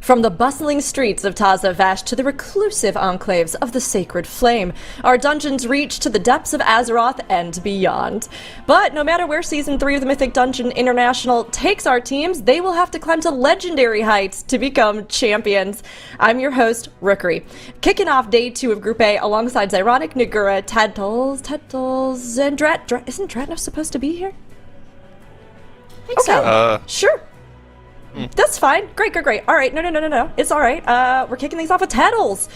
From the bustling streets of Taza Vash to the reclusive enclaves of the Sacred Flame, our dungeons reach to the depths of Azeroth and beyond. But no matter where Season 3 of the Mythic Dungeon International takes our teams, they will have to climb to legendary heights to become champions. I'm your host, Rookery. Kicking off Day 2 of Group A alongside Zyronic, Nagura, Tettles, and Isn't Dratnos supposed to be here? I think so. Sure. That's fine. Great. All right. No. It's all right. We're kicking things off with Tettles.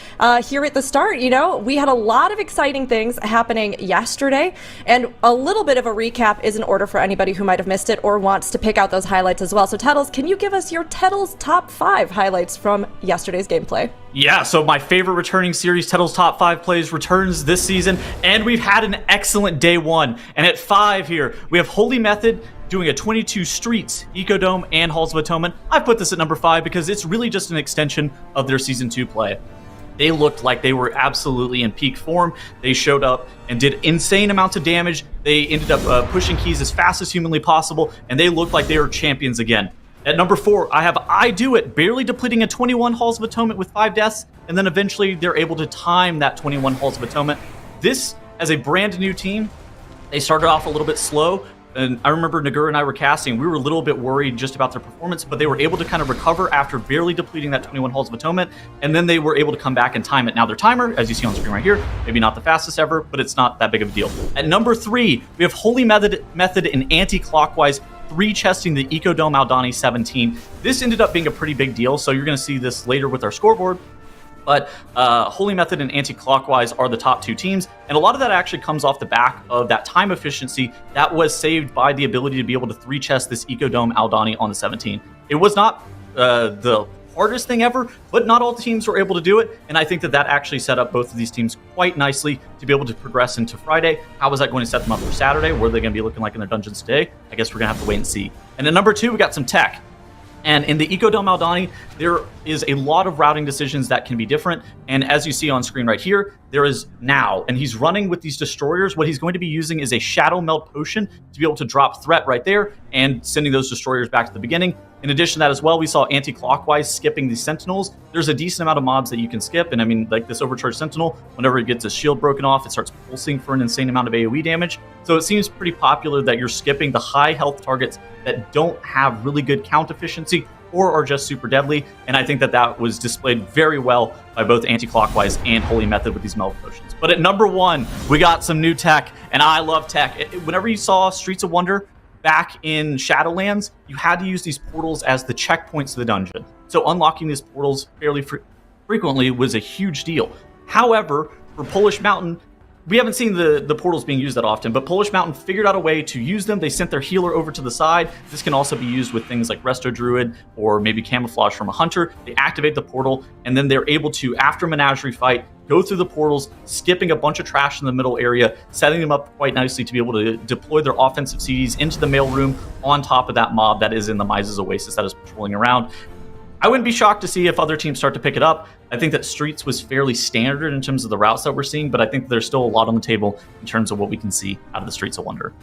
Here at the start, we had a lot of exciting things happening yesterday, and a little bit of a recap is in order for anybody who might have missed it or wants to pick out those highlights as well. So Tettles, can you give us your Tettles top 5 highlights from yesterday's gameplay? Yeah, so my favorite returning series, Tettles Top 5 Plays, returns this season, and we've had an excellent day 1. And at 5 here, we have Holy Method doing a 22 Streets, Ecodome, and Halls of Atonement. I've put this at number 5 because it's really just an extension of their Season 2 play. They looked like they were absolutely in peak form. They showed up and did insane amounts of damage. They ended up pushing keys as fast as humanly possible, and they looked like they were champions again. At number 4, I have I Do It, barely depleting a 21 Halls of Atonement with 5 deaths, and then eventually they're able to time that 21 Halls of Atonement. This, as a brand new team, they started off a little bit slow, and I remember Nagura and I were casting. We were a little bit worried just about their performance, but they were able to kind of recover after barely depleting that 21 Halls of Atonement, and then they were able to come back and time it. Now their timer, as you see on screen right here, maybe not the fastest ever, but it's not that big of a deal. At number 3, we have Holy Method in anti-clockwise, 3-chesting the Ecodome Aldani 17. This ended up being a pretty big deal, so you're going to see this later with our scoreboard. But Holy Method and Anti-Clockwise are the top 2 teams, and a lot of that actually comes off the back of that time efficiency that was saved by the ability to be able to 3-chest this Ecodome Aldani on the 17. It was not the hardest thing ever, but not all the teams were able to do it, and I think that actually set up both of these teams quite nicely to be able to progress into Friday. How is that going to set them up for Saturday? What are they going to be looking like in their dungeons today? I guess we're going to have to wait and see. And at number 2, we got some tech. And in the Ecodome Aldani, there is a lot of routing decisions that can be different. And as you see on screen right here, there is now, and he's running with these destroyers. What he's going to be using is a Shadow Meld Potion to be able to drop threat right there and sending those destroyers back to the beginning. In addition to that as well, we saw anti-clockwise skipping the Sentinels. There's a decent amount of mobs that you can skip. And I mean, like this Overcharged Sentinel, whenever it gets his shield broken off, it starts pulsing for an insane amount of AoE damage. So it seems pretty popular that you're skipping the high health targets that don't have really good count efficiency or are just super deadly. And I think that was displayed very well by both Anti-Clockwise and Holy Method with these Meld Potions. But at number 1, we got some new tech, and I love tech. Whenever you saw Streets of Wonder back in Shadowlands, you had to use these portals as the checkpoints to the dungeon. So unlocking these portals fairly frequently was a huge deal. However, for Polish Mountain, we haven't seen the portals being used that often, but Polish Mountain figured out a way to use them. They sent their healer over to the side. This can also be used with things like Resto Druid or maybe Camouflage from a Hunter. They activate the portal, and then they're able to, after Menagerie fight, go through the portals, skipping a bunch of trash in the middle area, setting them up quite nicely to be able to deploy their offensive CDs into the mailroom on top of that mob that is in the Mises Oasis that is patrolling around. I wouldn't be shocked to see if other teams start to pick it up. I think that Streets was fairly standard in terms of the routes that we're seeing, but I think there's still a lot on the table in terms of what we can see out of the Streets of Wonder.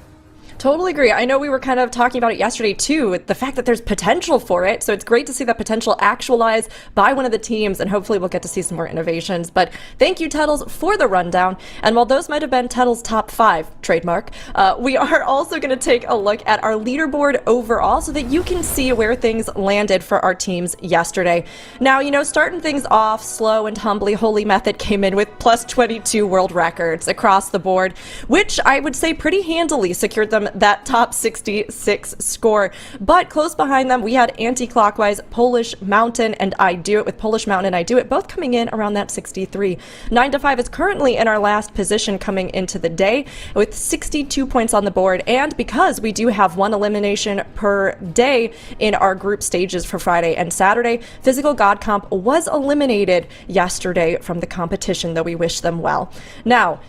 Totally agree. I know we were kind of talking about it yesterday too, the fact that there's potential for it. So it's great to see that potential actualize by one of the teams, and hopefully we'll get to see some more innovations. But thank you, Tettles, for the rundown. And while those might have been Tettles' top 5, trademark, we are also going to take a look at our leaderboard overall so that you can see where things landed for our teams yesterday. Now, starting things off slow and humbly, Holy Method came in with plus 22 world records across the board, which I would say pretty handily secured them that top 66 score. But close behind them, we had Anti-Clockwise, Polish Mountain, and I Do It, with Polish Mountain and I Do It both coming in around that 63. 9 to 5 is currently in our last position coming into the day with 62 points on the board. And because we do have 1 elimination per day in our group stages for Friday and Saturday, Physical God Comp was eliminated yesterday from the competition, though we wish them well. Now,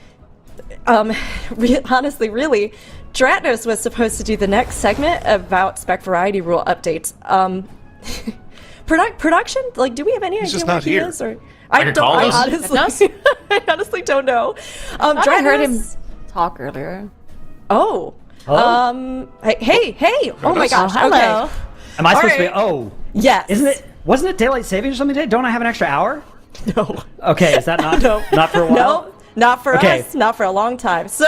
honestly, really, Dratnos was supposed to do the next segment about Spec Variety Rule updates. Production? Like, do we have any idea what he is? Or I honestly don't know. I heard him talk earlier. Oh. Hey. Oh my gosh. Hello. Okay. Am I supposed to be? Oh. Yes. Isn't it? Wasn't it daylight savings or something today? Don't I have an extra hour? No. Okay, is that not not for a while? No, not for us. Not for a long time. So,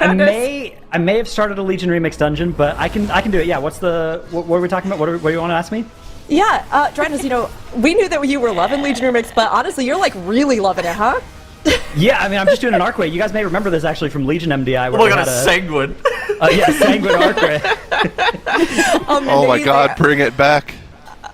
I may have started a Legion Remix dungeon, but I can do it. Yeah. What are we talking about? What do you want to ask me? Yeah, Dratnos, we knew that you were loving Legion Remix, but honestly, you're like really loving it, huh? Yeah, I mean, I'm just doing an Arcway. You guys may remember this actually from Legion MDI. Where we got a Sanguine. Yeah, Sanguine Arcway. Oh my God, bring it back.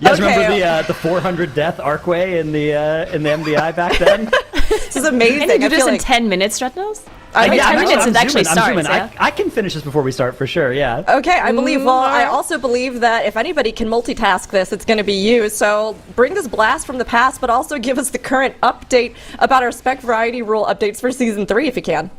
You guys remember the 400 death Arcway in the MDI back then? This is amazing. And you do this in 10 minutes, Dratnos? I mean, 10 minutes it actually starts, yeah? I can finish this before we start for sure, yeah. Okay, I believe, well, I also believe that if anybody can multitask this, it's going to be you. So bring this blast from the past, but also give us the current update about our Spec Variety Rule updates for Season 3, if you can.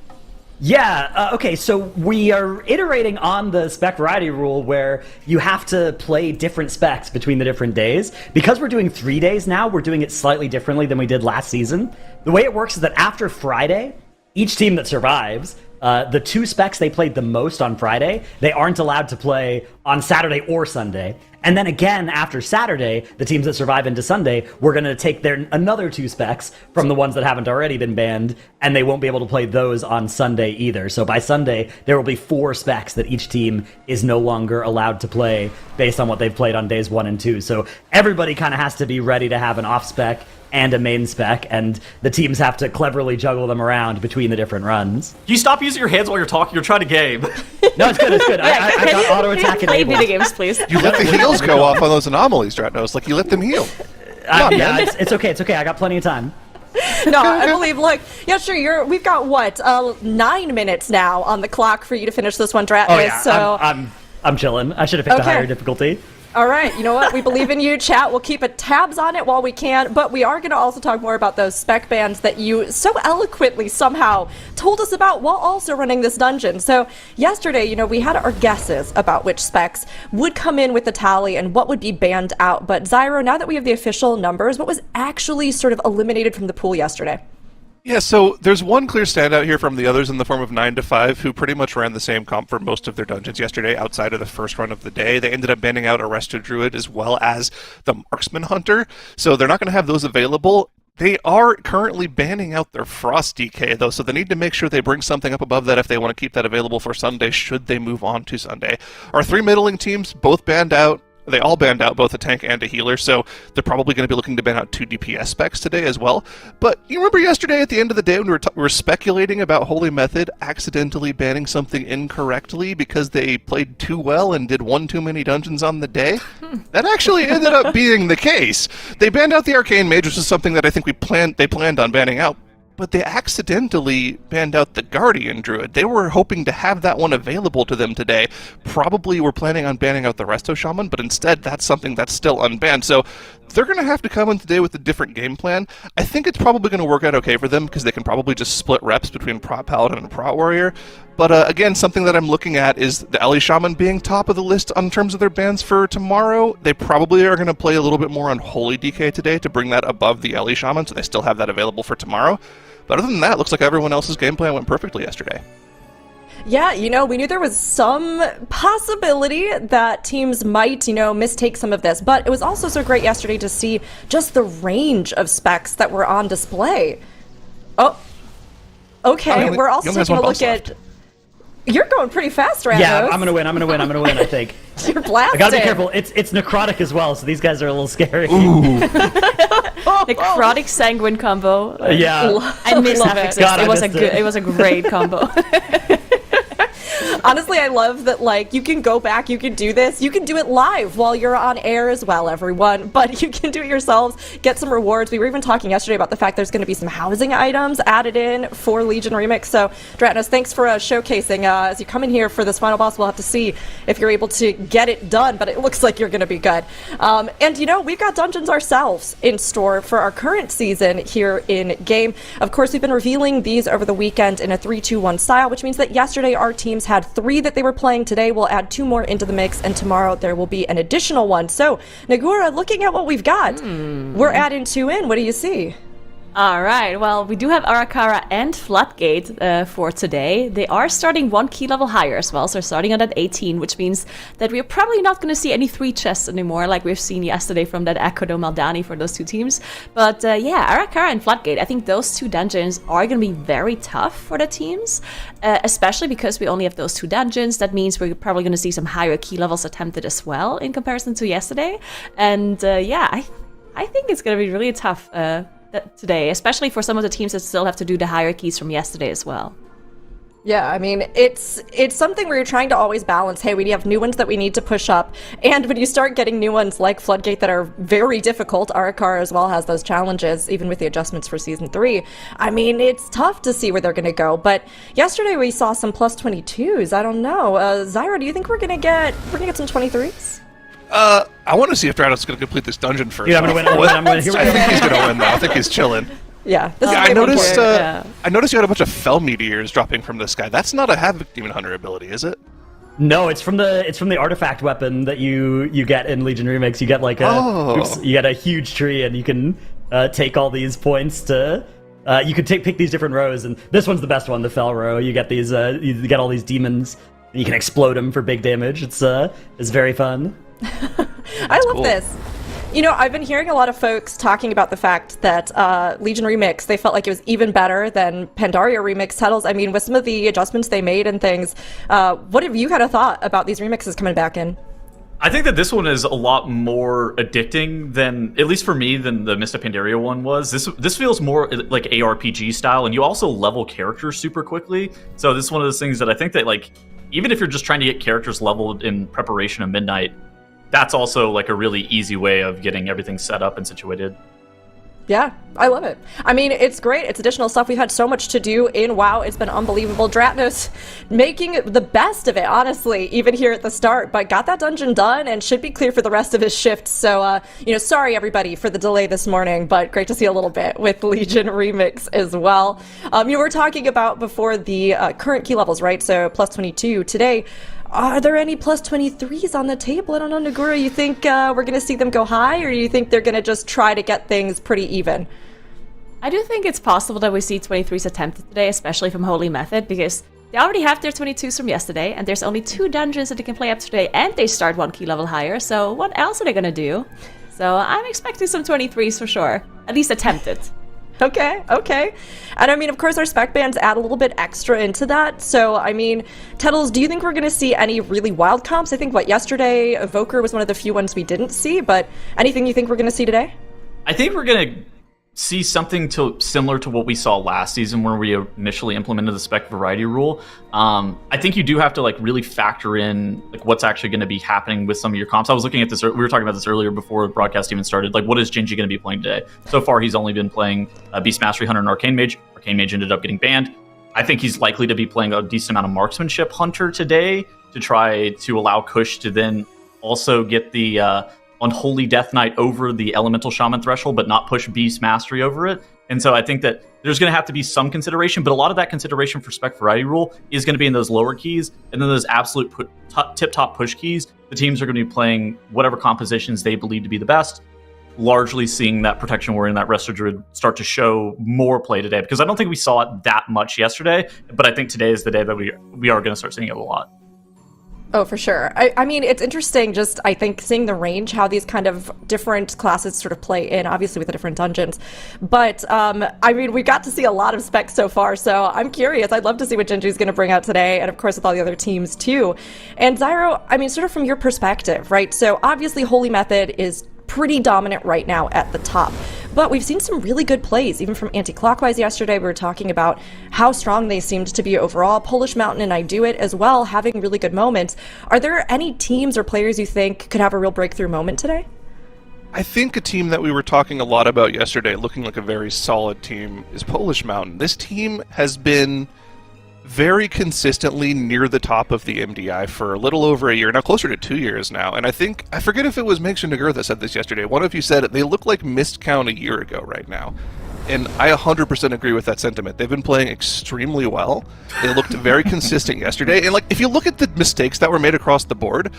Yeah, okay, so we are iterating on the Spec Variety Rule where you have to play different specs between the different days. Because we're doing 3 days now, we're doing it slightly differently than we did last season. The way it works is that after Friday, each team that survives, the 2 specs they played the most on Friday, they aren't allowed to play on Saturday or Sunday. And then again, after Saturday, the teams that survive into Sunday, we're going to take another 2 specs from the ones that haven't already been banned, and they won't be able to play those on Sunday either. So by Sunday, there will be 4 specs that each team is no longer allowed to play based on what they've played on days 1 and 2. So everybody kind of has to be ready to have an off spec and a main spec, and the teams have to cleverly juggle them around between the different runs. You stop using your hands while you're talking. You're trying to game. No, it's good. It's good. I got auto attack enabled. Play video games, please. You let the heals go off on those anomalies, Dratnos. Like, you let them heal. Yeah, it's okay. It's okay. I got plenty of time. No, I believe, look, yeah, sure, we've got, 9 minutes now on the clock for you to finish this one, Dratnos. Oh, yeah, so I'm chilling. I should have picked a higher difficulty. All right, you know what? We believe in you, chat. We'll keep tabs on it while we can, but we are going to also talk more about those spec bans that you so eloquently somehow told us about while also running this dungeon. So yesterday, we had our guesses about which specs would come in with the tally and what would be banned out. But Zyro, now that we have the official numbers, what was actually sort of eliminated from the pool yesterday? Yeah, so there's one clear standout here from the others in the form of 9 to 5, who pretty much ran the same comp for most of their dungeons yesterday outside of the first run of the day. They ended up banning out Arrested Druid as well as the Marksman Hunter, so they're not going to have those available. They are currently banning out their Frost DK, though, so they need to make sure they bring something up above that if they want to keep that available for Sunday, should they move on to Sunday. Our 3 middling teams both banned out. They all banned out both a tank and a healer, so they're probably going to be looking to ban out 2 DPS specs today as well. But you remember yesterday at the end of the day when we were speculating about Holy Method accidentally banning something incorrectly because they played too well and did 1 too many dungeons on the day? That actually ended up being the case. They banned out the Arcane Mage, which is something that I think they planned on banning out. But they accidentally banned out the Guardian Druid. They were hoping to have that one available to them today. Probably were planning on banning out the Resto Shaman, but instead that's something that's still unbanned. So they're going to have to come in today with a different game plan. I think it's probably going to work out okay for them because they can probably just split reps between Prot Paladin and Prot Warrior. But again, something that I'm looking at is the Ellie Shaman being top of the list on terms of their bans for tomorrow. They probably are going to play a little bit more on Holy DK today to bring that above the Ellie Shaman, so they still have that available for tomorrow. But other than that, looks like everyone else's game plan went perfectly yesterday. Yeah, we knew there was some possibility that teams might, mistake some of this, but it was also so great yesterday to see just the range of specs that were on display. Oh, okay, we're also taking a look at... You're going pretty fast, Dratnos. Yeah, I'm gonna win, I think. You're blasting. I gotta be careful, it's necrotic as well, so these guys are a little scary. Ooh. Necrotic Sanguine combo. Yeah. I missed that. God, it was a great combo. Honestly, I love that, you can go back, you can do this, you can do it live while you're on air as well, everyone, but you can do it yourselves, get some rewards. We were even talking yesterday about the fact there's going to be some housing items added in for Legion Remix, so Dratnos, thanks for showcasing. As you come in here for this final boss, we'll have to see if you're able to get it done, but it looks like you're going to be good. And, we've got dungeons ourselves in store for our current season here in game. Of course, we've been revealing these over the weekend in a 3-2-1 style, which means that yesterday our teams had 3 that they were playing. Today we'll add 2 more into the mix, and tomorrow there will be an additional one. So, Nagura, looking at what we've got, we're adding 2 in. What do you see? All right, well, we do have Arakara and Floodgate for today. They are starting 1 key level higher as well, so they're starting on that 18, which means that we're probably not going to see any 3 chests anymore, like we've seen yesterday from that Echo Maldani for those 2 teams. But yeah, Arakara and Floodgate, I think those 2 dungeons are going to be very tough for the teams, especially because we only have those 2 dungeons. That means we're probably going to see some higher key levels attempted as well in comparison to yesterday. And yeah, I think it's going to be really tough today, especially for some of the teams that still have to do the hierarchies from yesterday as well. Yeah, I mean, it's something where you're trying to always balance, hey, we have new ones that we need to push up, and when you start getting new ones like Floodgate that are very difficult, Arakara as well has those challenges, even with the adjustments for Season 3. I mean, it's tough to see where they're going to go, but yesterday we saw some plus 22s. I don't know. Zyra, do you think we're going to get some 23s? I want to see if Dratnos is going to complete this dungeon first. Yeah, I'm going to win. I think he's going to win, though. I think he's chilling. Yeah, this is I noticed. Yeah. I noticed you had a bunch of fell meteors dropping from the sky. That's not a Havoc Demon Hunter ability, is it? No, it's from the artifact weapon that you get in Legion Remix. You get like you get a huge tree, and you can take all these points to. You could pick these different rows, and this one's the best one, the fell row. You get these. You get all these demons, and you can explode them for big damage. It's very fun. I love this. You know, I've been hearing a lot of folks talking about the fact that Legion Remix, they felt like it was even better than Pandaria Remix titles. I mean, with some of the adjustments they made and things, what have you kind of thought about these remixes coming back in? I think that this one is a lot more addicting than, at least for me, than the Mista Pandaria one was. This feels more like ARPG style, and you also level characters super quickly. So this is one of those things that I think that, like, even if you're just trying to get characters leveled in preparation of Midnight, that's also like a really easy way of getting everything set up and situated. Yeah, I love it. I mean, it's great. It's additional stuff. We've had so much to do in WoW. It's been unbelievable. Dratnos making the best of it, honestly, even here at the start, but got that dungeon done and should be clear for the rest of his shift. So, sorry everybody for the delay this morning, but great to see a little bit with Legion Remix as well. We're talking about before the current key levels, right? So plus 22 today. Are there any plus 23s on the table? I don't know, Nagura, you think we're going to see them go high, or you think they're going to just try to get things pretty even? I do think it's possible that we see 23s attempted today, especially from Holy Method, because they already have their 22s from yesterday, and there's only 2 dungeons that they can play up today, and they start 1 key level higher, so what else are they going to do? So I'm expecting some 23s for sure, at least attempted. Okay. And I mean, of course, our spec bands add a little bit extra into that. So, I mean, Tettles, do you think we're going to see any really wild comps? I think, yesterday, Evoker was one of the few ones we didn't see, but anything you think we're going to see today? I think we're going to see something similar to what we saw last season when we initially implemented the spec variety rule. I think you do have to really factor in what's actually going to be happening with some of your comps. I was looking at this, we were talking about this earlier before the broadcast even started. What is Genji going to be playing today? So far, he's only been playing Beast Mastery Hunter and Arcane Mage. Arcane Mage ended up getting banned. I think he's likely to be playing a decent amount of Marksmanship Hunter today to try to allow Kush to then also get the Unholy Death Knight over the Elemental Shaman threshold, but not push Beast Mastery over it. And so I think that there's going to have to be some consideration, but a lot of that consideration for Spec Variety Rule is going to be in those lower keys, and then those absolute tip-top push keys. The teams are going to be playing whatever compositions they believe to be the best, largely seeing that Protection Warrior and that Resto Druid start to show more play today, because I don't think we saw it that much yesterday, but I think today is the day that we are going to start seeing it a lot. Oh, for sure. I mean, it's interesting just, I think, seeing the range, how these kind of different classes sort of play in, obviously with the different dungeons. But, I mean, we got to see a lot of specs so far, so I'm curious. I'd love to see what Genji's going to bring out today, and of course with all the other teams too. And Zyro, I mean, sort of from your perspective, right? So obviously Holy Method is pretty dominant right now at the top. But we've seen some really good plays, even from Anti-Clockwise yesterday. We were talking about how strong they seemed to be overall. Polish Mountain and I Do It as well, having really good moments. Are there any teams or players you think could have a real breakthrough moment today? I think a team that we were talking a lot about yesterday, looking like a very solid team, is Polish Mountain. This team has been very consistently near the top of the MDI for a little over a year, now closer to 2 years now. And I forget if it was Meg Nagur that said this yesterday. One of you said it. They look like missed count a year ago right now. And I 100% agree with that sentiment. They've been playing extremely well. They looked very consistent yesterday. And if you look at the mistakes that were made across the board,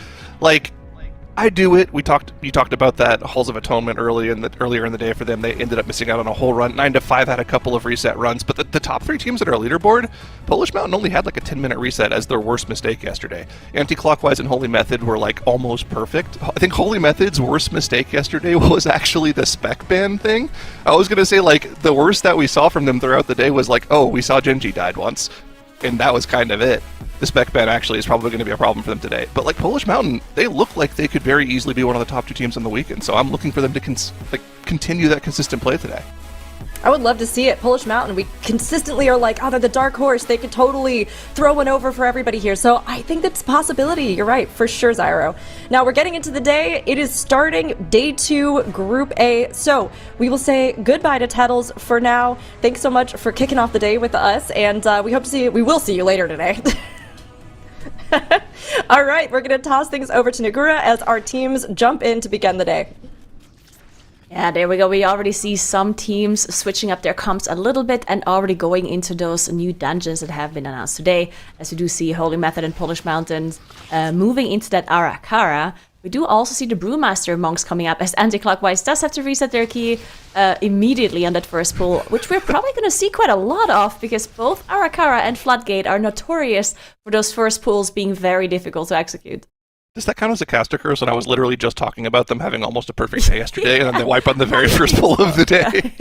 I do it. You talked about that Halls of Atonement earlier in the day for them. They ended up missing out on a whole run. 9 to 5 had a couple of reset runs, but the top 3 teams at our leaderboard, Polish Mountain only had like a 10-minute reset as their worst mistake yesterday. Anti-Clockwise and Holy Method were like almost perfect. I think Holy Method's worst mistake yesterday was actually the Spec ban thing. I was gonna say like the worst that we saw from them throughout the day was like, oh, we saw Genji died once, and that was kind of it. The Spec ban actually is probably going to be a problem for them today. But like Polish Mountain, they look like they could very easily be one of the top 2 teams on the weekend. So I'm looking for them to continue that consistent play today. I would love to see it. Polish Mountain, we consistently are like, oh, they're the dark horse. They could totally throw one over for everybody here. So I think that's a possibility. You're right, for sure, Zyro. Now we're getting into the day. It is starting day 2, Group A. So we will say goodbye to Tettles for now. Thanks so much for kicking off the day with us, and we will see you later today. All right, we're going to toss things over to Nagura as our teams jump in to begin the day. Yeah, there we go. We already see some teams switching up their comps a little bit and already going into those new dungeons that have been announced today. As we do see Holy Method and Polish Mountains moving into that Arakara. We do also see the Brewmaster monks coming up, as Anti-Clockwise does have to reset their key immediately on that first pull, which we're probably going to see quite a lot of, because both Arakara and Floodgate are notorious for those first pulls being very difficult to execute. Does that count as a caster curse when I was literally just talking about them having almost a perfect day yesterday and then they wipe on the very first pull of the day?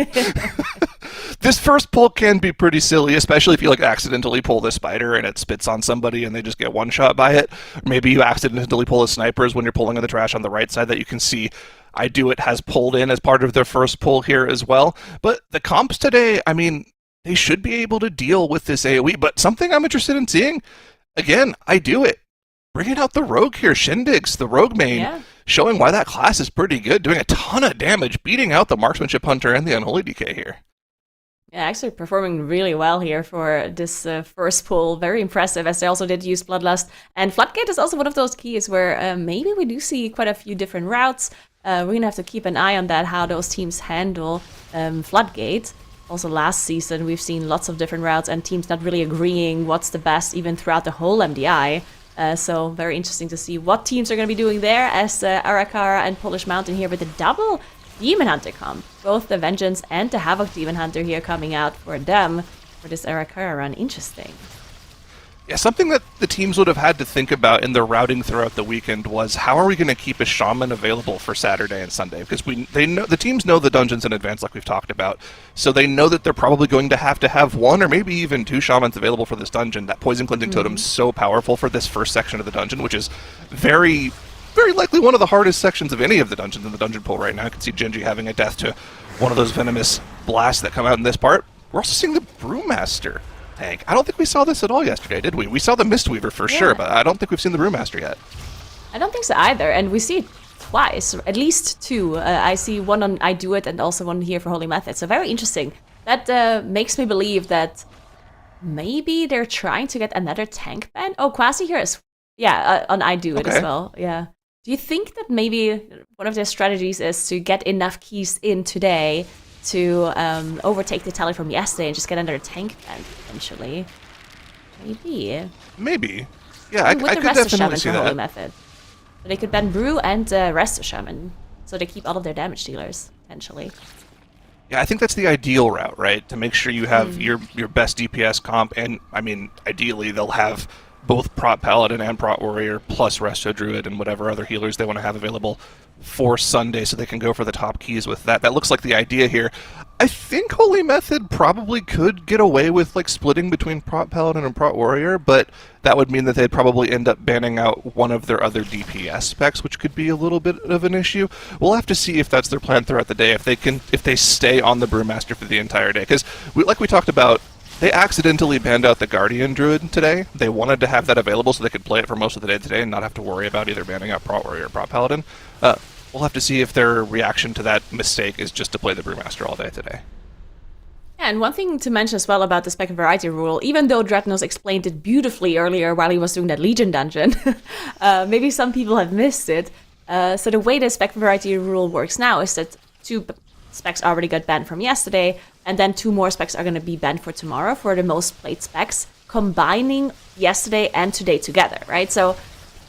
This first pull can be pretty silly, especially if you like accidentally pull the spider and it spits on somebody and they just get one shot by it. Or maybe you accidentally pull the snipers when you're pulling in the trash on the right side that you can see I Do It has pulled in as part of their first pull here as well. But the comps today, I mean, they should be able to deal with this AoE, but something I'm interested in seeing, again, I Do It. Bringing out the rogue here, Shindig's, the rogue main, showing why that class is pretty good, doing a ton of damage, beating out the Marksmanship Hunter and the Unholy DK here. Yeah, actually performing really well here for this first pull. Very impressive, as they also did use Bloodlust. And Floodgate is also one of those keys where maybe we do see quite a few different routes. We're going to have to keep an eye on that, how those teams handle Floodgate. Also last season, we've seen lots of different routes and teams not really agreeing what's the best even throughout the whole MDI. So very interesting to see what teams are going to be doing there, as Arakara and Polish Mountain here with the double Demon Hunter comp. Both the Vengeance and the Havoc Demon Hunter here coming out for them for this Arakara run. Interesting. Yeah, something that the teams would have had to think about in their routing throughout the weekend was how are we going to keep a shaman available for Saturday and Sunday? Because the teams know the dungeons in advance, like we've talked about, so they know that they're probably going to have 1 or maybe even 2 shamans available for this dungeon. That Poison Cleansing Totem is so powerful for this first section of the dungeon, which is very, very likely one of the hardest sections of any of the dungeons in the dungeon pool right now. I can see Genji having a death to one of those venomous blasts that come out in this part. We're also seeing the Brewmaster tank. I don't think we saw this at all yesterday, did we? We saw the Mistweaver for sure, but I don't think we've seen the Brewmaster yet. I don't think so either, and we see it twice, at least 2. I see one on I Do It and also one here for Holy Method, so very interesting. That makes me believe that maybe they're trying to get another tank ban. Oh, Quasi here is, on I Do It as well, yeah. Do you think that maybe one of their strategies is to get enough keys in today to overtake the tally from yesterday and just get another tank ban potentially? Maybe. Yeah, I could definitely see that. Holy Method. So they could ban Brew and Resto Shaman, so they keep all of their damage dealers potentially. Yeah, I think that's the ideal route, right? To make sure you have your best DPS comp, and I mean, ideally they'll have both Prot Paladin and Prot Warrior plus Resto Druid and whatever other healers they want to have available for Sunday, so they can go for the top keys with that. That looks like the idea here. I think Holy Method probably could get away with like splitting between Prot Paladin and Prot Warrior, but that would mean that they'd probably end up banning out one of their other DPS specs, which could be a little bit of an issue. We'll have to see if that's their plan throughout the day, if they stay on the Brewmaster for the entire day, because like we talked about, they accidentally banned out the Guardian Druid today. They wanted to have that available so they could play it for most of the day today and not have to worry about either banning out Prot Warrior or Prot Paladin. We'll have to see if their reaction to that mistake is just to play the Brewmaster all day today. Yeah, and one thing to mention as well about the Spec and Variety rule, even though Dratnos explained it beautifully earlier while he was doing that Legion dungeon, maybe some people have missed it. So the way the Spec and Variety rule works now is that 2 specs already got banned from yesterday, and then 2 more specs are going to be banned for tomorrow for the most played specs, combining yesterday and today together, right? So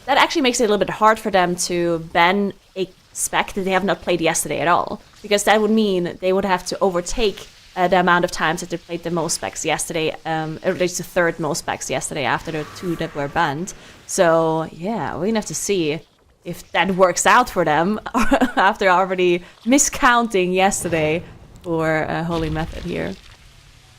that actually makes it a little bit hard for them to ban a spec that they have not played yesterday at all, because that would mean they would have to overtake the amount of times that they played the most specs yesterday, or at least the third most specs yesterday after the 2 that were banned. So yeah, we're gonna have to see if that works out for them after already miscounting yesterday for Holy Method here.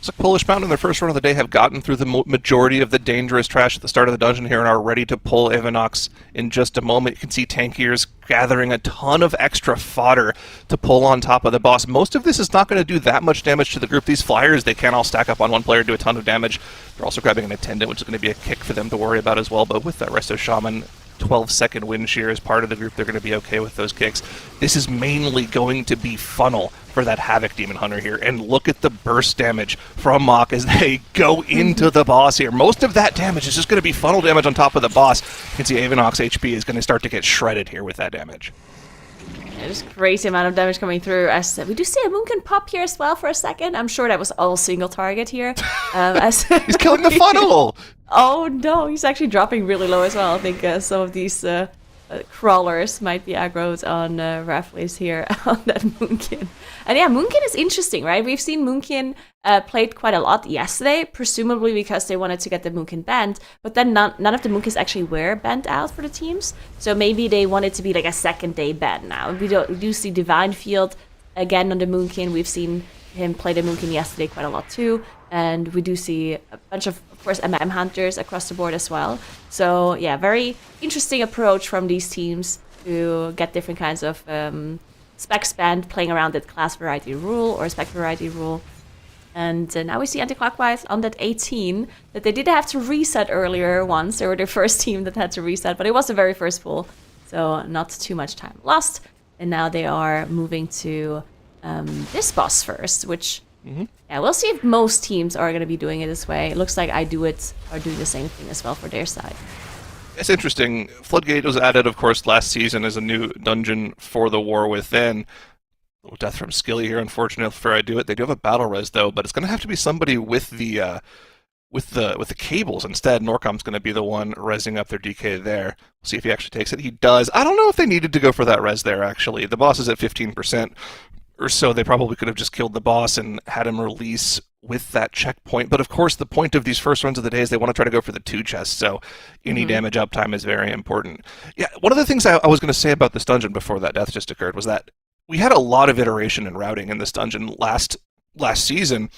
So Polish Mountain in their first run of the day have gotten through the majority of the dangerous trash at the start of the dungeon here and are ready to pull Avanox in just a moment. You can see tankiers gathering a ton of extra fodder to pull on top of the boss. Most of this is not going to do that much damage to the group. These flyers, they can't all stack up on one player, do a ton of damage. They're also grabbing an attendant, which is going to be a kick for them to worry about as well, but with that Resto Shaman 12-second wind shear as part of the group, they're going to be okay with those kicks. This is mainly going to be funnel for that Havoc Demon Hunter here, and look at the burst damage from Mach as they go into the boss here. Most of that damage is just going to be funnel damage on top of the boss. You can see Avanox HP is going to start to get shredded here with that damage. Yeah, just crazy amount of damage coming through. As we do see a Moonkin pop here as well for a second. I'm sure that was all single target here. He's killing the funnel! Oh no, he's actually dropping really low as well. I think some of these crawlers might be aggroed on Raffles here on that Moonkin. And yeah, Moonkin is interesting, right? We've seen Moonkin played quite a lot yesterday, presumably because they wanted to get the Moonkin banned, but then none of the Moonkins actually were banned out for the teams. So maybe they want it to be like a second day ban now. We do see Divine Field again on the Moonkin. We've seen him play the Moonkin yesterday quite a lot too. And we do see a bunch of course, Hunters across the board as well. So yeah, very interesting approach from these teams to get different kinds of specs banned, playing around that class variety rule or spec variety rule. And now we see anti-clockwise on that 18 that they did have to reset earlier once. They were the first team that had to reset, but it was the very first pull, so not too much time lost. And now they are moving to this boss first, which yeah, we'll see if most teams are going to be doing it this way. It looks like I Do It are doing the same thing as well for their side. It's interesting. Floodgate was added, of course, last season as a new dungeon for the War Within. Little death from Skilly here, unfortunately, for I Do It. They do have a battle res though, but it's going to have to be somebody with the cables instead. Norcom's going to be the one resing up their DK there. We'll see if he actually takes it. He does. I don't know if they needed to go for that res there. Actually, the boss is at 15%. Or so. They probably could have just killed the boss and had him release with that checkpoint. But of course, the point of these first runs of the day is they want to try to go for the 2 chests, so any damage uptime is very important. Yeah, one of the things I was going to say about this dungeon before that death just occurred was that we had a lot of iteration and routing in this dungeon last season,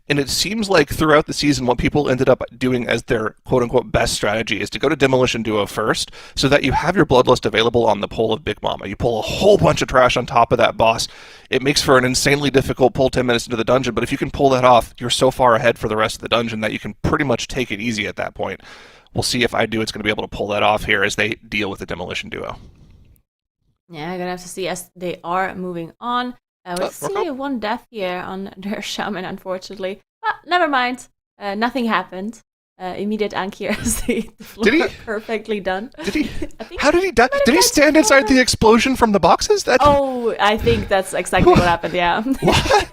and it seems like throughout the season what people ended up doing as their quote-unquote best strategy is to go to Demolition Duo first, so that you have your Bloodlust available on the pull of Big Mama. You pull a whole bunch of trash on top of that boss. It makes for an insanely difficult pull 10 minutes into the dungeon, but if you can pull that off, you're so far ahead for the rest of the dungeon that you can pretty much take it easy at that point. We'll see if I Do It's going to be able to pull that off here as they deal with the Demolition Duo. Yeah, I'm going to have to see as they are moving on. We see one death here on their shaman, unfortunately. Ah, never mind. Nothing happened. Immediate Ankir as the floor Did he? Perfectly done. Did he? How did he die? Did he stand inside the explosion from the boxes? Oh, I think that's exactly what happened, yeah. What?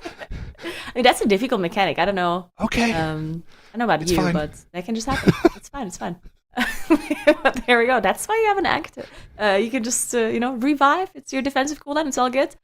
I mean, that's a difficult mechanic. I don't know. Okay. I don't know about you, fine. but that can just happen. It's fine. But there we go. That's why you have an actor. You can just, revive. It's your defensive cooldown. It's all good.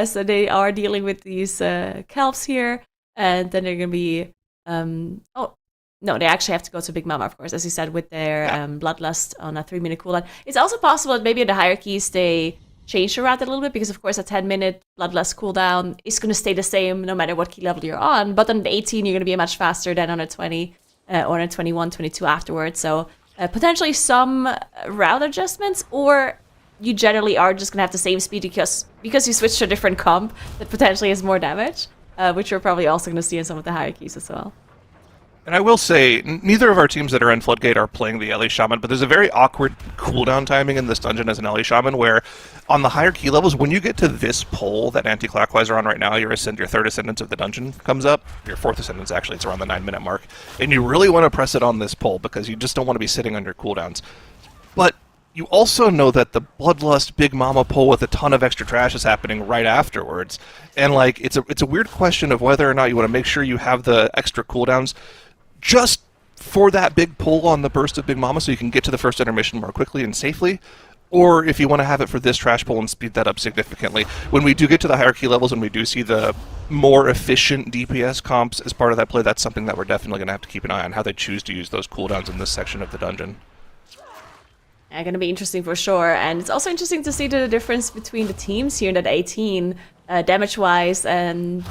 So they are dealing with these Kelps here, and then they're going to be... they actually have to go to Big Mama, of course, as you said, with their Bloodlust on a 3-minute cooldown. It's also possible that maybe in the hierarchies they change the route a little bit, because, of course, a 10-minute Bloodlust cooldown is going to stay the same no matter what key level you're on. But on the 18, you're going to be much faster than on a 20 or on a 21, 22 afterwards. So potentially some route adjustments, or... you generally are just going to have the same speed because you switch to a different comp that potentially has more damage, which we're probably also going to see in some of the hierarchies as well. And I will say, neither of our teams that are in Floodgate are playing the LA Shaman, but there's a very awkward cooldown timing in this dungeon as an LA Shaman, where on the higher key levels, when you get to this pole that anti-clockwise are on right now, your 3rd Ascendance of the dungeon comes up, your 4th Ascendance actually, it's around the 9-minute mark, and you really want to press it on this pole because you just don't want to be sitting on your cooldowns. But you also know that the Bloodlust Big Mama pull with a ton of extra trash is happening right afterwards, and it's a weird question of whether or not you want to make sure you have the extra cooldowns just for that big pull on the burst of Big Mama so you can get to the first intermission more quickly and safely, or if you want to have it for this trash pull and speed that up significantly. When we do get to the hierarchy levels and we do see the more efficient DPS comps as part of that play, that's something that we're definitely going to have to keep an eye on, how they choose to use those cooldowns in this section of the dungeon. Yeah, going to be interesting for sure. And it's also interesting to see the difference between the teams here in that 18, damage-wise and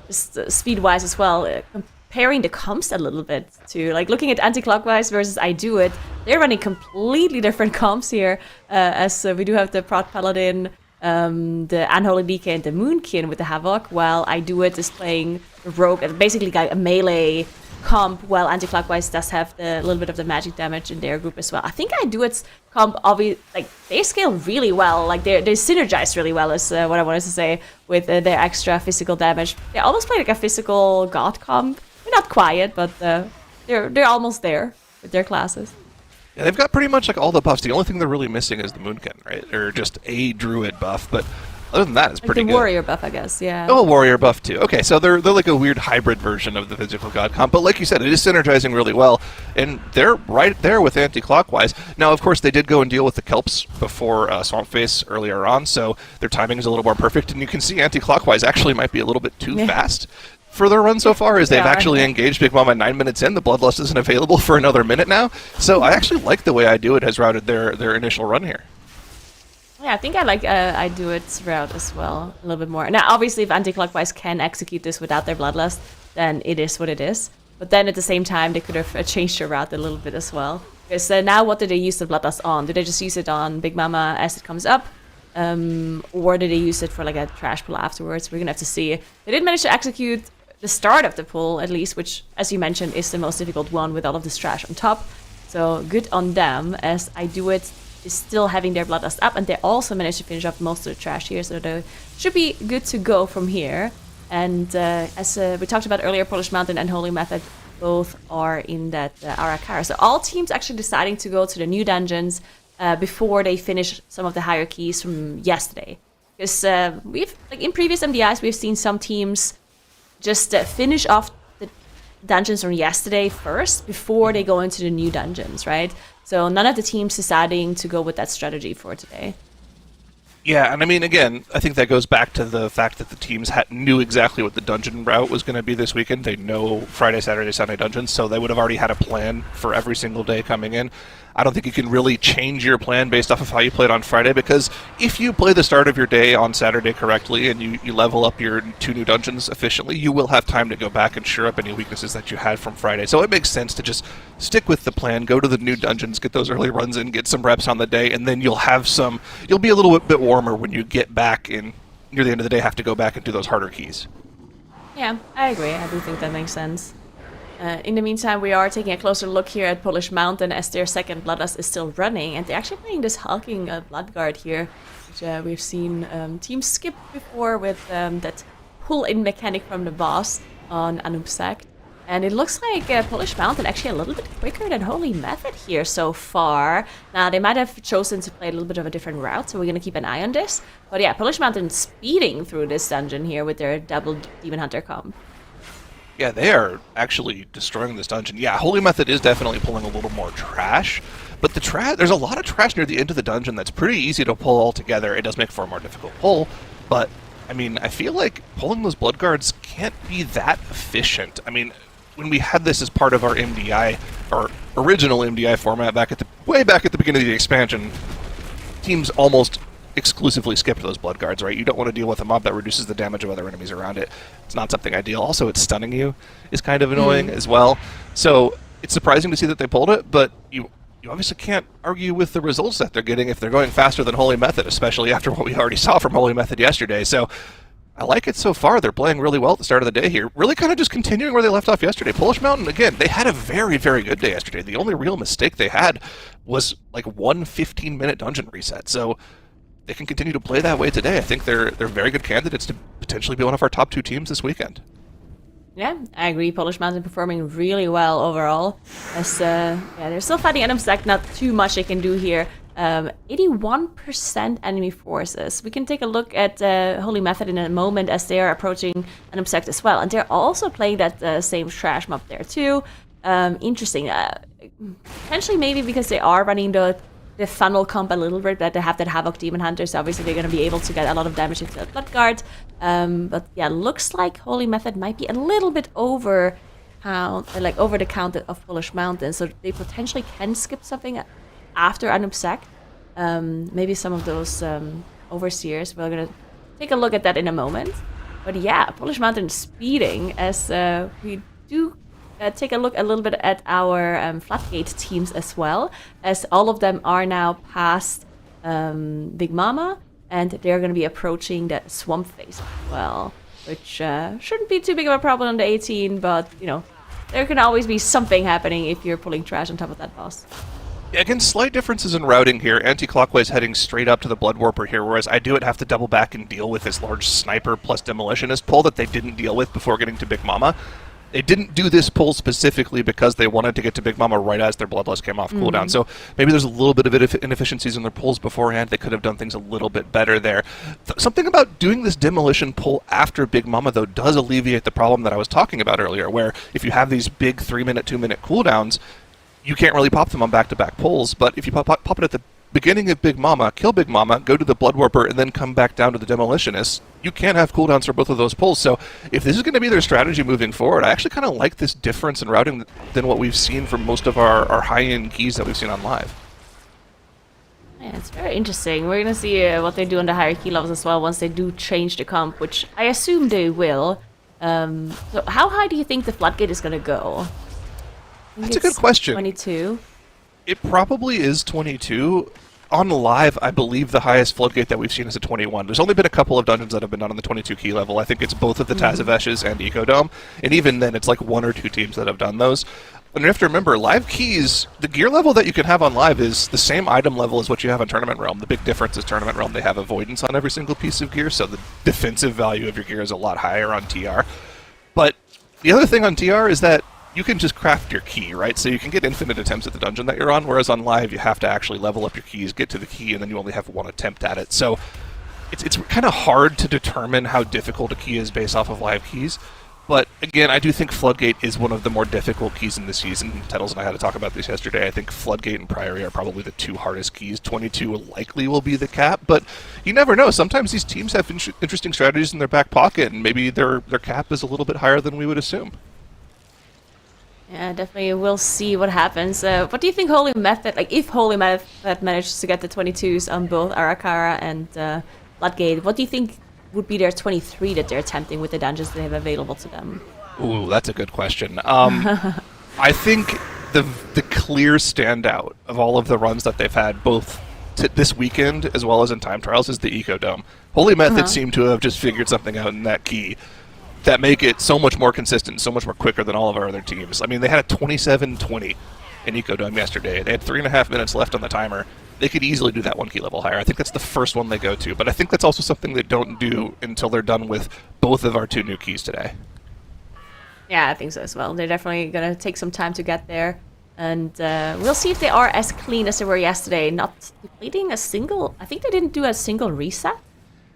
just speed-wise as well. Comparing the comps a little bit to, like, looking at anti-clockwise versus I Do It, they're running completely different comps here, as we do have the Prot Paladin, the Unholy DK and the Moonkin with the Havoc, while I Do It is playing the Rogue, and basically like a melee comp, while anti-clockwise does have the little bit of the magic damage in their group as well. I think I Do It's comp, like, they scale really well, like they synergize really well is what I wanted to say, with their extra physical damage. They almost play like a physical god comp. They're not quiet, but they're almost there with their classes. Yeah, they've got pretty much like all the buffs. The only thing they're really missing is the Moonkin, right? Or just a druid buff, but other than that, it's Like pretty the good. warrior buff, I guess, yeah. Oh, warrior buff too. Okay, so they're like a weird hybrid version of the physical god comp, but like you said, it is synergizing really well, and they're right there with anti-clockwise. Now, of course, they did go and deal with the kelps before Swamp Face earlier on, so their timing is a little more perfect, and you can see anti-clockwise actually might be a little bit too fast for their run so far, as they've actually engaged Big Mama 9 minutes in. The Bloodlust isn't available for another minute now, so I actually like the way I Do It has routed their initial run here. Yeah, I think I like I Do It's route as well, a little bit more. Now, obviously, if anti-clockwise can execute this without their Bloodlust, then it is what it is. But then at the same time, they could have changed their route a little bit as well. Because now what do they use the Bloodlust on? Do they just use it on Big Mama as it comes up? Or do they use it for like a trash pull afterwards? We're going to have to see. They did manage to execute the start of the pull, at least, which, as you mentioned, is the most difficult one with all of this trash on top. So good on them, as I Do It is still having their Bloodlust up, and they also managed to finish up most of the trash here, so they should be good to go from here. And as we talked about earlier, Polish Mountain and Holy Method both are in that Arakara. So all teams actually deciding to go to the new dungeons before they finish some of the hierarchies from yesterday. Because we've, like in previous MDIs, we've seen some teams just finish off the dungeons from yesterday first before they go into the new dungeons, right? So none of the teams deciding to go with that strategy for today. Yeah, and I mean, again, I think that goes back to the fact that the teams knew exactly what the dungeon route was going to be this weekend. They know Friday, Saturday, Sunday dungeons, so they would have already had a plan for every single day coming in. I don't think you can really change your plan based off of how you played on Friday, because if you play the start of your day on Saturday correctly and you level up your 2 new dungeons efficiently, you will have time to go back and shore up any weaknesses that you had from Friday. So it makes sense to just stick with the plan, go to the new dungeons, get those early runs in, get some reps on the day, and then you'll be a little bit warmer when you get back in near the end of the day, have to go back and do those harder keys. Yeah, I agree. I do think that makes sense. In the meantime, we are taking a closer look here at Polish Mountain, as their second Bloodlust is still running, and they're actually playing this hulking Bloodguard here, which we've seen teams skip before with that pull-in mechanic from the boss on Anubsect. And it looks like Polish Mountain actually a little bit quicker than Holy Method here so far. Now, they might have chosen to play a little bit of a different route, so we're going to keep an eye on this. But yeah, Polish Mountain speeding through this dungeon here with their double Demon Hunter comp. Yeah, they are actually destroying this dungeon. Yeah, Holy Method is definitely pulling a little more trash, but there's a lot of trash near the end of the dungeon that's pretty easy to pull all together. It does make for a more difficult pull, but, I mean, I feel like pulling those Bloodguards can't be that efficient. I mean, when we had this as part of our MDI, our original MDI format way back at the beginning of the expansion, teams almost exclusively skipped those Bloodguards, right? You don't want to deal with a mob that reduces the damage of other enemies around it. It's not something ideal. Also, it's stunning you is kind of annoying as well. So it's surprising to see that they pulled it, but you obviously can't argue with the results that they're getting if they're going faster than Holy Method, especially after what we already saw from Holy Method yesterday. So I like it so far. They're playing really well at the start of the day here. Really kind of just continuing where they left off yesterday. Polish Mountain, again, they had a very, very good day yesterday. The only real mistake they had was like one 15-minute dungeon reset. So they can continue to play that way today. I think they're very good candidates to potentially be one of our top 2 teams this weekend. Yeah, I agree. Polish Mountain performing really well overall. As they're still fighting Atomment, not too much they can do here. 81% enemy forces. We can take a look at Holy Method in a moment, as they are approaching Atomment as well. And they're also playing that same trash mob there too. Interesting. Potentially maybe because they are running the funnel comp a little bit, that they have that Havoc Demon Hunter, so obviously they're going to be able to get a lot of damage into the Blood Guard. But yeah, looks like Holy Method might be a little bit over the count of Polish Mountain, so they potentially can skip something after Anub'Sek. Maybe some of those Overseers. We're going to take a look at that in a moment. But yeah, Polish Mountain speeding as we do take a look a little bit at our Floodgate teams as well, as all of them are now past Big Mama, and they're going to be approaching that swamp phase as well, which shouldn't be too big of a problem on the 18, but, you know, there can always be something happening if you're pulling trash on top of that boss. Yeah, again, slight differences in routing here. Anti-clockwise heading straight up to the Blood Warper here, whereas I do have to double back and deal with this large sniper plus demolitionist pull that they didn't deal with before getting to Big Mama. They didn't do this pull specifically because they wanted to get to Big Mama right as their Bloodlust came off cooldown. So maybe there's a little bit of inefficiencies in their pulls beforehand. They could have done things a little bit better there. Something about doing this demolition pull after Big Mama, though, does alleviate the problem that I was talking about earlier, where if you have these big 3-minute, 2-minute cooldowns, you can't really pop them on back-to-back pulls. But if you pop it at the beginning of Big Mama, kill Big Mama, go to the Blood Warper, and then come back down to the Demolitionist, you can have cooldowns for both of those pulls. So if this is going to be their strategy moving forward, I actually kind of like this difference in routing than what we've seen from most of our high-end keys that we've seen on live. Yeah, it's very interesting. We're going to see what they do on the higher key levels as well once they do change the comp, which I assume they will. So how high do you think the Floodgate is going to go? That's a good question. 22? It probably is 22. On live, I believe the highest Floodgate that we've seen is a 21. There's only been a couple of dungeons that have been done on the 22 key level. I think it's both of the Tazaveshes and Ecodome, and even then it's like 1 or 2 teams that have done those. And you have to remember, live keys, the gear level that you can have on live is the same item level as what you have on Tournament Realm. The big difference is Tournament Realm, they have avoidance on every single piece of gear, so the defensive value of your gear is a lot higher on TR. But the other thing on TR is that you can just craft your key, right? So you can get infinite attempts at the dungeon that you're on, whereas on live you have to actually level up your keys, get to the key, and then you only have 1 attempt at it. So it's kind of hard to determine how difficult a key is based off of live keys. But again, I do think Floodgate is one of the more difficult keys in the season. Tettles and I had to talk about this yesterday. I think Floodgate and Priory are probably the 2 hardest keys. 22 likely will be the cap, but you never know. Sometimes these teams have interesting strategies in their back pocket, and maybe their cap is a little bit higher than we would assume. Yeah, definitely. We'll see what happens. What do you think Holy Method, like if Holy Method manages to get the 22s on both Arakara and Floodgate, what do you think would be their 23 that they're attempting with the dungeons they have available to them? Ooh, that's a good question. I think the clear standout of all of the runs that they've had, both this weekend as well as in time trials, is the Ecodome. Holy Method seemed to have just figured something out in that key that make it so much more consistent, so much more quicker than all of our other teams. I mean, they had a 27-20 in Ecodome yesterday. They had 3.5 minutes left on the timer. They could easily do that 1 key level higher. I think that's the first one they go to, but I think that's also something they don't do until they're done with both of our 2 new keys today. Yeah, I think so as well. They're definitely going to take some time to get there, and we'll see if they are as clean as they were yesterday, not depleting a single... I think they didn't do a single reset.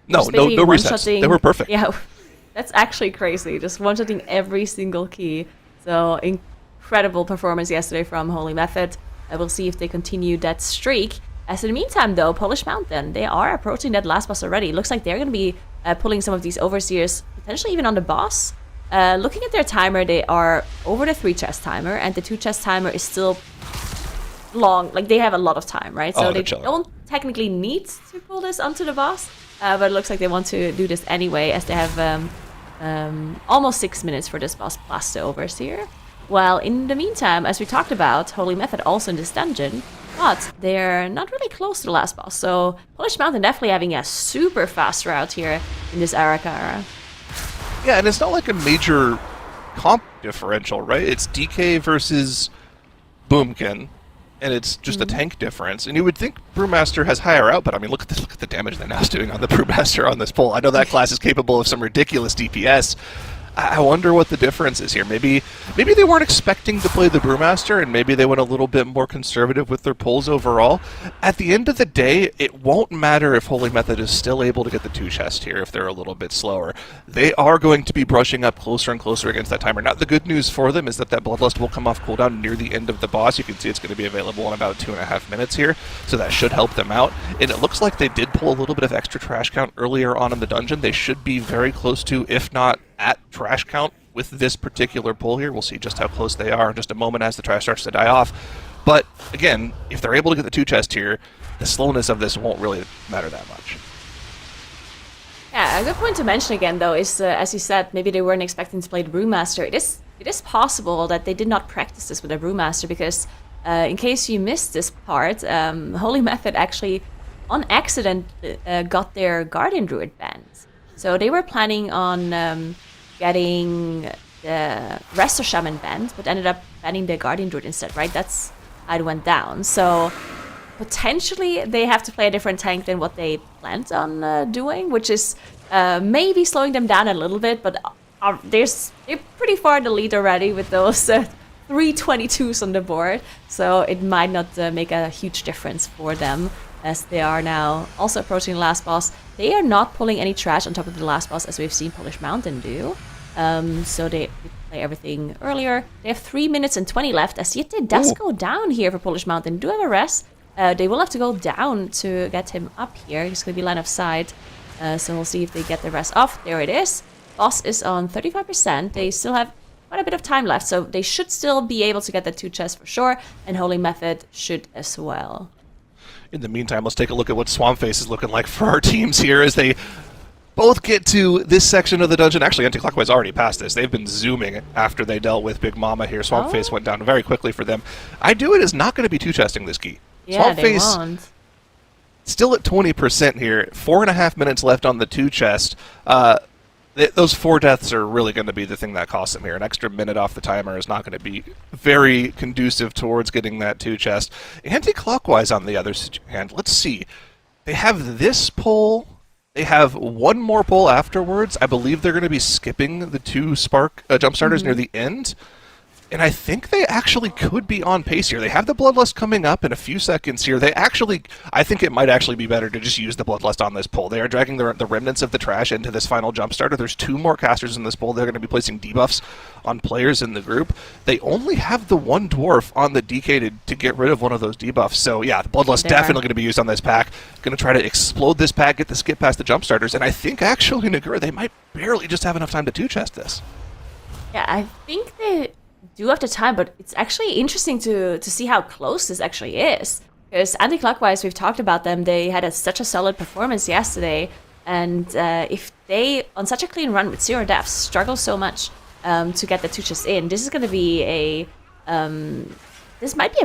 No resets. They were perfect. Yeah. That's actually crazy, just one-shotting every single key. So incredible performance yesterday from Holy Method. We'll see if they continue that streak. As in the meantime, though, Polish Mountain, they are approaching that last boss already. Looks like they're going to be pulling some of these Overseers, potentially even on the boss. Looking at their timer, they are over the 3-chest timer, and the 2-chest timer is still long. Like, they have a lot of time, right? So they don't technically need to pull this onto the boss, but it looks like they want to do this anyway, as they have... almost 6 minutes for this boss plus the Overseer. While in the meantime, as we talked about, Holy Method also in this dungeon, but they're not really close to the last boss. So Polish Mountain definitely having a super fast route here in this Arakara. Yeah, and it's not like a major comp differential, right? It's DK versus Boomkin, and it's just a tank difference. And you would think Brewmaster has higher output. I mean, look at the damage that Now's doing on the Brewmaster on this pull. I know that class is capable of some ridiculous DPS. I wonder what the difference is here. Maybe they weren't expecting to play the Brewmaster, and maybe they went a little bit more conservative with their pulls overall. At the end of the day, it won't matter if Holy Method is still able to get the 2 chest here if they're a little bit slower. They are going to be brushing up closer and closer against that timer. Now, the good news for them is that Bloodlust will come off cooldown near the end of the boss. You can see it's going to be available in about 2.5 minutes here, so that should help them out. And it looks like they did pull a little bit of extra trash count earlier on in the dungeon. They should be very close to, if not at trash count with this particular pull here. We'll see just how close they are in just a moment as the trash starts to die off. But again, if they're able to get the 2 chest here, the slowness of this won't really matter that much. Yeah, a good point to mention again, though, is as you said, maybe they weren't expecting to play the Brewmaster. It is possible that they did not practice this with the Brewmaster, because in case you missed this part, Holy Method actually, on accident, got their Guardian Druid banned. So they were planning on getting the Resto Shaman banned, but ended up banning the Guardian Druid instead, right? That's how it went down. So potentially they have to play a different tank than what they planned on doing, which is maybe slowing them down a little bit, but they're pretty far in the lead already with those 322s on the board, so it might not make a huge difference for them, as they are now also approaching the last boss. They are not pulling any trash on top of the last boss, as we've seen Polish Mountain do. So they play everything earlier. They have 3 minutes and 20 left, as yet it does go down here for Polish Mountain. They do have a rest. They will have to go down to get him up here. He's going to be line of sight. So we'll see if they get the rest off. There it is. Boss is on 35%. They still have quite a bit of time left, so they should still be able to get the 2 chests for sure, and Holy Method should as well. In the meantime, let's take a look at what Swampface is looking like for our teams here as they both get to this section of the dungeon. Actually, Anti-Clockwise already passed this. They've been zooming after they dealt with Big Mama here. Swampface went down very quickly for them. I Do It is not going to be 2-chesting this key. Yeah, they Swampface won't. still at 20% here. 4.5 minutes left on the 2 chest. Those 4 deaths are really going to be the thing that costs them here. An extra minute off the timer is not going to be very conducive towards getting that 2 chest. Anti-Clockwise, on the other hand, let's see. They have this pull. They have one more pull afterwards. I believe they're going to be skipping the 2 spark jump starters near the end. And I think they actually could be on pace here. They have the Bloodlust coming up in a few seconds here. I think it might actually be better to just use the Bloodlust on this pull. They are dragging the remnants of the trash into this final jump starter. There's 2 more casters in this pull. They're going to be placing debuffs on players in the group. They only have the 1 dwarf on the DK to get rid of one of those debuffs. So yeah, the Bloodlust definitely going to be used on this pack. Going to try to explode this pack, get the skip past the jump starters, and I think actually, Nagura, they might barely just have enough time to 2-chest this. Yeah, I think they do have the time, but it's actually interesting to see how close this actually is. Because Anti-Clockwise, we've talked about them, they had such a solid performance yesterday, and if they, on such a clean run with 0 deaths, struggle so much to get the 2 chests in, this is going to be this might be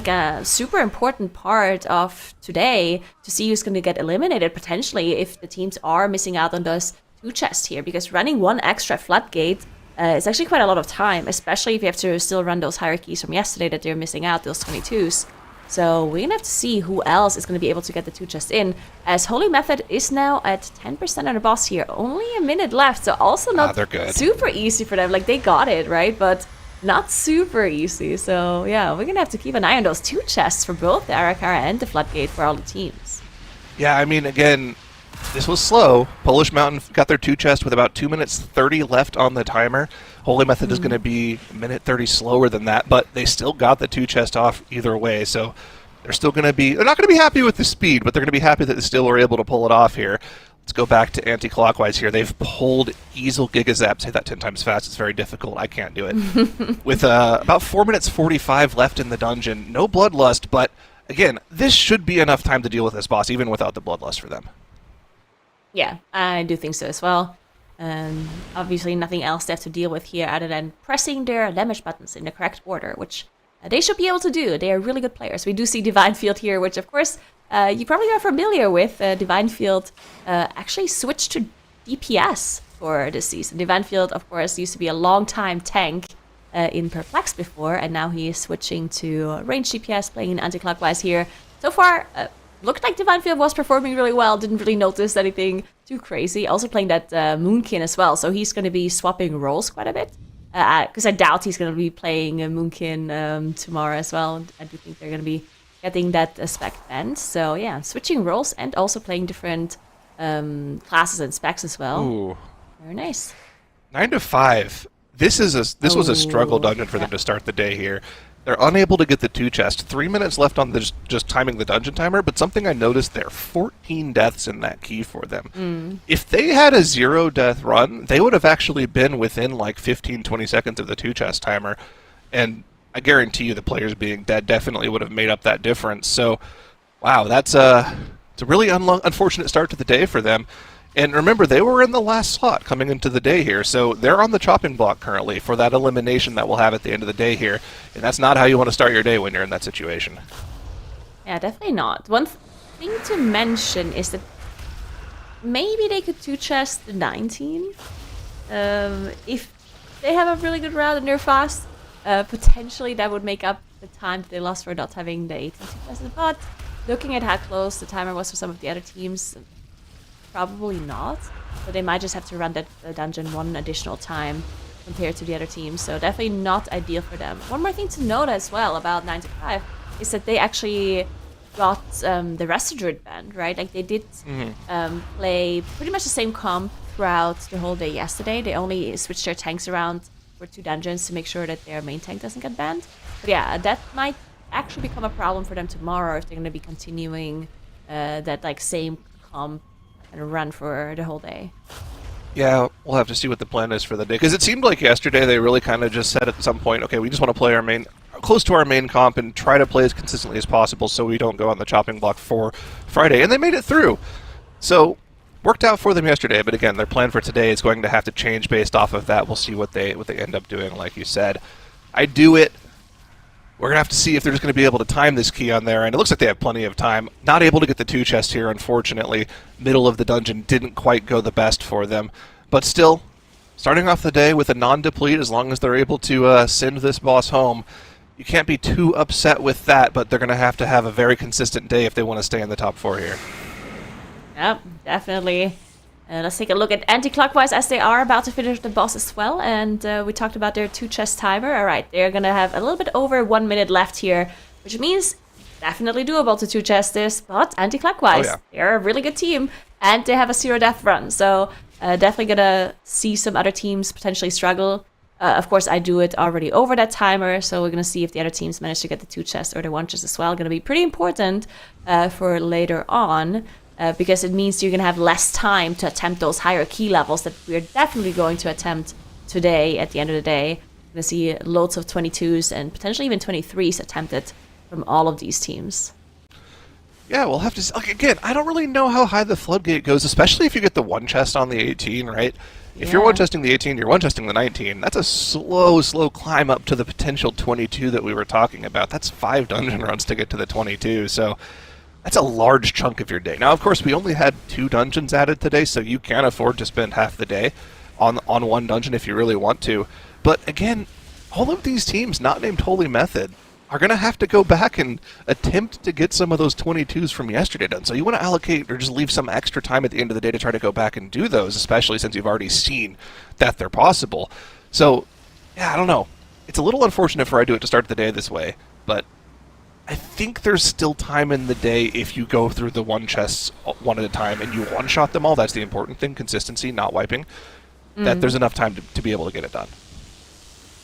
a super important part of today to see who's going to get eliminated potentially if the teams are missing out on those 2 chests here, because running 1 extra Floodgate it's actually quite a lot of time, especially if you have to still run those hierarchies from yesterday that they're missing out, those 22s. So we're going to have to see who else is going to be able to get the 2 chests in, as Holy Method is now at 10% on the boss here. Only a minute left, so also not super easy for them. Like, they got it, right? But not super easy. So yeah, we're going to have to keep an eye on those 2 chests for both the Arakara and the Floodgate for all the teams. Yeah, I mean, again, this was slow. Polish Mountain got their 2 chest with about 2 minutes 30 left on the timer. Holy Method is going to be a minute 30 slower than that, but they still got the 2 chest off either way, so they're still going to be... They're not going to be happy with the speed, but they're going to be happy that they still were able to pull it off here. Let's go back to Anti-Clockwise here. They've pulled Easel Gigazap. Say that 10 times fast. It's very difficult. I can't do it. With about 4 minutes 45 left in the dungeon. No Bloodlust, but again, this should be enough time to deal with this boss, even without the Bloodlust for them. Yeah, I do think so as well. Obviously nothing else they have to deal with here other than pressing their damage buttons in the correct order, which they should be able to do. They are really good players. We do see Divine Field here, which of course you probably are familiar with. Divine Field actually switched to DPS for this season. Divine Field, of course, used to be a long-time tank in Perplex before, and now he is switching to range DPS, playing in Anti-Clockwise here. So far, looked like Divine Field was performing really well, didn't really notice anything too crazy. Also playing that Moonkin as well, so he's going to be swapping roles quite a bit. Because I doubt he's going to be playing Moonkin tomorrow as well. I do think they're going to be getting that spec banned. So yeah, switching roles and also playing different classes and specs as well. Ooh. Very nice. 9 to 5. This was a struggle dungeon for them to start the day here. They're unable to get the 2 chests. 3 minutes left on just timing the dungeon timer, but something I noticed there, 14 deaths in that key for them. If they had a 0 death run, they would have actually been within like 15, 20 seconds of the 2 chest timer. And I guarantee you the players being dead definitely would have made up that difference. So, wow, it's a really unfortunate start to the day for them. And remember, they were in the last slot coming into the day here, so they're on the chopping block currently for that elimination that we'll have at the end of the day here. And that's not how you want to start your day when you're in that situation. Yeah, definitely not. One thing to mention is that maybe they could 2-chest the 19. If they have a really good round and they're fast, potentially that would make up the time that they lost for not having the 18 2-chested. But looking at how close the timer was for some of the other teams, probably not, but they might just have to run that dungeon one additional time compared to the other teams, so definitely not ideal for them. One more thing to note as well about 9 to 5 is that they actually got the Resto Druid banned, right? Like they did play pretty much the same comp throughout the whole day yesterday. They only switched their tanks around for 2 dungeons to make sure that their main tank doesn't get banned. But yeah, that might actually become a problem for them tomorrow if they're going to be continuing that like same comp and run for the whole day. Yeah, we'll have to see what the plan is for the day, because it seemed like yesterday they really kind of just said at some point, okay, we just want to play close to our main comp and try to play as consistently as possible so we don't go on the chopping block for Friday, and they made it through. So, worked out for them yesterday, but again, their plan for today is going to have to change based off of that. We'll see what they end up doing, like you said. I do it. We're going to have to see if they're just going to be able to time this key on there, and it looks like they have plenty of time. Not able to get the 2 chest here, unfortunately. Middle of the dungeon didn't quite go the best for them. But still, starting off the day with a non-deplete, as long as they're able to send this boss home, you can't be too upset with that, but they're going to have a very consistent day if they want to stay in the top 4 here. Yep, definitely. Let's take a look at anti-clockwise as they are about to finish the boss as well. And we talked about their 2-chest timer. All right, they're going to have a little bit over 1 minute left here, which means definitely doable to 2-chest this, but anti-clockwise. Oh, yeah. They're a really good team, and they have a 0-death run. So definitely going to see some other teams potentially struggle. Of course, I do it already over that timer, so we're going to see if the other teams manage to get the 2-chest or the 1-chest as well. Going to be pretty important for later on. Because it means you're going to have less time to attempt those higher key levels that we're definitely going to attempt today at the end of the day. We're going to see loads of 22s and potentially even 23s attempted from all of these teams. Yeah, we'll have to see. Like, again, I don't really know how high the Floodgate goes, especially if you get the 1 chest on the 18, right? If you're 1-chesting the 18, you're 1-chesting the 19. That's a slow climb up to the potential 22 that we were talking about. That's 5 dungeon runs to get to the 22, so that's a large chunk of your day. Now, of course, we only had 2 dungeons added today, so you can afford to spend half the day on 1 dungeon if you really want to. But again, all of these teams not named Holy Method are going to have to go back and attempt to get some of those 22s from yesterday done. So you want to allocate or just leave some extra time at the end of the day to try to go back and do those, especially since you've already seen that they're possible. So, yeah, I don't know. It's a little unfortunate for I do it to start the day this way, but I think there's still time in the day if you go through the 1 chests one at a time and you one-shot them all. That's the important thing, consistency, not wiping. That there's enough time to be able to get it done.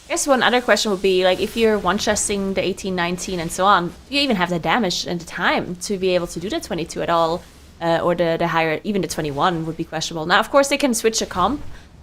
I guess one other question would be, like, if you're 1-chesting the 18, 19, and so on, do you even have the damage and the time to be able to do the 22 at all? Or the higher, even the 21 would be questionable. Now, of course, they can switch a comp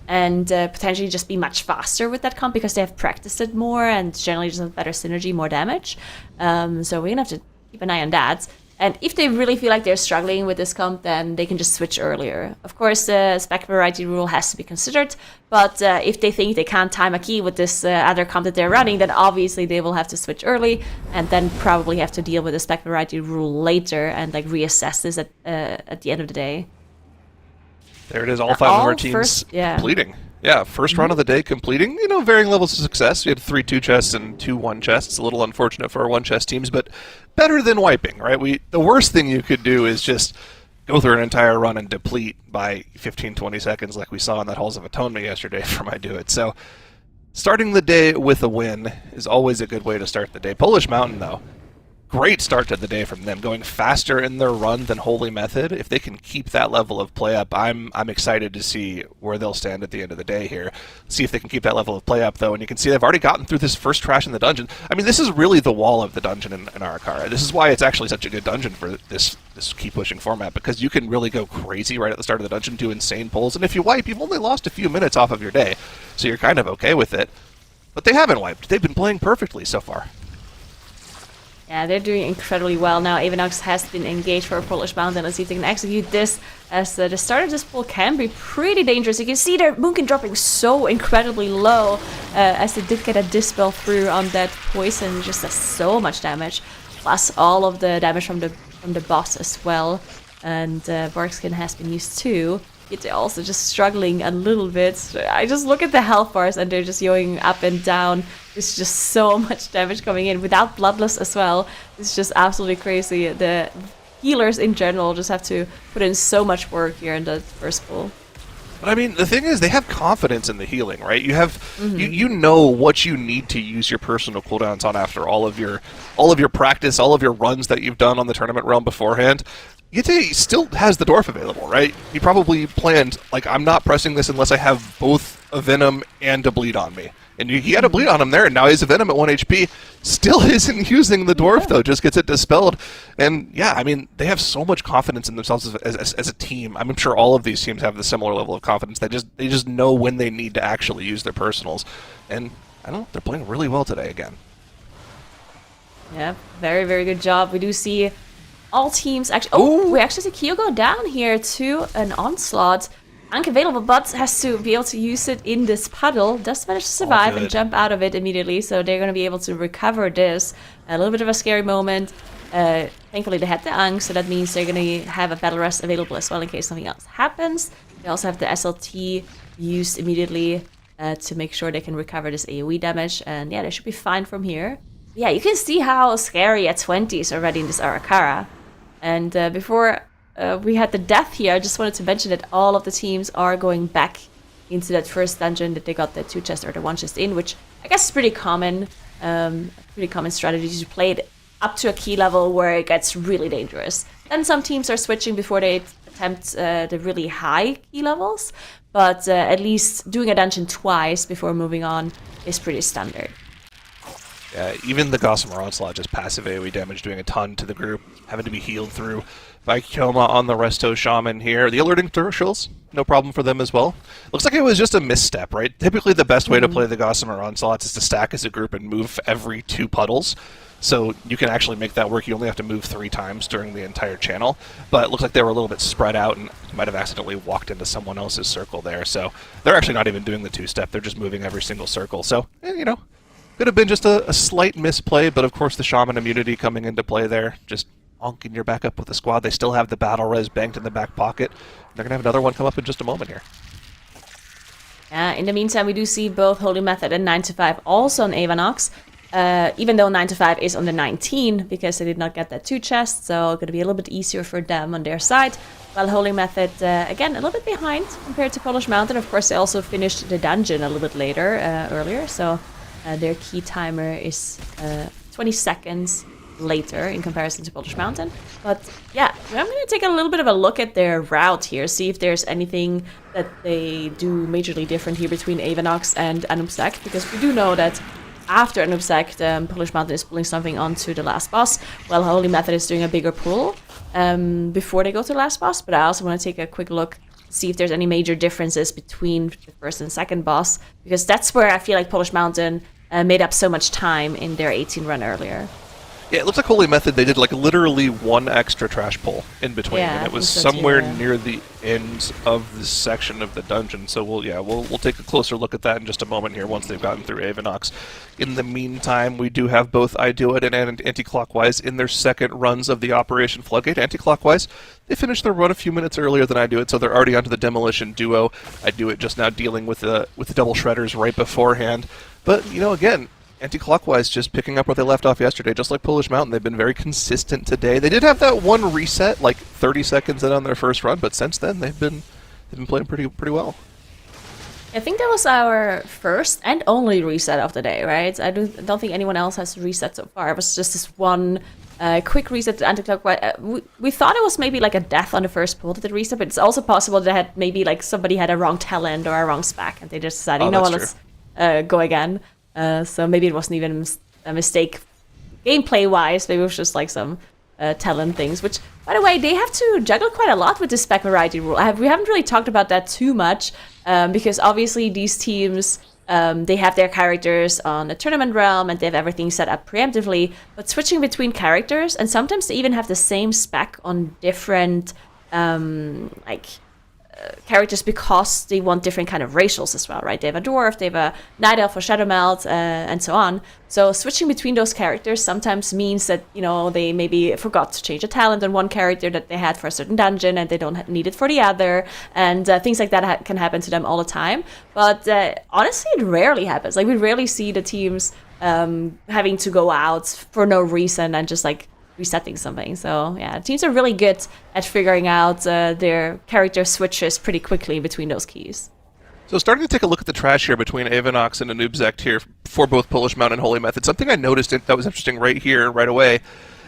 and potentially just be much faster with that comp because they have practiced it more and generally just have better synergy, more damage. So we're going to have to keep an eye on that. And if they really feel like they're struggling with this comp, then they can just switch earlier. Of course, the spec variety rule has to be considered, but if they think they can't time a key with this other comp that they're running, then obviously they will have to switch early and then probably have to deal with the spec variety rule later and like reassess this at the end of the day. There it is, all 5 of our teams completing. Yeah, first run of the day completing, varying levels of success. We had 3 2 chests and 2 1 chests. A little unfortunate for our 1 chest teams, but better than wiping, right? The worst thing you could do is just go through an entire run and deplete by 15-20 seconds like we saw in that Halls of Atonement yesterday from I Do It. So starting the day with a win is always a good way to start the day. Polish Mountain, though, great start to the day from them, going faster in their run than Holy Method. If they can keep that level of play up, I'm excited to see where they'll stand at the end of the day here. See if they can keep that level of play up, though, and you can see they've already gotten through this first trash in the dungeon. I mean, this is really the wall of the dungeon in Arakara. This is why it's actually such a good dungeon for this keep pushing format, because you can really go crazy right at the start of the dungeon, do insane pulls, and if you wipe, you've only lost a few minutes off of your day, so you're kind of okay with it. But they haven't wiped. They've been playing perfectly so far. Yeah, they're doing incredibly well now. Avanox has been engaged for a Polish Mountain. Let's see if they can execute this, as the start of this pull can be pretty dangerous. You can see their Moonkin dropping so incredibly low, as they did get a Dispel through on that poison. It just does so much damage, plus all of the damage from the boss as well. And Barkskin has been used too. Yet they're also just struggling a little bit. I just look at the health bars and they're just going up and down. There's just so much damage coming in without Bloodless as well. It's just absolutely crazy. The healers in general just have to put in so much work here in the first pull. I mean, the thing is, they have confidence in the healing, right? You have, you know what you need to use your personal cooldowns on after all of your practice, all of your runs that you've done on the tournament realm beforehand. Yete still has the Dwarf available, right? He probably planned, like, I'm not pressing this unless I have both a Venom and a Bleed on me. And he had a Bleed on him there, and now he's a Venom at 1 HP. Still isn't using the Dwarf, though, just gets it dispelled. And, yeah, I mean, they have so much confidence in themselves as a team. I'm sure all of these teams have the similar level of confidence. They just know when they need to actually use their personals. And, I don't know, they're playing really well today again. Yeah, very, very good job. We do see all teams actually... Oh, we actually see Kyo go down here to an Onslaught. Unavailable, but has to be able to use it in this puddle. Does manage to survive and jump out of it immediately, so they're going to be able to recover this. A little bit of a scary moment. Thankfully, they had the Ang, so that means they're going to have a Battle Rest available as well in case something else happens. They also have the SLT used immediately to make sure they can recover this AoE damage. And yeah, they should be fine from here. Yeah, you can see how scary a 20 is already in this Arakara. And before we had the death here, I just wanted to mention that all of the teams are going back into that first dungeon that they got the 2 chest or the 1 chest in, which I guess is pretty common strategy to play it up to a key level where it gets really dangerous. Then some teams are switching before they attempt the really high key levels, but at least doing a dungeon twice before moving on is pretty standard. Yeah, even the Gossamer Onslaught, just passive AoE damage, doing a ton to the group, having to be healed through by Kyoma on the Resto Shaman here. The alerting Turshils, no problem for them as well. Looks like it was just a misstep, right? Typically the best way to play the Gossamer Onslaughts is to stack as a group and move every 2 puddles. So you can actually make that work. You only have to move 3 times during the entire channel. But it looks like they were a little bit spread out and might have accidentally walked into someone else's circle there. So they're actually not even doing the 2-step. They're just moving every single circle. So, you know, could have been just a slight misplay, but of course the Shaman immunity coming into play there. Just onking your back up with the squad. They still have the battle res banked in the back pocket. They're going to have another one come up in just a moment here. In the meantime, we do see both Holy Method and 9 to 5 also on Avanox. Even though 9 to 5 is on the 19 because they did not get that 2 chest, so it's going to be a little bit easier for them on their side. While Holy Method, again, a little bit behind compared to Polish Mountain. Of course, they also finished the dungeon a little bit later, earlier, so their key timer is 20 seconds later in comparison to Polish Mountain. But yeah, I'm going to take a little bit of a look at their route here, see if there's anything that they do majorly different here between Avanox and Anub'Sec, because we do know that after Anub'Sec, Polish Mountain is pulling something onto the last boss, while Holy Method is doing a bigger pull before they go to the last boss. But I also want to take a quick look, see if there's any major differences between the first and second boss, because that's where I feel like Polish Mountain made up so much time in their 18 run earlier. Yeah, it looks like Holy Method, they did like literally 1 extra trash pull in between, Yeah, and it was I think so somewhere too, near the end of this section of the dungeon. So we'll take a closer look at that in just a moment here once they've gotten through Avanox. In the meantime, we do have both I Do It and Anti-Clockwise in their second runs of the Operation Floodgate. Anti-Clockwise, they finished their run a few minutes earlier than I Do It, so they're already onto the Demolition duo. I Do It just now dealing with the double shredders right beforehand. But, you know, again, Anti-clockwise just picking up where they left off yesterday, just like Polish Mountain. They've been very consistent today. They did have that one reset, like 30 seconds in on their first run, but since then they've been playing pretty well. I think that was our first and only reset of the day, right? I don't think anyone else has reset so far. It was just this one quick reset to anti-clockwise. We thought it was maybe like a death on the first pull that it reset, but it's also possible that maybe like somebody had a wrong talent or a wrong spec, and they just decided, you know what, let's go again. So maybe it wasn't even a mistake gameplay-wise. Maybe it was just like some talent things, which, by the way, they have to juggle quite a lot with the spec variety rule. We haven't really talked about that too much, because obviously these teams, they have their characters on the tournament realm and they have everything set up preemptively, but switching between characters, and sometimes they even have the same spec on different characters because they want different kind of racials as well, right? They have a dwarf, they have a night elf or shadow meld, and so on. So switching between those characters sometimes means that, you know, they maybe forgot to change a talent on one character that they had for a certain dungeon and they don't need it for the other, and things like that can happen to them all the time. But honestly, it rarely happens. Like, we rarely see the teams having to go out for no reason and just like resetting something. So yeah, teams are really good at figuring out their character switches pretty quickly between those keys. So starting to take a look at the trash here between Avanox and Anubzect here for both Polish Mountain and Holy Method. Something I noticed that was interesting right here, right away,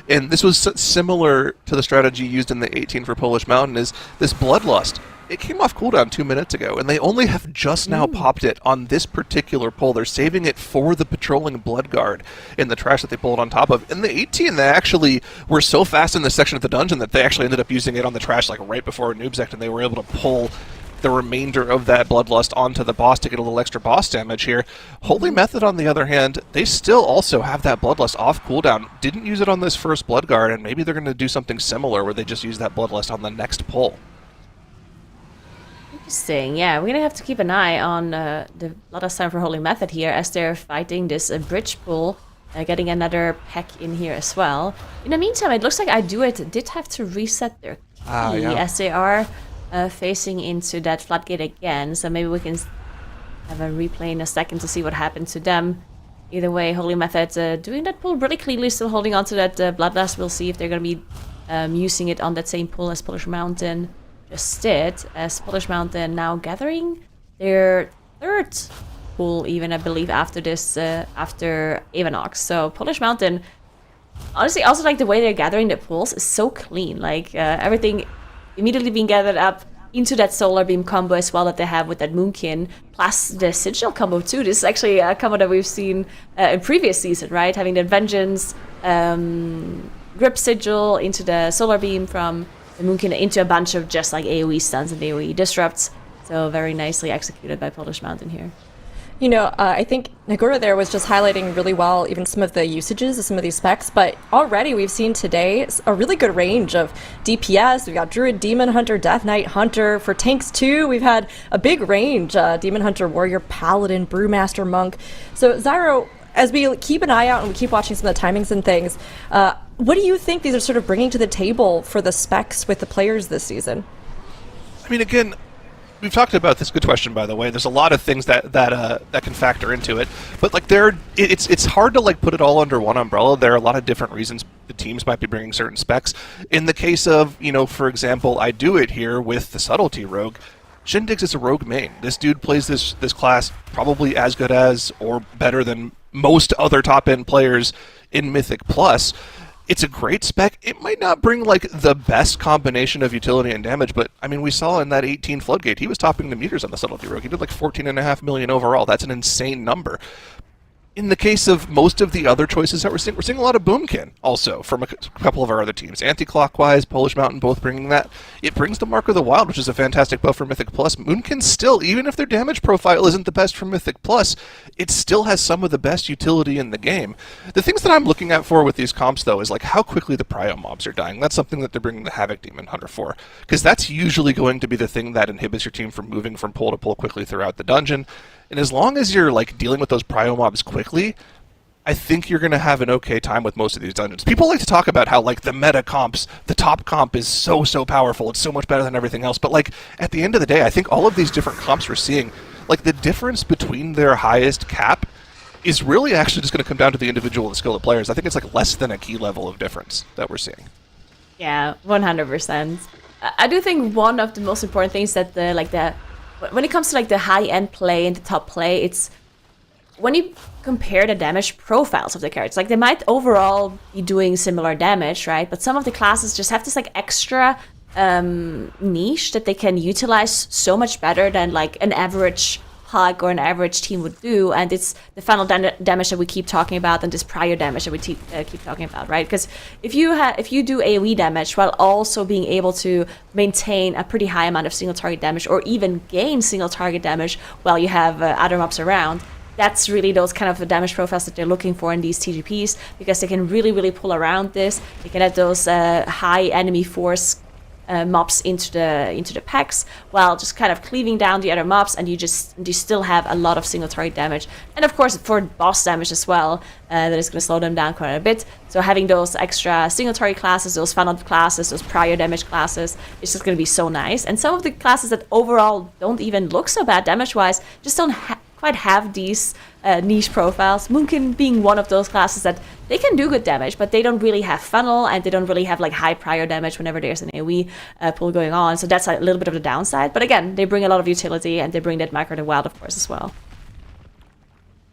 and this was similar to the strategy used in the 18 for Polish Mountain, is this Bloodlust. It came off cooldown 2 minutes ago, and they only have just now popped it on this particular pull. They're saving it for the patrolling Bloodguard in the trash that they pulled on top of. In the 18, they actually were so fast in this section of the dungeon that they actually ended up using it on the trash like right before Anubzect, and they were able to pull the remainder of that Bloodlust onto the boss to get a little extra boss damage here. Holy Method, on the other hand, they still also have that Bloodlust off cooldown. Didn't use it on this first Bloodguard, and maybe they're going to do something similar where they just use that Bloodlust on the next pull. Interesting. Yeah, we're gonna have to keep an eye on the Bloodlust time for Holy Method here as they're fighting this bridge pull, getting another pack in here as well. In the meantime, it looks like IDoIt did have to reset their key as they are facing into that Floodgate again. So maybe we can have a replay in a second to see what happened to them. Either way, Holy Method doing that pull really cleanly, still holding on to that Bloodlust. We'll see if they're gonna be using it on that same pull as Polish Mountain just did, as Polish Mountain now gathering their third pull, even I believe after this, after Avanox. So Polish Mountain, honestly, also like the way they're gathering the pulls is so clean. Like everything immediately being gathered up into that Solar Beam combo as well that they have with that Moonkin, plus the Sigil combo too. This is actually a combo that we've seen in previous season, right? Having the Vengeance, Grip Sigil into the Solar Beam from the Moonkin into a bunch of just like AoE stuns and AoE disrupts. So very nicely executed by Polish Mountain here. You know, I think Nagura there was just highlighting really well even some of the usages of some of these specs, but already we've seen today a really good range of DPS. We've got Druid, Demon Hunter, Death Knight, Hunter. For tanks too, we've had a big range. Demon Hunter, Warrior, Paladin, Brewmaster, Monk. So Zyro, as we keep an eye out and we keep watching some of the timings and things, what do you think these are sort of bringing to the table for the specs with the players this season? I mean, again, we've talked about this. Good question, by the way. There's a lot of things that can factor into it, but like it's hard to like put it all under one umbrella. There are a lot of different reasons the teams might be bringing certain specs. In the case of, you know, for example, IDoIt here with the Subtlety Rogue. Shindig's is a rogue main. This dude plays this class probably as good as or better than most other top-end players in Mythic Plus. It's a great spec. It might not bring like the best combination of utility and damage, but I mean, we saw in that 18 Floodgate, he was topping the meters on the Subtlety Rogue. He did like 14.5 million overall. That's an insane number. In the case of most of the other choices that we're seeing a lot of Boomkin also from a couple of our other teams. Anti-clockwise, Polish Mountain both bringing that. It brings the Mark of the Wild, which is a fantastic buff for Mythic Plus. Moonkin still, even if their damage profile isn't the best for Mythic Plus, it still has some of the best utility in the game. The things that I'm looking at for with these comps, though, is like how quickly the Prio mobs are dying. That's something that they're bringing the Havoc Demon Hunter for, because that's usually going to be the thing that inhibits your team from moving from pull to pull quickly throughout the dungeon. And as long as you're like dealing with those Prio mobs quickly, I think you're going to have an okay time with most of these dungeons. People like to talk about how like the meta comps, the top comp is so powerful. It's so much better than everything else. But like at the end of the day, I think all of these different comps we're seeing, like the difference between their highest cap is really actually just going to come down to the individual and skill of players. I think it's like less than a key level of difference that we're seeing. Yeah, 100%. I do think one of the most important things that when it comes to like the high-end play and the top play, it's when you compare the damage profiles of the characters. Like they might overall be doing similar damage, right? But some of the classes just have this like extra niche that they can utilize so much better than like an average hug or an average team would do, and it's the final damage that we keep talking about and this prior damage that we keep talking about, right? Because if you do AoE damage while also being able to maintain a pretty high amount of single target damage or even gain single target damage while you have other mobs around, that's really those kind of damage profiles that they're looking for in these TGPs, because they can really pull around this. They can add those high enemy force mobs into the packs while just kind of cleaving down the other mobs, and you still have a lot of single target damage, and of course for boss damage as well, that is going to slow them down quite a bit. So having those extra single target classes, those funneled classes, those prior damage classes, it's just going to be so nice. And some of the classes that overall don't even look so bad damage wise just don't quite have these niche profiles. Moonkin being one of those classes that they can do good damage, but they don't really have funnel, and they don't really have like high prior damage whenever there's an AoE pull going on. So that's a little bit of the downside. But again, they bring a lot of utility, and they bring that macro to wild, of course, as well.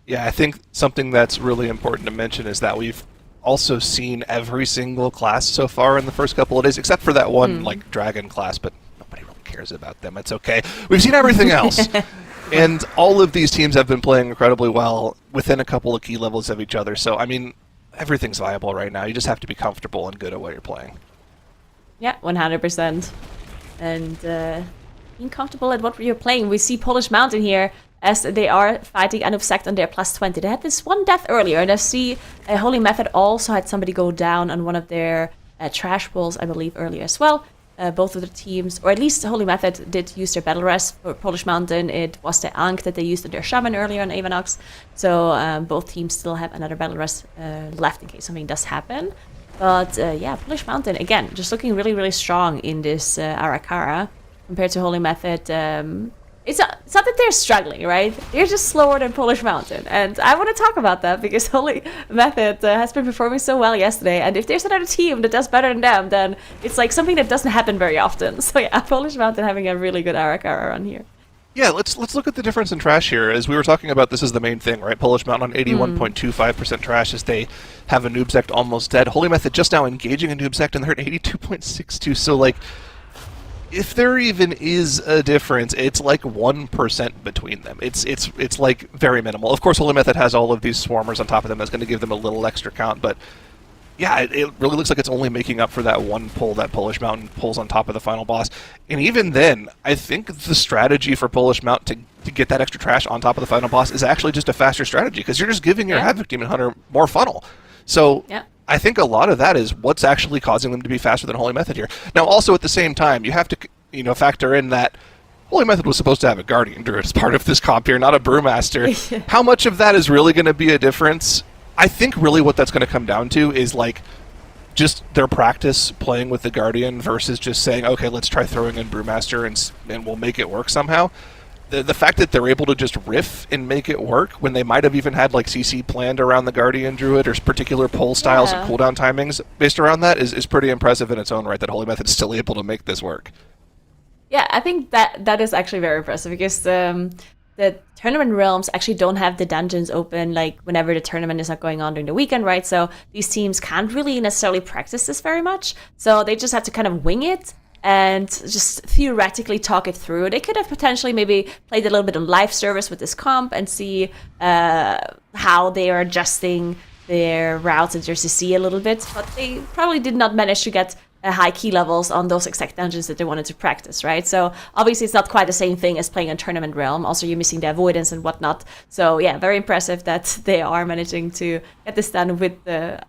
Yeah, I think something that's really important to mention is that we've also seen every single class so far in the first couple of days, except for that one like dragon class, but nobody really cares about them. It's okay. We've seen everything else. And all of these teams have been playing incredibly well within a couple of key levels of each other. So, I mean, everything's viable right now. You just have to be comfortable and good at what you're playing. Yeah, 100%. And being comfortable at what you're playing. We see Polish Mountain here as they are fighting Anubsect on their +20. They had this one death earlier, and I see Holy Method also had somebody go down on one of their trash pulls, I believe, earlier as well. Both of the teams, or at least Holy Method, did use their battle rest. For Polish Mountain, it was the Ankh that they used in their Shaman earlier on Avanox. So both teams still have another battle rest left in case something does happen. But yeah, Polish Mountain, again, just looking really strong in this Arakara compared to Holy Method. It's not that they're struggling, right? They're just slower than Polish Mountain. And I want to talk about that because Holy Method has been performing so well yesterday. And if there's another team that does better than them, then it's like something that doesn't happen very often. So yeah, Polish Mountain having a really good Arakara run here. Yeah, let's look at the difference in trash here. As we were talking about, this is the main thing, right? Polish Mountain on 81.25% trash as they have a Noobsect almost dead. Holy Method just now engaging a Noobsect, and they're at 82.62. So, like, if there even is a difference, it's like 1% between them. It's like very minimal. Of course, Holy Method has all of these swarmers on top of them. That's going to give them a little extra count, but yeah, it really looks like it's only making up for that one pull that Polish Mountain pulls on top of the final boss. And even then, I think the strategy for Polish Mountain to get that extra trash on top of the final boss is actually just a faster strategy, because you're just giving your Havoc Demon Hunter more funnel. So I think a lot of that is what's actually causing them to be faster than Holy Method here. Now, also at the same time, you have to factor in that Holy Method was supposed to have a Guardian Druid as part of this comp here, not a Brewmaster. How much of that is really going to be a difference? I think really what that's going to come down to is like just their practice playing with the Guardian versus just saying, okay, let's try throwing in Brewmaster and we'll make it work somehow. The fact that they're able to just riff and make it work when they might have even had like CC planned around the Guardian Druid or particular pull styles and cooldown timings based around that is pretty impressive in its own right, that Holy Method is still able to make this work. Yeah, I think that is actually very impressive, because the tournament realms actually don't have the dungeons open like whenever the tournament is not going on during the weekend, right? So these teams can't really necessarily practice this very much. So they just have to kind of wing it and just theoretically talk it through. They could have potentially maybe played a little bit on live service with this comp and see how they are adjusting their routes and their CC a little bit, but they probably did not manage to get high key levels on those exact dungeons that they wanted to practice, right? So obviously it's not quite the same thing as playing a tournament realm. Also, you're missing the avoidance and whatnot. So yeah, very impressive that they are managing to get this done with the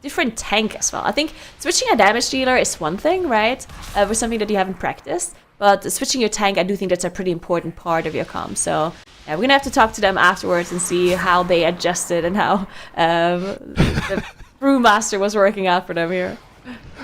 different tank as well. I think switching a damage dealer is one thing, right? With something that you haven't practiced. But switching your tank, I do think that's a pretty important part of your comp. So yeah, we're going to have to talk to them afterwards and see how they adjusted and how the Brewmaster was working out for them here.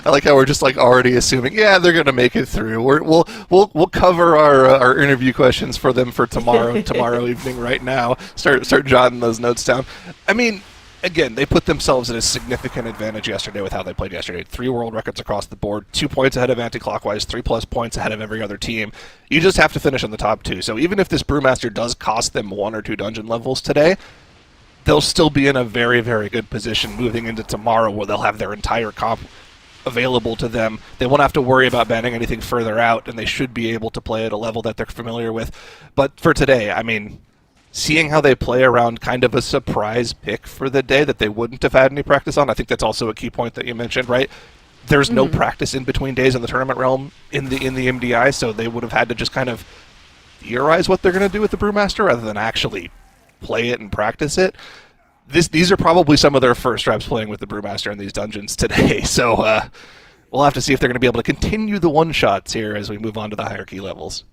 I like how we're just like already assuming, yeah, they're gonna make it through. We'll cover our interview questions for them for tomorrow evening. Right now, start jotting those notes down. I mean, again, they put themselves at a significant advantage yesterday with how they played yesterday. 3 world records across the board, 2 points ahead of anti-clockwise, 3+ points ahead of every other team. You just have to finish in the top 2. So even if this Brewmaster does cost them 1 or 2 dungeon levels today, they'll still be in a very, very good position moving into tomorrow, where they'll have their entire comp available to them. They won't have to worry about banning anything further out, and they should be able to play at a level that they're familiar with. But for today, I mean, seeing how they play around kind of a surprise pick for the day that they wouldn't have had any practice on, I think that's also a key point that you mentioned, right? There's no practice in between days in the tournament realm in the MDI, so they would have had to just kind of theorize what they're going to do with the Brewmaster rather than actually play it and practice it. These are probably some of their first reps playing with the Brewmaster in these dungeons today, so we'll have to see if they're going to be able to continue the one-shots here as we move on to the hierarchy levels.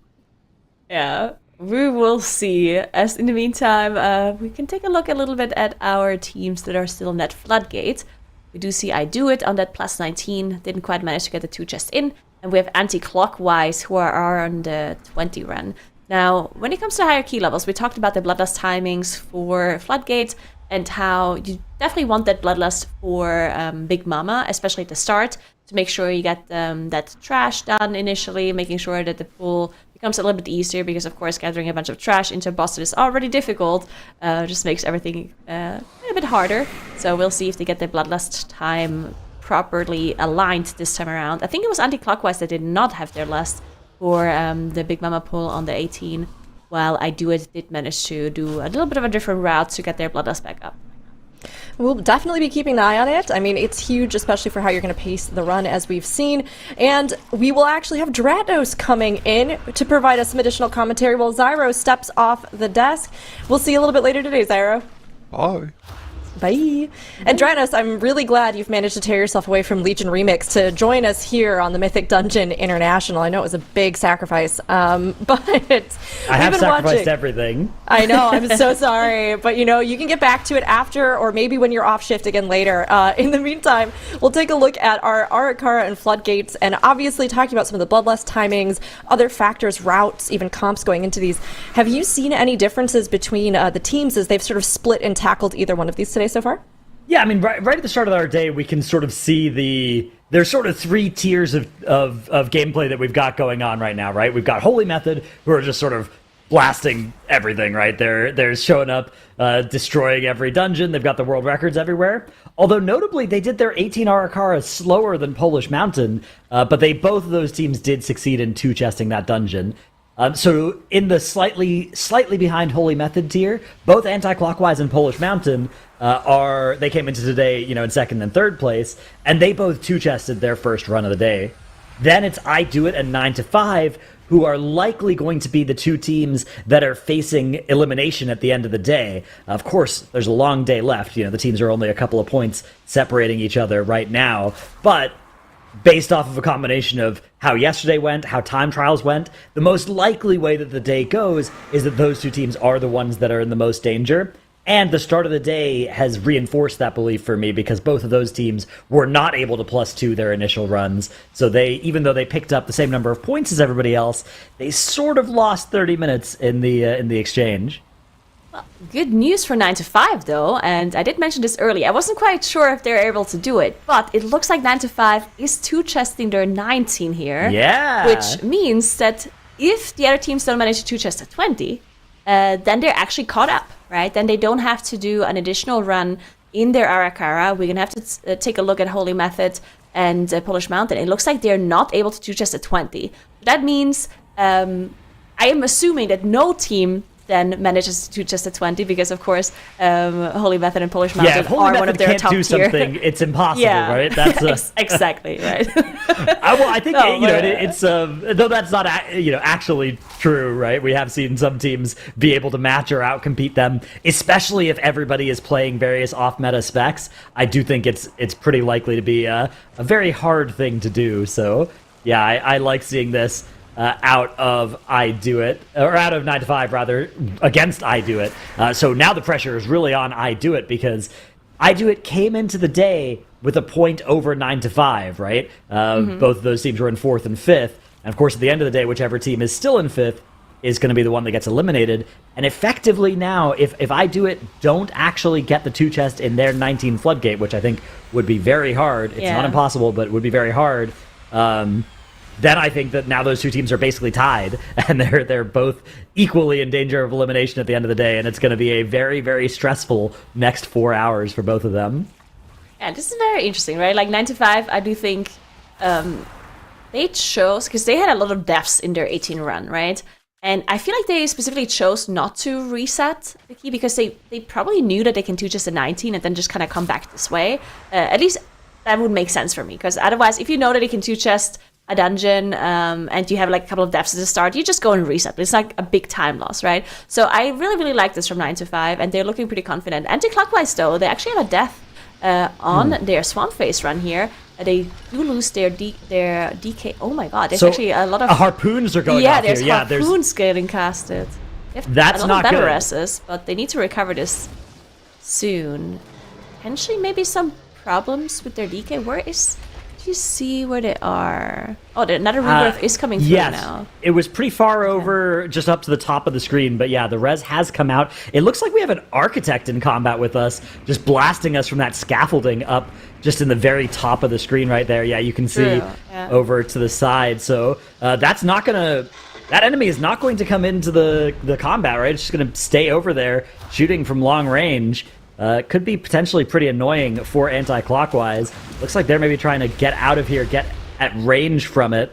Yeah, we will see. As in the meantime, we can take a look a little bit at our teams that are still in that Floodgate. We do see I Do It on that +19, didn't quite manage to get the 2 chests in, and we have Anti-Clockwise who are on the 20 run. Now, when it comes to hierarchy levels, we talked about the Bloodlust timings for Floodgate, and how you definitely want that Bloodlust for Big Mama, especially at the start, to make sure you get that trash done initially, making sure that the pool becomes a little bit easier, because of course gathering a bunch of trash into a boss that is already difficult just makes everything a bit harder. So we'll see if they get the Bloodlust time properly aligned this time around. I think it was Anti-Clockwise that did not have their lust for the Big Mama pool on the 18. While I Do It did manage to do a little bit of a different route to get their Bloodlust back up. We'll definitely be keeping an eye on it. I mean, it's huge, especially for how you're going to pace the run, as we've seen. And we will actually have Dratnos coming in to provide us some additional commentary while Zyro steps off the desk. We'll see you a little bit later today, Zyro. Bye. Bye. And Dratnos, I'm really glad you've managed to tear yourself away from Legion Remix to join us here on the Mythic Dungeon International. I know it was a big sacrifice, but I have sacrificed everything. I know, I'm so sorry, but you know, you can get back to it after, or maybe when you're off shift again later. In the meantime, we'll take a look at our Arakara and Floodgates, and obviously talking about some of the Bloodlust timings, other factors, routes, even comps going into these. Have you seen any differences between the teams as they've sort of split and tackled either one of these today so far? Yeah, I mean, right at the start of our day, we can sort of see there's sort of 3 tiers of gameplay that we've got going on right now, right? We've got Holy Method, who are just sort of blasting everything, right? They're showing up, destroying every dungeon. They've got the world records everywhere. Although notably, they did their 18 Arakara slower than Polish Mountain, but both of those teams did succeed in 2-chesting that dungeon. So in the slightly behind Holy Method tier, both Anti-Clockwise and Polish Mountain they came into today, in 2nd and 3rd place, and they both 2-chested their first run of the day. Then it's I Do It and 9 to 5, who are likely going to be the 2 teams that are facing elimination at the end of the day. Of course, there's a long day left. The teams are only a couple of points separating each other right now, but based off of a combination of how yesterday went, how time trials went, the most likely way that the day goes is that those 2 teams are the ones that are in the most danger. And the start of the day has reinforced that belief for me, because both of those teams were not able to +2 their initial runs. So even though they picked up the same number of points as everybody else, they sort of lost 30 minutes in the exchange. Well, good news for 9 to 5 though, and I did mention this earlier. I wasn't quite sure if they're able to do it, but it looks like 9 to 5 is 2-chesting their 19 here. Yeah. Which means that if the other teams don't manage to 2-chest at 20, then they're actually caught up, right? Then they don't have to do an additional run in their Arakara. We're going to have to take a look at Holy Method and Polish Mountain. It looks like they're not able to 2-chest at 20. That means I am assuming that no team then manages to just at 20, because of course Holy Method and Polish Mountain are one of their top tier. Something, it's impossible, right? That's exactly right. I think it's though that's not actually true, right? We have seen some teams be able to match or outcompete them, especially if everybody is playing various off-meta specs. I do think it's pretty likely to be a very hard thing to do. So yeah, I like seeing this. Out of I Do It, or out of 9 to 5 rather, against I Do It. So now the pressure is really on I Do It, because I Do It came into the day with a point over 9 to 5, right? Both of those teams were in 4th and 5th. And of course, at the end of the day, whichever team is still in 5th is going to be the one that gets eliminated. And effectively now, if I do it, don't actually get the 2 chest in their 19 Floodgate, which I think would be very hard. It's not impossible, but it would be very hard. Then I think that now those 2 teams are basically tied, and they're both equally in danger of elimination at the end of the day, and it's going to be a very, very stressful next 4 hours for both of them. Yeah, this is very interesting, right? Like 9 to 5, I do think they chose, because they had a lot of deaths in their 18 run, right? And I feel like they specifically chose not to reset the key because they probably knew that they can do just a 19 and then just kind of come back this way. At least that would make sense for me, because otherwise, if you know that you can 2 chest a dungeon and you have like a couple of deaths at the start, you just go and reset. It's like a big time loss, right? So I really, really like this from 9 to 5, and they're looking pretty confident. Anti-clockwise, though, they actually have a death on their Swamp Face run here. They do lose their DK. Oh my god, there's actually a lot of harpoons are going off here. There's harpoons getting casted. That's not good. Better S's, but they need to recover this soon. Potentially, maybe some problems with their DK. Where is? Do you see where they are? Oh, another rebirth is coming through now. It was pretty far over, just up to the top of the screen, but yeah, the res has come out. It looks like we have an architect in combat with us, just blasting us from that scaffolding up just in the very top of the screen right there. Yeah, you can see over to the side. So that's not gonna. That enemy is not going to come into the combat, right? It's just gonna stay over there, shooting from long range. Could be potentially pretty annoying for anti-clockwise. Looks like they're maybe trying to get out of here, get at range from it,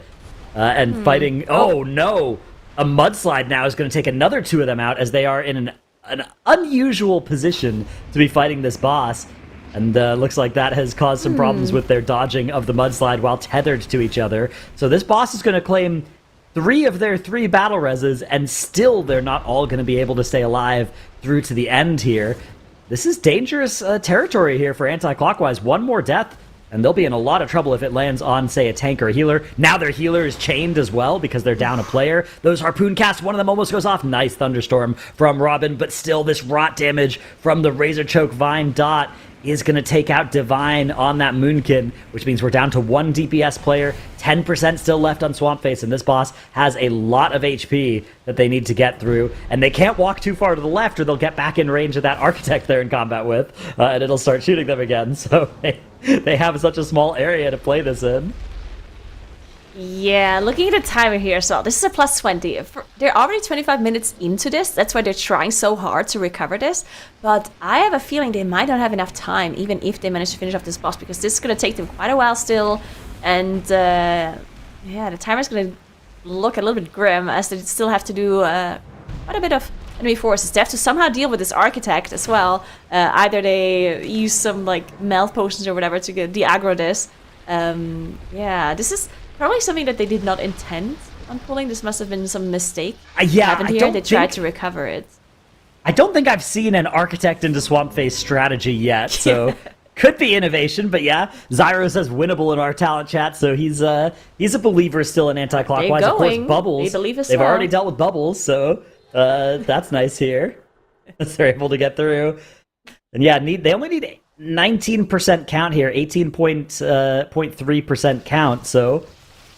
and fighting. Oh no! A mudslide now is going to take another 2 of them out, as they are in an unusual position to be fighting this boss. And looks like that has caused some problems with their dodging of the mudslide while tethered to each other. So this boss is going to claim 3 of their 3 battle reses, and still they're not all going to be able to stay alive through to the end here. This is dangerous territory here for anti-clockwise. 1 more death, and they'll be in a lot of trouble if it lands on, say, a tank or a healer. Now their healer is chained as well because they're down a player. Those harpoon casts, one of them almost goes off. Nice thunderstorm from Robin, but still this rot damage from the Razor Choke Vine Dot is going to take out Divine on that Moonkin, which means we're down to 1 DPS player, 10% still left on Swamp Face, and this boss has a lot of HP that they need to get through, and they can't walk too far to the left or they'll get back in range of that Architect they're in combat with, and it'll start shooting them again, so they have such a small area to play this in. Yeah, looking at the timer here as well, this is a plus 20. They're already 25 minutes into this, that's why they're trying so hard to recover this, but I have a feeling they might not have enough time, even if they manage to finish off this boss, because this is going to take them quite a while still, and yeah, the timer's going to look a little bit grim, as they still have to do quite a bit of enemy forces. They have to somehow deal with this Architect as well. Either they use some like melt potions or whatever to get de-aggro this. Yeah, this is probably something that they did not intend on pulling. This must have been some mistake. Happened here. They tried to recover it. I don't think I've seen an Architect into Swamp Face strategy yet, so could be innovation. But yeah, Zyro says winnable in our talent chat, so he's a believer still in anti-clockwise. Of course, Bubbles. They've already dealt with Bubbles, so that's nice here. They're able to get through. And yeah, they only need 19% count here, 18.3% count, so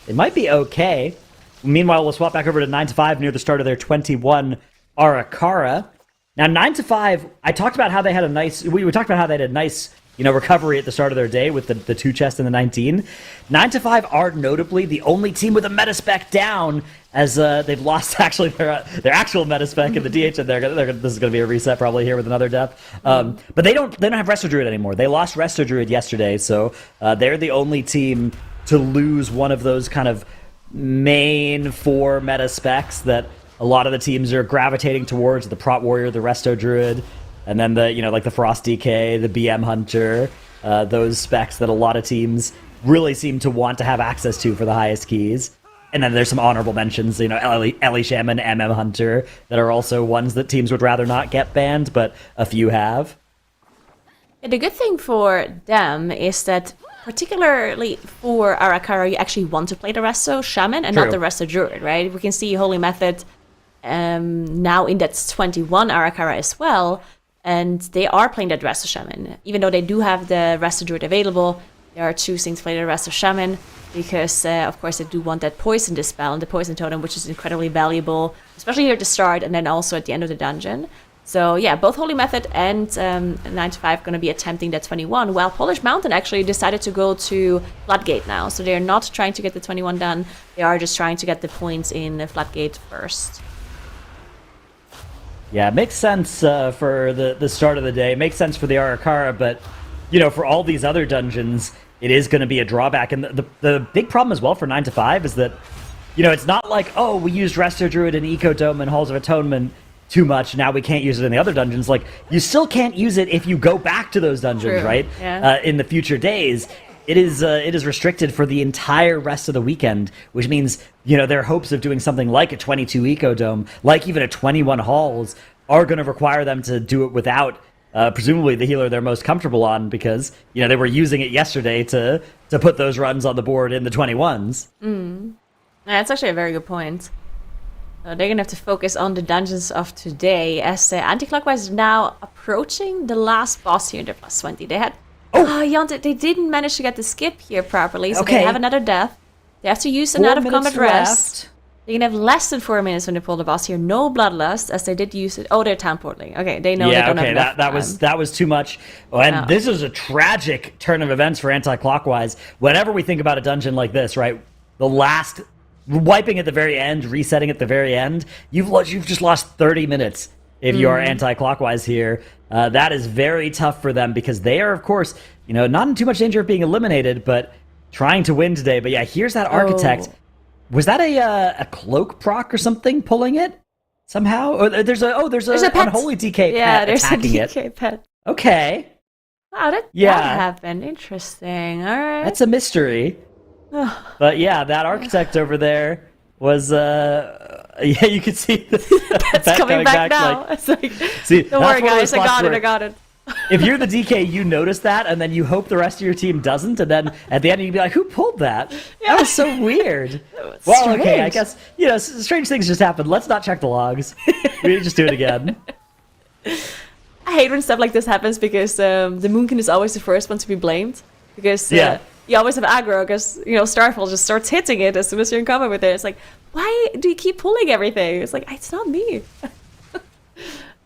it might be okay. Meanwhile, we'll swap back over to 9 to 5 near the start of their 21 Arakara. Now, 9 to 5, I talked about how they had a nice... We talked about how they had a nice, recovery at the start of their day with the 2 chests and the 19. 9 to 5 are notably the only team with a meta spec down, as they've lost actually their actual meta spec in the DH, and this is going to be a reset probably here with another death. But they don't have Resto Druid anymore. They lost Resto Druid yesterday, so they're the only team to lose one of those kind of main 4 meta specs that a lot of the teams are gravitating towards: the Prot Warrior, the Resto Druid, and then the like the Frost DK, the BM Hunter, those specs that a lot of teams really seem to want to have access to for the highest keys. And then there's some honorable mentions, Ellie Shaman, MM Hunter, that are also ones that teams would rather not get banned, but a few have. The good thing for them is that, particularly for Arakara, you actually want to play the Resto Shaman and not the Resto Druid, right? We can see Holy Method now in that 21 Arakara as well. and they are playing that Resto Shaman. Even though they do have the Resto Druid available, they are choosing to play the Resto Shaman because, of course, they do want that Poison Dispel and the Poison Totem, which is incredibly valuable, especially here at the start and then also at the end of the dungeon. So yeah, both Holy Method and 9 to 5 going to be attempting that 21, while Polish Mountain actually decided to go to Floodgate now. So they're not trying to get the 21 done, they are just trying to get the points in Floodgate first. Yeah, it makes sense for the start of the day. It makes sense for the Arakara, but, for all these other dungeons, it is going to be a drawback. And the big problem as well for 9 to 5 is that, it's not like, oh, we used Resto Druid and Eco Dome and Halls of Atonement too much, now we can't use it in the other dungeons. Like, you still can't use it if you go back to those dungeons, right? Yeah. In the future days. It is restricted for the entire rest of the weekend, which means, their hopes of doing something like a 22 Eco Dome, like even a 21 Halls, are going to require them to do it without, presumably, the healer they're most comfortable on, because, they were using it yesterday to put those runs on the board in the 21s. Yeah, that's actually a very good point. They're going to have to focus on the dungeons of today, as Anti-Clockwise is now approaching the last boss here in their plus 20. They had... they didn't manage to get the skip here properly, so they have another death. They have to use an out-of-combat rest. They can have less than 4 minutes when they pull the boss here. No Bloodlust, as they did use it. Oh, they're town portaling. Okay, they know they don't have enough time. that was too much. Oh, and this is a tragic turn of events for Anti-Clockwise. Whenever we think about a dungeon like this, right, the last... wiping at the very end, resetting at the very end, you've just lost 30 minutes if you are Anti-Clockwise here. That is very tough for them because they are, of course, not in too much danger of being eliminated, but trying to win today. But yeah, here's that Architect. Was that a cloak proc or something pulling it somehow? Or there's a pet. Unholy DK pet there's attacking a DK pet. Okay. How did that happen? Interesting. All right. That's a mystery. But yeah, that Architect over there was you could see the That's coming back now. Like, it's like, see, don't worry guys, I got it. If you're the DK, you notice that, and then you hope the rest of your team doesn't, and then at the end you'd be like, who pulled that? Yeah. That was so weird. Well, strange. Okay, I guess, strange things just happen. Let's not check the logs. We just do it again. I hate when stuff like this happens because the Moonkin is always the first one to be blamed. Because you always have aggro, because, Starfall just starts hitting it as soon as you're in combat with it. It's like, why do you keep pulling everything? It's like, it's not me.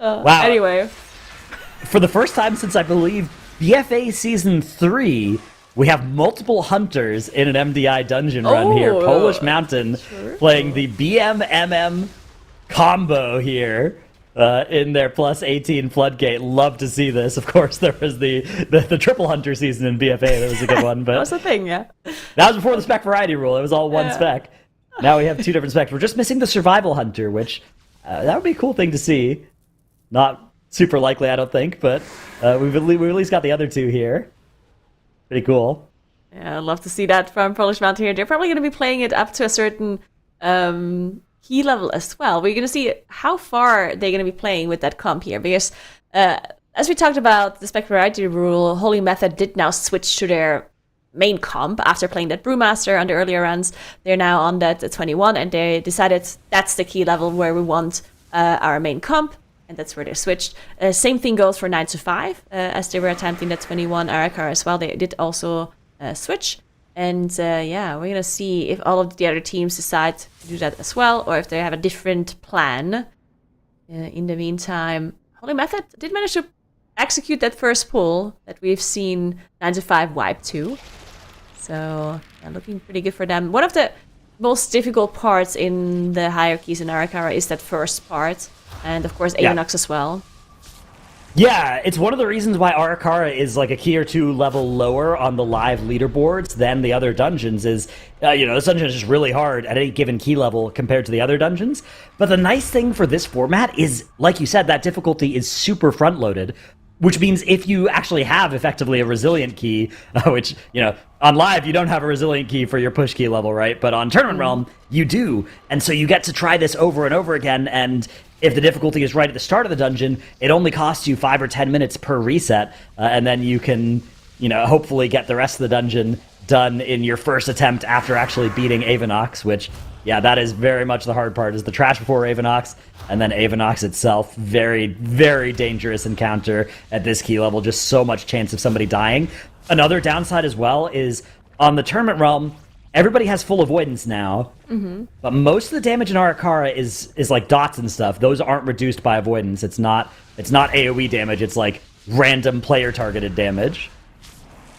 Wow. Anyway. For the first time since, I believe, BFA Season 3, we have multiple hunters in an MDI dungeon run here. Polish Mountain playing the BMMM combo here. In their plus 18 Floodgate. Love to see this. Of course, there was the triple hunter season in BFA. That was a good one. But that was a thing, yeah. That was before the spec variety rule. It was all one spec. Now we have two different specs. We're just missing the survival hunter, which that would be a cool thing to see. Not super likely, I don't think, but we've at least got the other two here. Pretty cool. Yeah, I'd love to see that from Polish Mountain here. They're probably going to be playing it up to a certain... key level as well. We're going to see how far they're going to be playing with that comp here, because as we talked about the spec variety rule, Holy Method did now switch to their main comp after playing that Brewmaster on the earlier runs. They're now on that 21, and they decided that's the key level where we want our main comp, and that's where they switched. Same thing goes for 9 to 5, as they were attempting that 21 Arakara as well. They did also switch. And we're going to see if all of the other teams decide to do that as well, or if they have a different plan. In the meantime, Holy Method did manage to execute that first pull that we've seen 9 to 5 wipe to. So, looking pretty good for them. One of the most difficult parts in the hierarchies in Arakara is that first part. And of course, Aeonox as well. Yeah, it's one of the reasons why Arakara is like a key or two level lower on the live leaderboards than the other dungeons is, this dungeon is just really hard at any given key level compared to the other dungeons. But the nice thing for this format is, like you said, that difficulty is super front-loaded, which means if you actually have effectively a resilient key, which, on live you don't have a resilient key for your push key level, right? But on Tournament Realm, you do. And so you get to try this over and over again, and if the difficulty is right at the start of the dungeon, it only costs you 5 or 10 minutes per reset, and then you can, hopefully get the rest of the dungeon done in your first attempt after actually beating Aeonox, which Yeah, that is very much the hard part, is the trash before Avenox, and then Avenox itself. Very, very dangerous encounter at this key level. Just so much chance of somebody dying. Another downside as well is, on the Tournament Realm, everybody has full avoidance now, but most of the damage in Arakara is like dots and stuff. Those aren't reduced by avoidance. It's not AoE damage, it's like random player-targeted damage.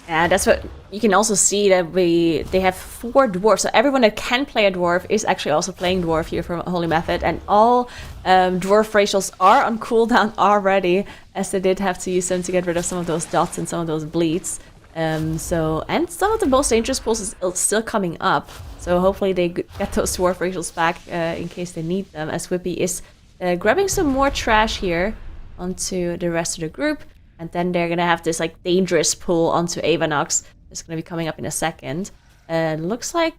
And that's what you can also see, that they have 4 dwarves. So everyone that can play a dwarf is actually also playing dwarf here from Holy Method. And all dwarf racials are on cooldown already, as they did have to use them to get rid of some of those dots and some of those bleeds. And some of the most dangerous pulls is still coming up. So hopefully they get those dwarf racials back in case they need them, as Whippy is grabbing some more trash here onto the rest of the group. And then they're going to have this like dangerous pull onto Avenox. It's going to be coming up in a second. Looks like...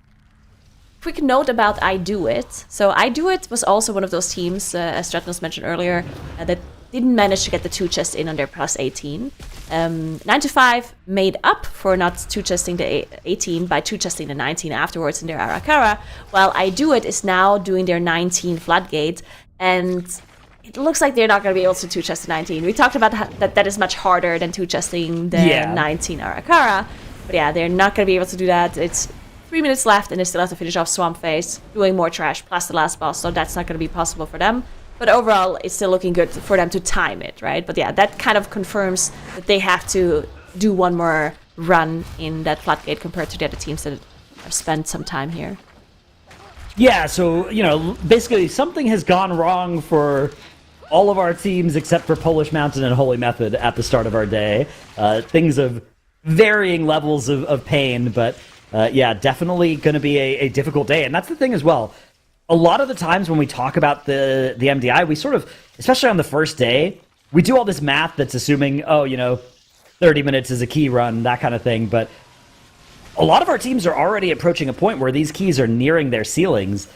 Quick note about I Do It. So I Do It was also one of those teams, as Dratnos mentioned earlier, that didn't manage to get the 2 chests in on their plus 18. 9to5 made up for not 2-chesting the 18 by 2-chesting the 19 afterwards in their Arakara, while I Do It is now doing their 19 Floodgate, and it looks like they're not going to be able to 2-chest the 19. We talked about that is much harder than 2-chesting the 19 Arakara, but yeah, they're not going to be able to do that. It's 3 minutes left, and they still have to finish off Swamp Face, doing more trash, plus the last boss, so that's not going to be possible for them. But overall, it's still looking good for them to time it, right? But yeah, that kind of confirms that they have to do one more run in that Floodgate compared to the other teams that have spent some time here. Yeah, so, basically something has gone wrong for all of our teams except for Polish Mountain and Holy Method at the start of our day. Things of varying levels of pain, but definitely going to be a difficult day. And that's the thing as well. A lot of the times when we talk about the MDI, we sort of, especially on the first day, we do all this math that's assuming, 30 minutes is a key run, that kind of thing. But a lot of our teams are already approaching a point where these keys are nearing their ceilings.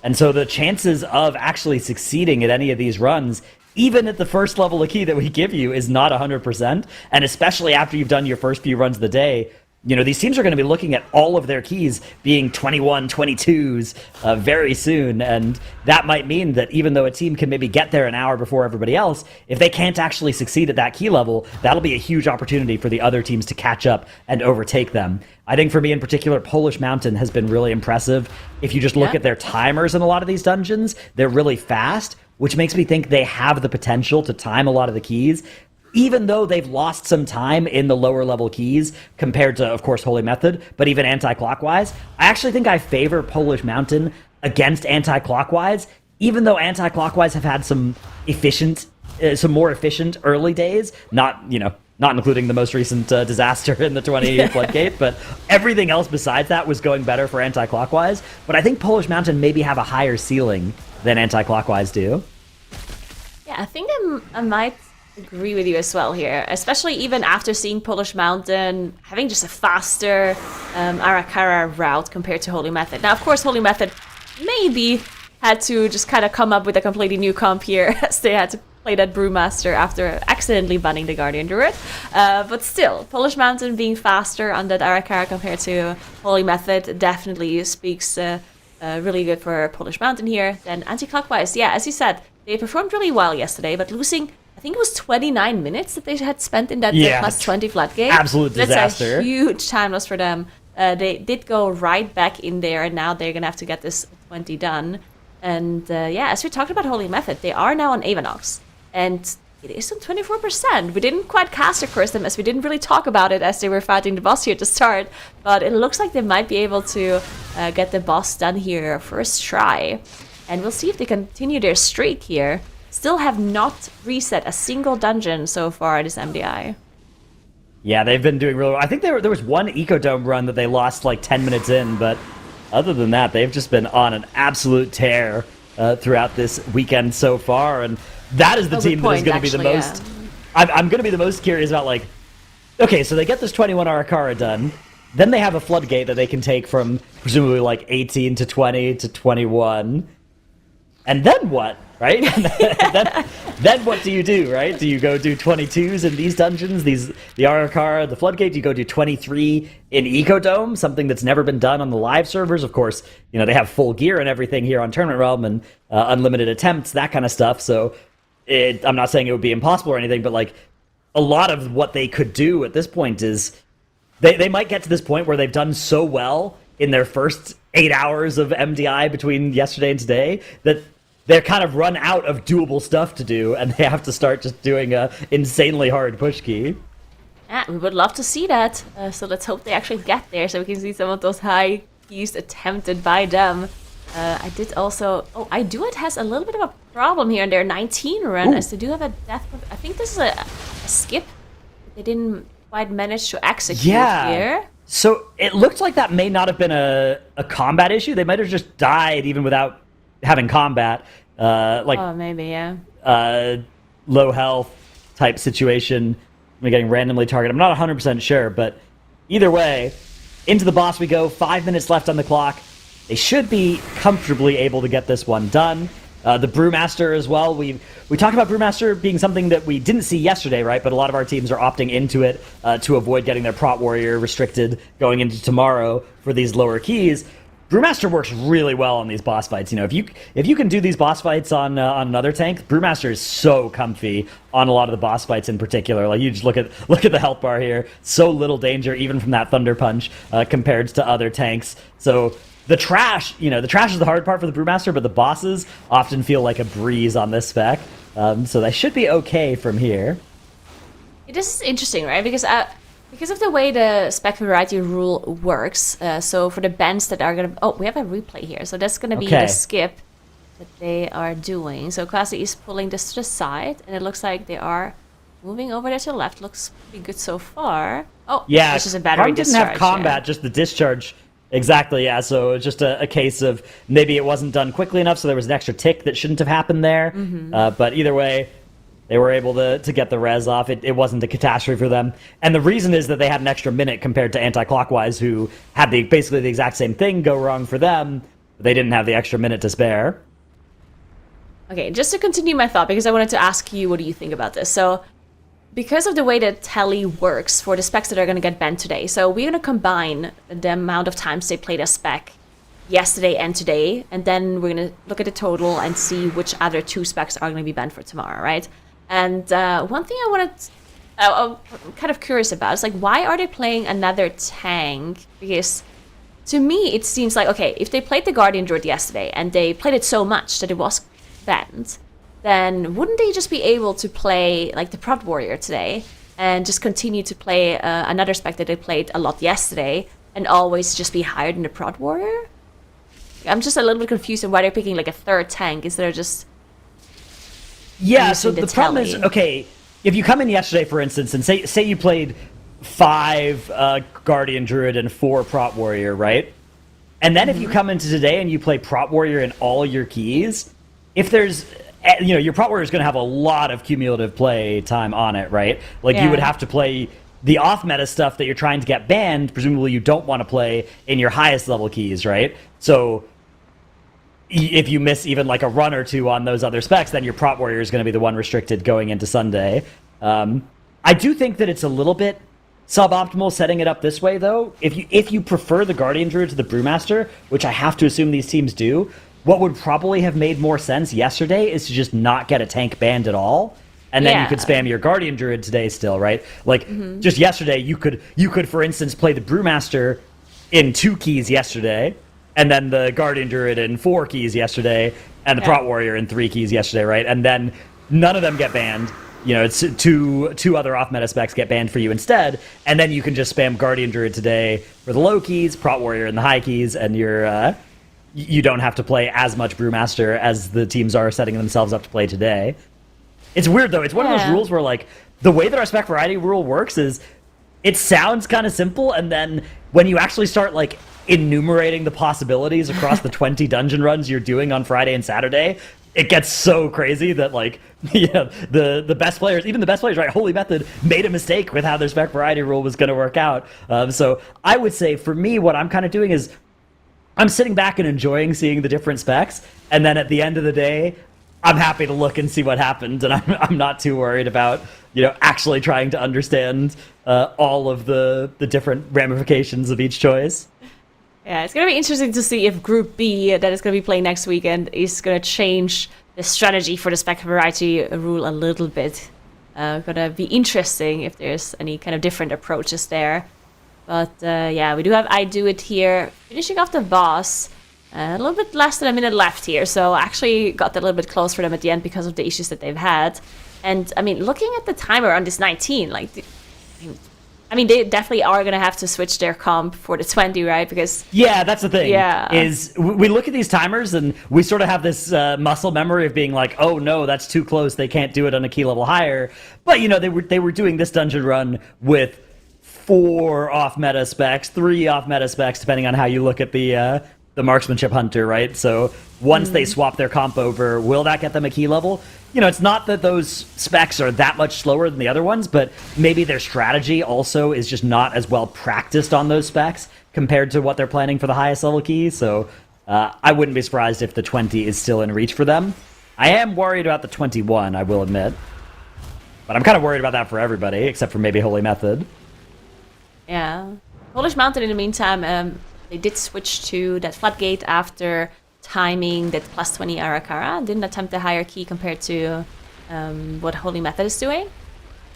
And so the chances of actually succeeding at any of these runs, even at the first level of key that we give you, is not 100%. And especially after you've done your first few runs of the day, these teams are going to be looking at all of their keys being 21, 22s very soon, and that might mean that even though a team can maybe get there an hour before everybody else, if they can't actually succeed at that key level, that'll be a huge opportunity for the other teams to catch up and overtake them. I think for me in particular, Polish Mountain has been really impressive. If you just look at their timers in a lot of these dungeons, they're really fast, which makes me think they have the potential to time a lot of the keys, even though they've lost some time in the lower level keys compared to, of course, Holy Method, but even anti-clockwise. I actually think I favor Polish Mountain against anti-clockwise, even though anti-clockwise have had some more efficient early days, not including the most recent disaster in the 20 Floodgate, but everything else besides that was going better for anti-clockwise. But I think Polish Mountain maybe have a higher ceiling than anti-clockwise do. Yeah, I think I might agree with you as well here, especially even after seeing Polish Mountain having just a faster Arakara route compared to Holy Method. Now, of course, Holy Method maybe had to just kind of come up with a completely new comp here, as they had to play that Brewmaster after accidentally banning the Guardian Druid. But still, Polish Mountain being faster on that Arakara compared to Holy Method definitely speaks really good for Polish Mountain here. Then anti-clockwise, yeah, as you said, they performed really well yesterday, but losing, I think it was 29 minutes that they had spent in that plus 20 Floodgate. Absolute disaster. That's a huge time loss for them. They did go right back in there, and now they're going to have to get this 20 done. And as we talked about Holy Method, they are now on Avenox. And it is on 24%. We didn't quite caster curse them, as we didn't really talk about it as they were fighting the boss here at the start. But it looks like they might be able to get the boss done here first try. And we'll see if they continue their streak here. Still have not reset a single dungeon so far this MDI. Yeah, they've been doing really well. I think there was one Ecodome run that they lost like 10 minutes in, but other than that, they've just been on an absolute tear throughout this weekend so far. And that is the team that is going to be the most... Yeah. I'm going to be the most curious about, like... Okay, so they get this 21 Arakara done. Then they have a Floodgate that they can take from presumably like 18 to 20 to 21. And then what, right? then what do you do, right? Do you go do 22s in these dungeons, the Arakara, the Floodgate? Do you go do 23 in Ecodome, something that's never been done on the live servers? Of course, they have full gear and everything here on Tournament Realm and unlimited attempts, that kind of stuff. So I'm not saying it would be impossible or anything, but like a lot of what they could do at this point is they might get to this point where they've done so well in their first 8 hours of MDI between yesterday and today that they're kind of run out of doable stuff to do, and they have to start just doing a insanely hard push key. Yeah, we would love to see that. So let's hope they actually get there, so we can see some of those high keys attempted by them. I did also... Oh, I do it has a little bit of a problem here in their 19 run, as they do have a death... I think this is a skip. They didn't quite manage to execute here. So it looked like that may not have been a combat issue. They might have just died even without having combat, maybe, yeah. Low health type situation, getting randomly targeted. I'm not 100% sure, but either way, into the boss we go. 5 minutes left on the clock. They should be comfortably able to get this one done. The Brewmaster as well. We talked about Brewmaster being something that we didn't see yesterday, right? But a lot of our teams are opting into it to avoid getting their Prot Warrior restricted going into tomorrow for these lower keys. Brewmaster works really well on these boss fights. If you can do these boss fights on another tank, Brewmaster is so comfy on a lot of the boss fights in particular. Like you just look at the health bar here, so little danger even from that Thunder Punch compared to other tanks. So the trash is the hard part for the Brewmaster, but the bosses often feel like a breeze on this spec. So they should be okay from here. It is interesting, right? Because of the way the spec variety rule works, so for the bands that are gonna... Oh, we have a replay here. So that's gonna be the skip that they are doing. So Kwasi is pulling this to the side, and it looks like they are moving over there to the left. Looks pretty good so far. Oh, yeah, this is a battery Karm discharge. Didn't have combat, just the discharge. Exactly, yeah. So it's just a case of maybe it wasn't done quickly enough, so there was an extra tick that shouldn't have happened there. But either way, they were able to get the res off. It wasn't a catastrophe for them. And the reason is that they had an extra minute compared to Anti-Clockwise, who had basically the exact same thing go wrong for them. But they didn't have the extra minute to spare. Okay, just to continue my thought, because I wanted to ask you, what do you think about this? So, because of the way that tally works for the specs that are going to get banned today, so we're going to combine the amount of times they played a spec yesterday and today, and then we're going to look at the total and see which other two specs are going to be banned for tomorrow, right? And one thing I'm kind of curious about is, like, why are they playing another tank? Because to me, it seems like, okay, if they played the Guardian Druid yesterday and they played it so much that it was banned, then wouldn't they just be able to play like the Prot Warrior today and just continue to play another spec that they played a lot yesterday and always just be higher than the Prot Warrior? I'm just a little bit confused on why they're picking like a third tank instead of just... Yeah, so the problem is, okay, if you come in yesterday, for instance, and say you played 5 Guardian Druid and 4 Prot Warrior, right? And then if you come into today and you play Prot Warrior in all your keys, if there's... your Prot Warrior is going to have a lot of cumulative play time on it, right? Like, you would have to play the off-meta stuff that you're trying to get banned. Presumably, you don't want to play in your highest level keys, right? So, if you miss even like a run or two on those other specs, then your Prot Warrior is going to be the one restricted going into Sunday. I do think that it's a little bit suboptimal setting it up this way, though. If you prefer the Guardian Druid to the Brewmaster, which I have to assume these teams do, what would probably have made more sense yesterday is to just not get a tank banned at all, and then you could spam your Guardian Druid today still, right? Like, just yesterday, you could, for instance, play the Brewmaster in 2 keys yesterday, and then the Guardian Druid in 4 keys yesterday, and the Prot Warrior in 3 keys yesterday, right? And then none of them get banned. It's two other off-meta specs get banned for you instead, and then you can just spam Guardian Druid today for the low keys, Prot Warrior in the high keys, and you don't have to play as much Brewmaster as the teams are setting themselves up to play today. It's weird, though. It's one of those rules where, like, the way that our spec variety rule works is it sounds kind of simple, and then when you actually start, like, enumerating the possibilities across the 20 dungeon runs you're doing on Friday and Saturday, it gets so crazy that, like, the best players, even the best players, right, Holy Method, made a mistake with how their spec variety rule was going to work out. So I would say, for me, what I'm kind of doing is I'm sitting back and enjoying seeing the different specs, and then at the end of the day, I'm happy to look and see what happened, and I'm not too worried about actually trying to understand all of the different ramifications of each choice. Yeah, it's going to be interesting to see if Group B, that is going to be playing next weekend, is going to change the strategy for the spec variety rule a little bit. Going to be interesting if there's any kind of different approaches there. But yeah, we do have I Do It here, finishing off the boss. A little bit less than a minute left here, so I actually got that a little bit close for them at the end because of the issues that they've had. And, I mean, looking at the timer on this 19, like, I mean, they definitely are going to have to switch their comp for the 20, right? Because yeah, that's the thing. Yeah. Is we look at these timers and we sort of have this muscle memory of being like, oh no, that's too close. They can't do it on a key level higher. But they were doing this dungeon run with 4 off meta specs, 3 off meta specs, depending on how you look at the marksmanship hunter, right? So once they swap their comp over, will that get them a key level? It's not that those specs are that much slower than the other ones, but maybe their strategy also is just not as well practiced on those specs compared to what they're planning for the highest level key. So I wouldn't be surprised if the 20 is still in reach for them. I am worried about the 21, I will admit. But I'm kind of worried about that for everybody, except for maybe Holy Method. yeah. Polish Mountain, in the meantime, they did switch to that Floodgate after timing that plus 20 Arakara. Didn't attempt the higher key compared to what Holy Method is doing.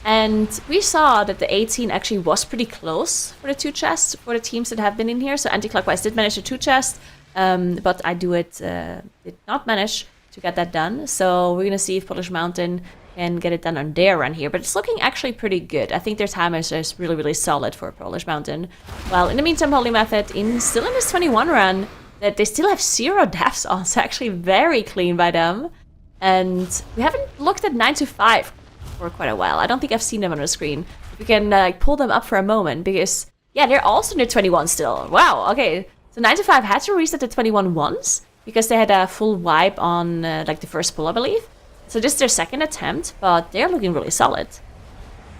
And we saw that the 18 actually was pretty close for the 2 chests for the teams that have been in here. So Anti-Clockwise did manage the 2 chests, but I Do It did not manage to get that done. So we're going to see if Polish Mountain can get it done on their run here. But it's looking actually pretty good. I think their time is just really, really solid for Polish Mountain. Well, in the meantime, Holy Method, still in this 21 run, that they still have 0 deaths on. So actually very clean by them. And we haven't looked at 9 to 5 for quite a while. I don't think I've seen them on the screen. We can pull them up for a moment because, yeah, they're also near 21 still. Wow, okay. So 9 to 5 had to reset the 21 once because they had a full wipe on like the first pull, I believe. So this is their second attempt, but they're looking really solid.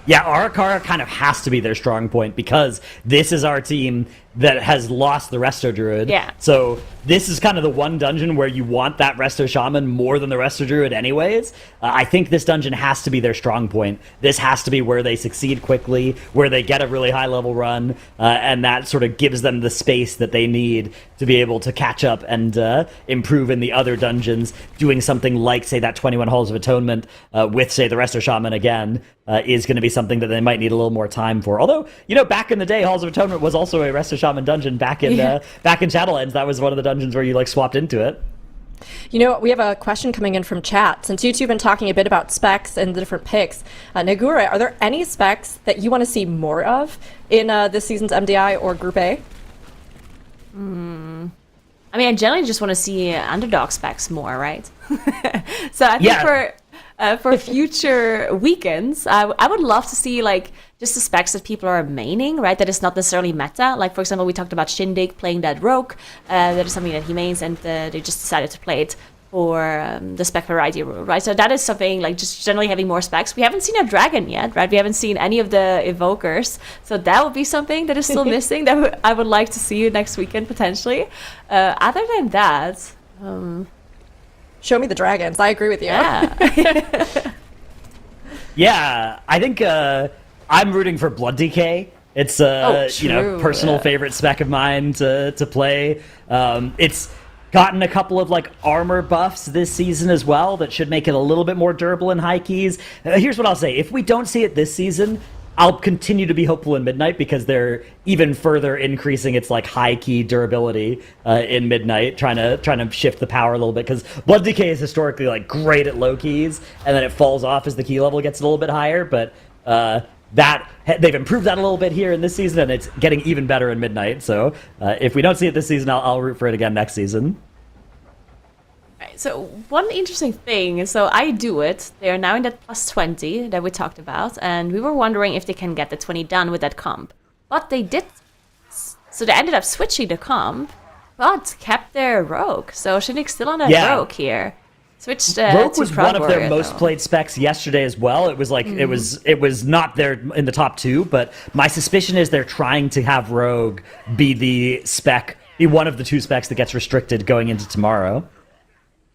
Yeah, Arakara kind of has to be their strong point because this is our team that has lost the Resto Druid. Yeah. So this is kind of the one dungeon where you want that Resto Shaman more than the Resto Druid anyways. I think this dungeon has to be their strong point. This has to be where they succeed quickly, where they get a really high level run, and that sort of gives them the space that they need to be able to catch up and improve in the other dungeons. Doing something like, say, that 21 Halls of Atonement with, say, the Resto Shaman again is going to be something that they might need a little more time for. Although, back in the day, Halls of Atonement was also a Resto Shaman dungeon back in Shadowlands. That was one of the dungeons where you like swapped into it. We have a question coming in from chat. Since you two have been talking a bit about specs and the different picks, Nagure, are there any specs that you want to see more of in this season's MDI or Group A? I mean, I generally just want to see underdog specs more, right? So I think for future weekends, I would love to see like just the specs that people are maining, right? That is not necessarily meta. Like, for example, we talked about Shindig playing that rogue. That is something that he mains, and they just decided to play it for the spec variety rule, right? So that is something like just generally having more specs. We haven't seen a dragon yet, right? We haven't seen any of the evokers. So that would be something that is still missing that I would like to see next weekend potentially. Other than that... Show me the dragons. I agree with you. Yeah. Yeah, I think I'm rooting for Blood Decay. It's personal favorite spec of mine to play. It's gotten a couple of like armor buffs this season as well that should make it a little bit more durable in high keys. Here's what I'll say: if we don't see it this season, I'll continue to be hopeful in Midnight because they're even further increasing its like high key durability in Midnight, trying to shift the power a little bit, because Blood Decay is historically like great at low keys and then it falls off as the key level gets a little bit higher. But that they've improved that a little bit here in this season, and it's getting even better in Midnight. So if we don't see it this season, I'll root for it again next season. Right, so one interesting thing, so I Do It, they are now in that plus 20 that we talked about, and we were wondering if they can get the 20 done with that comp. But they did, so they ended up switching the comp, but kept their rogue. So Shindig's still on that rogue here. Switched rogue to was Proud one of their Warrior, most though. played specs yesterday as well. It was like it was not there in the top 2, but my suspicion is they're trying to have rogue be the spec be one of the 2 specs that gets restricted going into tomorrow.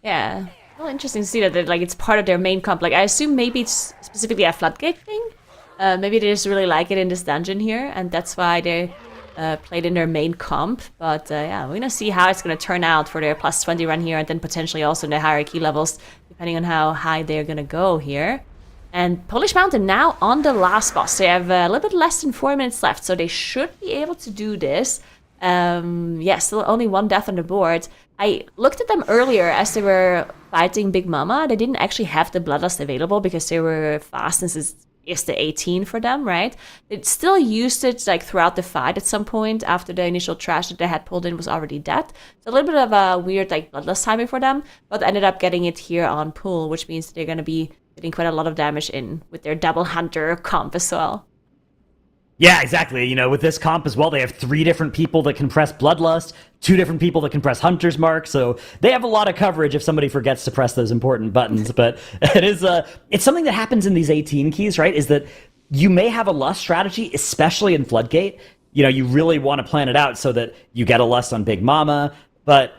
Yeah. Well, interesting to see that like it's part of their main comp. Like I assume maybe it's specifically a Floodgate thing. Maybe they just really like it in this dungeon here, and that's why they played in their main comp. But yeah, we're gonna see how it's gonna turn out for their plus 20 run here, and then potentially also in the hierarchy levels, depending on how high they're gonna go here. And Polish Mountain now on the last boss. They have a little bit less than 4 minutes left, so they should be able to do this. Yeah, still only 1 death on the board. I looked at them earlier as they were fighting Big Mama. They didn't actually have the Bloodlust available because they were fast since it's the 18 for them, right? They still used it like throughout the fight at some point after the initial trash that they had pulled in was already dead. So a little bit of a weird like Bloodlust timing for them, but ended up getting it here on pull, which means they're going to be getting quite a lot of damage in with their double hunter comp as well. Yeah, exactly. You know, with this comp as well, they have 3 different people that can press Bloodlust, 2 different people that can press Hunter's Mark, so they have a lot of coverage if somebody forgets to press those important buttons. But it's something that happens in these 18 keys, right? Is that you may have a Lust strategy, especially in Floodgate. You know, you really want to plan it out so that you get a Lust on Big Mama, but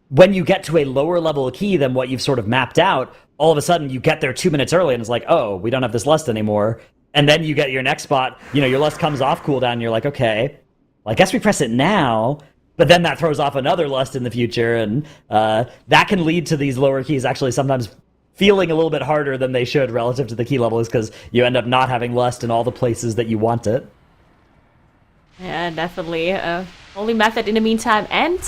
when you get to a lower level key than what you've sort of mapped out, all of a sudden you get there 2 minutes early and it's like, oh, we don't have this Lust anymore. And then you get your next spot, you know, your Lust comes off cooldown, and you're like, okay, well, I guess we press it now, but then that throws off another Lust in the future, and that can lead to these lower keys actually sometimes feeling a little bit harder than they should relative to the key levels, because you end up not having Lust in all the places that you want it. Yeah, definitely. Holy Method in the meantime, and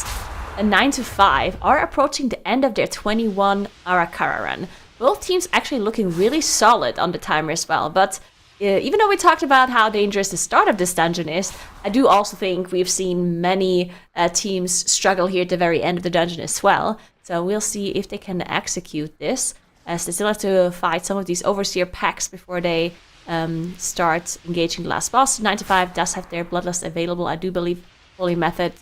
a 9 to 5 are approaching the end of their 21 Arakara run. Both teams actually looking really solid on the timer as well, but even though we talked about how dangerous the start of this dungeon is, I do also think we've seen many teams struggle here at the very end of the dungeon as well. So we'll see if they can execute this, as they still have to fight some of these Overseer packs before they start engaging the last boss. 9 to 5 does have their Bloodlust available. I do believe Holy Method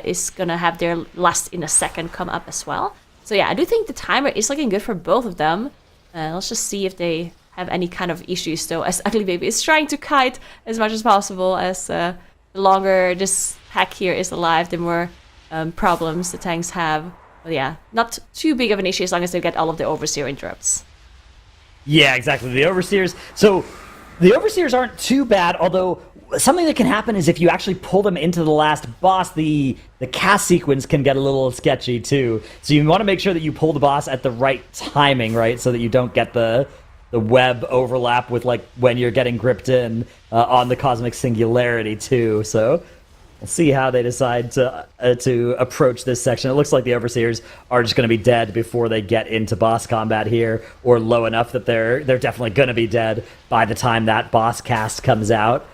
is going to have their Lust in a second come up as well. So yeah, I do think the timer is looking good for both of them. Let's just see if they have any kind of issues, though, as Ugly Baby is trying to kite as much as possible, as the longer this pack here is alive, the more problems the tanks have. But yeah, not too big of an issue as long as they get all of the Overseer interrupts. Yeah, exactly. The Overseers aren't too bad, although something that can happen is if you actually pull them into the last boss, the cast sequence can get a little sketchy too. So you want to make sure that you pull the boss at the right timing, right? So that you don't get the web overlap with like when you're getting gripped in on the Cosmic Singularity too. So we'll see how they decide to approach this section. It looks like the Overseers are just going to be dead before they get into boss combat here, or low enough that they're definitely going to be dead by the time that boss cast comes out.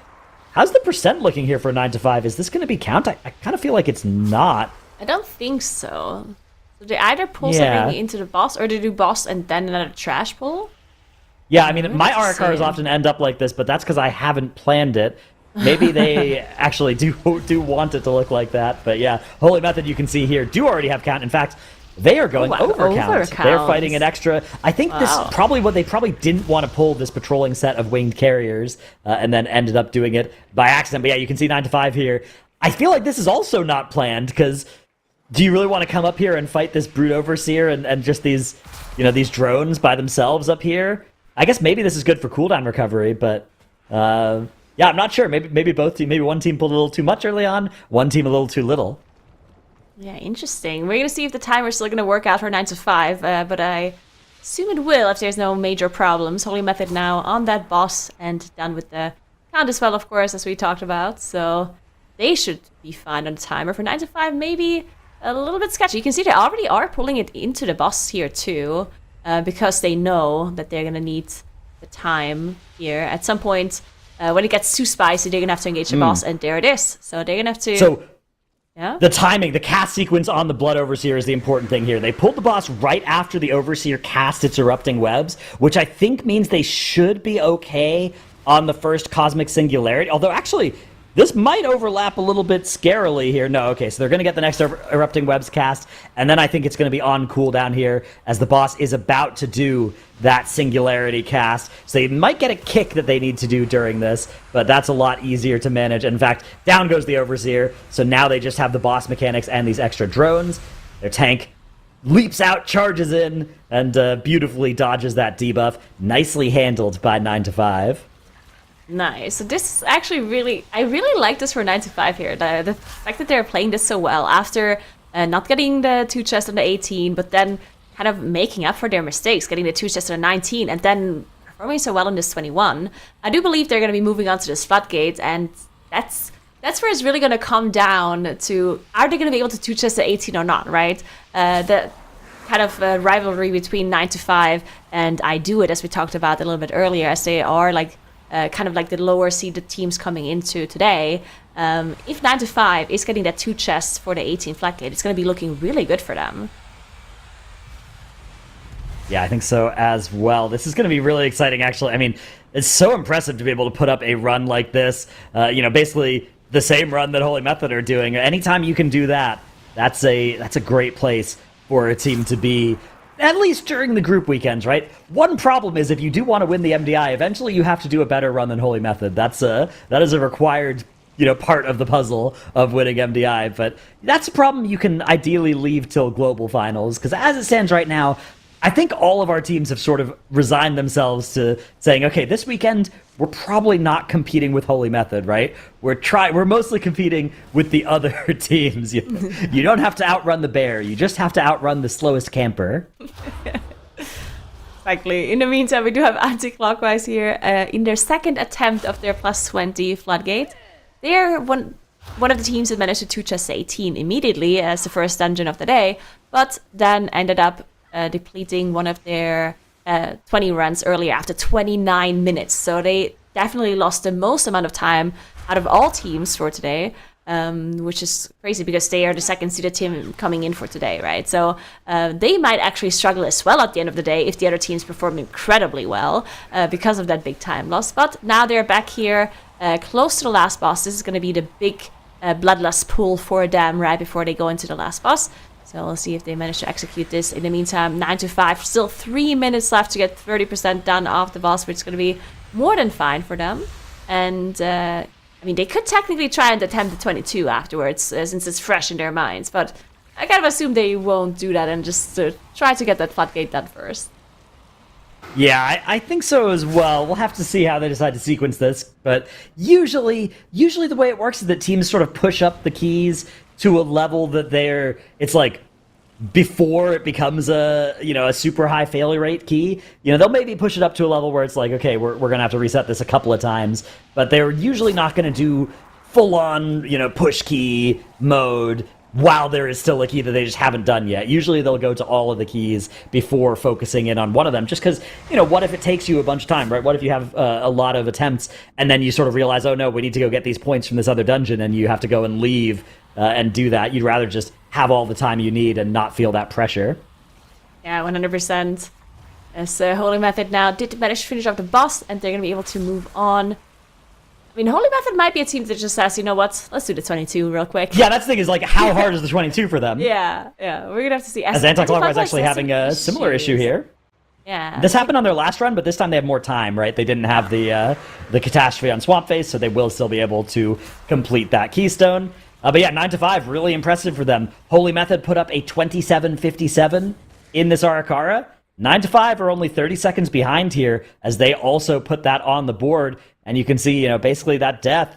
How's the percent looking here for 9 to 5? Is this going to be count? I kind of feel like it's not. I don't think so. So they either pull something into the boss, or they do boss and then another trash pull. Yeah, I mean, my Arakaras often end up like this, but that's because I haven't planned it. Maybe they actually do want it to look like that. But yeah, Holy Method, you can see here, do already have count. In fact, they are going over count. They're fighting an extra. I think this is probably what they probably didn't want to pull, this patrolling set of winged carriers, and then ended up doing it by accident. But yeah, you can see 9 to 5 here. I feel like this is also not planned, because do you really want to come up here and fight this Brute Overseer and just these, you know, these drones by themselves up here? I guess maybe this is good for cooldown recovery, but yeah, I'm not sure. Maybe both teams, maybe one team pulled a little too much early on, one team a little too little. Yeah, interesting. We're going to see if the timer's still going to work out for 9 to 5, but I assume it will if there's no major problems. Holy Method now on that boss and done with the count as well, of course, as we talked about. So they should be fine on the timer. For 9 to 5, maybe a little bit sketchy. You can see they already are pulling it into the boss here too, because they know that they're going to need the time here. At some point, when it gets too spicy, they're going to have to engage the boss, and there it is. So they're going to have to... Yeah. The timing, the cast sequence on the Blood Overseer is the important thing here. They pulled the boss right after the Overseer cast its Erupting Webs, which I think means they should be okay on the first Cosmic Singularity. Although, actually, This might overlap a little bit scarily here. No, okay, so they're going to get the next Erupting Webs cast, and then I think it's going to be on cooldown here as the boss is about to do that Singularity cast. So they might get a kick that they need to do during this, but that's a lot easier to manage. In fact, down goes the Overseer, so now they just have the boss mechanics and these extra drones. Their tank leaps out, charges in, and beautifully dodges that debuff. Nicely handled by 9 to 5. Nice. So this is actually I really like this for 9 to 5 here. The fact that they're playing this so well after not getting the 2 chests on the 18, but then kind of making up for their mistakes, getting the 2 chests on the 19, and then performing so well on this 21. I do believe they're going to be moving on to this Floodgate, and that's where it's really going to come down to, are they going to be able to 2 chest the 18 or not, right? The kind of rivalry between 9 to 5 and I Do It, as we talked about a little bit earlier, as they are like kind of like the lower seeded teams coming into today. If 9 to 5 is getting that 2 chests for the 18 Floodgate, it's going to be looking really good for them. Yeah, I think so as well. This is going to be really exciting, actually. I mean, it's so impressive to be able to put up a run like this. Basically the same run that Holy Method are doing. Anytime you can do that, that's a great place for a team to be. At least during the group weekends, right? One problem is if you do want to win the MDI, eventually you have to do a better run than Holy Method. That is a required, part of the puzzle of winning MDI. But that's a problem you can ideally leave till global finals, because as it stands right now, I think all of our teams have sort of resigned themselves to saying, okay, this weekend we're probably not competing with Holy Method, right? We're mostly competing with the other teams. You don't have to outrun the bear. You just have to outrun the slowest camper. Exactly. In the meantime, we do have anti-clockwise here in their second attempt of their plus 20 Floodgate. They're one of the teams that managed to 2 chest 18 immediately as the first dungeon of the day, but then ended up depleting one of their 20 runs earlier after 29 minutes. So they definitely lost the most amount of time out of all teams for today, which is crazy because they are the second seeded team coming in for today, right? So they might actually struggle as well at the end of the day if the other teams perform incredibly well because of that big time loss. But now they're back here close to the last boss. This is going to be the big bloodlust pool for them right before they go into the last boss. So we'll see if they manage to execute this. In the meantime, 9 to 5, still 3 minutes left to get 30% done off the boss, which is going to be more than fine for them. And, they could technically try and attempt the 22 afterwards, since it's fresh in their minds. But I kind of assume they won't do that and just try to get that Floodgate done first. Yeah, I think so as well. We'll have to see how they decide to sequence this. But usually the way it works is that teams sort of push up the keys to a level that it's like before it becomes a super high failure rate key. They'll maybe push it up to a level where it's like, okay, we're going to have to reset this a couple of times, but they're usually not going to do full on, push key mode while there is still a key that they just haven't done yet. Usually they'll go to all of the keys before focusing in on one of them, just because, what if it takes you a bunch of time, right? What if you have a lot of attempts and then you sort of realize, oh no, we need to go get these points from this other dungeon, and you have to go and leave and do that. You'd rather just have all the time you need and not feel that pressure. Yeah, 100%. As Holy Method now did manage to finish off the boss, and they're going to be able to move on. Holy Method might be a team that just says, you know what, let's do the 22 real quick. Yeah, that's the thing, is like, how hard is the 22 for them? Yeah, we're going to have to see. As Anti-Clockwise actually having a similar issue here. Yeah. This happened on their last run, but this time they have more time, right? They didn't have the catastrophe on Swamp Face, so they will still be able to complete that keystone. But yeah, 9 to 5, really impressive for them. Holy Method put up a 27-57 in this Arakara. 9 to 5 are only 30 seconds behind here, as they also put that on the board. And you can see, basically that death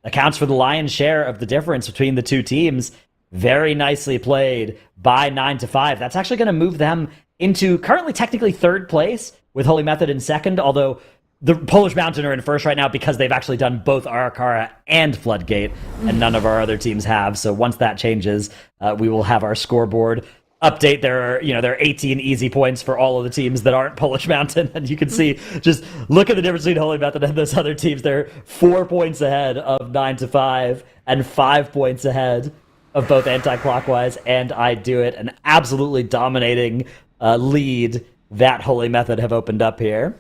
accounts for the lion's share of the difference between the two teams. Very nicely played by 9 to 5. That's actually going to move them into currently technically third place, with Holy Method in second, although the Polish Mountain are in first right now because they've actually done both Arakara and Floodgate, and none of our other teams have. So once that changes, we will have our scoreboard update. There are 18 easy points for all of the teams that aren't Polish Mountain, and you can see, just look at the difference between Holy Method and those other teams. They're 4 points ahead of 9 to 5 and 5 points ahead of both Anti-Clockwise and I Do It. An absolutely dominating lead that Holy Method have opened up here.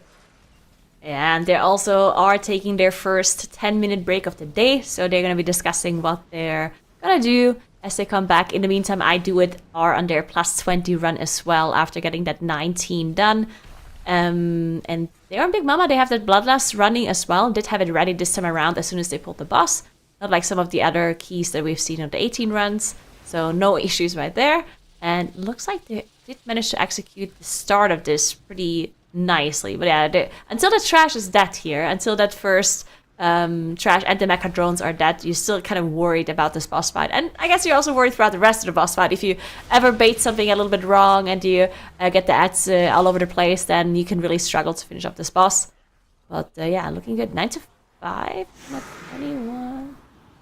And they also are taking their first 10-minute break of the day, so they're going to be discussing what they're going to do as they come back. In the meantime, I do it are on their plus 20 run as well after getting that 19 done. And they're on Big Mama. They have that Bloodlust running as well. Did have it ready this time around as soon as they pulled the boss. Not like some of the other keys that we've seen on the 18 runs. So no issues right there. And looks like they did manage to execute the start of this pretty nicely. But yeah, until the trash is dead here, until that first trash and the mecha drones are dead, you're still kind of worried about this boss fight. And I guess you're also worried throughout the rest of the boss fight. If you ever bait something a little bit wrong and you get the ads all over the place, then you can really struggle to finish up this boss. But yeah, looking good. 9 to 5, not 21.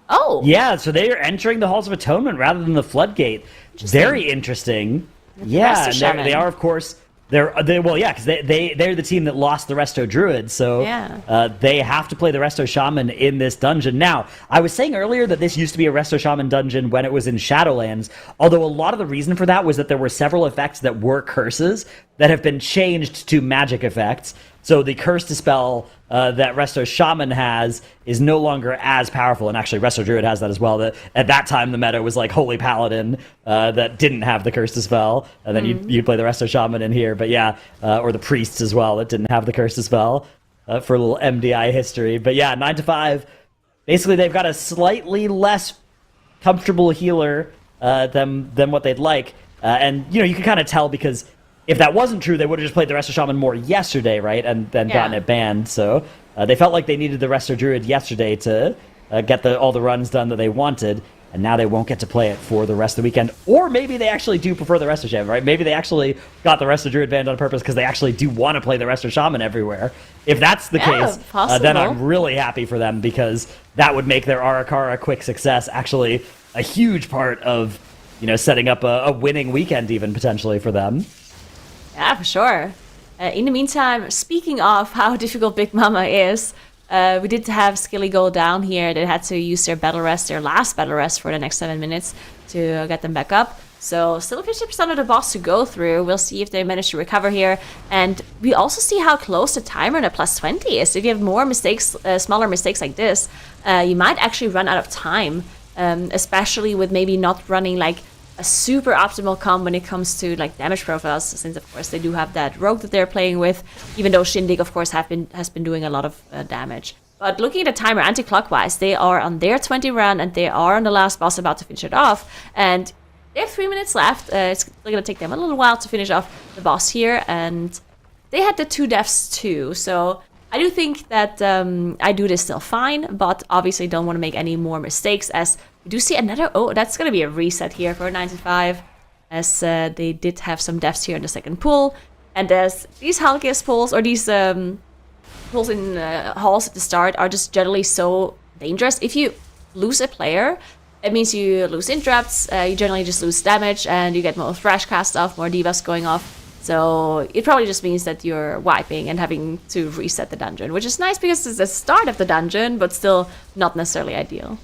Oh! Yeah, so they are entering the Halls of Atonement rather than the Floodgate. Very interesting. Yeah, and they are, of course... Because they're the team that lost the Resto Druid, so they have to play the Resto Shaman in this dungeon. Now, I was saying earlier that this used to be a Resto Shaman dungeon when it was in Shadowlands, although a lot of the reason for that was that there were several effects that were curses that have been changed to magic effects. So the Curse Dispel that Resto Shaman has is no longer as powerful, and actually Resto Druid has that as well. At that time, the meta was like Holy Paladin that didn't have the Curse Dispel, and then you'd play the Resto Shaman in here. But yeah, or the Priests as well that didn't have the Curse Dispel for a little MDI history. But yeah, 9 to 5. Basically, they've got a slightly less comfortable healer than what they'd like, and you can kind of tell because. If that wasn't true, they would have just played the Resto Shaman more yesterday, right? And then gotten it banned. So they felt like they needed the Resto Druid yesterday to get all the runs done that they wanted. And now they won't get to play it for the rest of the weekend. Or maybe they actually do prefer the Resto Shaman, right? Maybe they actually got the Resto Druid banned on purpose because they actually do want to play the Resto Shaman everywhere. If that's the case, then I'm really happy for them because that would make their Arakara quick success actually a huge part of setting up a winning weekend even potentially for them. Yeah, for sure. In the meantime, speaking of how difficult Big Mama is, we did have Skilly go down here. They had to use their last battle rest for the next 7 minutes to get them back up. So still 50% of the boss to go through. We'll see if they manage to recover here. And we also see how close the timer in a plus 20 is. If you have more mistakes, smaller mistakes like this, you might actually run out of time, especially with maybe not running like a super optimal comp when it comes to like damage profiles, since of course they do have that rogue that they're playing with, even though Shindig of course has been doing a lot of damage. But looking at the timer anti-clockwise, they are on their 20 run and they are on the last boss about to finish it off, and they have 3 minutes left. It's going to take them a little while to finish off the boss here, and they had the 2 deaths too, so I do think that I do this still fine, but obviously don't want to make any more mistakes, as we do see another... Oh, that's going to be a reset here for 95, as they did have some deaths here in the second pool. And as these Halkis pulls, or these pulls in halls at the start, are just generally so dangerous. If you lose a player, it means you lose interrupts, you generally just lose damage, and you get more thrash cast off, more debuffs going off. So it probably just means that you're wiping and having to reset the dungeon, which is nice because it's the start of the dungeon, but still not necessarily ideal.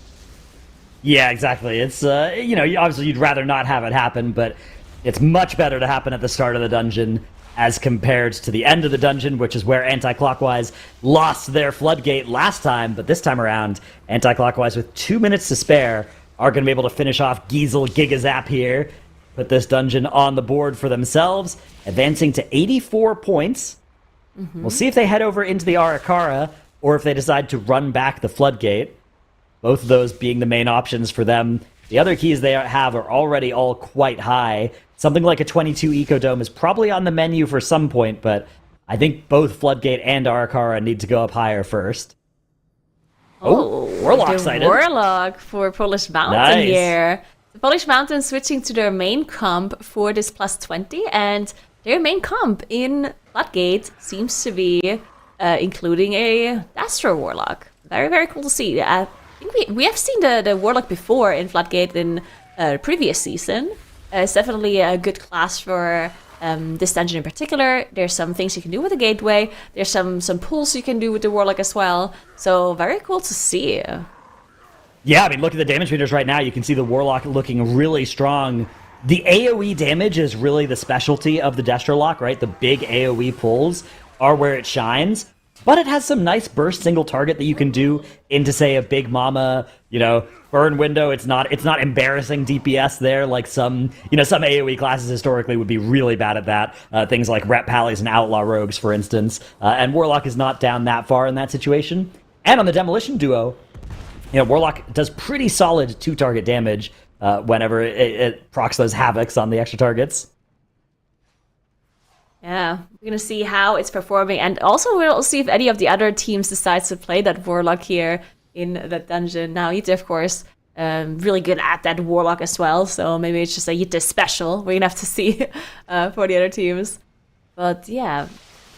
Yeah, exactly. It's, obviously you'd rather not have it happen, but it's much better to happen at the start of the dungeon as compared to the end of the dungeon, which is where Anti-Clockwise lost their Floodgate last time, but this time around, Anti-Clockwise with 2 minutes to spare are going to be able to finish off Giesel Gigazap here, put this dungeon on the board for themselves, advancing to 84 points. We'll see if they head over into the Arakara, or if they decide to run back the Floodgate. Both of those being the main options for them. The other keys they have are already all quite high. Something like a 22 Ecodome is probably on the menu for some point, but I think both Floodgate and Arakara need to go up higher first. Oh, Warlock sighted. Warlock for Polish Mountain here. The Polish Mountain switching to their main comp for this plus 20, and their main comp in Floodgate seems to be including a Astro Warlock. Very, very cool to see. I think we have seen the Warlock before in Floodgate in previous season. It's definitely a good class for this dungeon in particular. There's some things you can do with the Gateway. There's some pulls you can do with the Warlock as well. So very cool to see. Yeah, I mean, look at the damage meters right now. You can see the Warlock looking really strong. The AoE damage is really the specialty of the Destrolock, right? The big AoE pulls are where it shines. but it has some nice burst single target that you can do into, say, a Big Mama, burn window. It's not embarrassing DPS there like some AoE classes historically would be really bad at that. Things like Rep Pallies and Outlaw Rogues, for instance. And Warlock is not down that far in that situation. And on the Demolition Duo, Warlock does pretty solid 2-target damage whenever it procs those Havocs on the extra targets. Yeah, we're going to see how it's performing. And also we'll see if any of the other teams decides to play that Warlock here in that dungeon. Now, Yitte, of course, really good at that Warlock as well. So maybe it's just a Yitte special. We're going to have to see for the other teams. But yeah,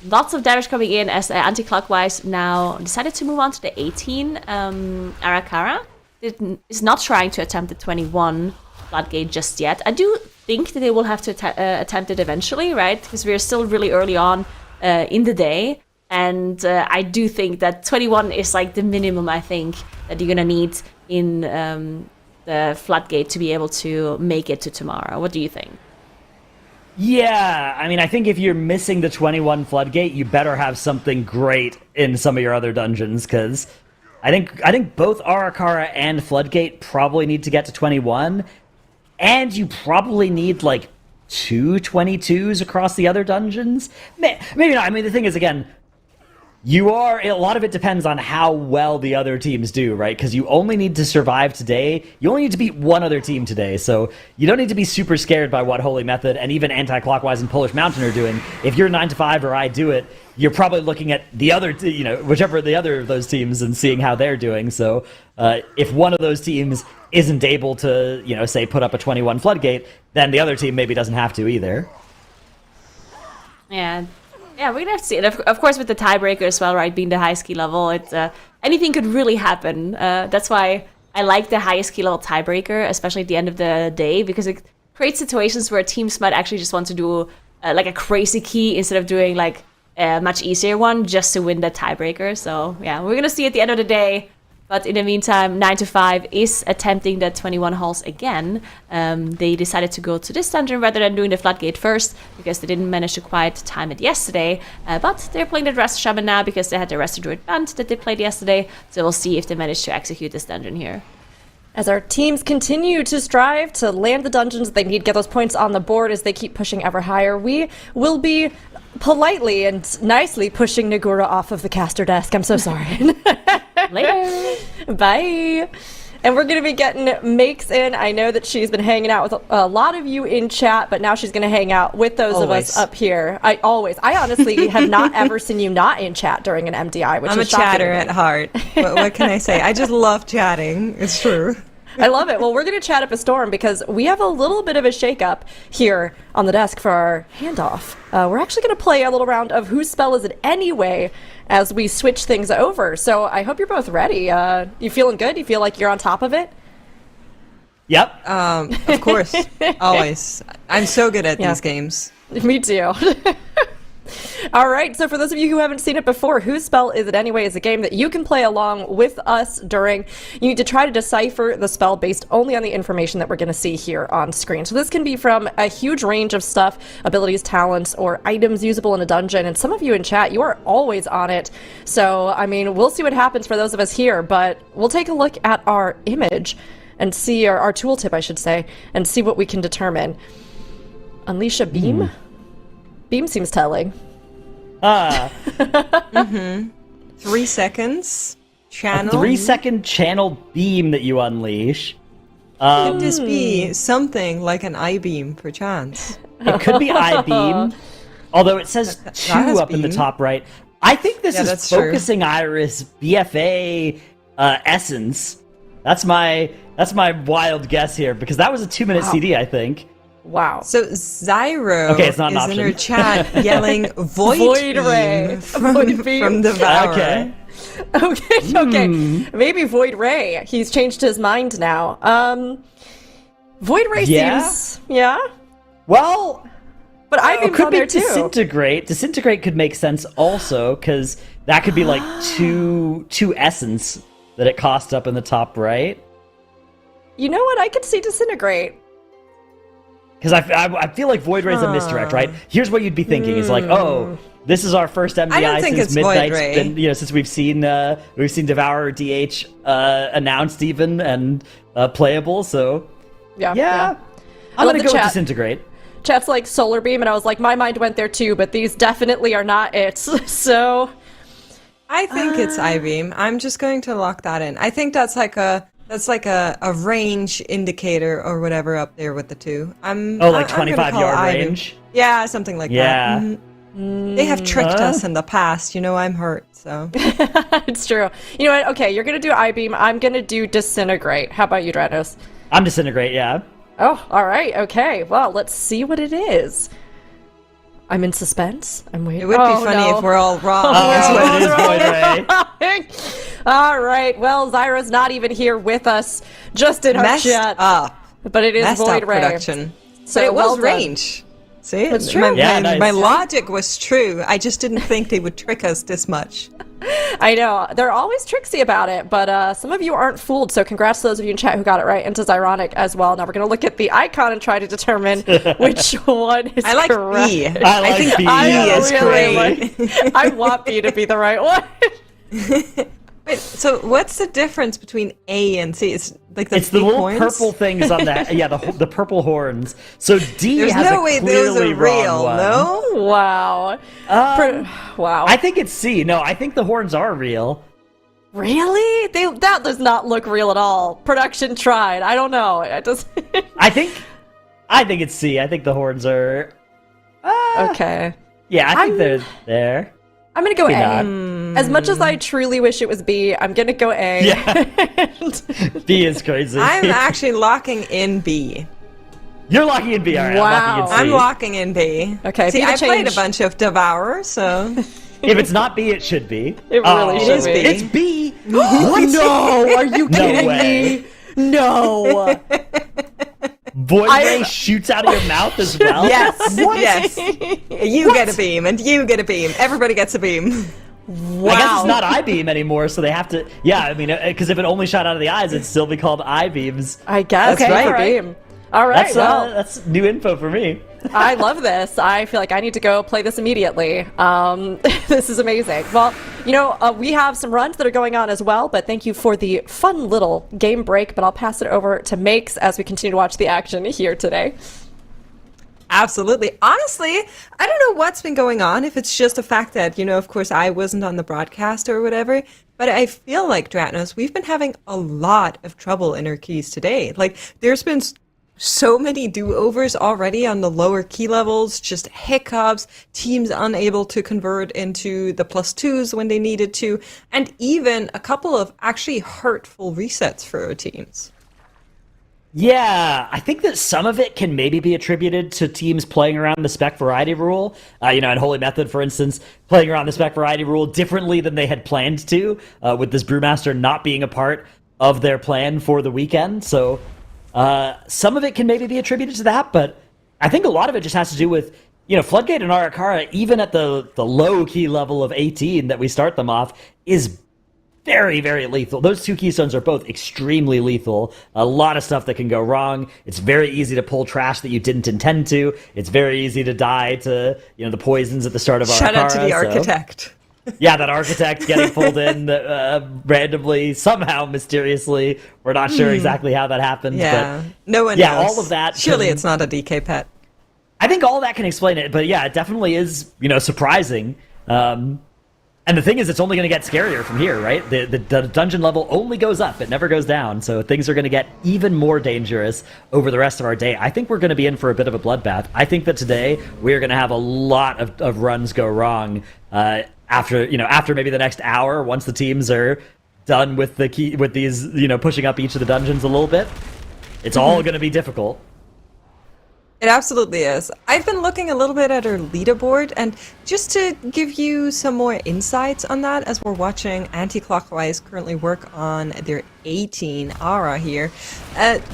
lots of damage coming in as anti-clockwise now decided to move on to the 18. Arakara is not trying to attempt the 21 Floodgate just yet. I do think that they will have to attempt it eventually, right? Because we're still really early on in the day. And I do think that 21 is like the minimum, I think, that you're going to need in the Floodgate to be able to make it to tomorrow. What do you think? Yeah, I mean, I think if you're missing the 21 Floodgate, you better have something great in some of your other dungeons, because I think both Arakara and Floodgate probably need to get to 21, and you probably need, like, 2 22s across the other dungeons. Maybe not. I mean, the thing is, again, a lot of it depends on how well the other teams do, right? Because you only need to survive today. You only need to beat one other team today, so you don't need to be super scared by what Holy Method and even Anti-Clockwise and Polish Mountain are doing. If you're 9 to 5 or I do it, you're probably looking at the other, whichever the other of those teams and seeing how they're doing. So if one of those teams isn't able to, say put up a 21 Floodgate, then the other team maybe doesn't have to either. Yeah, we're gonna have to see it. Of course, with the tiebreaker as well, right? Being the high skill level, anything could really happen. That's why I like the high skill level tiebreaker, especially at the end of the day, because it creates situations where teams might actually just want to do like a crazy key instead of doing like a much easier one just to win that tiebreaker. So yeah, we're gonna see at the end of the day. But in the meantime, 9 to 5 is attempting the 21 halls again. They decided to go to this dungeon rather than doing the Floodgate first, because they didn't manage to quite time it yesterday. But they're playing the Rest Shaman now because they had the Rest Druid Band that they played yesterday. So we'll see if they manage to execute this dungeon here. As our teams continue to strive to land the dungeons they need, get those points on the board as they keep pushing ever higher, we will be politely and nicely pushing Nagura off of the caster desk. I'm so sorry. Later. Bye. And we're going to be getting Makes in. I know that she's been hanging out with a lot of you in chat, but now she's going to hang out with those of us up here. I honestly have not ever seen you not in chat during an MDI, which I'm is a shocking chatter to me. at heart. What can I say? I just love chatting. It's true. I love it. Well, we're going to chat up a storm because we have a little bit of a shakeup here on the desk for our handoff. We're actually going to play a little round of Whose Spell Is It Anyway as we switch things over. So I hope you're both ready. You feeling good? You feel like you're on top of it? Yep. Of course. Always. I'm so good at these games. Me too. All right, so for those of you who haven't seen it before, Whose Spell Is It Anyway is a game that you can play along with us during. You need to try to decipher the spell based only on the information that we're going to see here on screen. So this can be from a huge range of stuff, abilities, talents, or items usable in a dungeon. And some of you in chat, you are always on it. So, I mean, we'll see what happens for those of us here, but we'll take a look at our image and see, our tooltip, I should say, and see what we can determine. Unleash a beam? Beam seems telling. 3 seconds. Channel. A 3-second channel beam that you unleash. Could this be something like an I-beam, perchance? It could be I-beam, although it says 2 up in the beam. top right. I think this is that's true. Focusing Iris BFA Essence. That's my wild guess here, because that was a 2-minute CD, I think. Wow. So Zyro Okay, it's not an is in her option. chat yelling Void Ray. Beam Void Beam. from Devourer. Okay. Okay. Maybe Void Ray. He's changed his mind now. Void Ray seems... Yeah? Well, But I it beam's could on be there too. Disintegrate. Disintegrate could make sense also, because that could be like two essence that it cost up in the top right. You know what? I could see Disintegrate. Because I feel like Void Ray's a misdirect, right? Here's what you'd be thinking: is like, oh, This is our first MDI I don't think since it's Void Midnight's Ray. been, since we've seen Devourer DH announced even and playable. So Yeah. I'm love gonna the go with chat. Disintegrate. Chat's like Solar Beam, and I was like, my mind went there too, but these definitely are not it. So I think it's I-beam. I'm just going to lock that in. I think that's like a range indicator or whatever up there with the two. I'm 25 yard I-beam. range. Yeah, something like Yeah. that. They have tricked us in the past. I'm hurt. So it's true. You know what? Okay, you're gonna do I-beam. I'm gonna do Disintegrate. How about you, Dratnos? I'm Disintegrate. Yeah. Oh, all right. Okay. Well, let's see what it is. I'm in suspense. I'm waiting. it would be funny if we're all wrong. Oh, it is Void Ray. All right. Well, Zyra's not even here with us, just in our Messed chat. up. But it is Messed Void up Ray. production. So But it was well done. range. See, That's true. My logic was true. I just didn't think they would trick us this much. I know. They're always tricksy about it, but some of you aren't fooled, so congrats to those of you in chat who got it right, and to Zyronic as well. Now we're going to look at the icon and try to determine which one is I like correct. B. I like think B. B I is really great. I want B to be the right one. Wait, so what's the difference between A and C? It's like the It's the big little horns? purple things on that. Yeah, the purple horns. So D There's has no a way those clearly are wrong real, one. no? Wow. Wow. I think it's C. No, I think the horns are real. Really? That does not look real at all. Production tried. I don't know. It does. I think it's C. I think the horns are. Okay. Yeah, I think they're there. I'm gonna go Maybe A. not. As much as I truly wish it was B, I'm gonna go A. Yeah. B is crazy. I'm actually locking in B. You're locking in B. All right, Wow. I'm locking I'm locking in in C. B. Okay, See, be the I played a change. bunch of Devourer, so If it's not B, it should be. It really should is be. B. It's B. No, are you No kidding way. me? No. Void Ray shoots out of your mouth as well. yes, yes. You get a beam, and you get a beam. Everybody gets a beam. Wow. I guess it's not I-beam anymore, so they have to. Yeah, I mean, because if it only shot out of the eyes, it'd still be called I-beams. I guess. Okay, good for all right. Beam. All right. That's new info for me. I love this. I feel like I need to go play this immediately. This is amazing. Well, we have some runs that are going on as well, but thank you for the fun little game break. But I'll pass it over to Makes as we continue to watch the action here today. Absolutely. Honestly, I don't know what's been going on, if it's just the fact that, of course, I wasn't on the broadcast or whatever, but I feel like, Dratnos, we've been having a lot of trouble in our keys today. Like, there's been so many do-overs already on the lower key levels, just hiccups, teams unable to convert into the +2s when they needed to, and even a couple of actually hurtful resets for our teams. Yeah, I think that some of it can maybe be attributed to teams playing around the spec variety rule. And Holy Method, for instance, playing around the spec variety rule differently than they had planned to, with this Brewmaster not being a part of their plan for the weekend. So some of it can maybe be attributed to that, but I think a lot of it just has to do with, Floodgate and Arakara, even at the low key level of 18 that we start them off, is very, very lethal. Those two keystones are both extremely lethal. A lot of stuff that can go wrong. It's very easy to pull trash that you didn't intend to. It's very easy to die to, the poisons at the start of Arakara. Shout out to the architect. Yeah, that architect getting pulled in randomly, somehow, mysteriously. We're not sure exactly how that happened. Yeah, but no one yeah, knows. all of that. Surely it's not a DK pet. I think all that can explain it, but yeah, it definitely is, surprising. And the thing is, it's only going to get scarier from here, right? The dungeon level only goes up. It never goes down. So things are going to get even more dangerous over the rest of our day. I think we're going to be in for a bit of a bloodbath. I think that today we're going to have a lot of runs go wrong after maybe the next hour, once the teams are done with these, pushing up each of the dungeons a little bit. It's all going to be difficult. It absolutely is. I've been looking a little bit at our leaderboard, and just to give you some more insights on that, as we're watching Anti-Clockwise currently work on their 18 Ara here.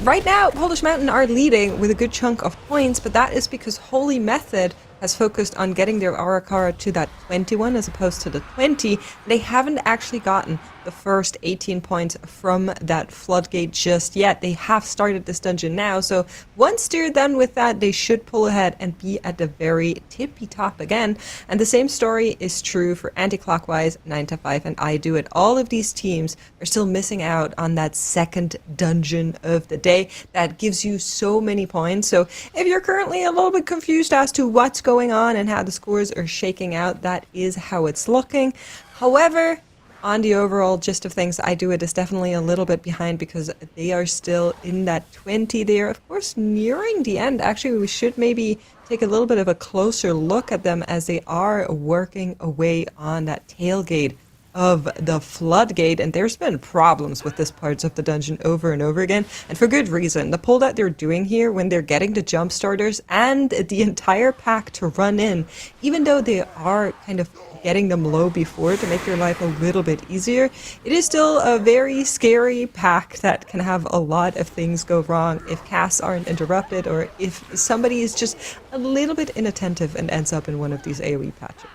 Right now, Polish Mountain are leading with a good chunk of points, but that is because Holy Method has focused on getting their Arakara to that 21 as opposed to the 20. They haven't actually gotten the first 18 points from that Floodgate just yet. They have started this dungeon now, so once they're done with that, they should pull ahead and be at the very tippy top again. And the same story is true for Anti-Clockwise, 9 to 5, and I Do It. All of these teams are still missing out on that second dungeon of the day that gives you so many points. So if you're currently a little bit confused as to what's going on and how the scores are shaking out, that is how it's looking. However, on the overall gist of things, I Do It is definitely a little bit behind because they are still in that 20. They are, of course, nearing the end. Actually, we should maybe take a little bit of a closer look at them as they are working away on that tailgate of the Floodgate, and there's been problems with this parts of the dungeon over and over again, and for good reason. The pull that they're doing here when they're getting the jump starters and the entire pack to run in, even though they are kind of getting them low before to make their life a little bit easier, it is still a very scary pack that can have a lot of things go wrong if casts aren't interrupted or if somebody is just a little bit inattentive and ends up in one of these AoE patches.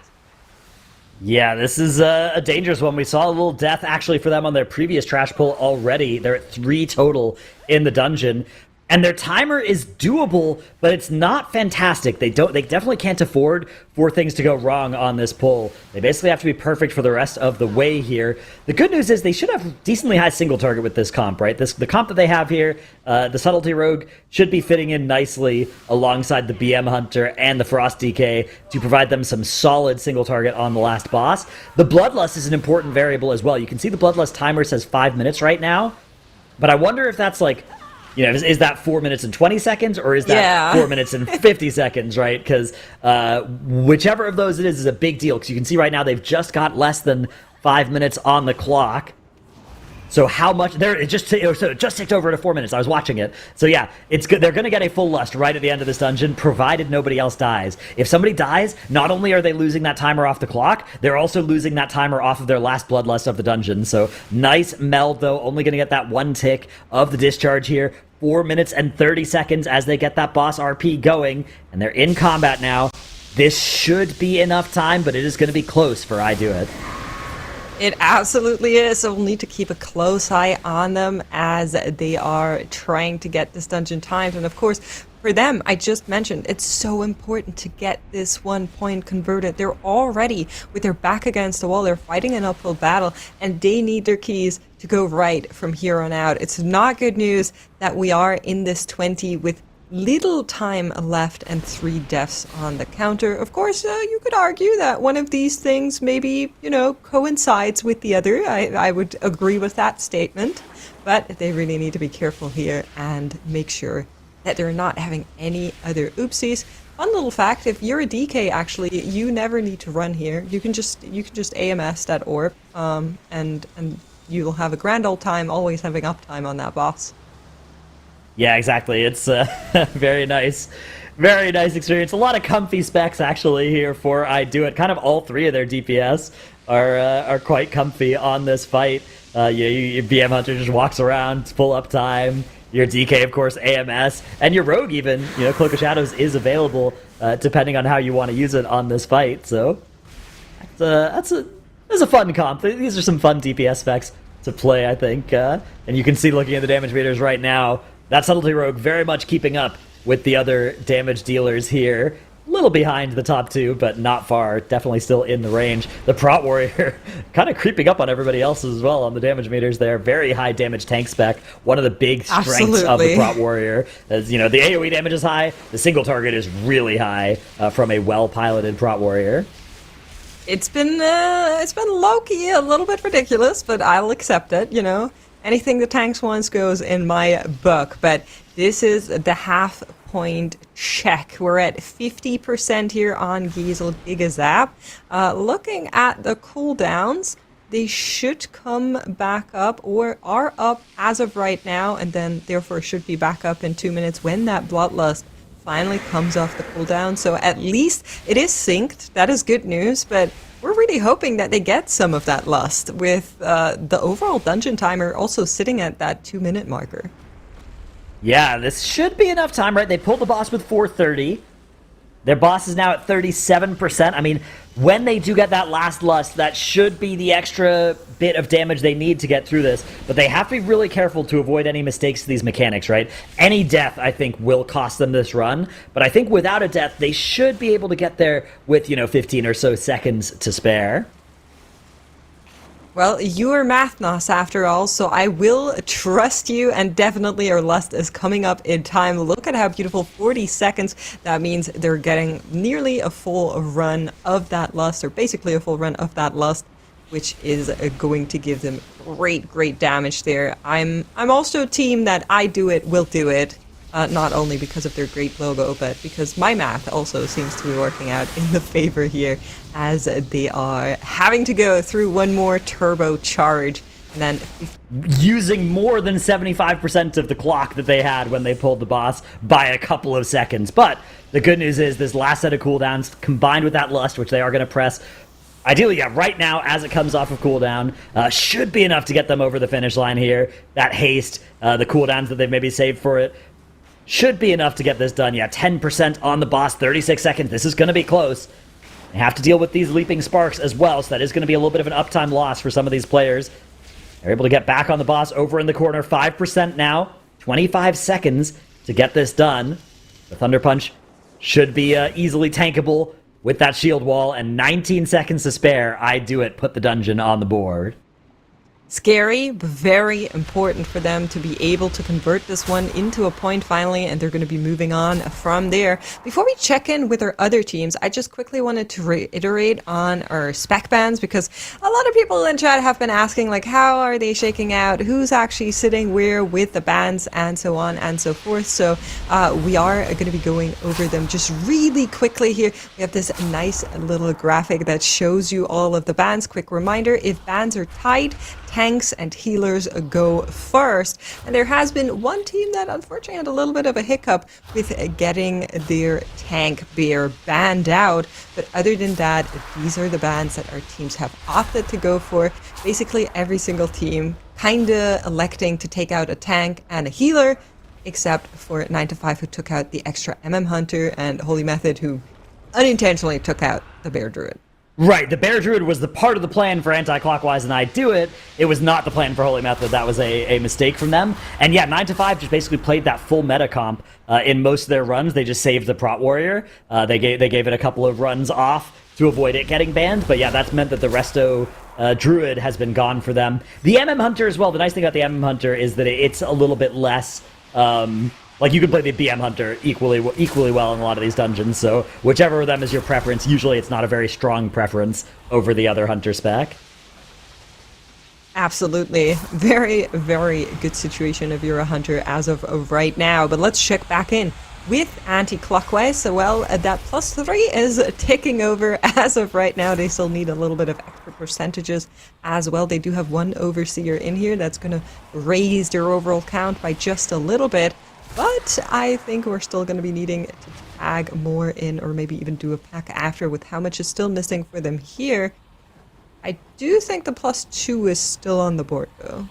Yeah, this is a dangerous one. We saw a little death actually for them on their previous trash pull already. They're at 3 total in the dungeon. And their timer is doable, but it's not fantastic. They definitely can't afford for things to go wrong on this pull. They basically have to be perfect for the rest of the way here. The good news is they should have decently high single target with this comp, right? The comp that they have here, the Subtlety Rogue, should be fitting in nicely alongside the BM Hunter and the Frost DK to provide them some solid single target on the last boss. The Bloodlust is an important variable as well. You can see the Bloodlust timer says 5 minutes right now, but I wonder if that's like, you know, is that 4 minutes and 20 seconds, or is that 4 minutes and 50 seconds, right? Because whichever of those it is a big deal, because you can see right now they've just got less than 5 minutes on the clock. So how much there? It just ticked over to 4 minutes. I was watching it. So yeah, it's good. They're going to get a full lust right at the end of this dungeon, provided nobody else dies. If somebody dies, not only are they losing that timer off the clock, they're also losing that timer off of their last bloodlust of the dungeon. So nice meld though. Only going to get that 1 tick of the discharge here. 4 minutes and 30 seconds as they get that boss RP going, and they're in combat now. This should be enough time, but it is going to be close for I Do It. It absolutely is, so we'll need to keep a close eye on them as they are trying to get this dungeon timed. And of course, for them, I just mentioned, it's so important to get this 1 point converted. They're already with their back against the wall. They're fighting an uphill battle, and they need their keys to go right from here on out. It's not good news that we are in this 20 with little time left and 3 deaths on the counter. Of course, you could argue that one of these things maybe, coincides with the other. I would agree with that statement, but they really need to be careful here and make sure that they're not having any other oopsies. Fun little fact, if you're a DK, actually, you never need to run here. You can just AMS that orb, and you'll have a grand old time always having uptime on that boss. Yeah, exactly. It's very nice experience. A lot of comfy specs actually here for I Do It. Kind of all 3 of their DPS are quite comfy on this fight. Your BM Hunter just walks around, full uptime. Your DK, of course, AMS, and your Rogue even. Cloak of Shadows is available depending on how you want to use it on this fight. So that's a fun comp. These are some fun DPS specs to play, I think. And you can see looking at the damage meters right now. That Subtlety Rogue very much keeping up with the other damage dealers here. A little behind the top 2, but not far. Definitely still in the range. The Prot Warrior kind of creeping up on everybody else as well on the damage meters there. Very high damage tank spec. One of the big strengths of the Prot Warrior. As the AoE damage is high, the single target is really high from a well-piloted Prot Warrior. It's been low-key a little bit ridiculous, but I'll accept it, Anything the tanks wants goes in my book, but this is the half-point check. We're at 50% here on Giesel Gigazap. Looking at the cooldowns, they should come back up or are up as of right now, and then therefore should be back up in 2 minutes when that Bloodlust finally comes off the cooldown. So at least it is synced. That is good news, but we're really hoping that they get some of that lust with the overall dungeon timer also sitting at that 2 minute marker. Yeah, this should be enough time, right? They pulled the boss with 4:30. Their boss is now at 37%. I mean, when they do get that last lust, that should be the extra bit of damage they need to get through this. But they have to be really careful to avoid any mistakes to these mechanics, right? Any death, I think, will cost them this run. But I think without a death, they should be able to get there with, 15 or so seconds to spare. Well, you are Mathnos after all, so I will trust you, and definitely our lust is coming up in time. Look at how beautiful, 40 seconds. That means they're getting nearly a full run of that lust, or basically a full run of that lust, which is going to give them great damage there. I'm also a team that I do it, will do it. Not only because of their great logo, but because my math also seems to be working out in the favor here, as they are having to go through one more turbo charge, and then using more than 75% of the clock that they had when they pulled the boss by a couple of seconds. But the good news is this last set of cooldowns, combined with that lust, which they are going to press, ideally, right now, as it comes off of cooldown, should be enough to get them over the finish line here. That haste, the cooldowns that they've maybe saved for it, should be enough to get this done. 10% on the boss, 36 seconds. This is going to be close. They have to deal with these leaping sparks as well, so that is going to be a little bit of an uptime loss for some of these players. They're able to get back on the boss over in the corner. 5% now. 25 seconds to get this done. The Thunder Punch should be easily tankable with that shield wall, and 19 seconds to spare. I do it. Put the dungeon on the board. Scary, but very important for them to be able to convert this one into a point finally, and they're going to be moving on from there. Before we check in with our other teams, I just quickly wanted to reiterate on our spec bans, because a lot of people in chat have been asking, like, how are they shaking out? Who's actually sitting where with the bans, and so on and so forth. So we are going to be going over them just really quickly here. We have this nice little graphic that shows you all of the bans. Quick reminder, if bans are tied, tanks and healers go first. And there has been one team that unfortunately had a little bit of a hiccup with getting their tank bear banned out. But other than that, these are the bans that our teams have opted to go for. Basically every single team kinda electing to take out a tank and a healer, except for 9to5 who took out the extra Hunter, and Holy Method who unintentionally took out the Bear Druid. Right, the Bear Druid was the part of the plan for Anti-Clockwise and I Do It. It was not the plan for Holy Method. That was a mistake from them. And yeah, 9to5 just basically played that full meta comp in most of their runs. They just saved the Prot Warrior. They gave it a couple of runs off to avoid it getting banned. But yeah, that's meant that the Resto Druid has been gone for them. The Hunter as well. The nice thing about the Hunter is that it's a little bit less... like, you can play the BM Hunter equally well in a lot of these dungeons, so whichever of them is your preference, usually it's not a very strong preference over the other Hunter spec. Absolutely. Very, very good situation if you're a Hunter as of right now. But let's check back in with Anti-Clockwise. So, well, that +3 is ticking over as of right now. They still need a little bit of extra percentages as well. They do have one Overseer in here that's going to raise their overall count by just a little bit. But I think we're still going to be needing to tag more in, or maybe even do a pack after, with how much is still missing for them here. I do think the +2 is still on the board, though.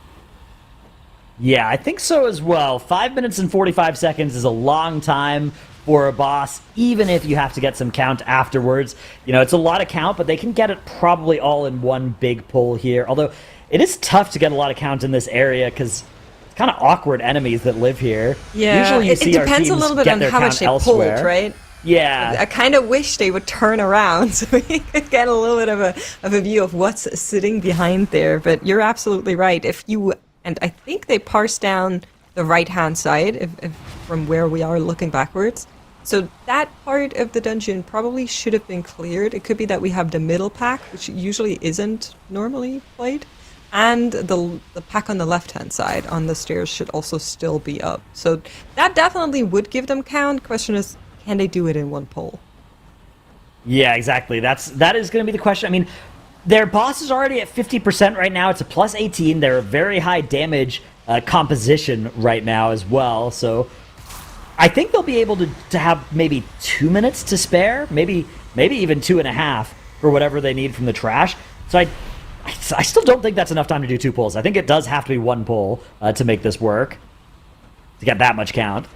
Yeah, I think so as well. 5 minutes and 45 seconds is a long time for a boss, even if you have to get some count afterwards. It's a lot of count, but they can get it probably all in one big pull here. Although, it is tough to get a lot of count in this area, because... kind of awkward enemies that live here. Yeah, usually you see it depends a little bit on how much they elsewhere. pulled, right? Yeah. I kind of wish they would turn around so we could get a little bit of a view of what's sitting behind there. But you're absolutely right. And I think they parse down the right-hand side if from where we are looking backwards. So that part of the dungeon probably should have been cleared. It could be that we have the middle pack, which usually isn't normally played. And the pack on the left-hand side on the stairs should also still be up. So that definitely would give them count. Question is, can they do it in one pull? Yeah, exactly. That is going to be the question. I mean, their boss is already at 50% right now. It's a +18. They're a very high damage composition right now as well. So I think they'll be able to have maybe 2 minutes to spare. Maybe even 2.5 for whatever they need from the trash. So I still don't think that's enough time to do 2 pulls. I think it does have to be 1 pull to make this work, to get that much count.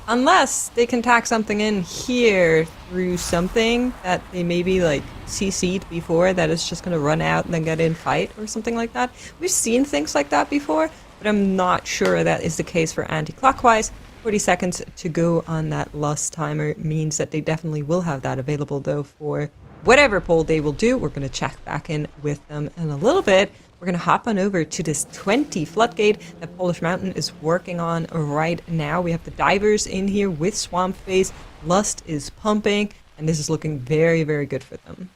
Unless they can tack something in here through something that they maybe like CC'd before that is just going to run out and then get in fight or something like that. We've seen things like that before, but I'm not sure that is the case for anti-clockwise. 40 seconds to go on that lust timer means that they definitely will have that available though for whatever poll they will do. We're going to check back in with them in a little bit. We're going to hop on over to this 20 Floodgate that Polish Mountain is working on right now. We have the divers in here with Swamp Face. Lust is pumping, and this is looking very, very good for them.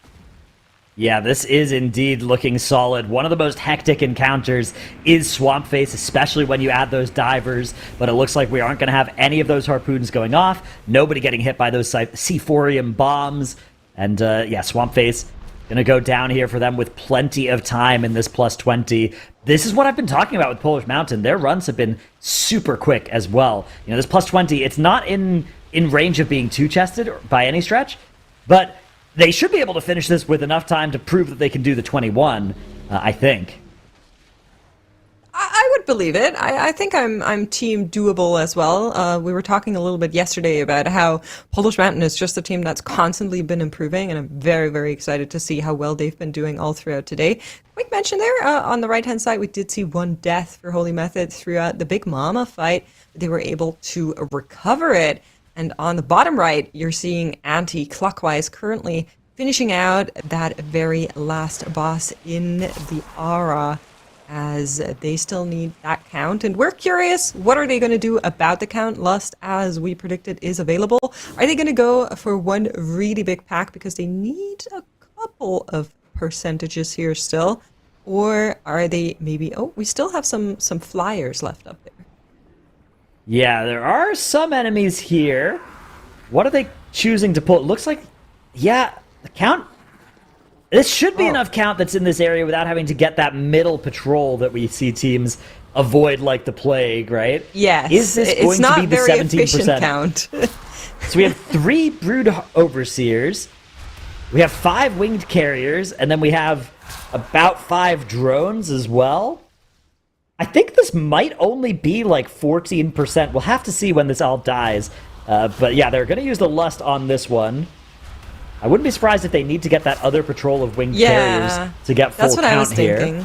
Yeah, this is indeed looking solid. One of the most hectic encounters is Swamp Face, especially when you add those divers, but it looks like we aren't going to have any of those harpoons going off, nobody getting hit by those Seaphorium bombs, and yeah, Swamp Face going to go down here for them with plenty of time in this plus 20. This is what I've been talking about with Polish Mountain. Their runs have been super quick as well. You know, this plus 20, it's not in range of being two-chested by any stretch, but they should be able to finish this with enough time to prove that they can do the 21, I think. I would believe it. I think I'm team doable as well. We were talking a little bit yesterday about how Polish Mountain is just a team that's constantly been improving, and I'm very, very excited to see how well they've been doing all throughout today. Quick mention there, on the right-hand side, we did see one death for Holy Method throughout the Big Mama fight. They were able to recover it, and on the bottom right, you're seeing anti-clockwise currently finishing out that very last boss in the Ara, as they still need that count. And we're curious, what are they going to do about the count? Lust, as we predicted, is available. Are they going to go for one really big pack because they need a couple of percentages here still? Or are they maybe... Oh, we still have some flyers left up there. Yeah, there are some enemies here. What are they choosing to pull? It looks like... Yeah, the count... This should be enough count that's in this area without having to get that middle patrol that we see teams avoid like the plague, right? Yes. Is this going to be the 17% count? So we have 3 Brood Overseers, we have 5 Winged Carriers, and then we have about 5 drones as well. I think this might only be like 14%. We'll have to see when this all dies. But yeah, they're going to use the Lust on this one. I wouldn't be surprised if they need to get that other patrol of Winged Carriers to get full count here. That's what I was thinking.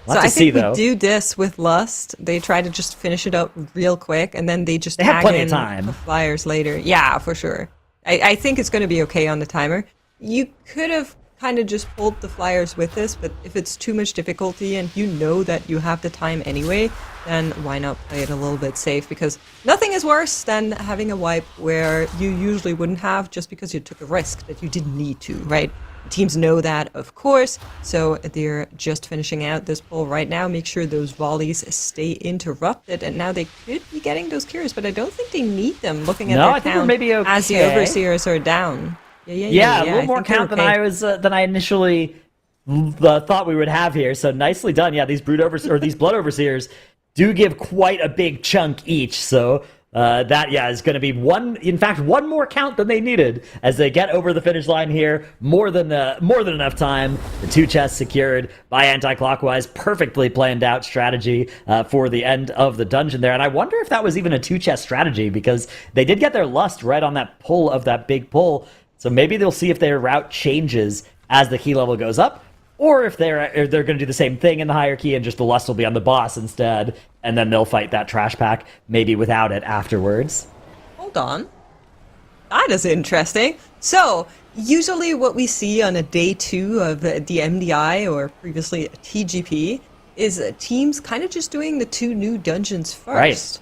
So I think we do this with Lust. They try to just finish it up real quick, and then they just have tag plenty in of time. the flyers later. Yeah, for sure. I think it's going to be okay on the timer. You could have kind of just pulled the flyers with this, but if it's too much difficulty and you know that you have the time anyway, then why not play it a little bit safe? Because nothing is worse than having a wipe where you usually wouldn't have just because you took a risk that you didn't need to, right? Teams know that, of course, so they're just finishing out this pull right now. Make sure those volleys stay interrupted, and now they could be getting those cures, but I don't think they need them looking at their count maybe okay. as the Overseers are down. Yeah, a little more count than I initially thought we would have here. So nicely done. Yeah, these these Blood Overseers do give quite a big chunk each. So that is going to be one more count than they needed as they get over the finish line here. More than enough time. The 2 chests secured by anti-clockwise. Perfectly planned out strategy for the end of the dungeon there. And I wonder if that was even a 2 chest strategy, because they did get their Lust right on that pull of that big pull. So maybe they'll see if their route changes as the key level goes up, or if they're going to do the same thing in the hierarchy and just the Lust will be on the boss instead, and then they'll fight that trash pack maybe without it afterwards. Hold on. That is interesting. So, usually what we see on a day 2 of the MDI, or previously TGP, is teams kind of just doing the 2 new dungeons first.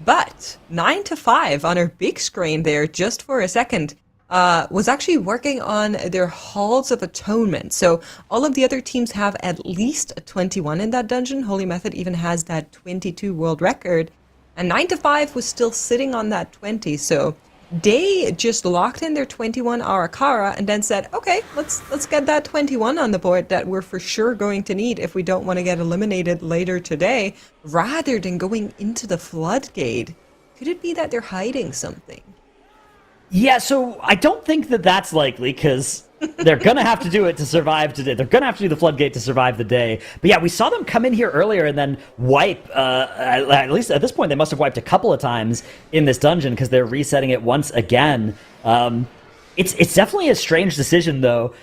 Right. But 9 to 5 on our big screen there, just for a second, was actually working on their Halls of Atonement. So all of the other teams have at least a 21 in that dungeon. Holy Method even has that 22 world record. And 9 to 5 was still sitting on that 20. So they just locked in their 21 Arakara and then said, okay, let's get that 21 on the board that we're for sure going to need if we don't want to get eliminated later today, rather than going into the Floodgate. Could it be that they're hiding something? Yeah, so I don't think that that's likely, because They're going to have to do it to survive today. They're going to have to do the Floodgate to survive the day. But yeah, we saw them come in here earlier and then wipe. At least at this point, they must have wiped a couple of times in this dungeon because they're resetting it once again. It's definitely a strange decision, though,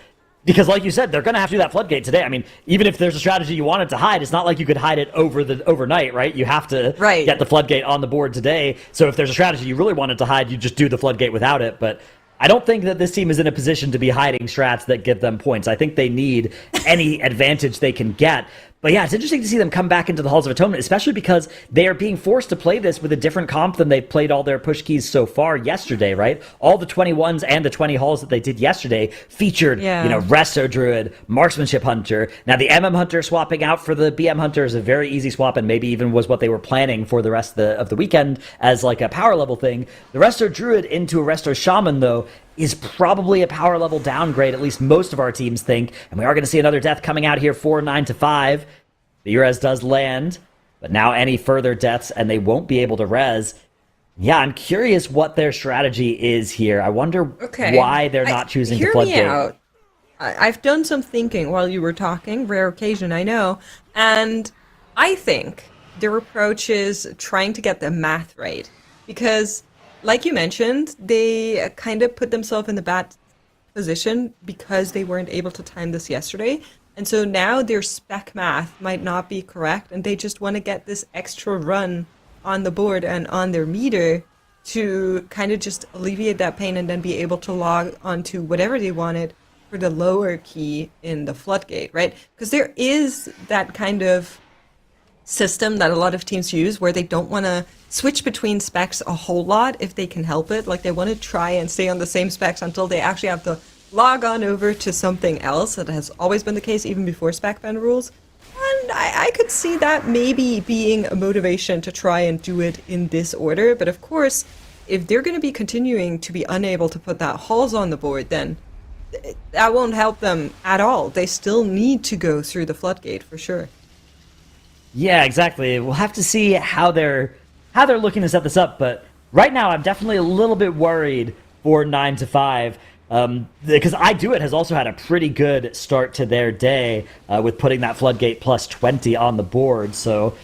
because like you said, they're going to have to do that Floodgate today. I mean, even if there's a strategy you wanted to hide, it's not like you could hide it overnight, right? You have to get the Floodgate on the board today. So if there's a strategy you really wanted to hide, you just do the Floodgate without it. But I don't think that this team is in a position to be hiding strats that give them points. I think they need any advantage they can get. But yeah, it's interesting to see them come back into the Halls of Atonement, especially because they are being forced to play this with a different comp than they've played all their push keys so far yesterday, right? All the 21s and the 20 halls that they did yesterday featured, Resto Druid, Marksmanship Hunter. Now, the MM Hunter swapping out for the BM Hunter is a very easy swap, and maybe even was what they were planning for the rest of the weekend as like a power level thing. The Resto Druid into a Resto Shaman, though, is probably a power level downgrade, at least most of our teams think. And we are going to see another death coming out here for 9-5. The Urez does land, but now any further deaths, and they won't be able to res. Yeah, I'm curious what their strategy is here. I wonder why they're not choosing to Floodgate. Hear me out. I've done some thinking while you were talking. Rare occasion, I know. And I think their approach is trying to get the math right. Because, like you mentioned, they kind of put themselves in the bad position because they weren't able to time this yesterday. And so now their spec math might not be correct, and they just want to get this extra run on the board and on their meter to kind of just alleviate that pain and then be able to log onto whatever they wanted for the lower key in the Floodgate, right? Because there is that kind of system that a lot of teams use where they don't want to switch between specs a whole lot if they can help it. Like they want to try and stay on the same specs until they actually have to log on over to something else. That has always been the case even before spec ban rules. And I could see that maybe being a motivation to try and do it in this order. But of course, if they're going to be continuing to be unable to put that halls on the board, then that won't help them at all. They still need to go through the Floodgate for sure. Yeah, exactly. We'll have to see how they're looking to set this up. But right now, I'm definitely a little bit worried for 9-5. Because I Do It has also had a pretty good start to their day with putting that Floodgate plus 20 on the board. So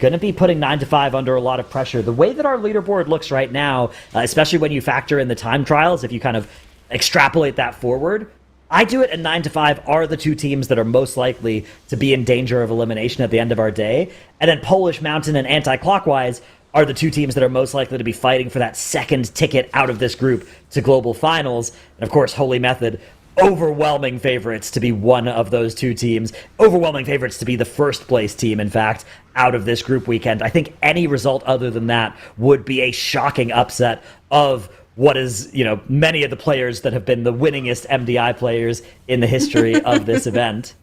going to be putting 9-5 under a lot of pressure. The way that our leaderboard looks right now, especially when you factor in the time trials, if you kind of extrapolate that forward, I Do It and 9-5 are the two teams that are most likely to be in danger of elimination at the end of our day. And then Polish Mountain and Anti-Clockwise are the two teams that are most likely to be fighting for that second ticket out of this group to global finals. And of course, Holy Method, overwhelming favorites to be one of those two teams. Overwhelming favorites to be the first place team, in fact, out of this group weekend. I think any result other than that would be a shocking upset of what is, many of the players that have been the winningest MDI players in the history of this event.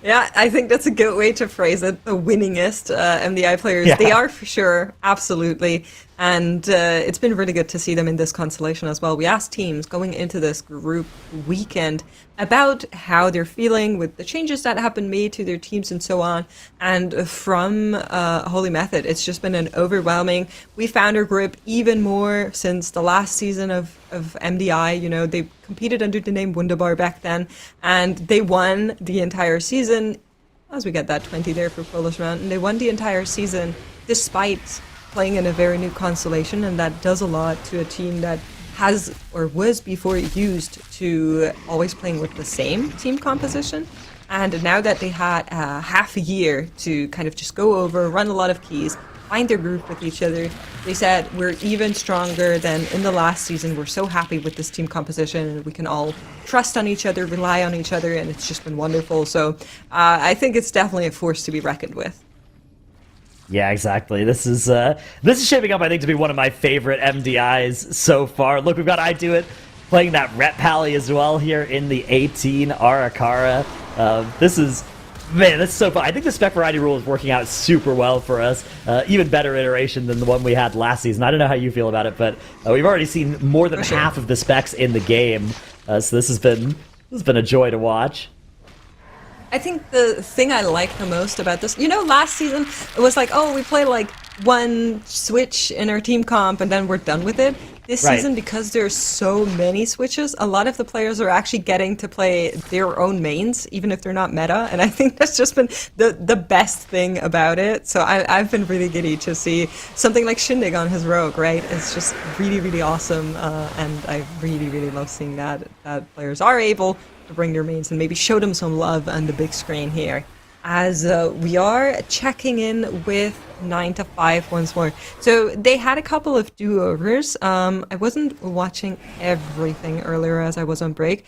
Yeah, I think that's a good way to phrase it. The winningest MDI players. Yeah. They are for sure, absolutely. And it's been really good to see them in this constellation as well. We asked teams going into this group weekend about how they're feeling with the changes that have been made to their teams and so on. And from Holy Method, it's just been an overwhelming. We found our group even more since the last season of MDI. They competed under the name Wunderbar back then, and they won the entire season. As we get that 20 there for Polish Mountain, they won the entire season despite playing in a very new constellation, and that does a lot to a team that has or was before used to always playing with the same team composition. And now that they had half a year to kind of just go over, run a lot of keys, find their group with each other, they said we're even stronger than in the last season. We're so happy with this team composition, and we can all trust on each other, rely on each other, and it's just been wonderful. So I think it's definitely a force to be reckoned with. Yeah, exactly. This is shaping up, I think, to be one of my favorite MDIs so far. Look, we've got I Do It playing that Rep Pally as well here in the 18 Arakara. This is so fun. I think the spec variety rule is working out super well for us. Even better iteration than the one we had last season. I don't know how you feel about it, but we've already seen more than half of the specs in the game. So this has been a joy to watch. I think the thing I like the most about this, last season it was like, oh, we play like one switch in our team comp and then we're done with it. This Right. season, because there's so many switches, a lot of the players are actually getting to play their own mains, even if they're not meta. And I think that's just been the best thing about it. So I've been really giddy to see something like Shindig on his rogue, right? It's just really, really awesome. And I really, really love seeing that players are able to bring their mains and maybe show them some love on the big screen here. As we are checking in with 9 to 5 once more. So they had a couple of do-overs. I wasn't watching everything earlier as I was on break.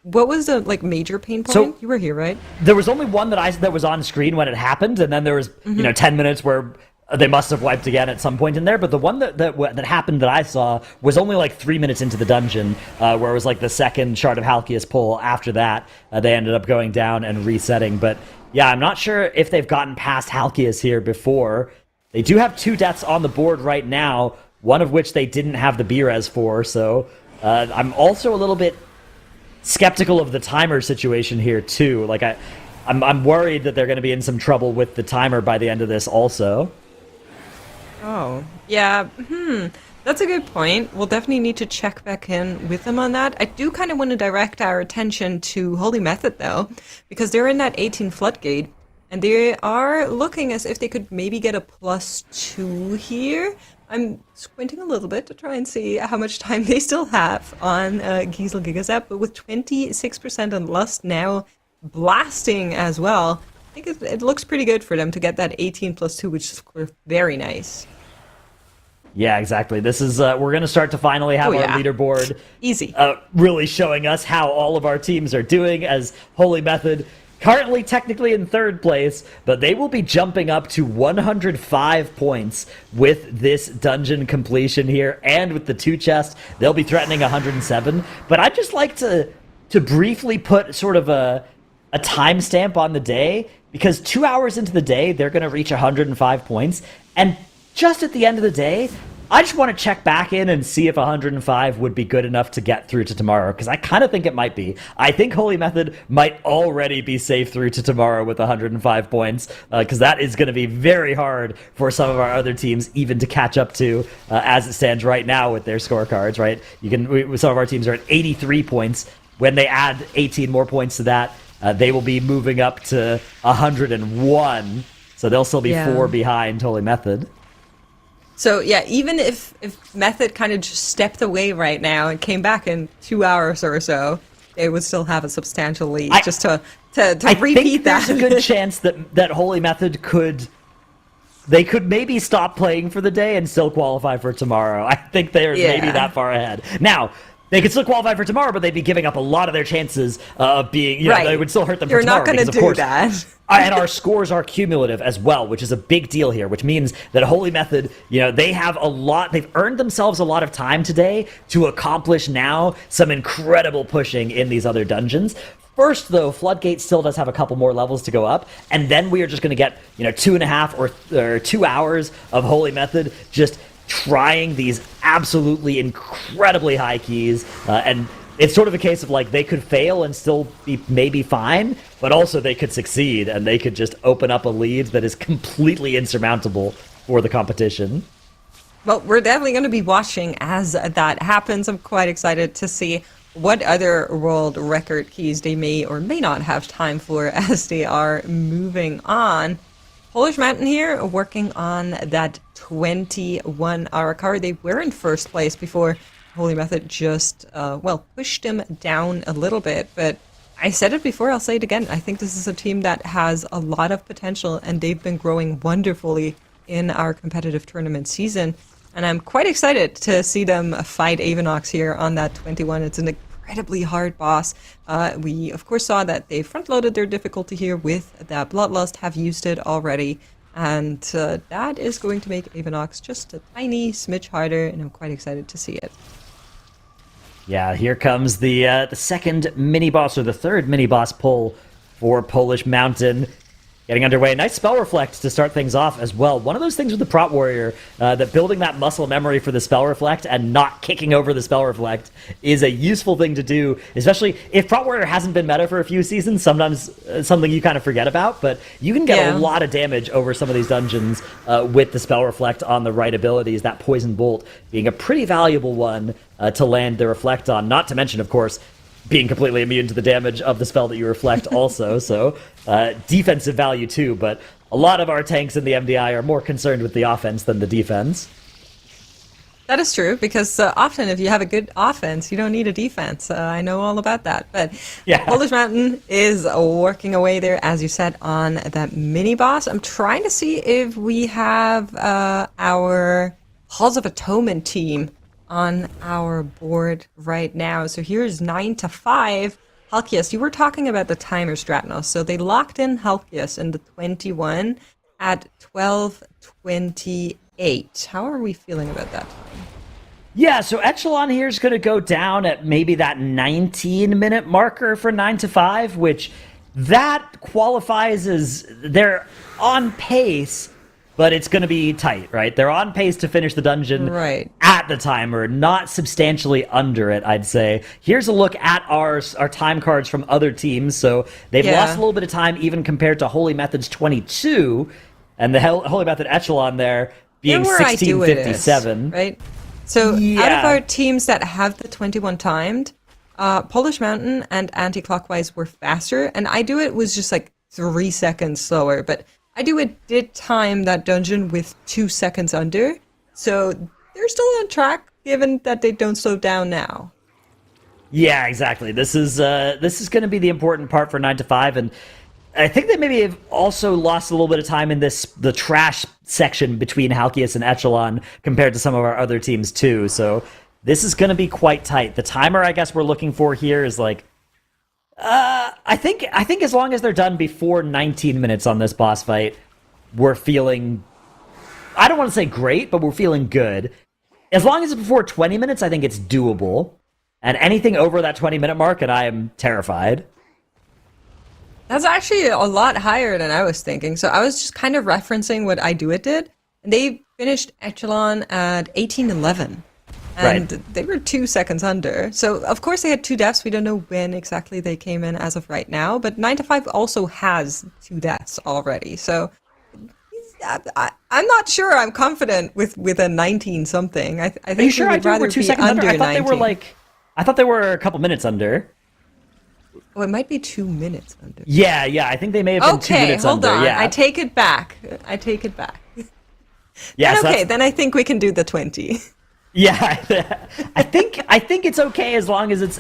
What was the major pain point? So- You were here, right? There was only one that was on screen when it happened, and then there was 10 minutes where they must have wiped again at some point in there. But the one that happened that I saw was only like 3 minutes into the dungeon, where it was like the second Shard of Halkias pull. After that, they ended up going down and resetting. But yeah, I'm not sure if they've gotten past Halkias here before. They do have 2 deaths on the board right now, one of which they didn't have the B-res for. So I'm also a little bit skeptical of the timer situation here too. Like I'm worried that they're going to be in some trouble with the timer by the end of this also. Oh, yeah. That's a good point. We'll definitely need to check back in with them on that. I do kind of want to direct our attention to Holy Method, though, because they're in that 18 Floodgate, and they are looking as if they could maybe get a +2 here. I'm squinting a little bit to try and see how much time they still have on Giesel Gigazap, but with 26% on Lust now blasting as well, I think it looks pretty good for them to get that 18 +2, which is of course very nice. Yeah, exactly. This is we're going to start to finally have our leaderboard Easy. really showing us how all of our teams are doing, as Holy Method currently technically in 3rd place, but they will be jumping up to 105 points with this dungeon completion here, and with the 2 chests, they'll be threatening 107. But I'd just like to briefly put sort of a timestamp on the day, because 2 hours into the day, they're going to reach 105 points, and just at the end of the day, I just want to check back in and see if 105 would be good enough to get through to tomorrow, because I kind of think it might be. I think Holy Method might already be safe through to tomorrow with 105 points, because that is going to be very hard for some of our other teams even to catch up to, as it stands right now with their scorecards, right? Some of our teams are at 83 points. When they add 18 more points to that, they will be moving up to 101, so they'll still be 4 behind Holy Method. So yeah, even if Method kind of just stepped away right now and came back in 2 hours or so, they would still have a substantial lead. Just to I repeat think that. there's a good chance that Holy Method could maybe stop playing for the day and still qualify for tomorrow. I think they're maybe that far ahead. Now, they could still qualify for tomorrow, but they'd be giving up a lot of their chances of being, they would still hurt them for tomorrow. You're not going to do that. And our scores are cumulative as well, which is a big deal here, which means that Holy Method, they have they've earned themselves a lot of time today to accomplish now some incredible pushing in these other dungeons. First, though, Floodgate still does have a couple more levels to go up, and then we are just going to get, 2.5 or 2 hours of Holy Method just trying these absolutely incredibly high keys, and it's sort of a case of they could fail and still be maybe fine, but also they could succeed and they could just open up a lead that is completely insurmountable for the competition. Well, we're definitely going to be watching as that happens. I'm quite excited to see what other world record keys they may or may not have time for as they are moving on. Polish Mountain here working on that 21 Arakara. They were in 1st place before Holy Method just, pushed them down a little bit. But I said it before, I'll say it again. I think this is a team that has a lot of potential, and they've been growing wonderfully in our competitive tournament season. And I'm quite excited to see them fight Avenox here on that 21. It's an incredibly hard boss. We, of course, saw that they front-loaded their difficulty here with that Bloodlust, have used it already. And that is going to make Avenox just a tiny smidge harder, and I'm quite excited to see it. Yeah, here comes the second mini-boss, or the third mini-boss pull for Polish Mountain. getting underway. Nice spell reflect to start things off as well. One of those things with the prop warrior, that building that muscle memory for the spell reflect and not kicking over the spell reflect is a useful thing to do, especially if prop warrior hasn't been meta for a few seasons. Sometimes something you kind of forget about, but you can get a lot of damage over some of these dungeons with the spell reflect on the right abilities. That poison bolt being a pretty valuable one to land the reflect on. Not to mention, of course, being completely immune to the damage of the spell that you reflect also, so defensive value too, but a lot of our tanks in the MDI are more concerned with the offense than the defense. That is true, because often if you have a good offense, you don't need a defense. I know all about that. But Polish Mountain is working away there, as you said, on that mini-boss. I'm trying to see if we have our Halls of Atonement team on our board right now. So here's 9 to 5. Halkias, you were talking about the timers, Dratnos. So they locked in Halkias in the 21 at 12:28. How are we feeling about that time? Yeah, so Echelon here is going to go down at maybe that 19-minute marker for 9 to 5, which that qualifies as they're on pace, but it's going to be tight, right? They're on pace to finish the dungeon at the timer, not substantially under it, I'd say. Here's a look at our time cards from other teams. So they've lost a little bit of time even compared to Holy Method's 22, and the Holy Method Echelon there being 16:57. Right? So out of our teams that have the 21 timed, Polish Mountain and Anti-Clockwise were faster, and I Do It was just like 3 seconds slower, but I Do It did time that dungeon with 2 seconds under, so they're still on track, given that they don't slow down now. Yeah, exactly. This is going to be the important part for 9 to 5, and I think they maybe have also lost a little bit of time in the trash section between Halkias and Echelon compared to some of our other teams too. So this is going to be quite tight. The timer, I guess, we're looking for here is like, I think as long as they're done before 19 minutes on this boss fight, we're feeling, I don't want to say great, but we're feeling good. As long as it's before 20 minutes, I think it's doable. And anything over that 20-minute mark, and I am terrified. That's actually a lot higher than I was thinking. So I was just kind of referencing what I Do It did. And they finished Echelon at 18:11. And they were 2 seconds under. So, of course, they had 2 deaths. We don't know when exactly they came in as of right now. But 9 to 5 also has 2 deaths already. So, I'm not sure I'm confident with a 19-something. I think Are you sure? we would rather were 2 be seconds under under. I thought they were a couple minutes under. Oh, it might be 2 minutes under. Yeah, I think they may have been 2 minutes under. Okay, hold on. Yeah. I take it back. Yeah, so okay, then I think we can do the 20. Yeah, I think it's okay as long as it's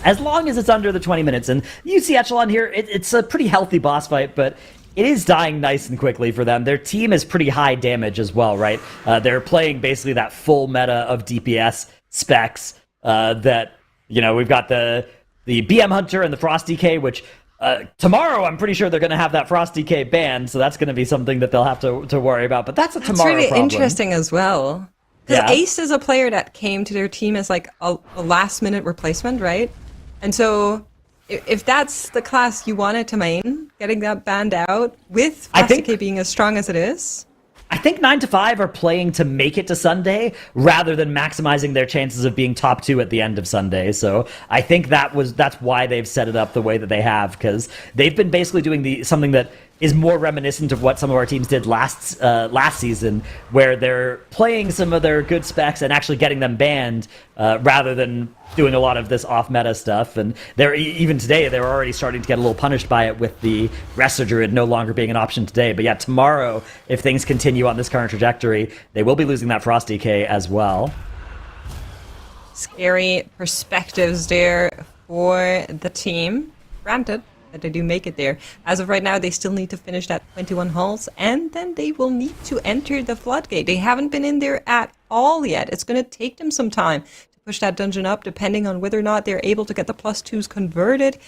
under the 20 minutes. And you see Echelon here, it's a pretty healthy boss fight, but it is dying nice and quickly for them. Their team is pretty high damage as well, right? They're playing basically that full meta of DPS specs that, we've got the BM Hunter and the Frost DK, which tomorrow I'm pretty sure they're going to have that Frost DK banned, so that's going to be something that they'll have to worry about. But that's a tomorrow problem. It's really interesting as well. Because Ace is a player that came to their team as like a last-minute replacement, right? And so if that's the class you wanted to main, getting that banned out with Frost DK being as strong as it is... I think 9 to 5 are playing to make it to Sunday rather than maximizing their chances of being top 2 at the end of Sunday. So I think that's why they've set it up the way that they have, because they've been basically doing something that is more reminiscent of what some of our teams did last season, where they're playing some of their good specs and actually getting them banned rather than doing a lot of this off-meta stuff. And even today, they're already starting to get a little punished by it with the Wrestler Druid no longer being an option today. But yeah, tomorrow, if things continue on this current trajectory, they will be losing that Frost DK as well. Scary perspectives there for the team. Granted that they do make it there. As of right now, they still need to finish that 21 hulls, and then they will need to enter the Floodgate. They haven't been in there at all yet. It's going to take them some time to push that dungeon up, depending on whether or not they're able to get the +2s converted.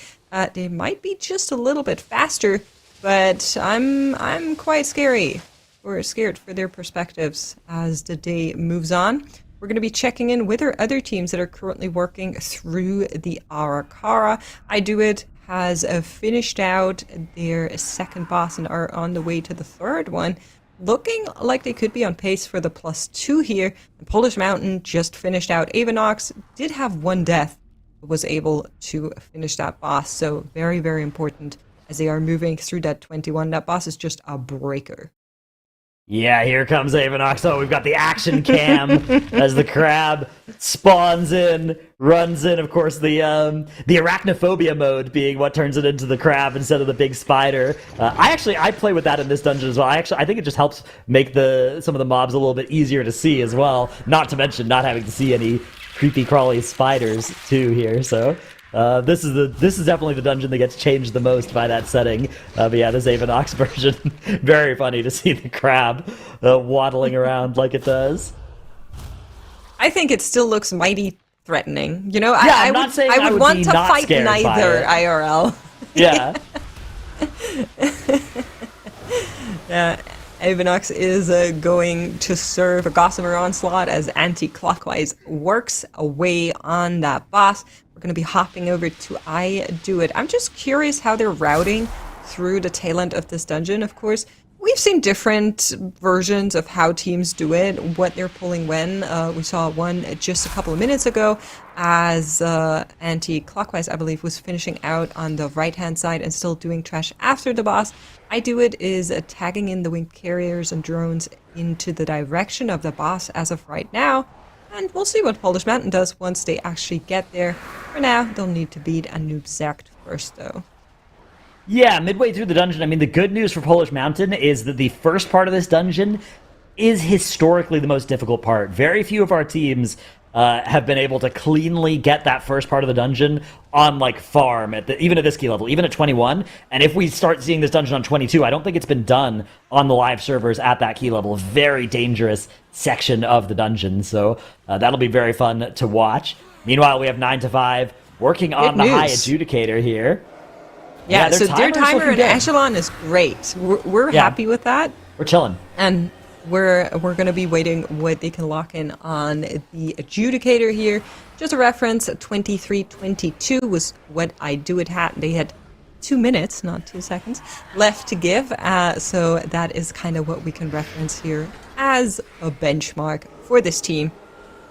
They might be just a little bit faster, but I'm quite scared for their perspectives as the day moves on. We're going to be checking in with our other teams that are currently working through the Arakara. I Do It has finished out their second boss and are on the way to the third one. Looking like they could be on pace for the +2 here. The Polish Mountain just finished out. Avanox did have one death, but was able to finish that boss. So very, very important as they are moving through that 21. That boss is just a breaker. Yeah, here comes Avanox. Oh, we've got the action cam as the crab spawns in, runs in. Of course, the arachnophobia mode being what turns it into the crab instead of the big spider. I play with that in this dungeon as well. I think it just helps make some of the mobs a little bit easier to see as well. Not to mention not having to see any creepy crawly spiders too here. So. This is definitely the dungeon that gets changed the most by that setting. But yeah, this Avanox version, very funny to see the crab waddling around like it does. I think it still looks mighty threatening. You know, yeah, I would want to fight neither IRL. Yeah. Avanox is going to serve a Gossamer Onslaught as anti-clockwise works away on that boss. We're going to be hopping over to I Do It. I'm just curious how they're routing through the tail end of this dungeon. Of course, we've seen different versions of how teams do it, what they're pulling when. We saw one just a couple of minutes ago as anti-clockwise, I believe, was finishing out on the right-hand side and still doing trash after the boss. I Do It is tagging in the winged carriers and drones into the direction of the boss as of right now. And we'll see what Polish Mountain does once they actually get there. For now, they'll need to beat a noob Zect first, though. Yeah, midway through the dungeon, I mean, the good news for Polish Mountain is that the first part of this dungeon is historically the most difficult part. Very few of our teams have been able to cleanly get that first part of the dungeon on, like, farm, even at this key level, even at 21. And if we start seeing this dungeon on 22, I don't think it's been done on the live servers at that key level. Very dangerous section of the dungeon, so that'll be very fun to watch. Meanwhile, we have 9 to 5 working on the high adjudicator here. Yeah, so their timer and echelon is great. We're happy with that. We're chilling. And we're going to be waiting what they can lock in on the adjudicator here. Just a reference, 23:22 was what I Do It had. They had 2 minutes, not 2 seconds, left to give. So that is kind of what we can reference here as a benchmark for this team.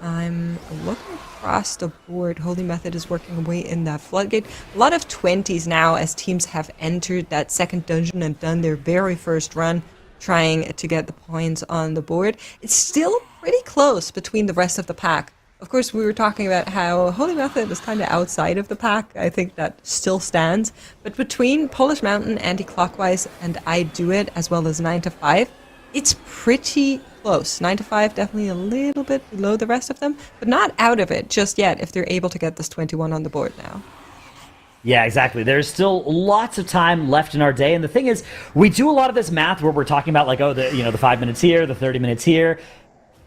I'm looking across the board. Holy Method is working away in that Floodgate. A lot of 20s now as teams have entered that second dungeon and done their very first run, trying to get the points on the board. It's still pretty close between the rest of the pack. Of course, we were talking about how Holy Method is kind of outside of the pack. I think that still stands. But between Polish Mountain, Anti-Clockwise, and I Do It, as well as 9 to 5, it's pretty close. 9 to 5 definitely a little bit below the rest of them, but not out of it just yet if they're able to get this 21 on the board now. Yeah, exactly. There's still lots of time left in our day, and the thing is, we do a lot of this math where we're talking about, like, oh, the 5 minutes here, the 30 minutes here.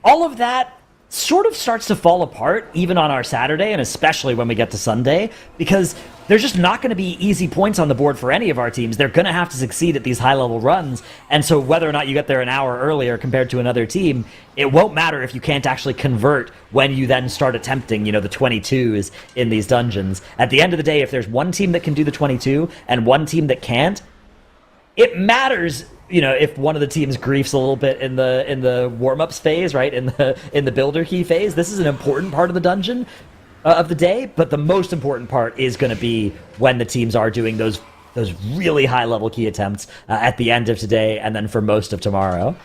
All of that sort of starts to fall apart even on our Saturday, and especially when we get to Sunday, because there's just not going to be easy points on the board for any of our teams. They're going to have to succeed at these high-level runs, and so whether or not you get there an hour earlier compared to another team, it won't matter if you can't actually convert when you then start attempting, the 22s in these dungeons. At the end of the day, if there's one team that can do the 22 and one team that can't, it matters, if one of the teams griefs a little bit in the warm-ups phase, right, in the builder key phase. This is an important part of the dungeon of the day, but the most important part is going to be when the teams are doing those really high-level key attempts at the end of today and then for most of tomorrow.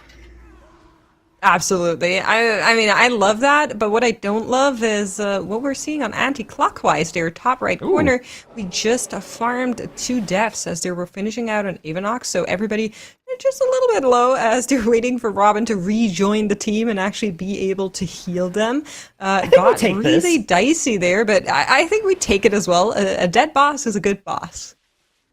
Absolutely. I mean, I love that, but what I don't love is what we're seeing on Anti-Clockwise, their top right corner. We just farmed 2 deaths as they were finishing out on Avanox, so everybody just a little bit low as they're waiting for Robin to rejoin the team and actually be able to heal them. Got really dicey there, but I think we take it as well. A dead boss is a good boss.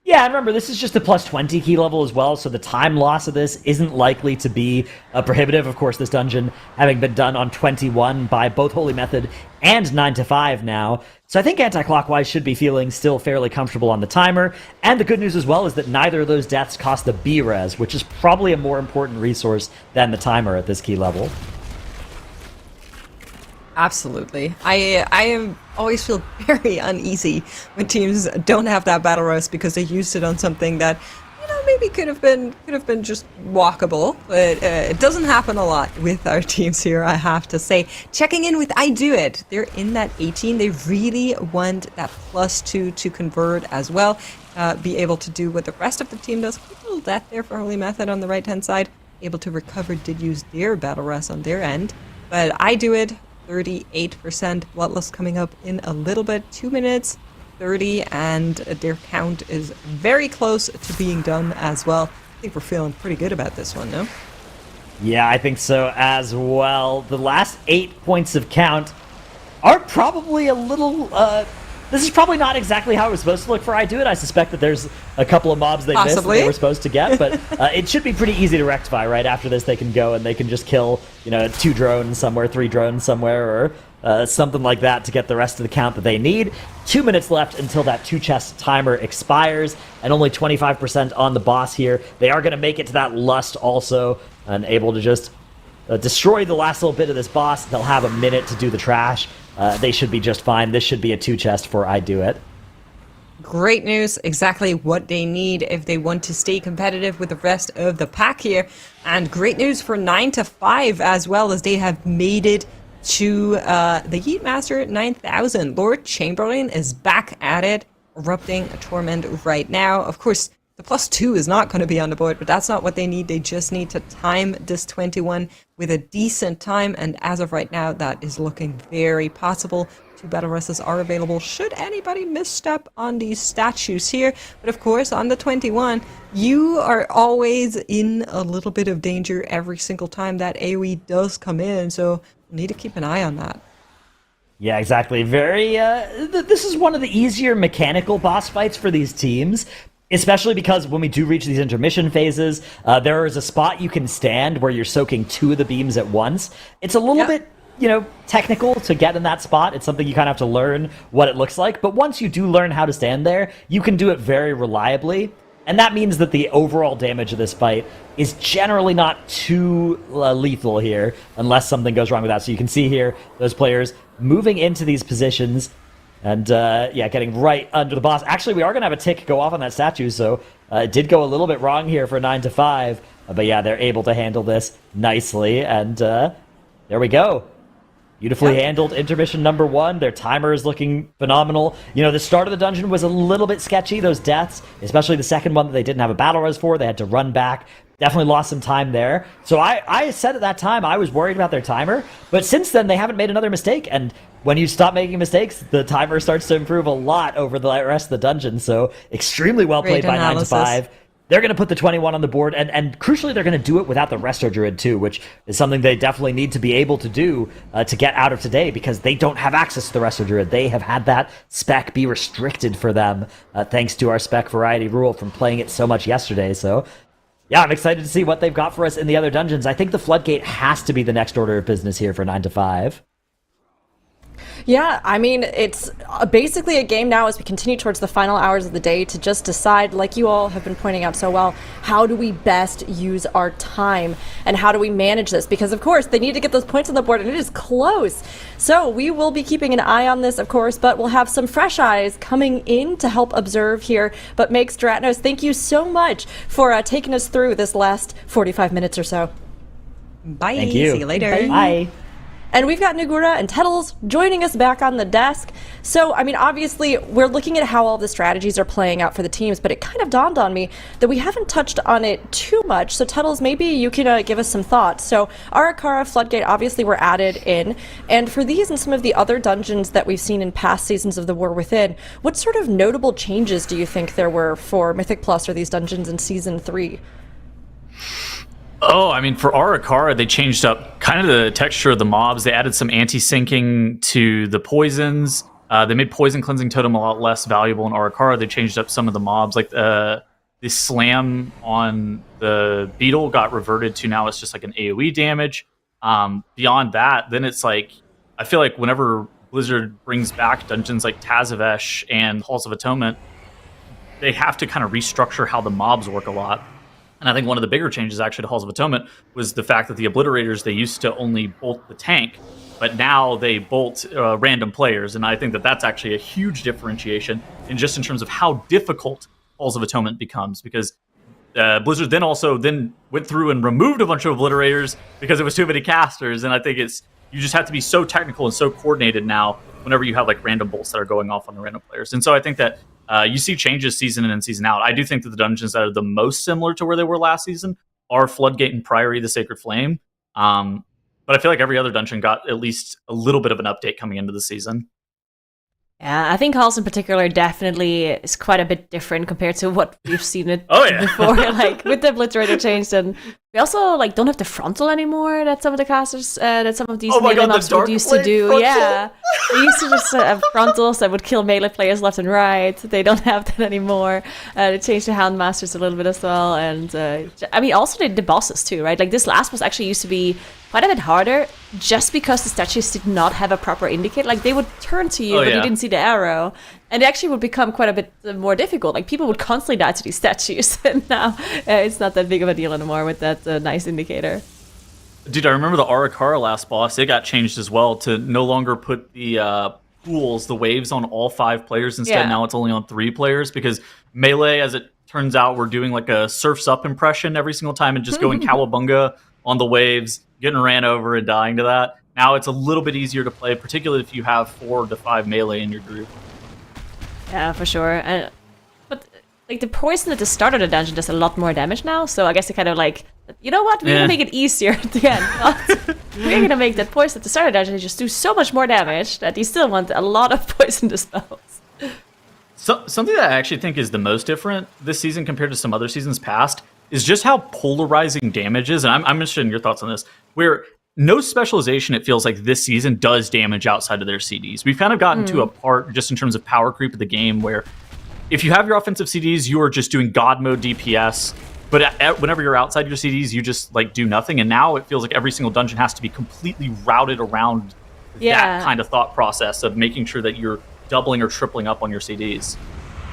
Yeah, and remember, this is just a plus 20 key level as well, so the time loss of this isn't likely to be prohibitive. Of course, this dungeon having been done on 21 by both Holy Method and 9 to 5 now. So I think Anti-Clockwise should be feeling still fairly comfortable on the timer. And the good news as well is that neither of those deaths cost the B-Res, which is probably a more important resource than the timer at this key level. Absolutely. Always feel very uneasy when teams don't have that battle rust because they used it on something that maybe could have been just walkable, but it doesn't happen a lot with our teams here, I have to say. Checking in with I Do It. They're in that 18. They really want that +2 to convert as well. Be able to do what the rest of the team does. A little death there for Holy Method on the right-hand side. Able to recover, did use their battle rest on their end. But I Do It, 38%. Bloodlust coming up in a little bit. 2 minutes, 30, and their count is very close to being done as well. I think we're feeling pretty good about this one, no? Yeah, I think so as well. The last 8 points of count are probably a little... this is probably not exactly how it was supposed to look for I Do It. I suspect that there's a couple of mobs they missed that they were supposed to get, but it should be pretty easy to rectify, right? After this, they can go and they can just kill, 2 drones somewhere, 3 drones somewhere, or something like that to get the rest of the count that they need. 2 minutes left until that 2-chest timer expires, and only 25% on the boss here. They are going to make it to that lust also, and able to just destroy the last little bit of this boss. They'll have a minute to do the trash. They should be just fine. This should be a 2-chest for I Do It. Great news, exactly what they need if they want to stay competitive with the rest of the pack here. And great news for 9 to 5 as well, as they have made it to the Heatmaster 9000. Lord Chamberlain is back at it, erupting a torment right now. Of course, the +2 is not going to be on the board, but that's not what they need. They just need to time this 21 with a decent time, and as of right now, that is looking very possible. 2 battle rests are available should anybody misstep on these statues here. But of course, on the 21, you are always in a little bit of danger every single time that AoE does come in, so we'll need to keep an eye on that. Yeah, exactly. This is one of the easier mechanical boss fights for these teams. Especially because when we do reach these intermission phases, there is a spot you can stand where you're soaking 2 of the beams at once. It's a little bit, technical to get in that spot. It's something you kind of have to learn what it looks like. But once you do learn how to stand there, you can do it very reliably. And that means that the overall damage of this fight is generally not too lethal here, unless something goes wrong with that. So you can see here, those players moving into these positions, and, getting right under the boss. Actually, we are going to have a tick go off on that statue, so it did go a little bit wrong here for 9 to 5. But yeah, they're able to handle this nicely, and there we go. Beautifully handled intermission number 1. Their timer is looking phenomenal. The start of the dungeon was a little bit sketchy, those deaths, especially the second one that they didn't have a battle res for. They had to run back. Definitely lost some time there. So I said at that time I was worried about their timer, but since then they haven't made another mistake. And when you stop making mistakes, the timer starts to improve a lot over the rest of the dungeon. So extremely well played by 9 to 5. They're going to put the 21 on the board, and crucially, they're going to do it without the Resto Druid too, which is something they definitely need to be able to do to get out of today, because they don't have access to the Resto Druid. They have had that spec be restricted for them, thanks to our spec variety rule from playing it so much yesterday. So yeah, I'm excited to see what they've got for us in the other dungeons. I think the Floodgate has to be the next order of business here for 9 to 5. Yeah, I mean, it's basically a game now as we continue towards the final hours of the day to just decide, like you all have been pointing out so well, how do we best use our time and how do we manage this? Because, of course, they need to get those points on the board and it is close. So we will be keeping an eye on this, of course, but we'll have some fresh eyes coming in to help observe here. But Makes Dratnos, thank you so much for taking us through this last 45 minutes or so. Bye. Thank you. See you later. Bye. And we've got Nagura and Tettles joining us back on the desk. So, I mean, obviously, we're looking at how all the strategies are playing out for the teams, but it kind of dawned on me that we haven't touched on it too much. So, Tettles, maybe you can give us some thoughts. So, Arakara, Floodgate, obviously were added in. And for these and some of the other dungeons that we've seen in past seasons of the War Within, what sort of notable changes do you think there were for Mythic Plus or these dungeons in Season 3? Oh, I mean, for Arakara, they changed up kind of the texture of the mobs. They added some anti-syncing to the poisons. They made Poison Cleansing Totem a lot less valuable in Arakara. They changed up some of the mobs. Like the slam on the beetle got reverted to now it's just like an AoE damage. Beyond that, then it's like, I feel like whenever Blizzard brings back dungeons like Tazavesh and Halls of Atonement, they have to kind of restructure how the mobs work a lot. And I think one of the bigger changes actually to Halls of Atonement was the fact that the Obliterators, they used to only bolt the tank. but now they bolt random players, and I think that that's actually a huge differentiation in terms of how difficult Halls of Atonement becomes, because Blizzard then went through and removed a bunch of obliterators because it was too many casters, and I think you just have to be so technical and so coordinated now whenever you have like random bolts that are going off on the random players. And so I think that you see changes season in and season out. I do think that the dungeons that are the most similar to where they were last season are Floodgate and Priory, the Sacred Flame. But I feel like every other dungeon got at least a little bit of an update coming into the season. Yeah, I think Halls in particular definitely is quite a bit different compared to what we've seen it before. Like with the Obliterator change, and we also like don't have the frontal anymore that some of the casters, that some of these melee mobs would used to do. Frontal. Yeah, they used to just have frontals that would kill melee players left and right. They don't have that anymore. They changed the Houndmasters a little bit as well, and I mean also the bosses too, right? Like this last boss actually used to be quite a bit harder just because the statues did not have a proper indicator. Like they would turn to you, but you didn't see the arrow, and it actually would become quite a bit more difficult. Like people would constantly die to these statues, and now it's not that big of a deal anymore with that nice indicator. Dude, I remember the Arakara last boss. It got changed as well to no longer put the pools, the waves on all 5 players. Instead, now it's only on 3 players, because melee, as it turns out, we're doing like a Surf's Up impression every single time and just going cowabunga on the waves, getting ran over and dying to that. Now it's a little bit easier to play, particularly if you have 4 to 5 melee in your group. Yeah, for sure. But like the poison at the start of the dungeon does a lot more damage now, so I guess they kind of like, you know what, we're gonna make it easier at the end. We're gonna make that poison at the start of the dungeon just do so much more damage that you still want a lot of poison dispels. So, something that I actually think is the most different this season compared to some other seasons past is just how polarizing damage is. And I'm interested in your thoughts on this, where no specialization, it feels like this season, does damage outside of their CDs. We've kind of gotten to a part just in terms of power creep of the game where if you have your offensive CDs, you are just doing God mode DPS. But whenever you're outside your CDs, you just like do nothing. And now it feels like every single dungeon has to be completely routed around that kind of thought process of making sure that you're doubling or tripling up on your CDs.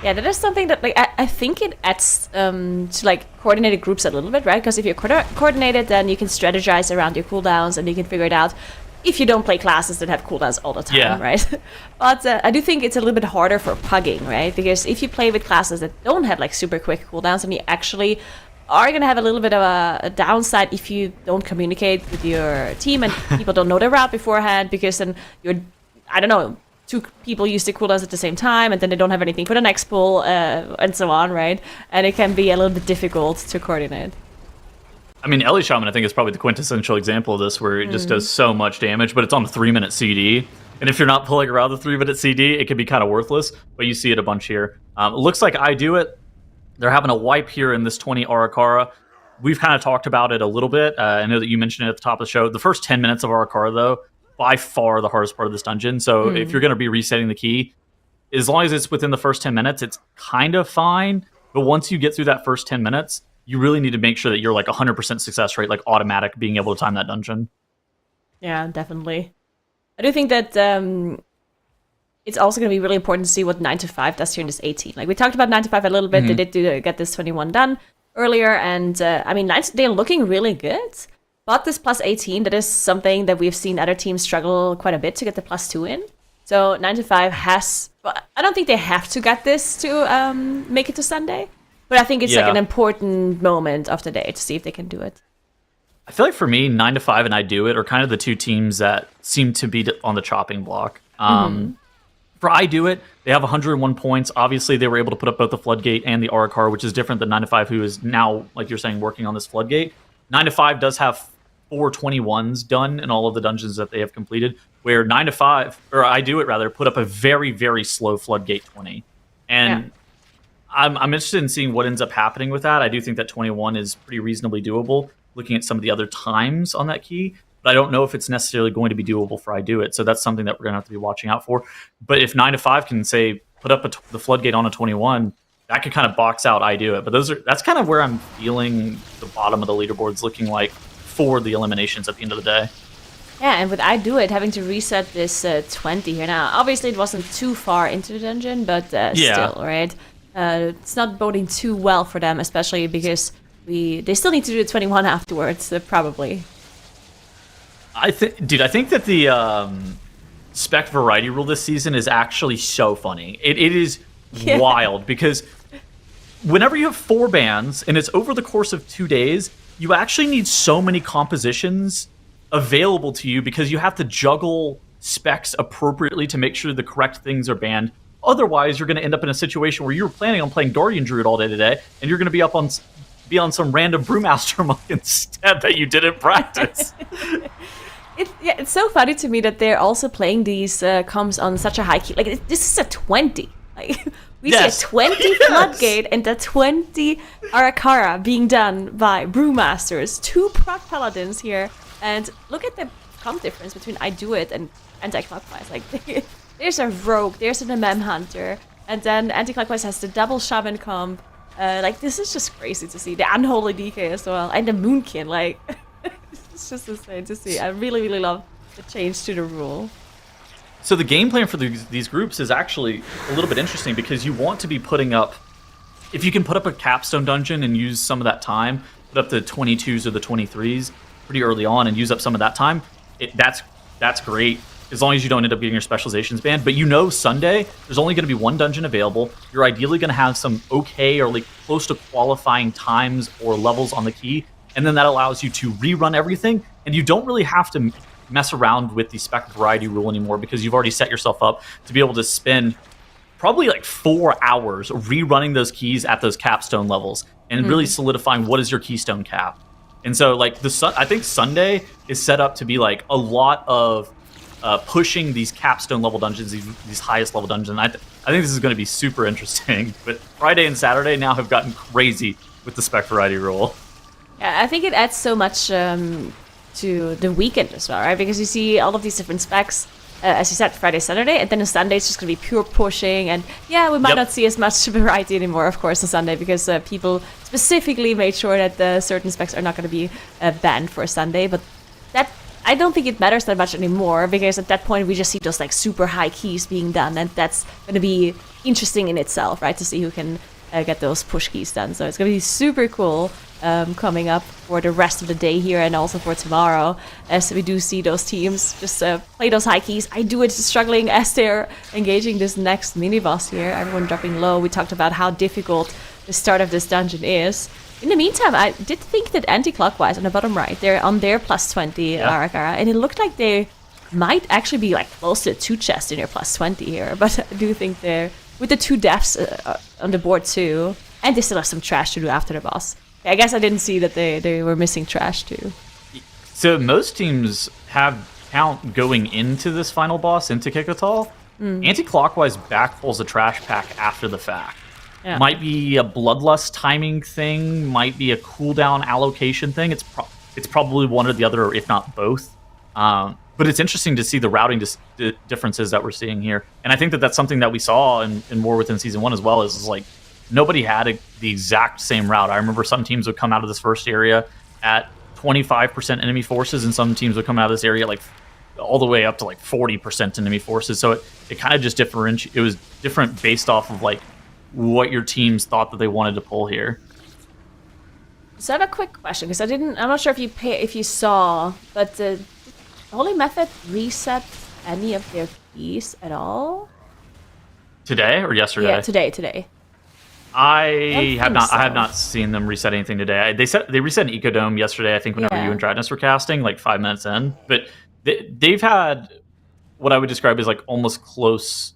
Yeah, that is something that like I think it adds to like coordinated groups a little bit, right? Because if you're coordinated, then you can strategize around your cooldowns and you can figure it out. If you don't play classes that have cooldowns all the time, right? But I do think it's a little bit harder for pugging, right? Because if you play with classes that don't have like super quick cooldowns, and you actually are going to have a little bit of a downside if you don't communicate with your team and people don't know their route beforehand, because then you're, I don't know, 2 people use the cooldowns at the same time, and then they don't have anything for the next pull, and so on, right? And it can be a little bit difficult to coordinate. I mean, Ellie Shaman, I think, is probably the quintessential example of this, where it just does so much damage, but it's on a 3-minute CD. And if you're not pulling around the 3-minute CD, it can be kind of worthless, but you see it a bunch here. It looks like I Do It. They're having a wipe here in this 20 Arakara. We've kind of talked about it a little bit. I know that you mentioned it at the top of the show. The first 10 minutes of Arakara, though, by far the hardest part of this dungeon. So if you're going to be resetting the key, as long as it's within the first 10 minutes, it's kind of fine. But once you get through that first 10 minutes, you really need to make sure that you're like 100% success rate, like automatic, being able to time that dungeon. Yeah, definitely. I do think that it's also going to be really important to see what 9 to 5 does here in this 18. Like we talked about 9 to 5 a little bit. They did get this 21 done earlier. And I mean, they're looking really good. But this plus 18, that is something that we've seen other teams struggle quite a bit to get the plus 2 in. So 9 to 5 has... Well, I don't think they have to get this to make it to Sunday. But I think it's like an important moment of the day to see if they can do it. I feel like for me, 9 to 5 and I Do It are kind of the 2 teams that seem to be on the chopping block. For I Do It, they have 101 points. Obviously, they were able to put up both the Floodgate and the Arakara, which is different than 9 to 5, who is now, like you're saying, working on this Floodgate. 9 to 5 does have 4 21s done in all of the dungeons that they have completed, where 9 to 5, or I Do It rather, put up a very, very slow Floodgate 20. And I'm interested in seeing what ends up happening with that. I do think that 21 is pretty reasonably doable, looking at some of the other times on that key. But I don't know if it's necessarily going to be doable for I Do It. So that's something that we're going to have to be watching out for. But if 9 to 5 can, say, put up the Floodgate on a 21, that could kind of box out I Do It. But that's kind of where I'm feeling the bottom of the leaderboards looking like for the eliminations at the end of the day. Yeah, and with I Do It having to reset this 20 here now, obviously it wasn't too far into the dungeon, but still, right? It's not boding too well for them, especially because they still need to do the 21 afterwards, probably. I think that the spec variety rule this season is actually so funny. It is wild because whenever you have 4 bans and it's over the course of 2 days, you actually need so many compositions available to you because you have to juggle specs appropriately to make sure the correct things are banned. Otherwise, you're going to end up in a situation where you were planning on playing Dorian Druid all day today, and you're going to be on some random Brewmaster monk instead that you didn't practice. It's so funny to me that they're also playing these comps on such a high key. Like, this is a 20. Like, we see a 20 Floodgate and a 20 Arakara being done by Brewmasters. 2 proc paladins here. And look at the comp difference between I Do It and anti-clockwise. Like, there's a rogue, there's an MM hunter, and then anti-clockwise has the double shaman comp. Like, this is just crazy to see. The unholy DK as well, and the moonkin. Like, it's just insane to see. I really, really love the change to the rule. So the game plan for these groups is actually a little bit interesting because you want to be putting up, if you can put up a capstone dungeon and use some of that time, put up the 22s or the 23s pretty early on and use up some of that time, that's great, as long as you don't end up getting your specializations banned. But Sunday, there's only going to be 1 dungeon available. You're ideally going to have some okay or like close to qualifying times or levels on the key, and then that allows you to rerun everything, and you don't really have to mess around with the spec variety rule anymore because you've already set yourself up to be able to spend probably like 4 hours rerunning those keys at those capstone levels and really solidifying what is your keystone cap. And so like I think Sunday is set up to be like a lot of pushing these capstone level dungeons, these highest level dungeons. I think this is going to be super interesting. But Friday and Saturday now have gotten crazy with the spec variety rule. Yeah, I think it adds so much to the weekend as well, right? Because you see all of these different specs, as you said, Friday, Saturday, and then on Sunday it's just going to be pure pushing. And yeah, we might not see as much variety anymore, of course, on Sunday because people specifically made sure that certain specs are not going to be banned for Sunday. But that, I don't think it matters that much anymore because at that point we just see those like super high keys being done, and that's going to be interesting in itself, right? To see who can get those push keys done. So it's going to be super cool coming up for the rest of the day here and also for tomorrow, as we do see those teams just play those high keys. I Do It struggling as they're engaging this next mini boss here. Everyone dropping low. We talked about how difficult the start of this dungeon is. In the meantime, I did think that anti-clockwise on the bottom right, they're on their plus 20 Arakara, and it looked like they might actually be like close to 2 chests in their plus 20 here. But I do think they're with the 2 deaths on the board too, and they still have some trash to do after the boss. I guess I didn't see that they were missing trash too. So most teams have count going into this final boss, into kickoff. Anti-clockwise backpulls a trash pack after the fact. Yeah. Might be a bloodlust timing thing, might be a cooldown allocation thing. It's probably one or the other, if not both. But it's interesting to see the routing differences that we're seeing here. And I think that that's something that we saw in War Within Season 1 as well, is like nobody had the exact same route. I remember some teams would come out of this first area at 25% enemy forces, and some teams would come out of this area like all the way up to like 40% enemy forces. So it kind of just it was different based off of like what your teams thought that they wanted to pull here. So I have a quick question, because I'm not sure if you saw, but did Holy Method reset any of their keys at all? Today or yesterday? Yeah, today. I have not seen them reset anything today. They reset an Ecodome yesterday, I think, whenever you and Dratnos were casting, like 5 minutes in. But they've had what I would describe as like almost close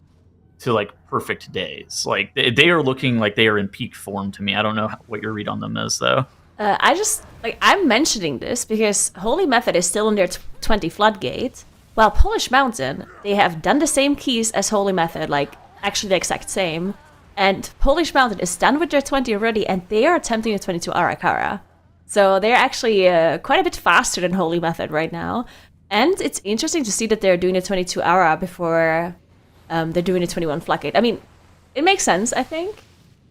to like perfect days. Like they are looking like they are in peak form to me. I don't know what your read on them is though. I'm mentioning this because Holy Method is still in their 20 Floodgate, while Polish Mountain, they have done the same keys as Holy Method, like actually the exact same. And Polish Mountain is done with their 20 already, and they are attempting a 22 Arakara. So they're actually quite a bit faster than Holy Method right now. And it's interesting to see that they're doing a 22 Ara before they're doing a 21 Floodgate. I mean, it makes sense, I think.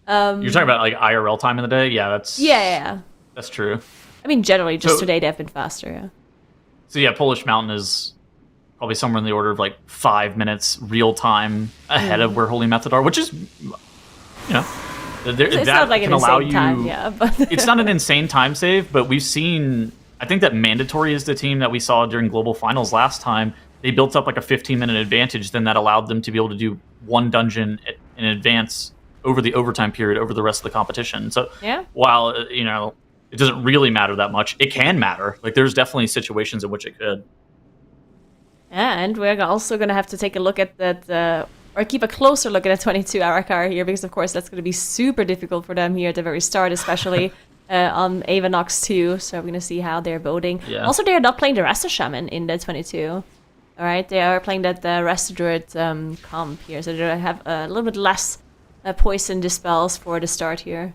You're talking about like IRL time in the day? Yeah, that's... Yeah. That's true. I mean, generally, just today they've been faster, yeah. So yeah, Polish Mountain is probably somewhere in the order of like 5 minutes real time ahead of where Holy Method are, which is, you know, it's not like an insane time, yeah. But it's not an insane time save, but we've seen I think that Mandatory is the team that we saw during Global Finals last time. They built up like a 15-minute advantage, then that allowed them to be able to do one dungeon in advance over the overtime period over the rest of the competition. So while, it doesn't really matter that much, it can matter. Like, there's definitely situations in which it could. And we're also going to have to take a look at that, or keep a closer look at a 22 Arakara here, because of course that's going to be super difficult for them here at the very start, especially on Avanox 2. So we're going to see how they're voting. Yeah. Also, they are not playing the Resto Shaman in the 22. All right, they are playing that Resto Druid comp here, so they have a little bit less poison dispels for the start here.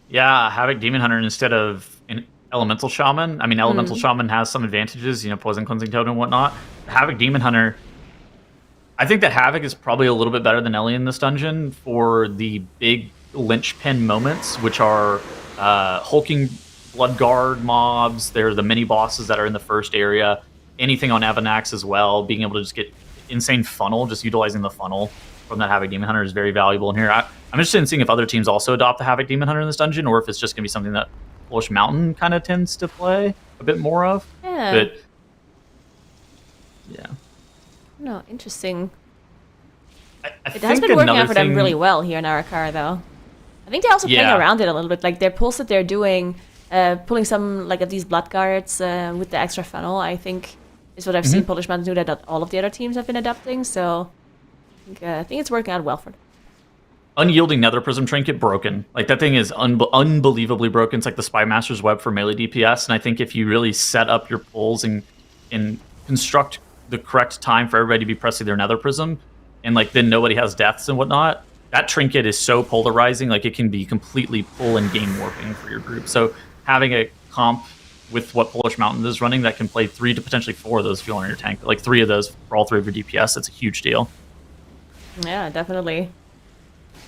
Yeah, Havoc Demon Hunter instead of an Elemental Shaman. I mean, Elemental Shaman has some advantages, Poison Cleansing Totem and whatnot. Havoc Demon Hunter, I think that Havoc is probably a little bit better than Ellie in this dungeon for the big linchpin moments, which are hulking Bloodguard mobs. They're the mini bosses that are in the first area. Anything on Avanax as well, being able to just get insane funnel, just utilizing the funnel from that Havoc Demon Hunter is very valuable in here. I'm interested in seeing if other teams also adopt the Havoc Demon Hunter in this dungeon, or if it's just going to be something that Bullish Mountain kind of tends to play a bit more of. Yeah. But, yeah. No, interesting. I It has been working out for them really well here in Arakara, though. I think they're also playing around it a little bit. Like, their pulls that they're doing, pulling some like of these blood guards with the extra funnel, I think is what I've seen Polish Mountain do that not all of the other teams have been adapting. So I think it's working out well for them. Unyielding Nether Prism Trinket broken. Like, that thing is unbelievably broken. It's like the Spy Master's Web for melee DPS. And I think if you really set up your pulls and construct the correct time for everybody to be pressing their Nether Prism, and like then nobody has deaths and whatnot, that trinket is so polarizing. Like, it can be completely pull and game warping for your group. So having a comp with what Polish Mountain is running that can play 3 to potentially 4 of those if you're on your tank, like 3 of those for all 3 of your DPS, that's a huge deal. Yeah, definitely.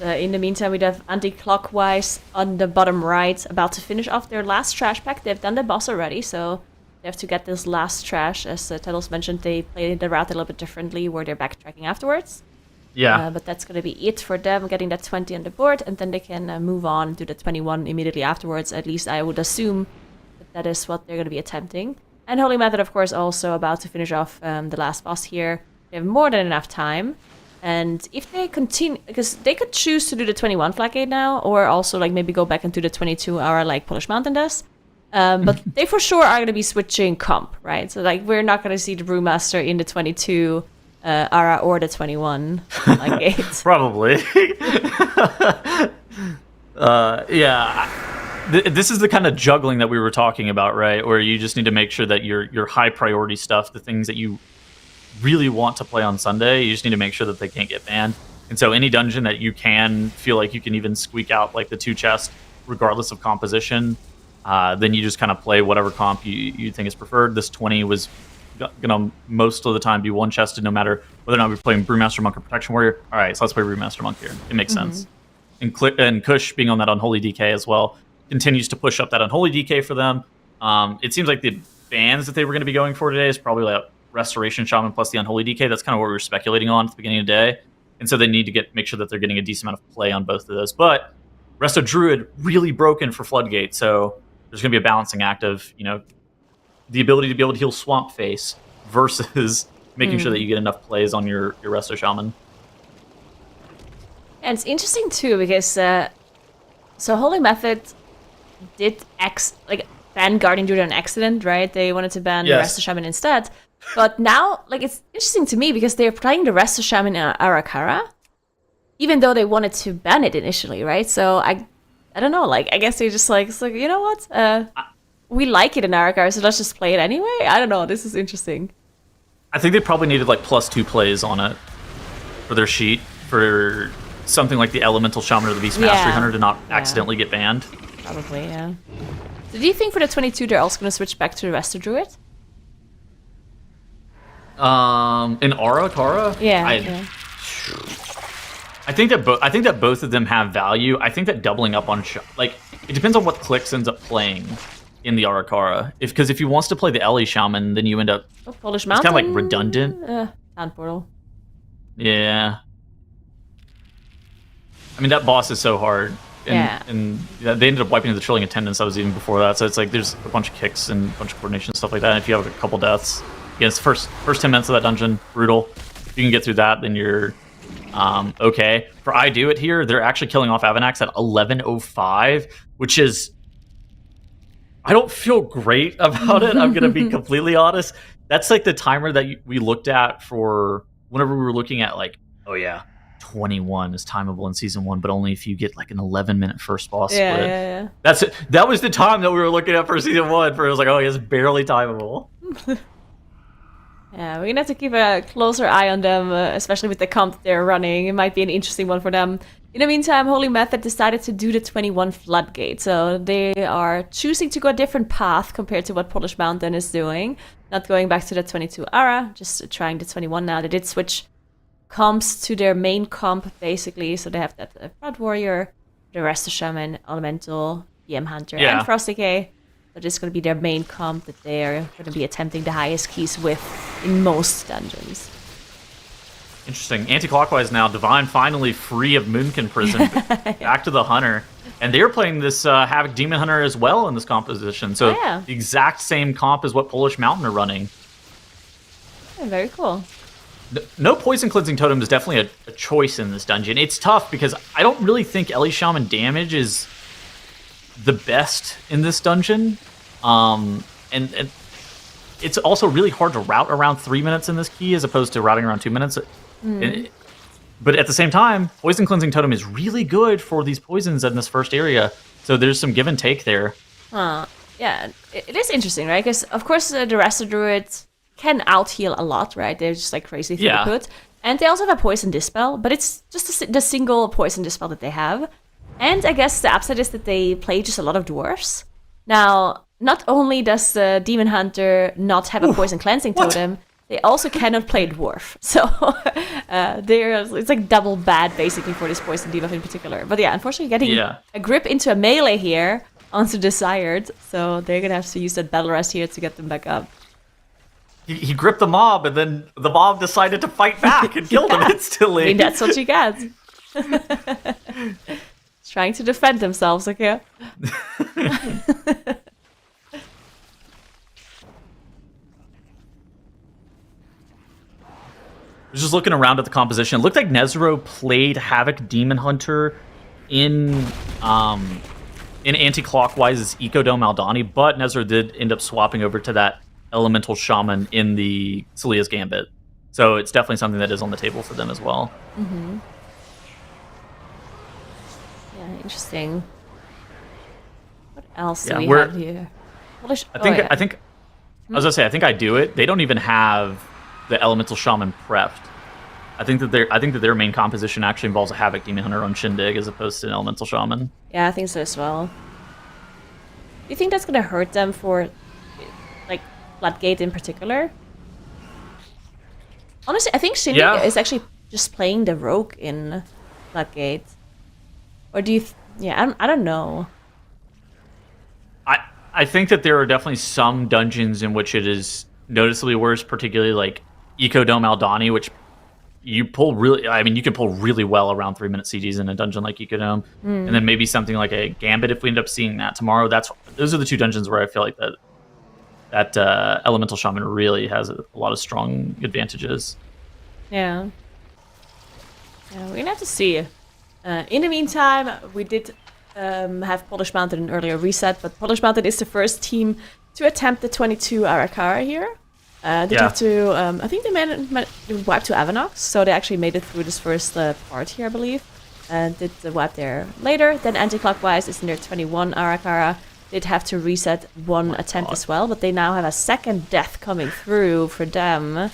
In the meantime, we have anti-clockwise on the bottom right about to finish off their last trash pack. They've done the boss already, so they have to get this last trash. As Teddles mentioned, they played the route a little bit differently, where they're backtracking afterwards. Yeah. But that's going to be it for them, getting that 20 on the board, and then they can move on to the 21 immediately afterwards. At least I would assume that is what they're going to be attempting. And Holy Method, of course, also about to finish off the last boss here. They have more than enough time. And if they continue, because they could choose to do the 21 Floodgate now, or also like maybe go back into the 22 hour like Polish Mountain does. But they for sure are going to be switching comp, right? So like we're not going to see the Brewmaster in the 22 Ara or the 21 Floodgate. Probably. This is the kind of juggling that we were talking about, right? Where you just need to make sure that your high priority stuff, the things that you really want to play on Sunday, you just need to make sure that they can't get banned. And so any dungeon that you can feel like you can even squeak out like the 2 chests, regardless of composition, then you just kind of play whatever comp you think is preferred. This 20 was gonna most of the time be 1 chested, no matter whether or not we're playing Brewmaster Monk or Protection Warrior. All right, so let's play Brewmaster Monk here. It makes sense. And Kush being on that Unholy DK as well continues to push up that Unholy DK for them. It seems like the bans that they were going to be going for today is probably like Restoration Shaman plus the Unholy DK. That's kind of what we were speculating on at the beginning of the day. And so they need to make sure that they're getting a decent amount of play on both of those. But Resto Druid really broken for Floodgate, so there's going to be a balancing act of, the ability to be able to heal Swamp Face versus making sure that you get enough plays on your Resto Shaman. And it's interesting too because so Holy Method did ban Guardian Druid on accident, right? They wanted to ban Resto Shaman instead. But now, it's interesting to me because they're playing the Resto Shaman in Arakara, even though they wanted to ban it initially, right? So I don't know, I guess they're just it's you know what? We like it in Arakara, so let's just play it anyway? I don't know, this is interesting. I think they probably needed +2 plays on it for their sheet for something like the Elemental Shaman or the Beast Mastery Hunter to not accidentally get banned. Probably, yeah. So do you think for the 22 they're also going to switch back to the Resto Druid? In Arakara? Yeah. I think that both of them have value. I think that doubling up on it depends on what Clix ends up playing in the Arakara. Because if he wants to play the Ellie Shaman, then you end up Polish Mountain. It's kind of redundant. Town Portal. Yeah. I mean, that boss is so hard. and they ended up wiping the Trilling Attendants. That was even before that. So it's like there's a bunch of kicks and a bunch of coordination and stuff like that. And if you have a couple deaths, against the first 10 minutes of that dungeon, brutal. If you can get through that, then you're okay. For I Do It here, they're actually killing off Avanax at 11:05, which is, I don't feel great about it. I'm going to be completely honest. That's like the timer that we looked at for whenever we were looking at like, oh yeah, 21 is timeable in season 1, but only if you get like an 11-minute first boss split. Yeah. That's it. That was the time that we were looking at for season 1. For it was like, oh, it's barely timeable. Yeah, we're gonna have to keep a closer eye on them, especially with the comp they're running. It might be an interesting one for them. In the meantime, Holy Method decided to do the 21 Floodgate, so they are choosing to go a different path compared to what Polish Mountain is doing. Not going back to the 22 Ara, just trying the 21 now. They did switch comps to their main comp, basically, so they have that Blood Warrior, the rest of Shaman, Elemental, PM Hunter, and Frost Decay. So this is going to be their main comp that they're going to be attempting the highest keys with in most dungeons. Interesting. Anti-clockwise now. Divine finally free of Moonkin Prison. Back to the Hunter. And they're playing this Havoc Demon Hunter as well in this composition. So the exact same comp as what Polish Mountain are running. Yeah, very cool. No Poison Cleansing Totem is definitely a choice in this dungeon. It's tough because I don't really think Ellie Shaman damage is the best in this dungeon. And it's also really hard to route around 3 minutes in this key as opposed to routing around 2 minutes. But at the same time, Poison Cleansing Totem is really good for these poisons in this first area. So there's some give and take there. Yeah, it is interesting, right? Because, of course, the rest of Druids can out-heal a lot, right? They're just like crazy throughput. And they also have a Poison Dispel, but it's just the single Poison Dispel that they have. And I guess the upside is that they play just a lot of dwarves. Now, not only does the Demon Hunter not have a Poison Cleansing Totem, they also cannot play dwarf. So it's like double bad, basically, for this Poison debuff in particular. But yeah, unfortunately, getting a grip into a melee here onto Desired. So they're going to have to use that Battle Rest here to get them back up. He gripped the mob, and then the mob decided to fight back and killed him instantly. I mean, that's what you get. Trying to defend themselves, okay? Just looking around at the composition, it looked like Nezro played Havoc Demon Hunter in anti-clockwise Ecodome Aldani, but Nezro did end up swapping over to that Elemental Shaman in the Celia's Gambit. So it's definitely something that is on the table for them as well. Mm-hmm. Yeah, interesting. What else do we have here? I was gonna say, I think I Do It. They don't even have the Elemental Shaman prepped. I think that their main composition actually involves a Havoc Demon Hunter on Shindig as opposed to an Elemental Shaman. Yeah, I think so as well. Do you think that's gonna hurt them for, like, Floodgate in particular? Honestly, I think Shindig is actually just playing the rogue in Floodgate. Or do you... I don't know. I think that there are definitely some dungeons in which it is noticeably worse, particularly like Ecodome Aldani, which you can pull really well around 3 minute CDs in a dungeon like Ecodome. And then maybe something like a Gambit if we end up seeing that tomorrow. Those are the two dungeons where I feel like that Elemental Shaman really has a lot of strong advantages. Yeah, we're gonna have to see. In the meantime, we did have Polish Mountain an earlier reset, but Polish Mountain is the first team to attempt the 22 Arakara here. They have to, I think they wipe to Avanox, so they actually made it through this first part here, I believe. And did the wipe there later. Then anti-clockwise is in their 21 Arakara. They'd have to reset one attempt as well, but they now have a second death coming through for them.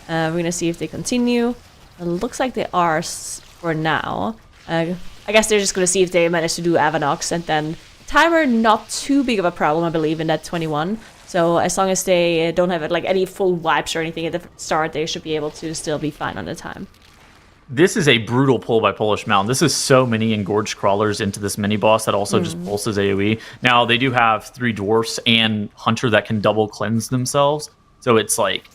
We're gonna see if they continue. It looks like they are for now. I guess they're just gonna see if they manage to do Avanox, and then timer not too big of a problem, I believe, in that 21. So as long as they don't have like any full wipes or anything at the start, they should be able to still be fine on the time. This is a brutal pull by Polish Mountain. This is so many engorged crawlers into this mini boss that also just pulses AoE. Now they do have 3 dwarfs and Hunter that can double cleanse themselves, so it's like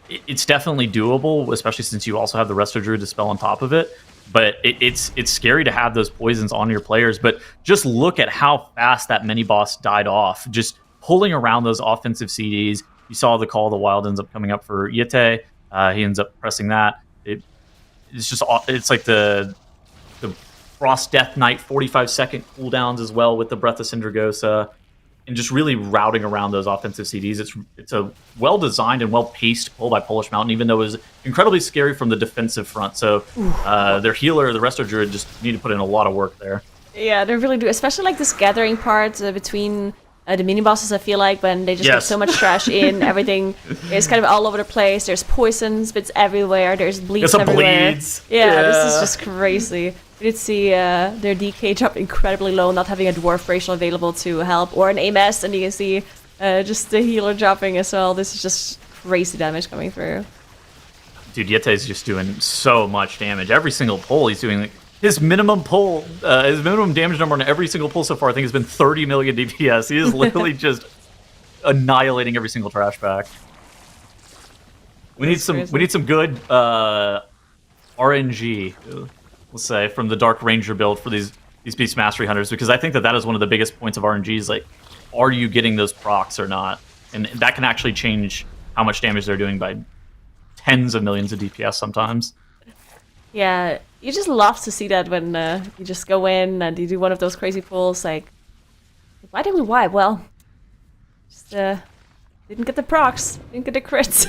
it's definitely doable, especially since you also have the Resto Druid to spell on top of it. But it's scary to have those poisons on your players. But just look at how fast that mini boss died off. Just pulling around those offensive CDs. You saw the Call of the Wild ends up coming up for Yete. He ends up pressing that. It's like the Frost Death Knight 45-second cooldowns as well with the Breath of Syndragosa. And just really routing around those offensive CDs. It's a well-designed and well-paced pull by Polish Mountain, even though it was incredibly scary from the defensive front. So their healer, the Resto Druid, just need to put in a lot of work there. Yeah, they really do. Especially like this gathering part between the mini-bosses, I feel like, when they just get so much trash in, everything is kind of all over the place. There's poisons, bits everywhere. There's bleeds everywhere. Bleeds. Yeah, this is just crazy. We did see their DK drop incredibly low, not having a Dwarf Racial available to help, or an AMS, and you can see just the healer dropping as well. This is just crazy damage coming through. Dude, Yete's just doing so much damage. Every single pull he's doing, like, his minimum pull, his minimum damage number on every single pull so far, I think, has been 30 million DPS. He is literally just annihilating every single trash pack. We need some good RNG, let's say, from the Dark Ranger build for these Beast Mastery Hunters, because I think that is one of the biggest points of RNG is, like, are you getting those procs or not? And that can actually change how much damage they're doing by tens of millions of DPS sometimes. Yeah, you just love to see that when you just go in and you do one of those crazy pulls. Like, why did we wipe? Well, just didn't get the procs, didn't get the crits.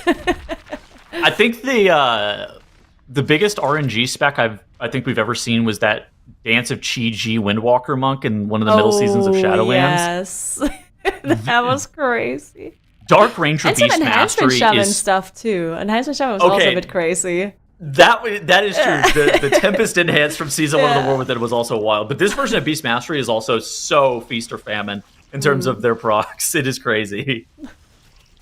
I think the biggest RNG spec I think we've ever seen was that Dance of Chi-Ji Windwalker monk in one of the middle seasons of Shadowlands. Yes, that was crazy. Dark Ranger and Beast some enhancement Mastery shaman is stuff too. Enhancement shaman was also a bit crazy. That is true. The Tempest Enhanced from Season 1 of the War Within was also wild. But this version of Beast Mastery is also so feast or famine in terms of their procs. It is crazy.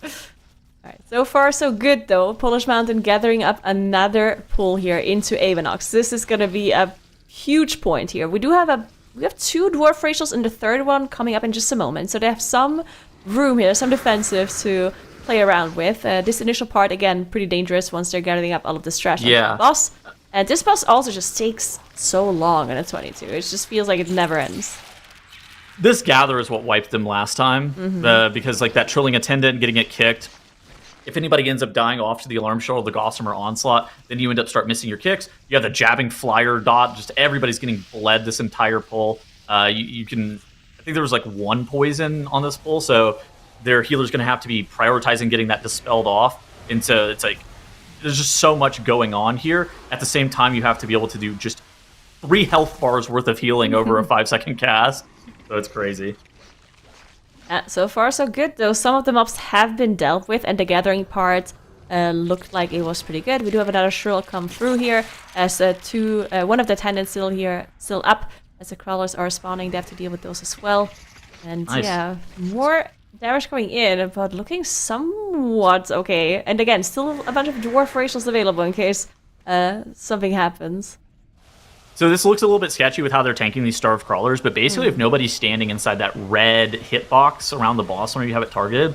Alright, so far so good though. Polish Mountain gathering up another pull here into Avenox. This is gonna be a huge point here. We have two Dwarf Racials and the third one coming up in just a moment. So they have some room here, some defensive to play around with. This initial part, again, pretty dangerous once they're gathering up all of this trash onto the boss. And this boss also just takes so long in a 22. It just feels like it never ends. This Gather is what wiped them last time, because like that Trilling Attendant getting it kicked. If anybody ends up dying off to the Alarm Shell or the Gossamer Onslaught, then you end up missing your kicks. You have the Jabbing Flyer dot. Just everybody's getting bled this entire pull. You can, I think there was like one poison on this pull, so their healer's going to have to be prioritizing getting that dispelled off. And so it's like, there's just so much going on here. At the same time, you have to be able to do just 3 health bars worth of healing over a 5-second cast. So it's crazy. So far, so good, though. Some of the mobs have been dealt with, and the gathering part looked like it was pretty good. We do have another Shrill come through here, as one of the attendants still up. As the crawlers are spawning, they have to deal with those as well. And yeah, more damage coming in, but looking somewhat okay. And again, still a bunch of Dwarf Racials available in case something happens. So this looks a little bit sketchy with how they're tanking these Starved Crawlers, but basically if nobody's standing inside that red hitbox around the boss whenever you have it targeted,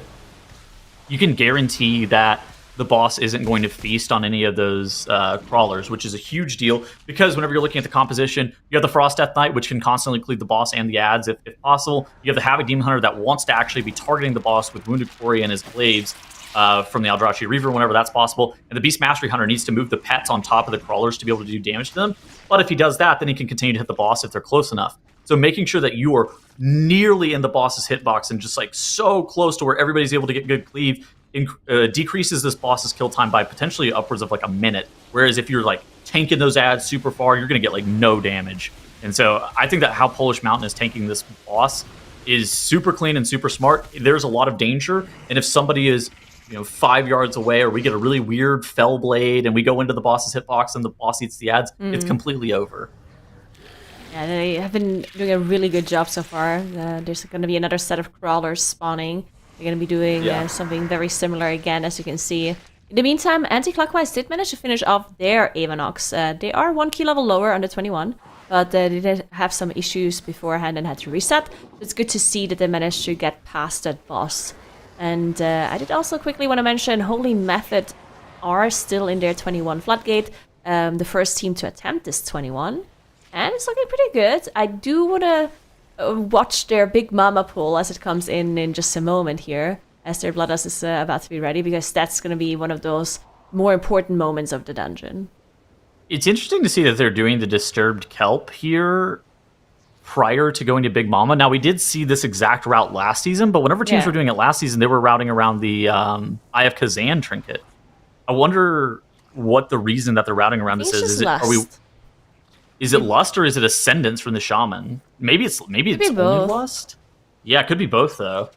you can guarantee that the boss isn't going to feast on any of those crawlers, which is a huge deal, because whenever you're looking at the composition, you have the Frost Death Knight, which can constantly cleave the boss and the adds if possible. You have the Havoc Demon Hunter that wants to actually be targeting the boss with Wounded Quarry and his glaives from the Eldrazi Reaver whenever that's possible. And the Beast Mastery Hunter needs to move the pets on top of the crawlers to be able to do damage to them. But if he does that, then he can continue to hit the boss if they're close enough. So making sure that you are nearly in the boss's hitbox and just like so close to where everybody's able to get good cleave decreases this boss's kill time by potentially upwards of like a minute. Whereas if you're like tanking those adds super far, you're going to get like no damage. And so I think that how Polish Mountain is tanking this boss is super clean and super smart. There's a lot of danger. And if somebody is 5 yards away, or we get a really weird Fell Blade and we go into the boss's hitbox and the boss eats the adds, it's completely over. Yeah, they have been doing a really good job so far. There's going to be another set of crawlers spawning. They're going to be doing something very similar again, as you can see. In the meantime, Anti-Clockwise did manage to finish off their Avenox. They are 1 key level lower under 21, but they did have some issues beforehand and had to reset. It's good to see that they managed to get past that boss. And I did also quickly want to mention Holy Method are still in their 21 Floodgate. the first team to attempt this 21. And it's looking pretty good. I do want to watch their Big Mama pool as it comes in just a moment here, as their Bloodlust is about to be ready, because that's going to be one of those more important moments of the dungeon. It's interesting to see that they're doing the Disturbed Kelp here prior to going to Big Mama. Now, we did see this exact route last season, but whenever teams were doing it last season, they were routing around the Eye of Kazan trinket. I wonder what the reason that they're routing around this is. Is it Lust or is it Ascendance from the Shaman? Maybe it's only Lust? Yeah, it could be both, though.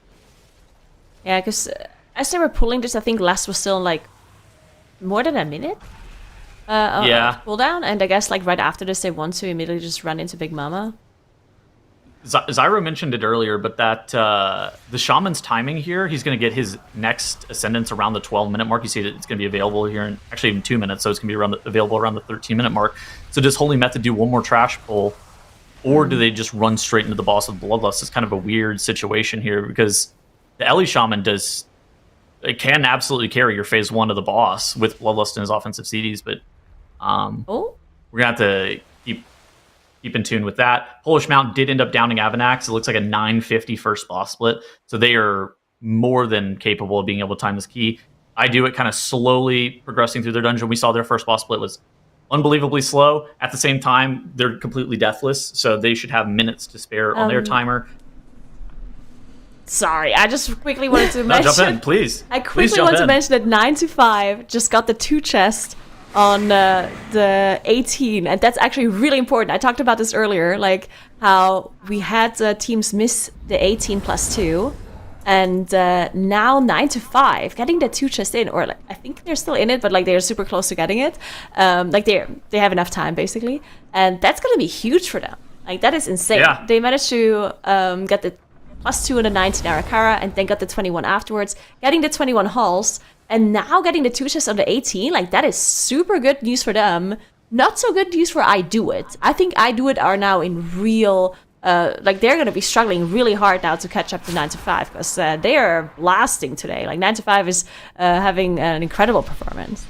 Yeah, because as they were pulling this, I think Lust was still like more than a minute cooldown, and I guess like right after this, they want to immediately just run into Big Mama. Zyro mentioned it earlier, but that the Shaman's timing here, he's going to get his next Ascendance around the 12-minute mark. You see that it's going to be available here in actually even 2 minutes, so it's going to be available around the 13-minute mark. So does Holy Method do one more trash pull, or do they just run straight into the boss with Bloodlust? It's kind of a weird situation here, because the Ellie Shaman it can absolutely carry your phase 1 of the boss with Bloodlust in his offensive CDs, but we're going to have to keep in tune with that. Polish Mount did end up downing Avanax. It looks like a 950 first boss split, so they are more than capable of being able to time this key. I do it kind of slowly progressing through their dungeon. We saw their first boss split was unbelievably slow. At the same time, they're completely deathless, so they should have minutes to spare on their timer. Sorry, I just quickly wanted to mention... jump in, please. I quickly want to mention that 9 to 5 just got the 2 chests on the 18, and that's actually really important. I talked about this earlier, like how we had teams miss the 18 plus 2, and now 9 to 5 getting the 2 chests in, or like, I think they're still in it, but like they're super close to getting it. Like they have enough time basically, and that's gonna be huge for them. Like that is insane. Yeah. They managed to get the plus 2 on the 19 Arakara, and then got the 21 afterwards, getting the 21 halls, and now getting the 2 chests on the 18. Like, that is super good news for them. Not so good news for I Do It. I think I Do It are now in real... like, they're going to be struggling really hard now to catch up to 9 to 5, because they are blasting today. Like, 9 to 5 is having an incredible performance.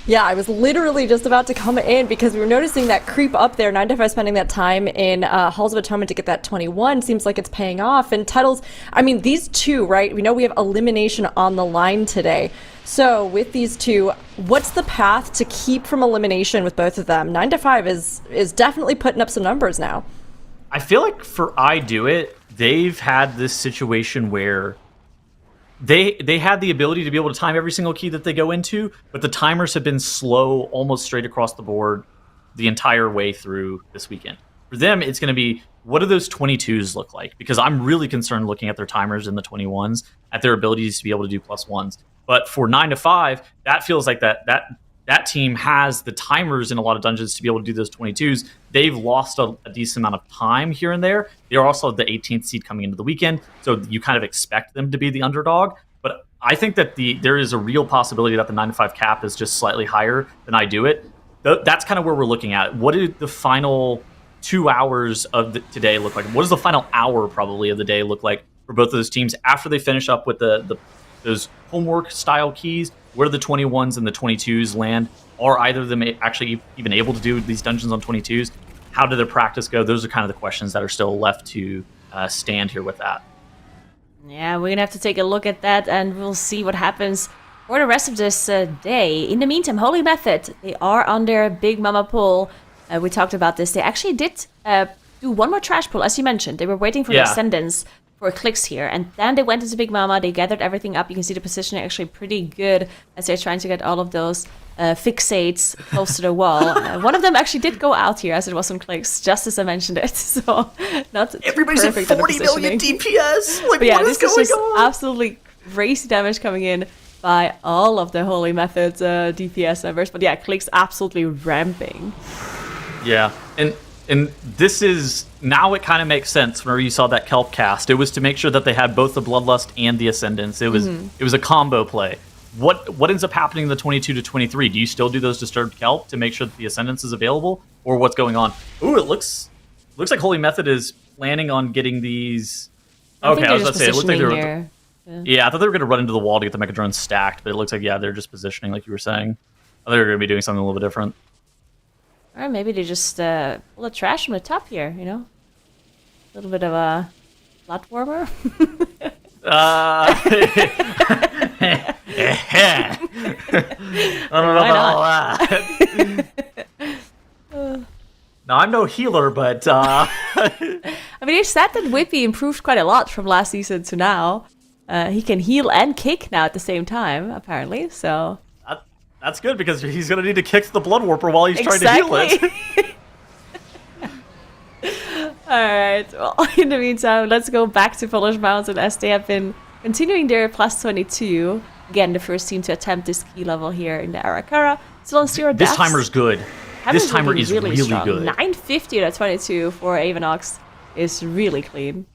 Yeah, I was literally just about to come in because we were noticing that creep up there. 9 to 5 spending that time in Halls of Atonement to get that 21 seems like it's paying off. And titles, I mean, these two, right? We know we have Elimination on the line today. So with these two, what's the path to keep from Elimination with both of them? 9 to 5 is definitely putting up some numbers now. I feel like for I Do It, they've had this situation where they had the ability to be able to time every single key that they go into, but the timers have been slow almost straight across the board the entire way through this weekend. For them, it's going to be, what do those 22s look like? Because I'm really concerned looking at their timers in the 21s, at their abilities to be able to do plus ones. But for 9 to 5, that feels like that team has the timers in a lot of dungeons to be able to do those 22s. They've lost a decent amount of time here and there. They're also the 18th seed coming into the weekend, so you kind of expect them to be the underdog. But I think that there is a real possibility that the 9 to 5 cap is just slightly higher than I Do It. That's kind of where we're looking at. What did the final 2 hours of today look like? What does the final hour probably of the day look like for both of those teams after they finish up with those homework style keys? Where do the 21s and the 22s land? Are either of them actually even able to do these dungeons on 22s? How did their practice go? Those are kind of the questions that are still left to stand here with that. Yeah, we're going to have to take a look at that, and we'll see what happens for the rest of this day. In the meantime, Holy Method, they are on their Big Mama pull. We talked about this. They actually did do one more trash pull, as you mentioned. They were waiting for the Ascendants for clicks here, and then they went into Big Mama. They gathered everything up. You can see the positioning actually pretty good as they're trying to get all of those fixates close to the wall. One of them actually did go out here as it was some clicks, just as I mentioned it. So not everybody's at 40 million DPS. Like, but yeah, what is this going is just on? absolutely crazy damage coming in by all of the Holy Method DPS members. But yeah, clicks absolutely ramping. Yeah, and this is, now it kind of makes sense whenever you saw that Kelp cast. It was to make sure that they had both the Bloodlust and the Ascendants. It was a combo play. What ends up happening in the 22 to 23? Do you still do those Disturbed Kelp to make sure that the Ascendance is available? Or what's going on? Ooh, it looks like Holy Method is planning on getting these... Okay, I was about to say, it looked like they were... Yeah, I thought they were going to run into the wall to get the Mechadrone stacked, but it looks like, yeah, they're just positioning like you were saying. I thought they were going to be doing something a little bit different. Or maybe they just pull the trash from the top here, you know? A little bit of a blood warmer. I don't know about all that. No, I'm no healer, but I mean, they said that Whippy improved quite a lot from last season to now. He can heal and kick now at the same time, apparently, so... That's good, because he's going to need to kick the Blood Warper while he's trying to heal it. Alright, well, in the meantime, let's go back to Polish Mountain as they have been continuing their plus 22. Again, the first team to attempt this key level here in the Arakara. Still on 0 deaths. This timer's good. This timer is really strong. good. 950 to 22 for Avanox is really clean.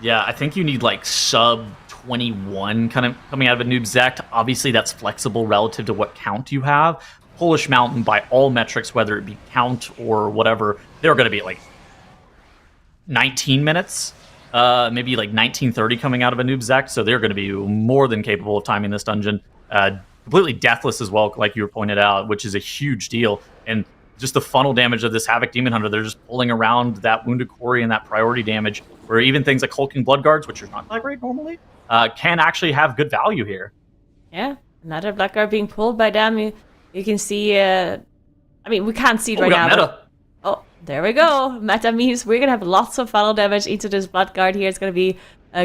Yeah, I think you need like sub 21 kind of coming out of a noob Zect. Obviously, that's flexible relative to what count you have. Polish Mountain, by all metrics, whether it be count or whatever, they're going to be at like 19 minutes, maybe like 19:30 coming out of a noob Zect. So they're going to be more than capable of timing this dungeon. Completely deathless as well, like you were pointed out, which is a huge deal. And just the funnel damage of this Havoc Demon Hunter, they're just pulling around that Wounded Quarry and that priority damage, where even things like Hulking Blood Guards, which are not that great normally, can actually have good value here. Yeah, another Black Guard being pulled by them. You can see, I mean, we can't see it right now. Meta. Oh, there we go. Meta means we're going to have lots of funnel damage into this Blood Guard here. It's going to be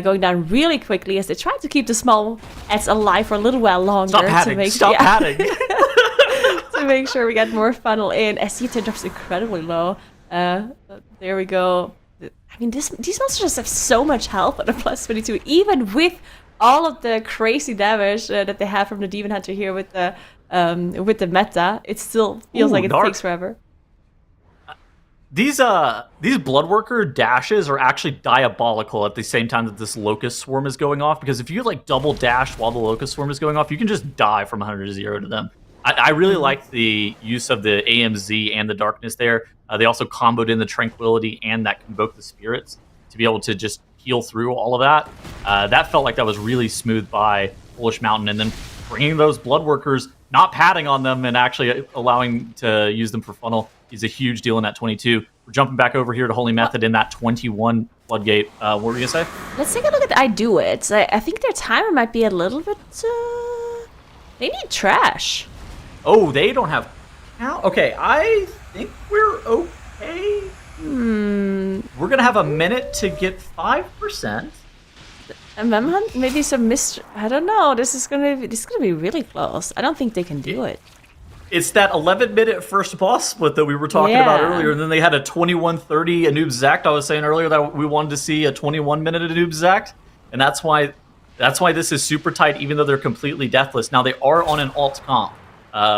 going down really quickly as they try to keep the small Eds alive for a little while longer. Stop padding. Stop padding. To make sure we get more funnel in. SC10 drops incredibly low. There we go. I mean, these monsters just have so much health at a plus 22, even with all of the crazy damage that they have from the Demon Hunter here with the meta. It still feels like it takes forever. These Bloodworker dashes are actually diabolical at the same time that this Locust Swarm is going off, because if you like double dash while the Locust Swarm is going off, you can just die from 100 to 0 to them. I really like the use of the AMZ and the Darkness there. They also comboed in the Tranquility and that Convoke the Spirits to be able to just heal through all of that. That felt like that was really smooth by Polish Mountain, and then bringing those Bloodworkers, not padding on them and actually allowing to use them for funnel is a huge deal in that 22. We're jumping back over here to Holy Method in that 21 Floodgate. What were you going to say? Let's take a look at I Do It. I think their timer might be a little bit... they need trash. Oh, they don't have... Okay, I think we're okay. We're going to have a minute to get 5%. Maybe some I don't know. This is gonna be really close. I don't think they can do it. It's that 11-minute first boss split that we were talking about earlier, and then they had a 21:30 Anub Zect. I was saying earlier that we wanted to see a 21-minute Anub Zect, and that's why this is super tight, even though they're completely deathless. Now they are on an alt comp,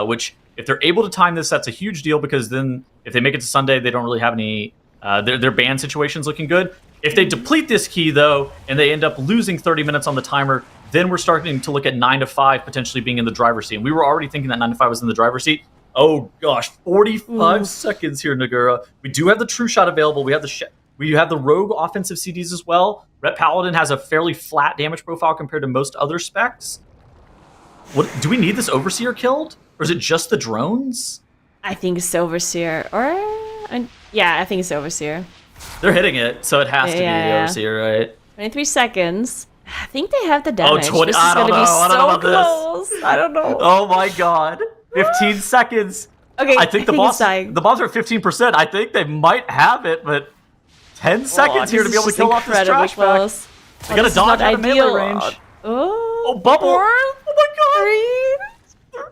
which if they're able to time this, that's a huge deal, because then if they make it to Sunday, they don't really have any. Their ban situation's looking good. If they deplete this key, though, and they end up losing 30 minutes on the timer, then we're starting to look at 9 to 5 potentially being in the driver's seat. And we were already thinking that 9 to 5 was in the driver's seat. Oh, gosh, 45 seconds here, Nagura. We do have the True Shot available. We have the Rogue offensive CDs as well. Ret Paladin has a fairly flat damage profile compared to most other specs. Do we need this Overseer killed? Or is it just the drones? I think it's Overseer. Yeah, I think it's Overseer. They're hitting it, so it has to be the Overseer, right? 23 seconds. I think they have the damage. 20. This is going to be so close. This. I don't know. Oh my god. 15 seconds. Okay, I think the bombs are at 15%. I think they might have it, but 10 seconds here to be able to kill off this trash pack. They gotta dodge out of melee range. Oh, bubble. 4, oh my god. 3, 1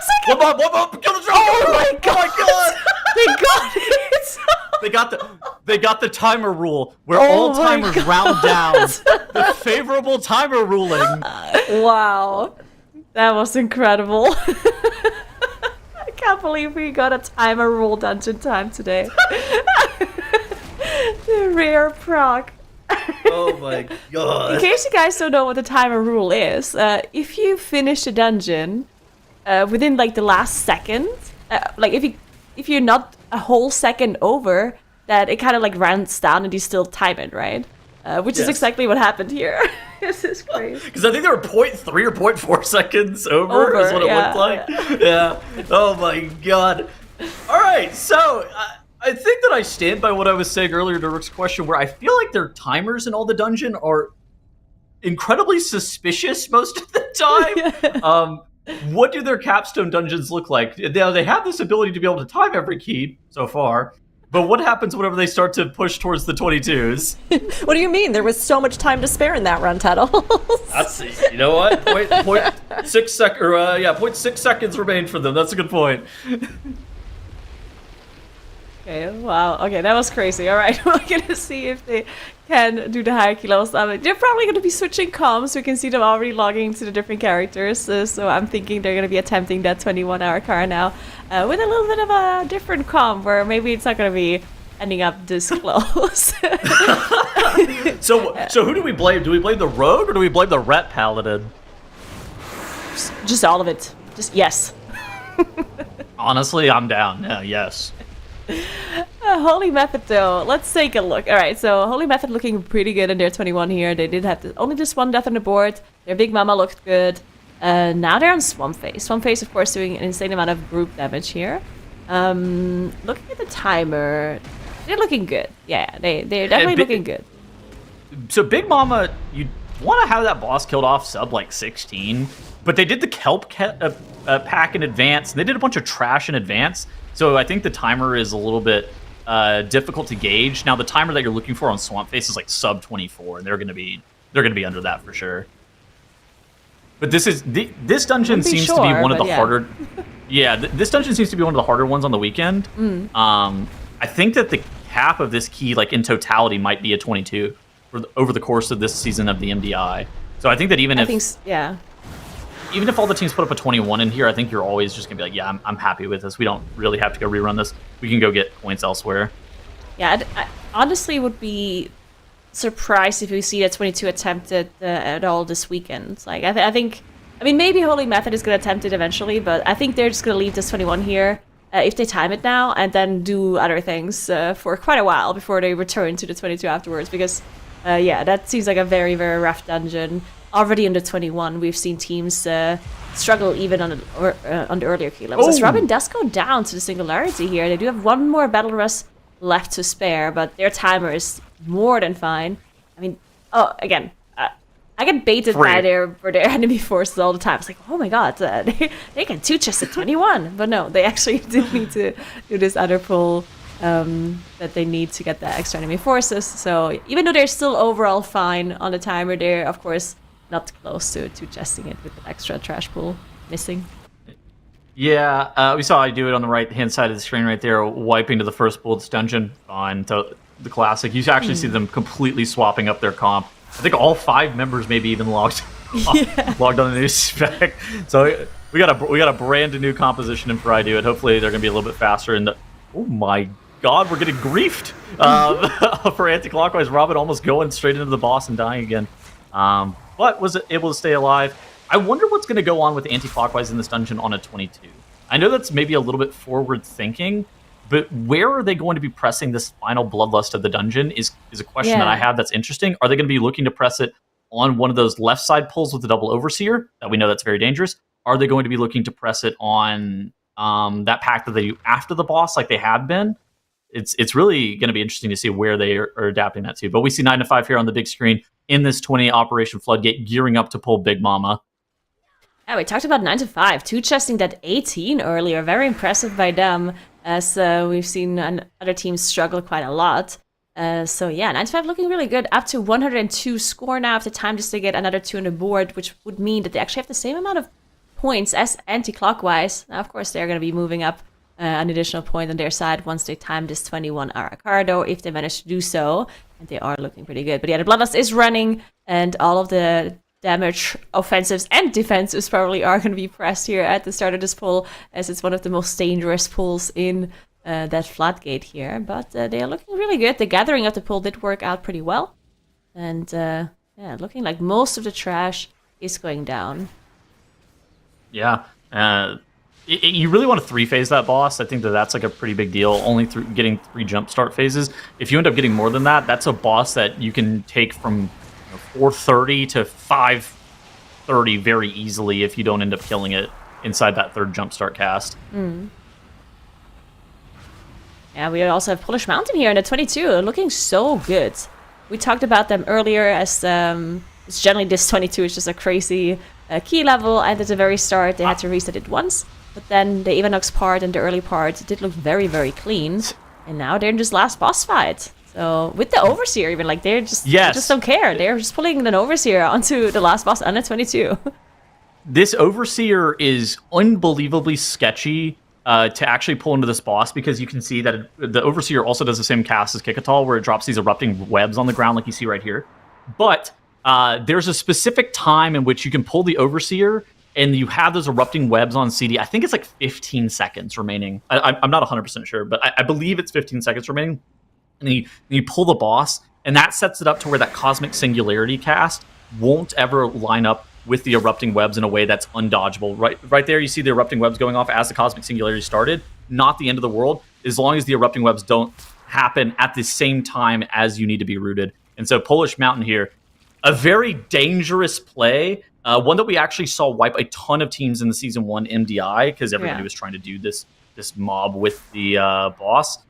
second. One more. Kill the drone. Oh my god. They got it. They got the timer rule where all timers round down. The favorable timer ruling. Wow. That was incredible. I can't believe we got a timer rule dungeon time today. The rare proc. Oh my god. In case you guys don't know what the timer rule is, if you finish a dungeon within like the last second, like if you're not a whole second over, that it kind of like rounds down and you still time it, right? which is Yes. exactly what happened here. This is crazy. Because I think they were 0.3 or 0.4 seconds over is what it looked like. Yeah. Oh my god. All right, so I think that I stand by what I was saying earlier to Rook's question, where I feel like their timers in all the dungeon are incredibly suspicious most of the time. What do their capstone dungeons look like? Now, they have this ability to be able to time every key so far, but what happens whenever they start to push towards the 22s? What do you mean? There was so much time to spare in that run, Tuddles. That's, you know what? 0.6 seconds remain for them. That's a good point. Okay, wow. Okay, that was crazy. All right, we're going to see if they can do the hierarchy levels. They're probably going to be switching comms. We can see them already logging to the different characters. So I'm thinking they're going to be attempting that 21 Arakara now with a little bit of a different comm where maybe it's not going to be ending up this close. So who do we blame? Do we blame the rogue or do we blame the ret paladin? Just all of it. Just yes. Honestly, I'm down. Yeah, yes. Holy Method though, let's take a look. Alright, so Holy Method looking pretty good in their 21 here. They did have only just one death on the board. Their Big Mama looked good. Now they're on Swamp Face. Swamp Face, of course, doing an insane amount of group damage here. Looking at the timer, they're looking good. Yeah, they're definitely looking good. So Big Mama, you want to have that boss killed off sub like 16, but they did the kelp pack in advance, and they did a bunch of trash in advance. So I think the timer is a little bit difficult to gauge. Now the timer that you're looking for on Swamp Face is like sub 24, and they're gonna be under that for sure. But this dungeon seems to be one of the harder. Yeah, this dungeon seems to be one of the harder ones on the weekend. I think that the cap of this key, like in totality, might be a 22 over the course of this season of the MDI. So I think that even if all the teams put up a 21 in here, I think you're always just gonna be like, yeah, I'm happy with this. We don't really have to go rerun this. We can go get points elsewhere. Yeah, I honestly would be surprised if we see that 22 attempted at all this weekend. Like, I think, maybe Holy Method is gonna attempt it eventually, but I think they're just gonna leave this 21 here if they time it now, and then do other things for quite a while before they return to the 22 afterwards. Because, that seems like a very, very rough dungeon. Already in the 21, we've seen teams struggle even on the earlier key levels. As Robin does go down to the Singularity here. They do have one more Battle Rush left to spare, but their timer is more than fine. Again, I get baited by their enemy forces all the time. It's like, oh my god, they can two-chest at 21. But no, they actually do need to do this other pull that they need to get the extra enemy forces. So even though they're still overall fine on the timer, they're, of course, not close to two-chesting it with an extra trash pool missing. Yeah, we saw I do it on the right-hand side of the screen right there, wiping to the first Bullets dungeon on to the classic. You actually see them completely swapping up their comp. I think all 5 members maybe even logged on the new spec. So we got a brand new composition in for I do it. Hopefully they're going to be a little bit faster. And oh my god, we're getting griefed for anti-clockwise. Robin almost going straight into the boss and dying again. But was able to stay alive. I wonder what's going to go on with anti-clockwise in this dungeon on a 22. I know that's maybe a little bit forward thinking, but where are they going to be pressing this final bloodlust of the dungeon is a question that I have that's interesting. Are they going to be looking to press it on one of those left side pulls with the double overseer? That we know that's very dangerous. Are they going to be looking to press it on that pack that they do after the boss like they have been? It's really going to be interesting to see where they are adapting that to. But we see 9 to 5 here on the big screen in this 20 Operation Floodgate gearing up to pull Big Mama. Yeah, we talked about 9 to 5, two-chesting that 18 earlier. Very impressive by them, as we've seen other teams struggle quite a lot. 9 to 5 looking really good. Up to 102 score now after time just to get another 2 on the board, which would mean that they actually have the same amount of points as anti-clockwise. Now, of course, they're going to be moving up an additional point on their side once they time this 21 Arakara, though, if they manage to do so. And they are looking pretty good. But yeah, the Bloodlust is running, and all of the damage, offensives and defensives probably are going to be pressed here at the start of this pull, as it's one of the most dangerous pulls in that Floodgate here. But they are looking really good. The gathering of the pull did work out pretty well. And looking like most of the trash is going down. Yeah. You really want to 3-phase that boss. I think that's like a pretty big deal. Only through getting 3 jump start phases. If you end up getting more than that, that's a boss that you can take from 430 to 530 very easily if you don't end up killing it inside that 3rd jump start cast. Yeah, we also have Polish Mountain here in the 22, looking so good. We talked about them earlier as it's generally this 22 is just a crazy key level, and at the very start they had to reset it once, but then the Evonox part and the early part did look very, very clean, and now they're in this last boss fight. So with the Overseer even, like they just don't care. They're just pulling an Overseer onto the last boss on the 22. This Overseer is unbelievably sketchy to actually pull into this boss, because you can see that the Overseer also does the same cast as Kickoff, where it drops these erupting webs on the ground like you see right here. But there's a specific time in which you can pull the Overseer, and you have those erupting webs on CD. I think it's like 15 seconds remaining. I'm not 100% sure, but I believe it's 15 seconds remaining. And you pull the boss, and that sets it up to where that Cosmic Singularity cast won't ever line up with the erupting webs in a way that's undodgeable. Right there, you see the erupting webs going off as the Cosmic Singularity started. Not the end of the world, as long as the erupting webs don't happen at the same time as you need to be rooted. And so Polish Mountain here, a very dangerous play, one that we actually saw wipe a ton of teams in the Season 1 MDI, because everybody was trying to do this mob with the boss.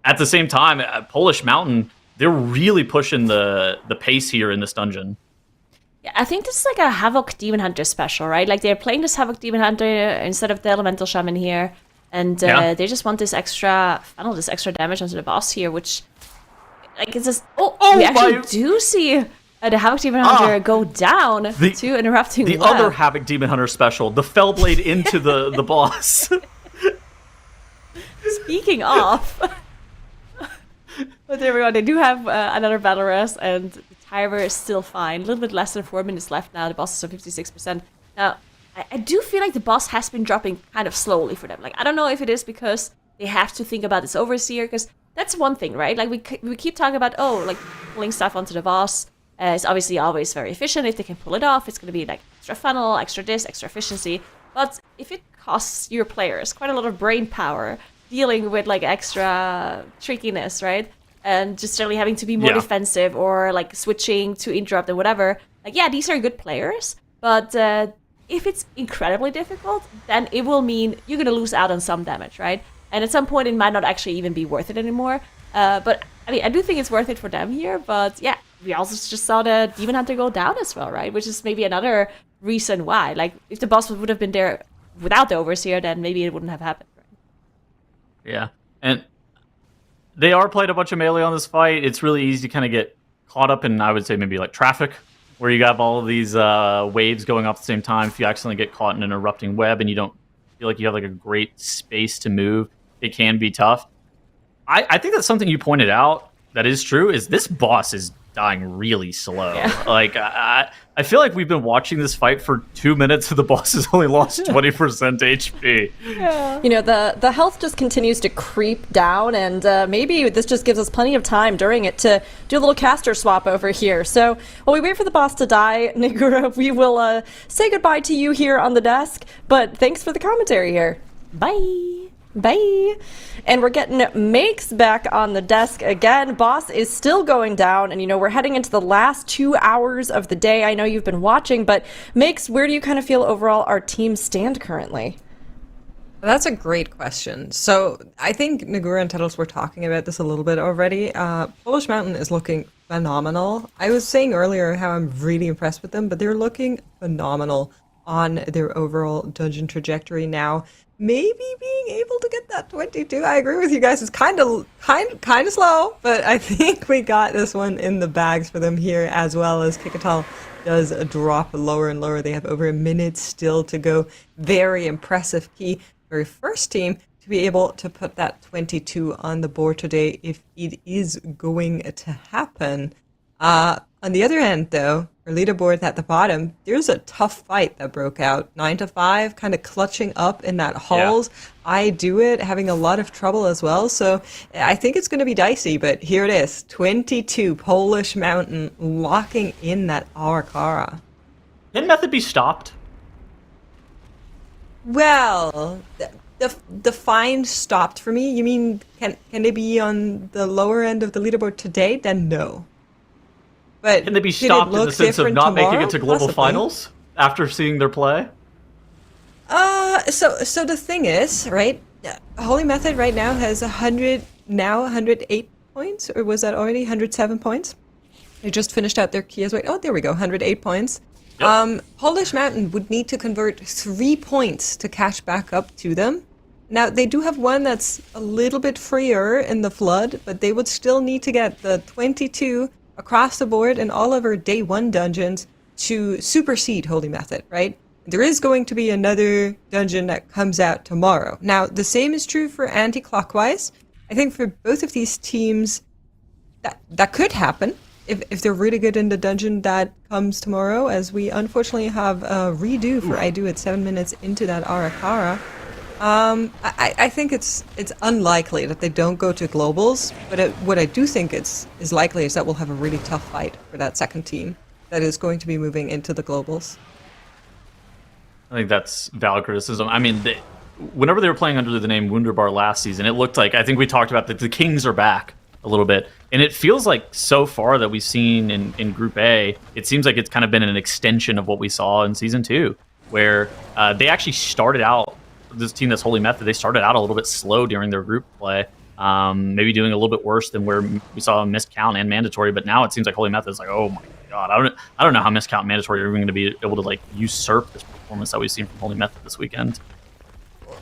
At the same time, Polish Mountain, they're really pushing the pace here in this dungeon. I think this is like a Havoc Demon Hunter special, right? Like they're playing this Havoc Demon Hunter instead of the Elemental Shaman here, and they just want this extra funnel, this extra damage onto the boss here, which, like, it's just we actually do see the Havoc Demon Hunter go down to an erupting the web. other Havoc Demon Hunter special, the Fellblade into the boss. Speaking of, but there we go. They do have another battle rest, and the timer is still fine. A little bit less than 4 minutes left now. The boss is on 56%. Now, I do feel like the boss has been dropping kind of slowly for them. Like, I don't know if it is because they have to think about this Overseer, because that's one thing, right? Like, we keep talking about, like, pulling stuff onto the boss is obviously always very efficient. If they can pull it off, it's going to be, like, extra funnel, extra this, extra efficiency. But if it costs your players quite a lot of brain power dealing with, like, extra trickiness, right? And just generally having to be more defensive, or like switching to interrupt and whatever. Like, yeah, these are good players, but if it's incredibly difficult, then it will mean you're gonna lose out on some damage, right? And at some point, it might not actually even be worth it anymore. But I mean, I do think it's worth it for them here. But yeah, we also just saw the Demon Hunter go down as well, right? Which is maybe another reason why. Like, if the boss would have been there without the Overseer, then maybe it wouldn't have happened. Right? Yeah, and they are playing a bunch of melee on this fight. It's really easy to kind of get caught up in, I would say, maybe like traffic, where you have all of these waves going off at the same time. If you accidentally get caught in an erupting web and you don't feel like you have like a great space to move, it can be tough. I think that's something you pointed out that is true, is this boss is dying really slow. Yeah. Like, I feel like we've been watching this fight for 2 minutes and the boss has only lost 20% HP. Yeah. You know, the health just continues to creep down, and maybe this just gives us plenty of time during it to do a little caster swap over here. So while we wait for the boss to die, Nigura, we will say goodbye to you here on the desk, but thanks for the commentary here. Bye! Bye. And we're getting Makes back on the desk again. Boss is still going down, and you know, we're heading into the last 2 hours of the day. I know you've been watching, but Makes, where do you kind of feel overall our teams stand currently? That's a great question. So I think Nagura and Tuttles were talking about this a little bit already. Polish Mountain is looking phenomenal. I was saying earlier how I'm really impressed with them, but they're looking phenomenal on their overall dungeon trajectory now. Maybe being able to get that 22, I agree with you guys, it's kind of slow, but I think we got this one in the bags for them here, as well as Kickoff does drop lower and lower. They have over a minute still to go. Very impressive key. Very first team to be able to put that 22 on the board today, if it is going to happen. On the other hand, though, our leaderboard at the bottom, there's a tough fight that broke out. 9 to 5, kind of clutching up in that halls. Yeah. I do it, having a lot of trouble as well. So I think it's going to be dicey, but here it is. 22, Polish Mountain, locking in that Arakara. Can Method be stopped? Well, the fine stopped for me. You mean can they be on the lower end of the leaderboard today? Then no. But Can they be did it stopped in look the sense of different not making tomorrow? it to global Possibly. finals after seeing their play? So the thing is, right? Holy Method right now has 108 points, or was that already 107 points? They just finished out their key as well. Oh, there we go, 108 points. Yep. Polish Mountain would need to convert 3 points to catch back up to them. Now, they do have one that's a little bit freer in the Flood, but they would still need to get the 22 across the board in all of our day 1 dungeons to supersede Holy Method, right? There is going to be another dungeon that comes out tomorrow. Now, the same is true for anti-clockwise. I think for both of these teams, that could happen if they're really good in the dungeon that comes tomorrow, as we unfortunately have a redo for I Do It 7 minutes into that Arakara. I think it's unlikely that they don't go to globals, but what I do think is likely is that we'll have a really tough fight for that second team that is going to be moving into the globals. I think that's valid criticism. I mean, whenever they were playing under the name Wunderbar last season, it looked like, I think we talked about that the Kings are back a little bit. And it feels like so far that we've seen in Group A, it seems like it's kind of been an extension of what we saw in Season 2, where they actually started out, this team that's Holy Method, they started out a little bit slow during their group play, maybe doing a little bit worse than where we saw a miscount and mandatory, but now it seems like Holy Method is like, oh my god, I don't know how miscount and mandatory are even going to be able to like usurp this performance that we've seen from Holy Method this weekend.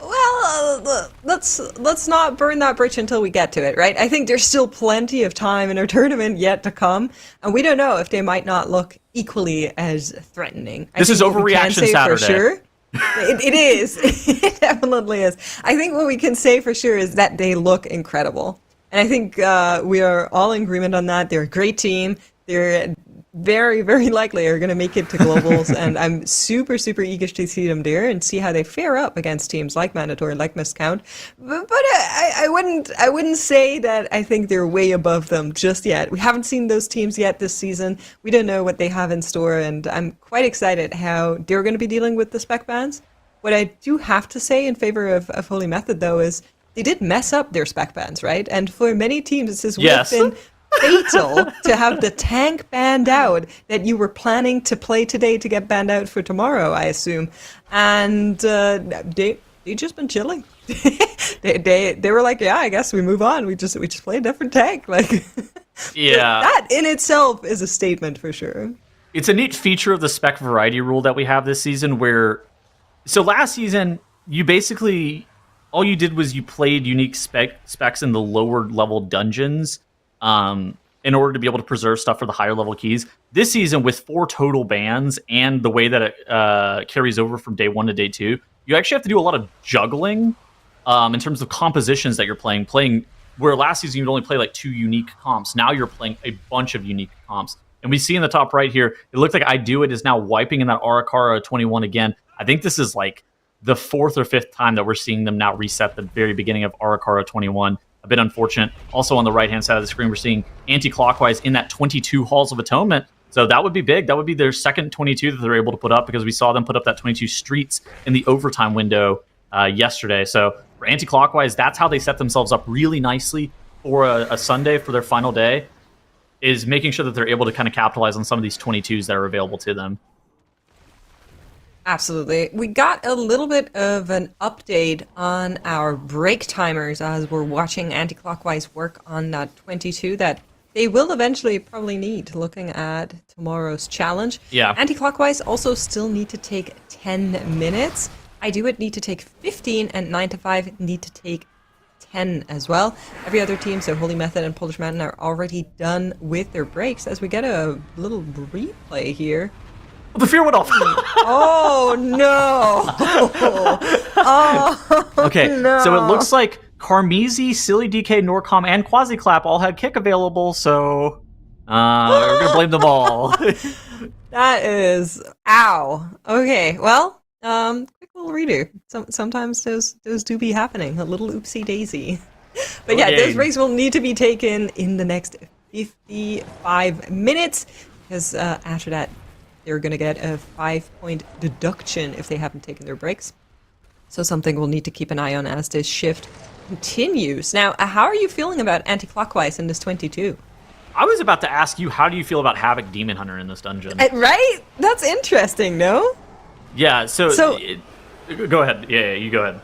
Well, let's not burn that bridge until we get to it, right? I think there's still plenty of time in our tournament yet to come, and we don't know if they might not look equally as threatening. This is Overreaction Saturday. For sure, it is. It definitely is. I think what we can say for sure is that they look incredible, and I think we are all in agreement on that. They're a great team. They're very, very likely are going to make it to globals, and I'm super, super eager to see them there and see how they fare up against teams like Mandatory, like Miscount. But I wouldn't say that I think they're way above them just yet. We haven't seen those teams yet this season. We don't know what they have in store, and I'm quite excited how they're going to be dealing with the Spec bans. What I do have to say in favor of Holy Method, though, is they did mess up their Spec bans, right? And for many teams, this would have been fatal to have the tank banned out that you were planning to play today to get banned out for tomorrow, I assume. And they just been chilling. they were like, yeah, I guess we move on. We just play a different tank. Like, yeah, that in itself is a statement for sure. It's a neat feature of the spec variety rule that we have this season, where so last season you basically all you did was you played unique specs in the lower level dungeons. In order to be able to preserve stuff for the higher level keys. This season, with 4 total bans and the way that it carries over from day 1 to day 2, you actually have to do a lot of juggling in terms of compositions that you're playing where last season you'd only play like 2 unique comps. Now you're playing a bunch of unique comps. And we see in the top right here, it looks like I Do It is now wiping in that Arakara 21 again. I think this is like the 4th or 5th time that we're seeing them now reset the very beginning of Arakara 21. A bit unfortunate. Also on the right-hand side of the screen, we're seeing anti-clockwise in that 22 Halls of Atonement. So that would be big. That would be their second 22 that they're able to put up, because we saw them put up that 22 Streets in the overtime window yesterday. So for anti-clockwise, that's how they set themselves up really nicely for a Sunday for their final day, is making sure that they're able to kind of capitalize on some of these 22s that are available to them. Absolutely. We got a little bit of an update on our break timers as we're watching anti-clockwise work on that 22 that they will eventually probably need looking at tomorrow's challenge. Yeah. Anti-clockwise also still need to take 10 minutes. I Do It need to take 15, and 9 to 5 need to take 10 as well. Every other team, so Holy Method and Polish Mountain, are already done with their breaks, as we get a little replay here. The fear went off. Oh, no. Oh, okay, no. So it looks like Carmezy, Silly DK, Norcom, and QuasiClap all had kick available, so we're going to blame them all. That is... Ow. Okay, well, quick little redo. Sometimes those do be happening. A little oopsie daisy. But yeah, those breaks will need to be taken in the next 55 minutes, because after that, they're going to get a 5-point deduction if they haven't taken their breaks. So something we'll need to keep an eye on as this shift continues. Now, how are you feeling about anti-clockwise in this 22? I was about to ask you, how do you feel about Havoc Demon Hunter in this dungeon? Right? That's interesting, no? Yeah, so go ahead. Yeah, you go ahead.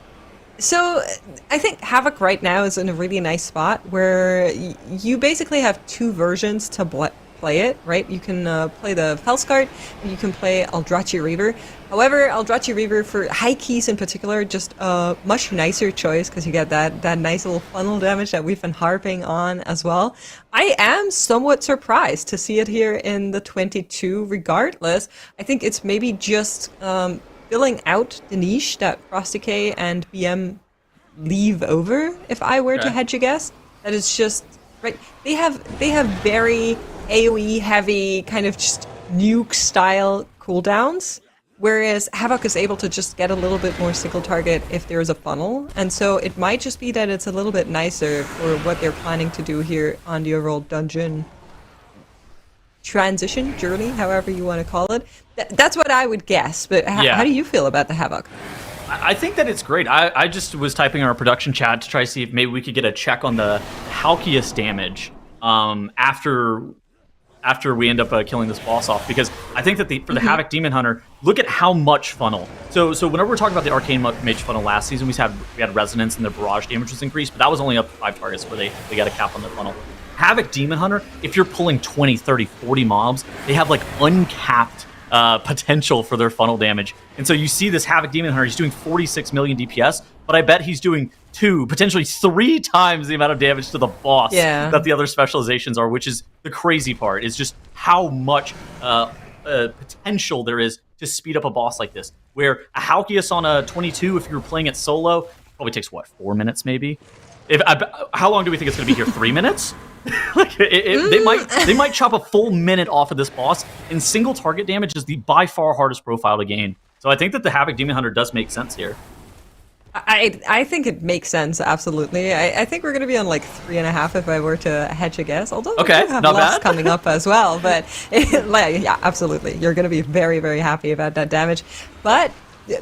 So I think Havoc right now is in a really nice spot where you basically have two versions to play it, right? You can play the Felskart, and you can play Eldrachi Reaver. However, Eldrachi Reaver for high keys in particular, just a much nicer choice because you get that nice little funnel damage that we've been harping on as well. I am somewhat surprised to see it here in the 22 regardless. I think it's maybe just filling out the niche that Frost Decay and BM leave over, if I were to hedge a guess. That is just, right, they have very AoE heavy, kind of just nuke style cooldowns, whereas Havoc is able to just get a little bit more single target if there's a funnel, and so it might just be that it's a little bit nicer for what they're planning to do here on the overall dungeon transition journey, however you want to call it. That's what I would guess, but how do you feel about the Havoc? I think that it's great. I just was typing in our production chat to try to see if maybe we could get a check on the Halkias damage after we end up killing this boss off, because I think that for the Havoc Demon Hunter, look at how much funnel. So whenever we're talking about the Arcane Mage funnel last season, we had Resonance and their barrage damage was increased, but that was only up to 5 targets where they got a cap on their funnel. Havoc Demon Hunter, if you're pulling 20, 30, 40 mobs, they have like uncapped potential for their funnel damage. And so you see this Havoc Demon Hunter, he's doing 46 million DPS, but I bet he's doing 2, potentially 3 times the amount of damage to the boss that the other specializations are, which is the crazy part, is just how much potential there is to speed up a boss like this. Where a Halkias on a 22, if you were playing it solo, probably takes, 4 minutes maybe? How long do we think it's going to be here? 3 minutes? They might chop a full minute off of this boss, and single target damage is the by far hardest profile to gain. So I think that the Havoc Demon Hunter does make sense here. I think it makes sense, absolutely. I think we're going to be on like 3.5 if I were to hedge a guess, although we do have less coming up as well. But yeah, absolutely. You're going to be very, very happy about that damage. But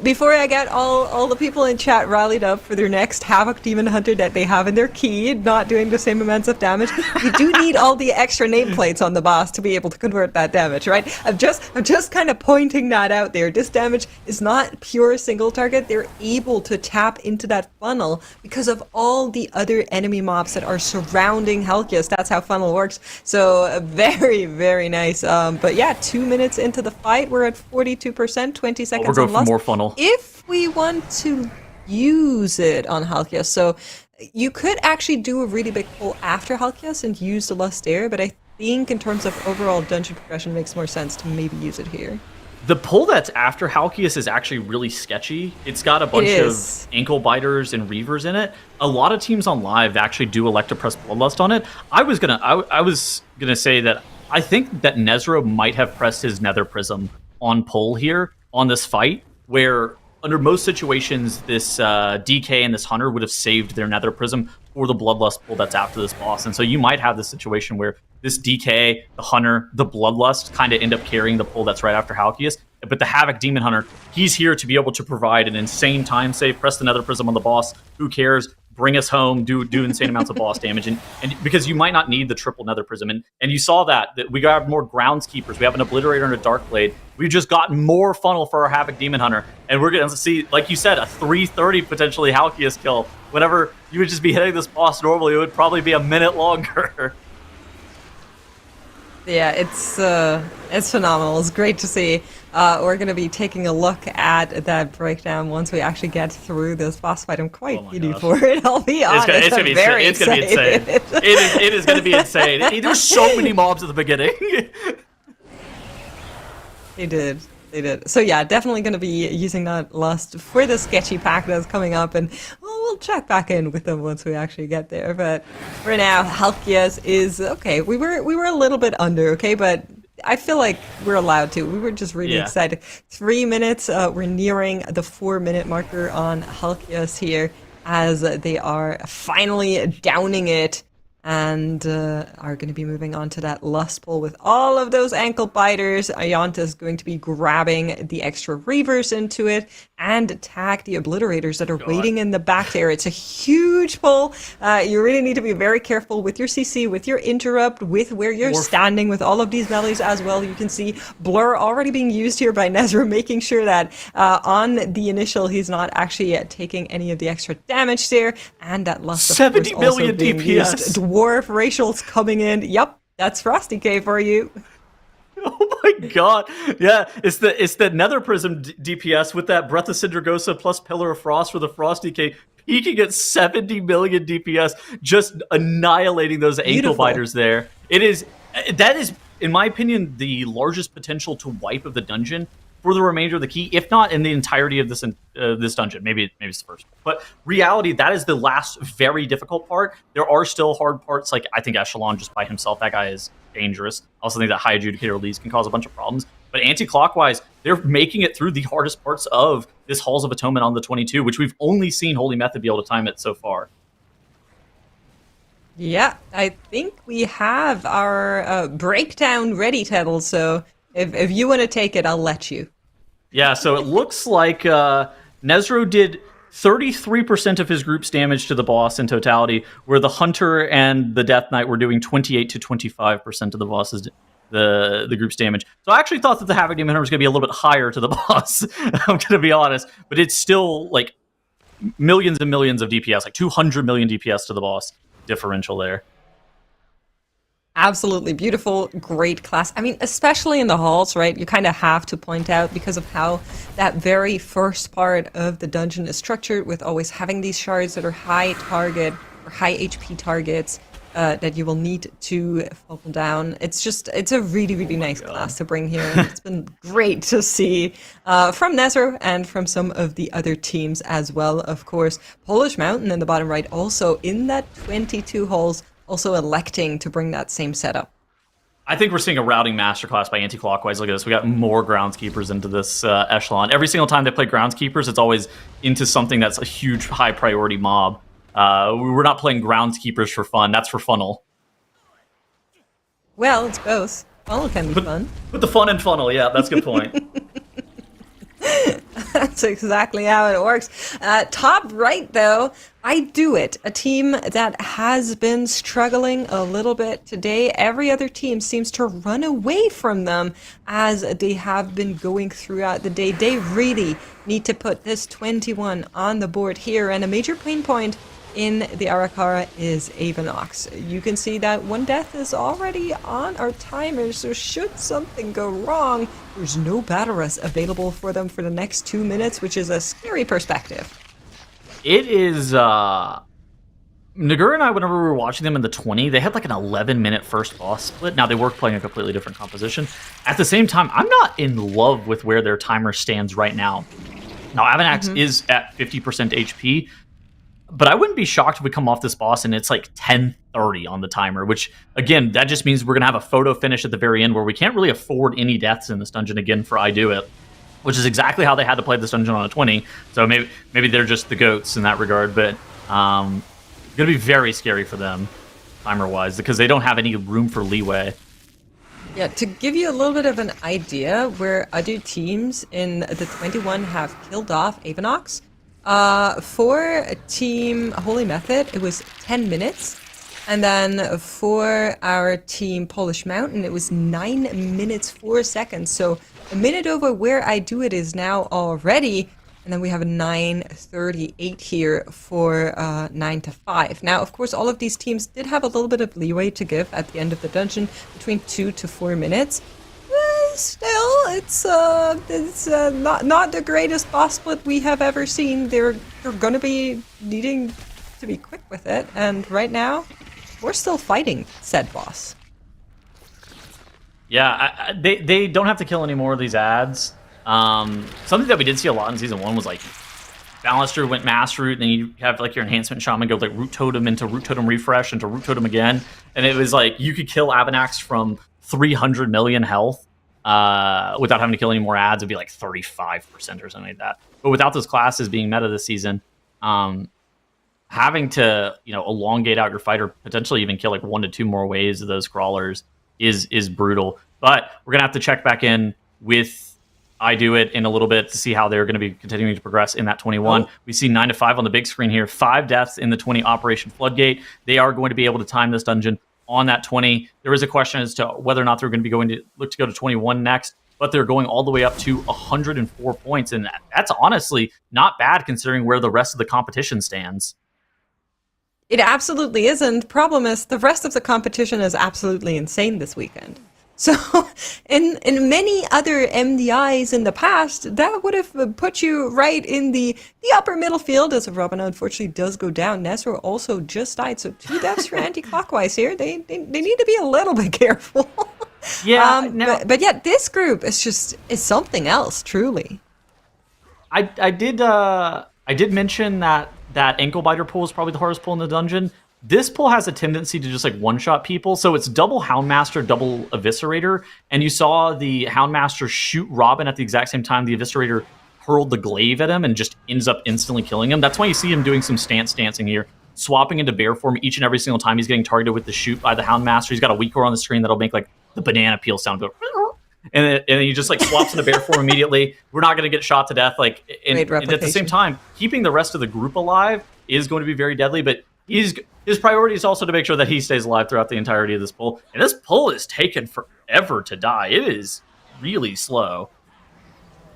before I get all the people in chat rallied up for their next Havoc Demon Hunter that they have in their key, not doing the same amounts of damage, we do need all the extra nameplates on the boss to be able to convert that damage, right? I'm just kind of pointing that out there. This damage is not pure single target. They're able to tap into that funnel because of all the other enemy mobs that are surrounding Halkias. That's how funnel works. So very, very nice. But yeah, 2 minutes into the fight, we're at 42%, 20 seconds we're going on for lost. more funnel. If we want to use it on Halkias, so you could actually do a really big pull after Halkias and use the Lust Air, but I think in terms of overall dungeon progression, it makes more sense to maybe use it here. The pull that's after Halkias is actually really sketchy. It's got a bunch of ankle biters and reavers in it. A lot of teams on live actually do elect to press Bloodlust on it. I was gonna say that I think that Nezro might have pressed his Nether Prism on pull here on this fight, where under most situations, this DK and this Hunter would have saved their Nether Prism for the Bloodlust pull that's after this boss. And so you might have this situation where this DK, the Hunter, the Bloodlust kind of end up carrying the pull that's right after Halkias. But the Havoc Demon Hunter, he's here to be able to provide an insane time save, press the Nether Prism on the boss, who cares, bring us home, do insane amounts of boss damage. And because you might not need the triple Nether Prism. And you saw that we got more Groundskeepers. We have an Obliterator and a Darkblade. We've just gotten more funnel for our Havoc Demon Hunter. And we're going to see, like you said, a 330 potentially Halkias kill. Whenever you would just be hitting this boss normally, it would probably be a minute longer. Yeah, it's phenomenal. It's great to see. We're going to be taking a look at that breakdown once we actually get through this boss fight. I'm quite giddy for it, I'll be honest. It's going to be insane. It is going to be insane. There's so many mobs at the beginning. They did. So yeah, definitely going to be using that Lust for the sketchy pack that's coming up, and we'll check back in with them once we actually get there. But for now, Halkias is okay. We were a little bit under, okay, but I feel like we're allowed to. We were just really excited. 3 minutes. We're nearing the 4-minute marker on Halkias here as they are finally downing it. And are going to be moving on to that Lust pull with all of those ankle biters. Ayanta is going to be grabbing the extra reavers into it, and attack the Obliterators that are waiting in the back there. It's a huge pull. You really need to be very careful with your CC, with your interrupt, with where you're standing, with all of these melees as well. You can see Blur already being used here by Nezra, making sure that on the initial he's not actually taking any of the extra damage there. And that lust of 70 course, also million being DPS. used. Dwarf racials coming in. Yep, that's Frosty K for you. Oh my god. Yeah, it's the Nether Prism DPS with that Breath of Syndragosa plus Pillar of Frost for the Frost DK, peaking at 70 million DPS, just annihilating those ankle biters there. That is, in my opinion, the largest potential to wipe of the dungeon for the remainder of the key, if not in the entirety of this dungeon. Maybe it's the first. But reality, that is the last very difficult part. There are still hard parts, like I think Echelon just by himself, that guy is dangerous. I also think that High Adjudicator Leads can cause a bunch of problems. But anti-clockwise, they're making it through the hardest parts of this Halls of Atonement on the 22, which we've only seen Holy Method be able to time it so far. Yeah, I think we have our breakdown ready, Tettle, so if you want to take it, I'll let you. Yeah, so it looks like Nezro did 33% of his group's damage to the boss in totality, where the Hunter and the Death Knight were doing 28 to 25% of the boss's the group's damage. So I actually thought that the Havoc Demon Hunter was going to be a little bit higher to the boss, I'm going to be honest, but it's still like millions and millions of DPS, like 200 million DPS to the boss differential there. Absolutely beautiful, great class. I mean, especially in the halls, right? You kind of have to point out because of how that very first part of the dungeon is structured, with always having these shards that are high target or high HP targets that you will need to fall down. It's a really, really nice class to bring here. And it's been great to see from Nezro and from some of the other teams as well, of course. Polish Mountain in the bottom right, also in that 22 halls, also electing to bring that same setup. I think we're seeing a routing masterclass by anti-clockwise. Look at this. We got more groundskeepers into this echelon. Every single time they play groundskeepers, it's always into something that's a huge high priority mob. We're not playing groundskeepers for fun. That's for funnel. Well, it's both. Funnel can be fun. Put the fun in funnel. Yeah, that's a good point. That's exactly how it works. Top right, though, I Do It, a team that has been struggling a little bit today. Every other team seems to run away from them as they have been going throughout the day. They really need to put this 21 on the board here, and a major pain point in the Arakara is Avanox. You can see that one death is already on our timer, so should something go wrong, there's no Bataras available for them for the next 2 minutes, which is a scary perspective. It is, Nagura and I, whenever we were watching them in the 20, they had like an 11-minute first boss split. Now, they were playing a completely different composition. At the same time, I'm not in love with where their timer stands right now. Now, Avanax is at 50% HP, but I wouldn't be shocked if we come off this boss and it's like 10:30 on the timer, which, again, that just means we're going to have a photo finish at the very end where we can't really afford any deaths in this dungeon again for I Do It, which is exactly how they had to play this dungeon on a 20. So maybe they're just the goats in that regard, but going to be very scary for them, timer-wise, because they don't have any room for leeway. Yeah, to give you a little bit of an idea where other teams in the 21 have killed off Avanox, for Team Holy Method, it was 10 minutes. And then for our team Polish Mountain, it was 9 minutes 4 seconds. So a minute over where I Do It is now already. And then we have a 9:38 here for 9 to 5. Now, of course, all of these teams did have a little bit of leeway to give at the end of the dungeon, between 2 to 4 minutes. Still, it's not the greatest boss split we have ever seen. They're going to be needing to be quick with it, and right now, we're still fighting said boss. Yeah, they don't have to kill any more of these ads. Something that we did see a lot in Season 1 was like Balancer went Mass Root, and then you have like your Enhancement Shaman go like Root Totem into Root Totem Refresh into Root Totem again, and it was like you could kill Avanax from 300 million health without having to kill any more ads. It'd be like 35% or something like that. But without those classes being meta this season, having to elongate out your fight or potentially even kill like 1 to 2 more waves of those crawlers is brutal. But we're gonna have to check back in with I do it in a little bit to see how they're going to be continuing to progress in that 21. We see 9 to 5 on the big screen here. 5 deaths in the 20 Operation Floodgate. They are going to be able to time this dungeon on that 20. There is a question as to whether or not they're going to be going to look to go to 21 next, but they're going all the way up to 104 points. And that's honestly not bad considering where the rest of the competition stands. It absolutely isn't. Problem is, the rest of the competition is absolutely insane this weekend. So, in many other MDIs in the past, that would have put you right in the upper middle field, as Robin unfortunately does go down. Nesro also just died, so 2 deaths for anti-clockwise here. They need to be a little bit careful. Yeah, but yeah, this group is something else, truly. I did mention that ankle biter pull is probably the hardest pull in the dungeon. This pull has a tendency to just like one-shot people, so it's double Houndmaster, double Eviscerator, and you saw the Houndmaster shoot Robin at the exact same time the Eviscerator hurled the glaive at him and just ends up instantly killing him. That's why you see him doing some stance dancing here, swapping into bear form each and every single time he's getting targeted with the shoot by the Houndmaster. He's got a weaker on the screen that'll make like the banana peel sound go, and then he just like swaps into bear form immediately. We're not going to get shot to death. Like, and at the same time, keeping the rest of the group alive is going to be very deadly, but his priority is also to make sure that he stays alive throughout the entirety of this pull. And this pull is taken forever to die. It is really slow.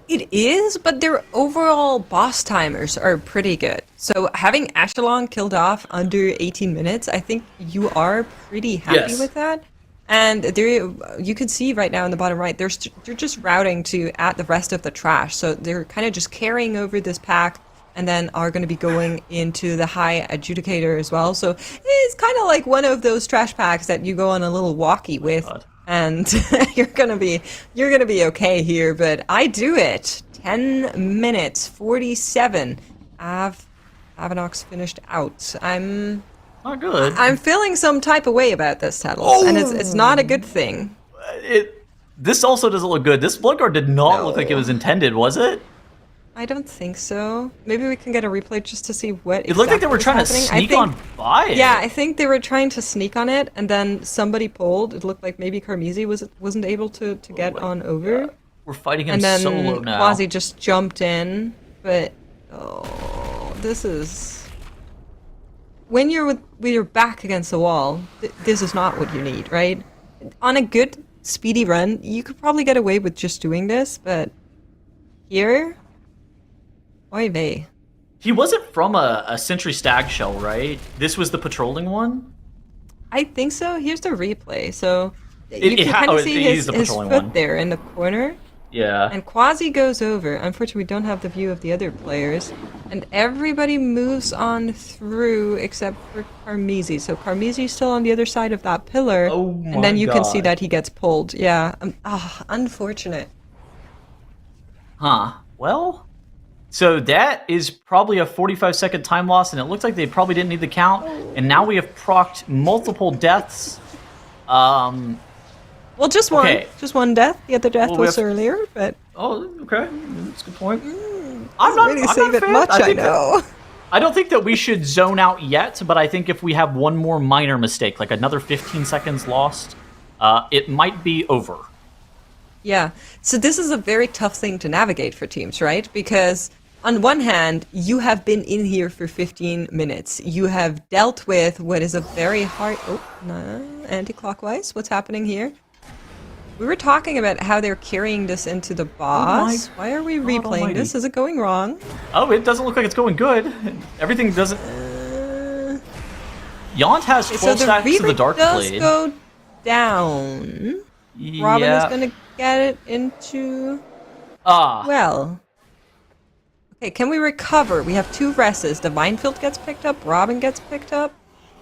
It is, but their overall boss timers are pretty good. So having Echelon killed off under 18 minutes, I think you are pretty happy with that. And there, you can see right now in the bottom right, they're just routing to at the rest of the trash. So they're kind of just carrying over this pack, and then are going to be going into the high adjudicator as well. So it's kind of like one of those trash packs that you go on a little walkie with, and you're gonna be okay here. But I do it. 10 minutes 47. Avanox finished out. I'm not good. I'm feeling some type of way about this, Tattles, and it's not a good thing. This also doesn't look good. This Blood Guard did not look like it was intended, was it? I don't think so. Maybe we can get a replay just to see what it looked like they were trying to sneak on by it. Yeah, I think they were trying to sneak on it, and then somebody pulled. It looked like maybe Carmisi wasn't able to get on over. God. We're fighting him and then solo now. Quasi just jumped in, but this is when you're with your back against the wall. This is not what you need, right? On a good speedy run, you could probably get away with just doing this, but here. Oy vey. He wasn't from a Sentry Stag Shell, right? This was the patrolling one? I think so. Here's the replay. So you can kind of see his foot there in the corner. Yeah. And Quasi goes over. Unfortunately, we don't have the view of the other players. And everybody moves on through except for Carmisi. So Carmisi's still on the other side of that pillar. Oh my And then you God. can see that he gets pulled. Yeah. Unfortunate. Huh. Well... So that is probably a 45-second time loss, and it looks like they probably didn't need the count. And now we have procced multiple deaths. Well, just one. Okay. Just one death. The other death was earlier, but... Oh, okay. That's a good point. I'm not really save it much, I know. I don't think that we should zone out yet, but I think if we have one more minor mistake, like another 15 seconds lost, it might be over. Yeah. So this is a very tough thing to navigate for teams, right? Because... on one hand, you have been in here for 15 minutes. You have dealt with what is a very hard... Oh, no, anti-clockwise. What's happening here? We were talking about how they're carrying this into the boss. Why are we replaying this? Is it going wrong? Oh, it doesn't look like it's going good. Everything doesn't... Yont has 12 stacks of the Dark Blade. Does go down. Yeah. Robin is going to get it into... Well... Okay, can we recover? We have 2 rests. Divine Field gets picked up, Robin gets picked up.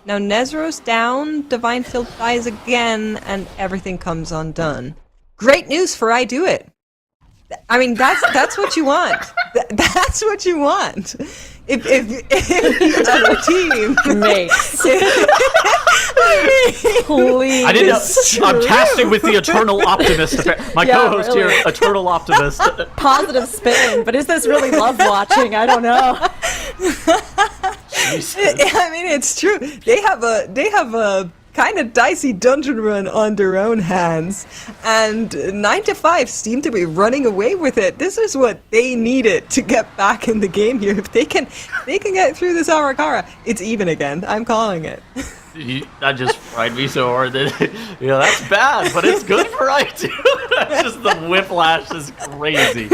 Now Nezro's down, Divine Field dies again, and everything comes undone. Great news for I Do It. I mean, that's what you want. That's what you want. If the other team makes please. I didn't know. I'm casting with the Eternal Optimist. My co-host really. here, Eternal Optimist. Positive spin, but is this really love watching? I don't know. Jesus. I mean, it's true. They have a kind of dicey dungeon run on their own hands, and 9 to 5 seem to be running away with it. This is what they needed to get back in the game here. If they can get through this Arakara, it's even again. I'm calling it. That just fried me so hard that that's bad, but it's good for I too. That's just the whiplash is crazy.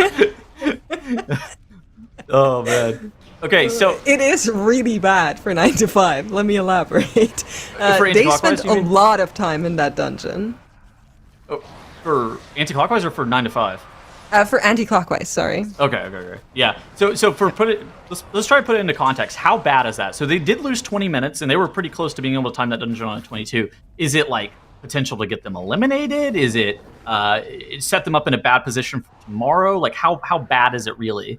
Oh man. Okay, so it is really bad for 9 to 5. Let me elaborate. They spent a lot of time in that dungeon. Oh, for anti-clockwise or for 9 to 5? For anti-clockwise, sorry. Okay. Yeah. So let's try to put it into context. How bad is that? So they did lose 20 minutes, and they were pretty close to being able to time that dungeon on a 22. Is it like potential to get them eliminated? Is it set them up in a bad position for tomorrow? Like how bad is it really?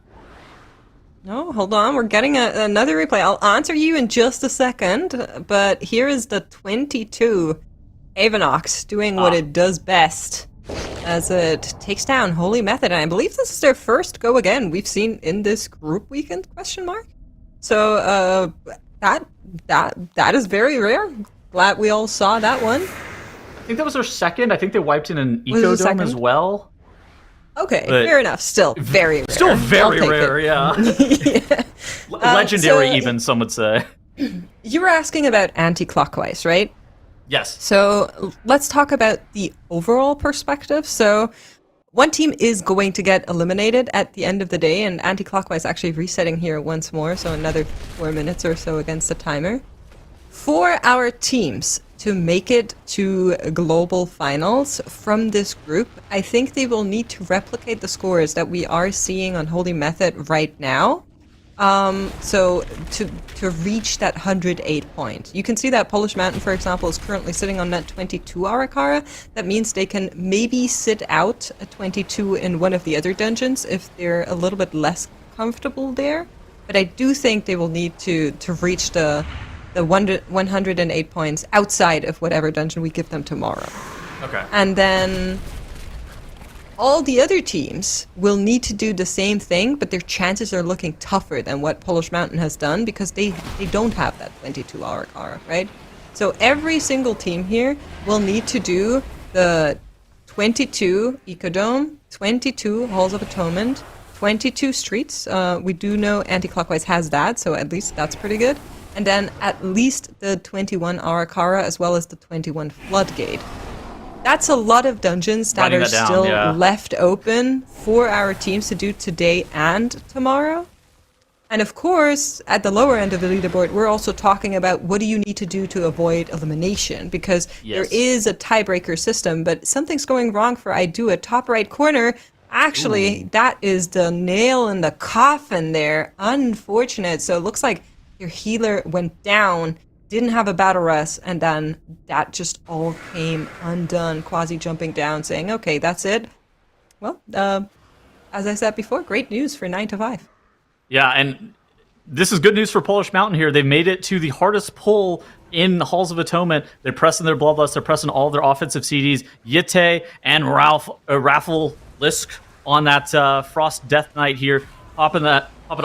No, hold on. We're getting another replay. I'll answer you in just a second, but here is the 22 Avanox doing what it does best as it takes down Holy Method. And I believe this is their first go again we've seen in this group weekend, ? So that is very rare. Glad we all saw that one. I think that was their second. I think they wiped in an Ecodome as well. Okay, fair enough. Still very rare. Still very rare, yeah. Yeah. Legendary, even, some would say. You were asking about anti-clockwise, right? Yes. So let's talk about the overall perspective. So one team is going to get eliminated at the end of the day, and anti-clockwise actually resetting here once more, so another 4 minutes or so against the timer. For our teams to make it to global finals from this group, I think they will need to replicate the scores that we are seeing on Holy Method right now. So to reach that 108 point. You can see that Polish Mountain, for example, is currently sitting on that 22 Arakara. That means they can maybe sit out a 22 in one of the other dungeons if they're a little bit less comfortable there. But I do think they will need to reach the 108 points outside of whatever dungeon we give them tomorrow. Okay. And then all the other teams will need to do the same thing, but their chances are looking tougher than what Polish Mountain has done because they don't have that 22 Arakara, right? So every single team here will need to do the 22 Ecodome, 22 Halls of Atonement, 22 Streets. We do know anti-clockwise has that, so at least that's pretty good. And then at least the 21 Arakara as well as the 21 Floodgate. That's a lot of dungeons that are still left open for our teams to do today and tomorrow. And of course, at the lower end of the leaderboard, we're also talking about what do you need to do to avoid elimination, because there is a tiebreaker system, but something's going wrong for I do at top right corner. Actually, that is the nail in the coffin there. Unfortunate. So it looks like your healer went down, didn't have a battle rest, and then that just all came undone. Quasi jumping down, saying, okay, that's it. Well, as I said before, great news for 9 to 5. Yeah, and this is good news for Polish Mountain here. They've made it to the hardest pull in the Halls of Atonement. They're pressing their Bloodlust. They're pressing all their offensive CDs. Yitte and Raffle Lisk on that Frost Death Knight here, popping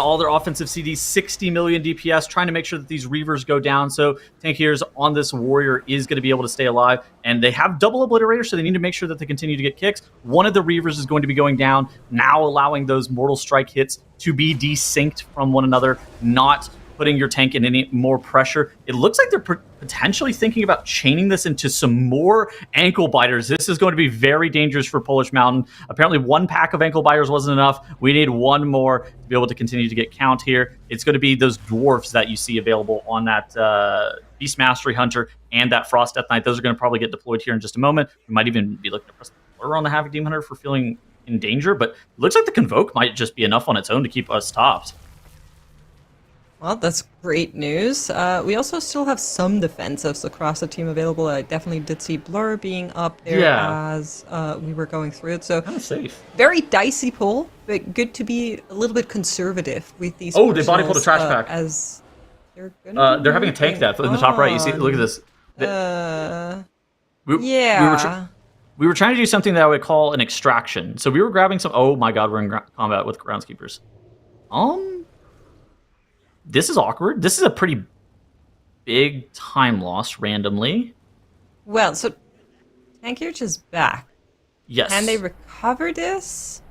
all their offensive CDs, 60 million DPS, trying to make sure that these Reavers go down. So Tankiers on this Warrior is going to be able to stay alive. And they have double Obliterator, so they need to make sure that they continue to get kicks. One of the Reavers is going to be going down, now allowing those Mortal Strike hits to be desynced from one another, not putting your tank in any more pressure. It looks like they're potentially thinking about chaining this into some more ankle biters. This is going to be very dangerous for Polish Mountain. Apparently one pack of ankle biters wasn't enough. We need one more to be able to continue to get count here. It's going to be those dwarfs that you see available on that Beast Mastery Hunter and that Frost Death Knight. Those are going to probably get deployed here in just a moment. We might even be looking to press the blur on the Havoc Demon Hunter for feeling in danger, but it looks like the Convoke might just be enough on its own to keep us topped. Well, that's great news. We also still have some defensives across the team available. I definitely did see Blur being up there as we were going through it. So kind of safe. Very dicey pull, but good to be a little bit conservative with these. Oh, they body pulled a trash pack. As they're having a tank death in the top right. You see, look at this. We were trying to do something that I would call an extraction. So we were grabbing some. Oh my God, we're in combat with groundskeepers. This is awkward. This is a pretty big time loss randomly. Well, so Tankage is back. Yes. Can they recover this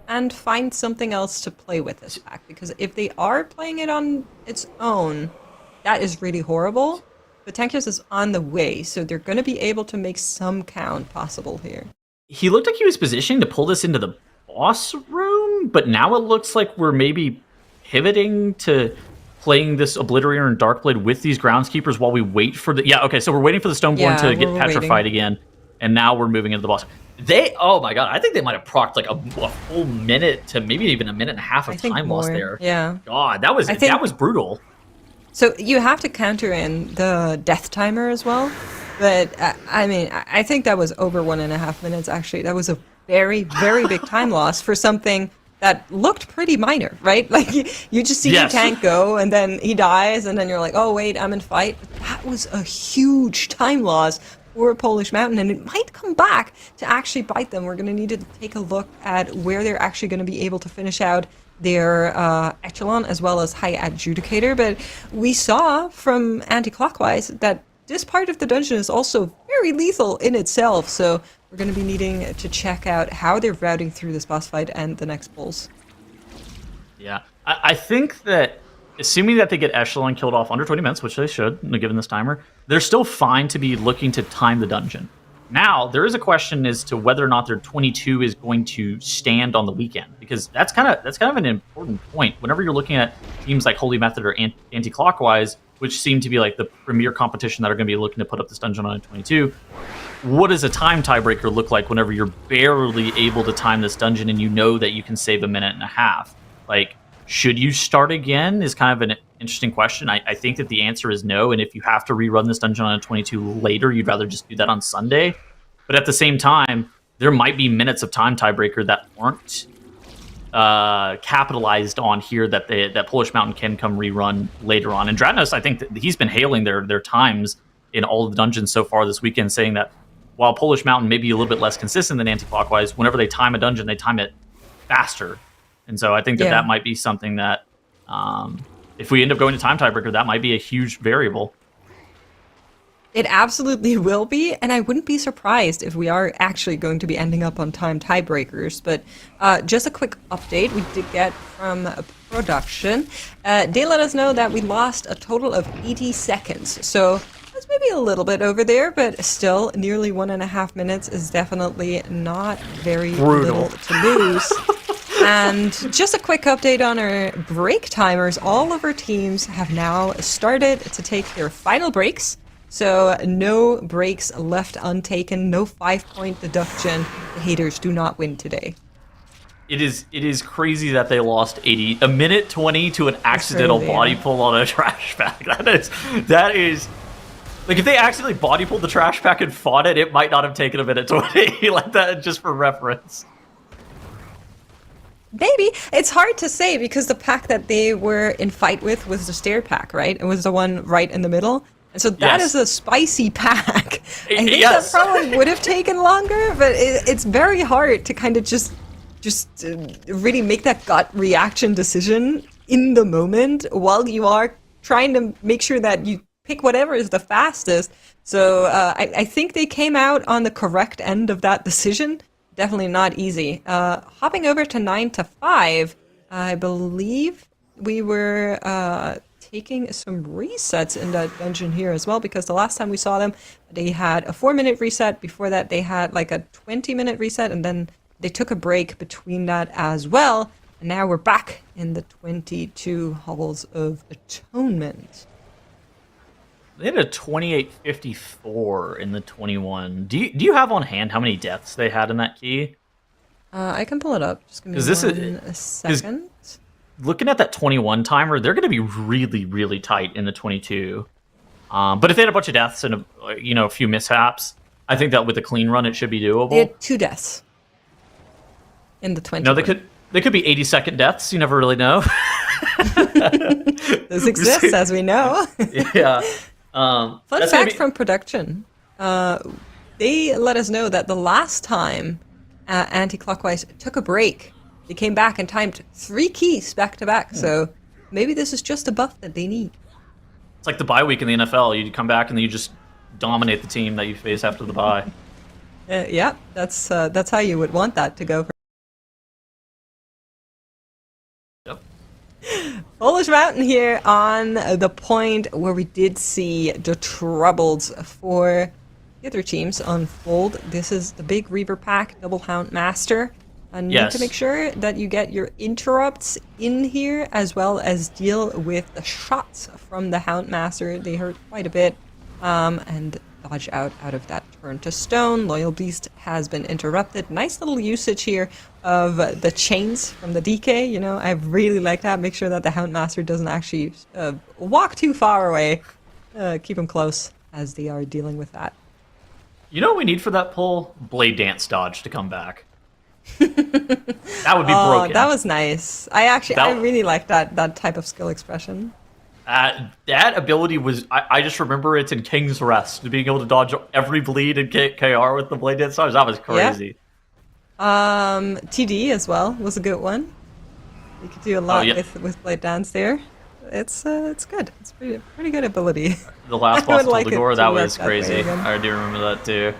and find something else to play with this pack? Because if they are playing it on its own, that is really horrible. But Tankage is on the way, so they're going to be able to make some count possible here. He looked like he was positioning to pull this into the boss room, but now it looks like we're maybe pivoting to playing this Obliterator and Darkblade with these Groundskeepers while we wait for the... Yeah, okay, so we're waiting for the Stoneborn to get petrified again, and now we're moving into the boss. Oh my god, I think they might have procced like a full minute to maybe even a minute and a half of time loss there. Yeah. God, that was brutal. So you have to counter in the death timer as well. But, I mean, I think that was over 1.5 minutes, actually. That was a very, very big time loss for something that looked pretty minor, right? Like, you just see the tank go, and then he dies, and then you're like, oh, wait, I'm in fight. But that was a huge time loss for Polish Mountain, and it might come back to actually bite them. We're going to need to take a look at where they're actually going to be able to finish out their Echelon as well as High Adjudicator. But we saw from anti-clockwise that this part of the dungeon is also very lethal in itself, so we're going to be needing to check out how they're routing through this boss fight and the next pulls. Yeah, I think that, assuming that they get Echelon killed off under 20 minutes, which they should, given this timer, they're still fine to be looking to time the dungeon. Now, there is a question as to whether or not their 22 is going to stand on the weekend, because that's kind of an important point. Whenever you're looking at teams like Holy Method or Anti-Clockwise, which seem to be like the premier competition that are going to be looking to put up this dungeon on a 22, what does a time tiebreaker look like whenever you're barely able to time this dungeon and you know that you can save a minute and a half? Like, should you start again is kind of an interesting question. I think that the answer is no, and if you have to rerun this dungeon on a 22 later, you'd rather just do that on Sunday. But at the same time, there might be minutes of time tiebreaker that aren't capitalized on here that Polish Mountain can come rerun later on. And Dratnos, I think that he's been hailing their times in all of the dungeons so far this weekend, saying that while Polish Mountain may be a little bit less consistent than Anti-Clockwise, whenever they time a dungeon, they time it faster. And so I think that might be something that, if we end up going to time tiebreaker, that might be a huge variable. It absolutely will be, and I wouldn't be surprised if we are actually going to be ending up on time tiebreakers. But just a quick update we did get from production. They let us know that we lost a total of 80 seconds. So that's maybe a little bit over there, but still, nearly 1.5 minutes is definitely not very little to lose. And just a quick update on our break timers. All of our teams have now started to take their final breaks. So no breaks left untaken, no 5-point deduction. The haters do not win today. It is crazy that they lost 1 minute 20 to an accidental body pull on a trash pack. That is like, if they accidentally body pulled the trash pack and fought it, it might not have taken 1 minute 20 like that, just for reference. Maybe. It's hard to say because the pack that they were in fight with was the stair pack, right? It was the one right in the middle. And so that is a spicy pack. I think that probably would have taken longer, but it's very hard to kind of just really make that gut reaction decision in the moment while you are trying to make sure that you pick whatever is the fastest. So I think they came out on the correct end of that decision. Definitely not easy. Hopping over to 9 to 5, I believe we were taking some resets in that dungeon here as well, because the last time we saw them, they had a 4-minute reset. Before that, they had like a 20-minute reset, and then they took a break between that as well. And now we're back in the 22 Halls of Atonement. They had a 28:54 in the 21. Do you have on hand how many deaths they had in that key? I can pull it up. Just give me a second. Looking at that 21 timer, they're going to be really, really tight in the 22. But if they had a bunch of deaths and a few mishaps, I think that with a clean run, it should be doable. They had 2 deaths in the 20. No, they could be 80-second deaths. You never really know. Those exist, as we know. Yeah. Fun fact from production. They let us know that the last time Anti-Clockwise took a break, they came back and timed 3 keys back to back. So maybe this is just a buff that they need. It's like the bye week in the NFL. You come back and you just dominate the team that you face after the bye. Yeah, that's how you would want that to go. Yep. Polish Mountain here on the point where we did see the troubles for the other teams unfold. This is the big Reaver pack, double Hound Master. And you need to make sure that you get your interrupts in here, as well as deal with the shots from the Hound Master. They hurt quite a bit. And dodge out of that turn to stone. Loyal Beast has been interrupted. Nice little usage here of the chains from the DK. You know, I really like that. Make sure that the Hound Master doesn't actually walk too far away. Keep him close as they are dealing with that. You know what we need for that pull? Blade Dance dodge to come back. That would be broken. That was nice. I really like that type of skill expression. That ability was, I just remember it's in King's Rest, being able to dodge every bleed and KR with the Blade Dance dodge. That was crazy. Yeah. TD as well was a good one. You could do a lot with Blade Dance there. It's good. It's pretty good ability. The last boss like Toldagor, that was that crazy. I do remember that too.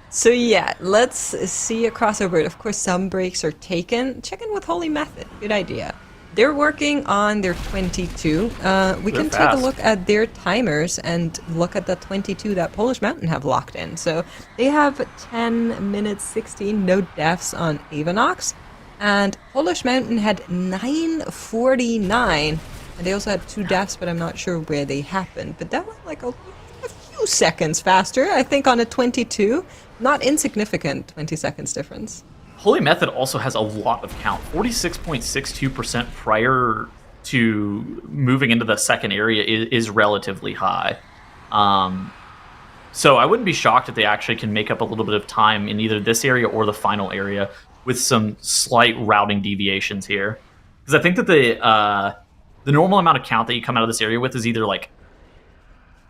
So yeah, let's see a crossover. Of course, some breaks are taken. Check in with Holy Method. Good idea. They're working on their 22. We can take a look at their timers and look at the 22 that Polish Mountain have locked in. So they have 10 minutes 16, no deaths on Avanox. And Polish Mountain had 9:49. And they also had 2 deaths, but I'm not sure where they happened. But that went like a few seconds faster, I think, on a 22. Not insignificant 20 seconds difference. Holy Method also has a lot of count. 46.62% prior to moving into the second area is relatively high. So I wouldn't be shocked if they actually can make up a little bit of time in either this area or the final area with some slight routing deviations here. Because I think that the normal amount of count that you come out of this area with is either like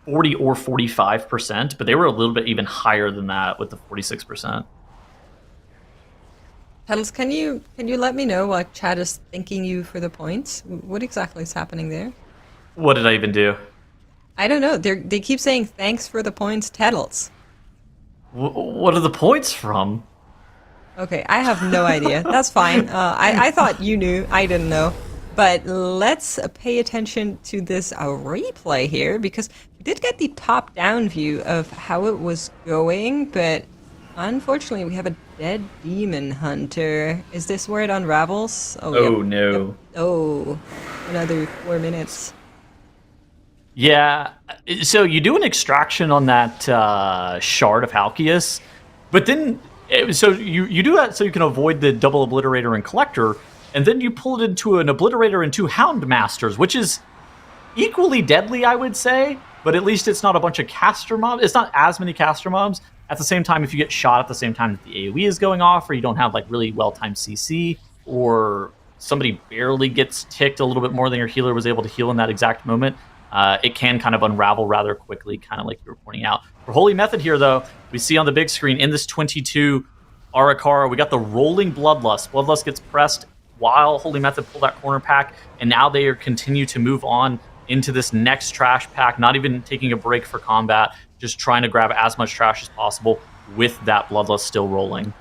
40 or 45%, but they were a little bit even higher than that with the 46%. Petals, can you let me know what chat is thanking you for the points? What exactly is happening there? What did I even do? I don't know. They keep saying thanks for the points, Tettles. What are the points from? Okay, I have no idea. That's fine. I thought you knew. I didn't know. But let's pay attention to this replay here, because we did get the top-down view of how it was going, but unfortunately we have a dead demon hunter. Is this where it unravels? Oh, no. Yep. Oh, another 4 minutes. Yeah, so you do an extraction on that shard of Halkias, but then, so you do that so you can avoid the double obliterator and collector, and then you pull it into an obliterator and 2 hound masters, which is equally deadly, I would say, but at least it's not a bunch of caster mobs. It's not as many caster mobs. At the same time, if you get shot at the same time that the AoE is going off, or you don't have like really well-timed CC, or somebody barely gets ticked a little bit more than your healer was able to heal in that exact moment, it can kind of unravel rather quickly, kind of like you were pointing out. For Holy Method here, though, we see on the big screen in this 22 Arakara, we got the rolling Bloodlust. Bloodlust gets pressed while Holy Method pull that corner pack, and now they are continue to move on into this next trash pack, not even taking a break for combat, just trying to grab as much trash as possible with that Bloodlust still rolling.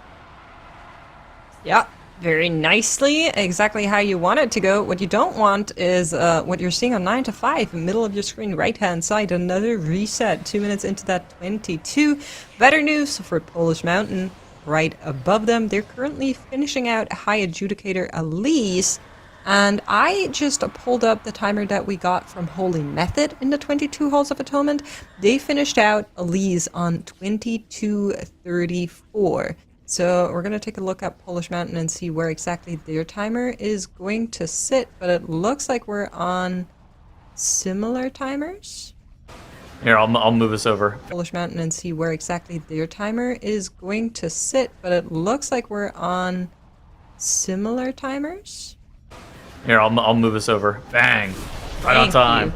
Yeah, very nicely. Exactly how you want it to go. What you don't want is what you're seeing on 9 to 5, middle of your screen, right-hand side. Another reset, 2 minutes into that 22. Better news for Polish Mountain. Right above them, they're currently finishing out High Adjudicator Elise, and I just pulled up the timer that we got from Holy Method in the 22 Halls of Atonement. They finished out Elise on 22:34. So we're going to take a look at Polish Mountain and see where exactly their timer is going to sit, but it looks like we're on similar timers. Here, I'll move us over. Polish Mountain and see where exactly their timer is going to sit, but it looks like we're on similar timers. Here, I'll move us over. Bang! Right on time.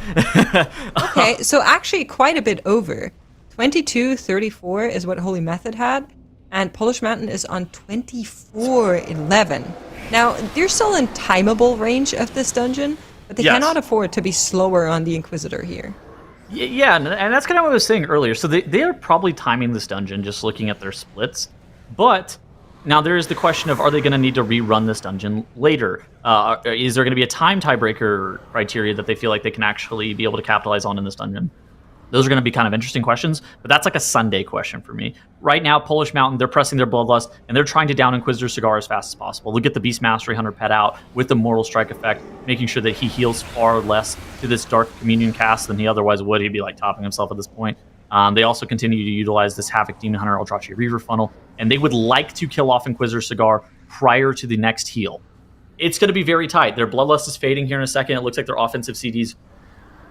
Okay, so actually quite a bit over. 22:34 is what Holy Method had, and Polish Mountain is on 24:11. Now, they're still in timeable range of this dungeon, but they cannot afford to be slower on the Inquisitor here. Yeah, and that's kind of what I was saying earlier. So they are probably timing this dungeon just looking at their splits. But now there is the question of, are they going to need to rerun this dungeon later? Is there going to be a time tiebreaker criteria that they feel like they can actually be able to capitalize on in this dungeon? Those are going to be kind of interesting questions, but that's like a Sunday question for me. Right now, Polish Mountain, they're pressing their Bloodlust, and they're trying to down Inquisitor Cigar as fast as possible. They'll get the Beast Mastery Hunter pet out with the Mortal Strike effect, making sure that he heals far less to this Dark Communion cast than he otherwise would. He'd be like topping himself at this point. They also continue to utilize this Havoc Demon Hunter Eldrachi Reaver funnel, and they would like to kill off Inquisitor Cigar prior to the next heal. It's going to be very tight. Their Bloodlust is fading here in a second. It looks like their offensive CDs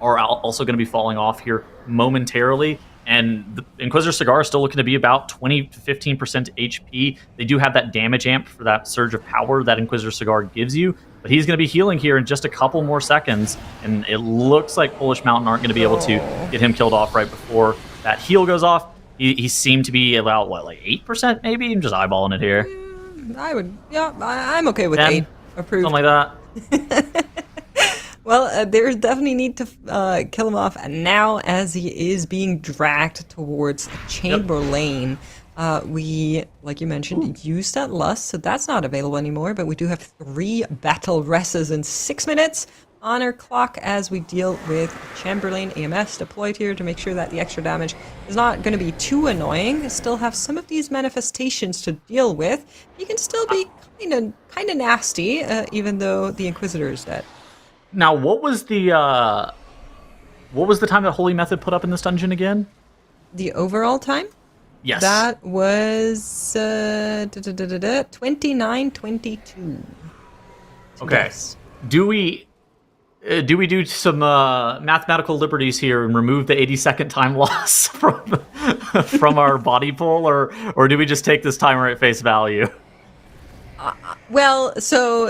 are also going to be falling off here momentarily. And the Inquisitor Cigar is still looking to be about 20 to 15% HP. They do have that damage amp for that surge of power that Inquisitor Cigar gives you, but he's going to be healing here in just a couple more seconds, and it looks like Polish Mountain aren't going to be able to get him killed off right before that heal goes off. He seemed to be about, like 8% maybe? I'm just eyeballing it here. I'm okay with 8. Approved. Something like that. Well, there's definitely need to kill him off now as he is being dragged towards Chamber Lane. We, like you mentioned, used that lust, so that's not available anymore, but we do have 3 battle rests in 6 minutes on our clock as we deal with Chamberlain AMS deployed here to make sure that the extra damage is not going to be too annoying. Still have some of these manifestations to deal with. You can still be kind of nasty, even though the Inquisitor is dead. Now, what was the time that Holy Method put up in this dungeon again? The overall time? Yes. That was 29:22. Okay. Yes. Do we do some mathematical liberties here and remove the 80-second time loss from our body pool, or do we just take this timer at face value? Well, so,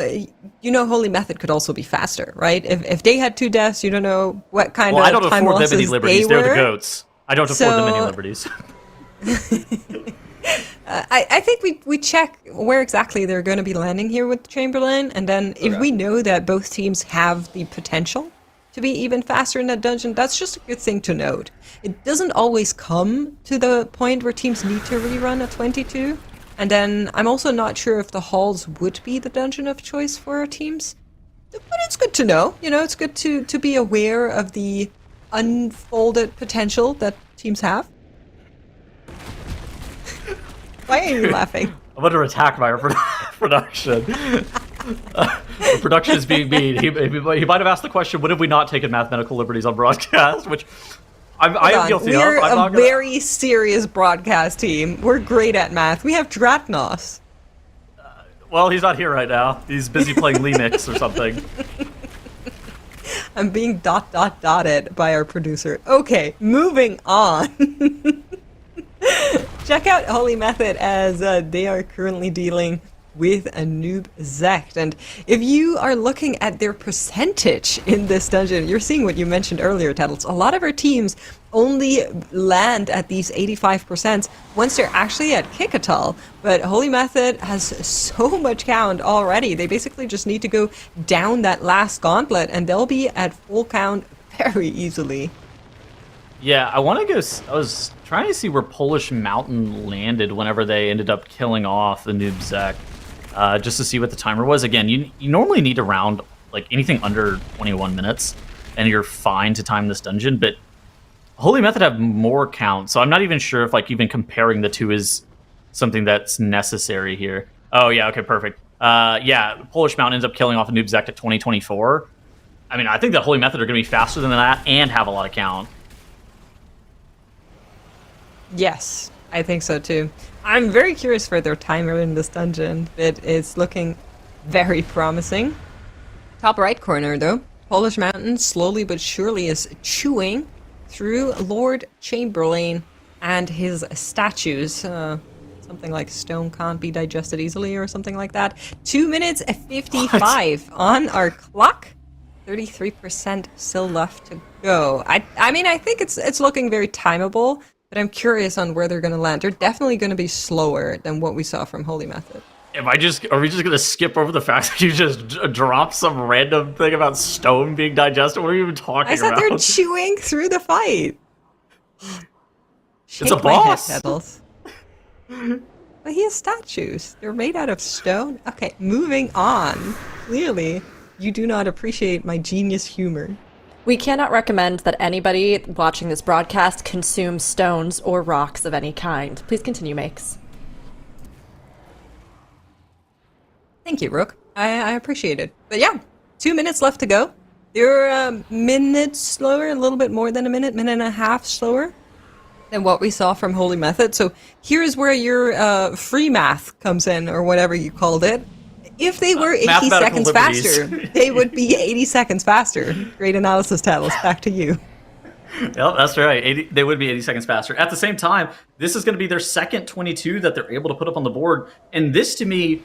Holy Method could also be faster, right? If they had 2 deaths, you don't know what kind of time losses they were. I don't afford them any liberties. They're the goats. I don't afford them any liberties. I think we check where exactly they're going to be landing here with Chamberlain, and then if we know that both teams have the potential to be even faster in that dungeon, that's just a good thing to note. It doesn't always come to the point where teams need to rerun a 22. And then I'm also not sure if the halls would be the dungeon of choice for our teams. But it's good to know. It's good to be aware of the unfolded potential that teams have. Why are you laughing? I'm under attack by our production. The production is being mean. He might have asked the question, "What have we not taken mathematical liberties on broadcast?" Which I am guilty of. We're a very serious broadcast team. We're great at math. We have Dratnos. Well, he's not here right now. He's busy playing Linux or something. I'm being dotted by our producer. Okay, moving on. Check out Holy Method as they are currently dealing with a noob Zect. And if you are looking at their percentage in this dungeon, you're seeing what you mentioned earlier, Tattles. A lot of our teams only land at these 85% once they're actually at Kickoff. But Holy Method has so much count already. They basically just need to go down that last gauntlet and they'll be at full count very easily. Yeah, I was trying to see where Polish Mountain landed whenever they ended up killing off the noob Zek. Just to see what the timer was. Again, you normally need around like anything under 21 minutes, and you're fine to time this dungeon. But Holy Method have more count, so I'm not even sure if like even comparing the two is something that's necessary here. Oh yeah, okay, perfect. Yeah, Polish Mountain ends up killing off a noob Zek at 2024. I mean, I think that Holy Method are going to be faster than that and have a lot of count. Yes, I think so too. I'm very curious for their timer in this dungeon. It is looking very promising. Top right corner though, Polish Mountain slowly but surely is chewing through Lord Chamberlain and his statues. Something like stone can't be digested easily or something like that. 2 minutes 55 on our clock. 33% still left to go. I mean, I think it's looking very timeable. But I'm curious on where they're going to land. They're definitely going to be slower than what we saw from Holy Method. Are we just gonna skip over the fact that you just dropped some random thing about stone being digested? What are you even talking I said about? they're chewing through the fight. It's a boss. Petals. But he has statues. They're made out of stone. Okay, moving on. Clearly, you do not appreciate my genius humor. We cannot recommend that anybody watching this broadcast consume stones or rocks of any kind. Please continue, Makes. Thank you, Rook. I appreciate it. But yeah, 2 minutes left to go. You're a minute slower, a little bit more than a minute and a half slower than what we saw from Holy Method. So here's where your free math comes in, or whatever you called it. If they were 80 seconds liberties. faster, they would be 80 seconds faster. Great analysis, Tattles. Back to you. Yep, that's right. They would be 80 seconds faster. At the same time, this is going to be their second 22 that they're able to put up on the board. And this, to me,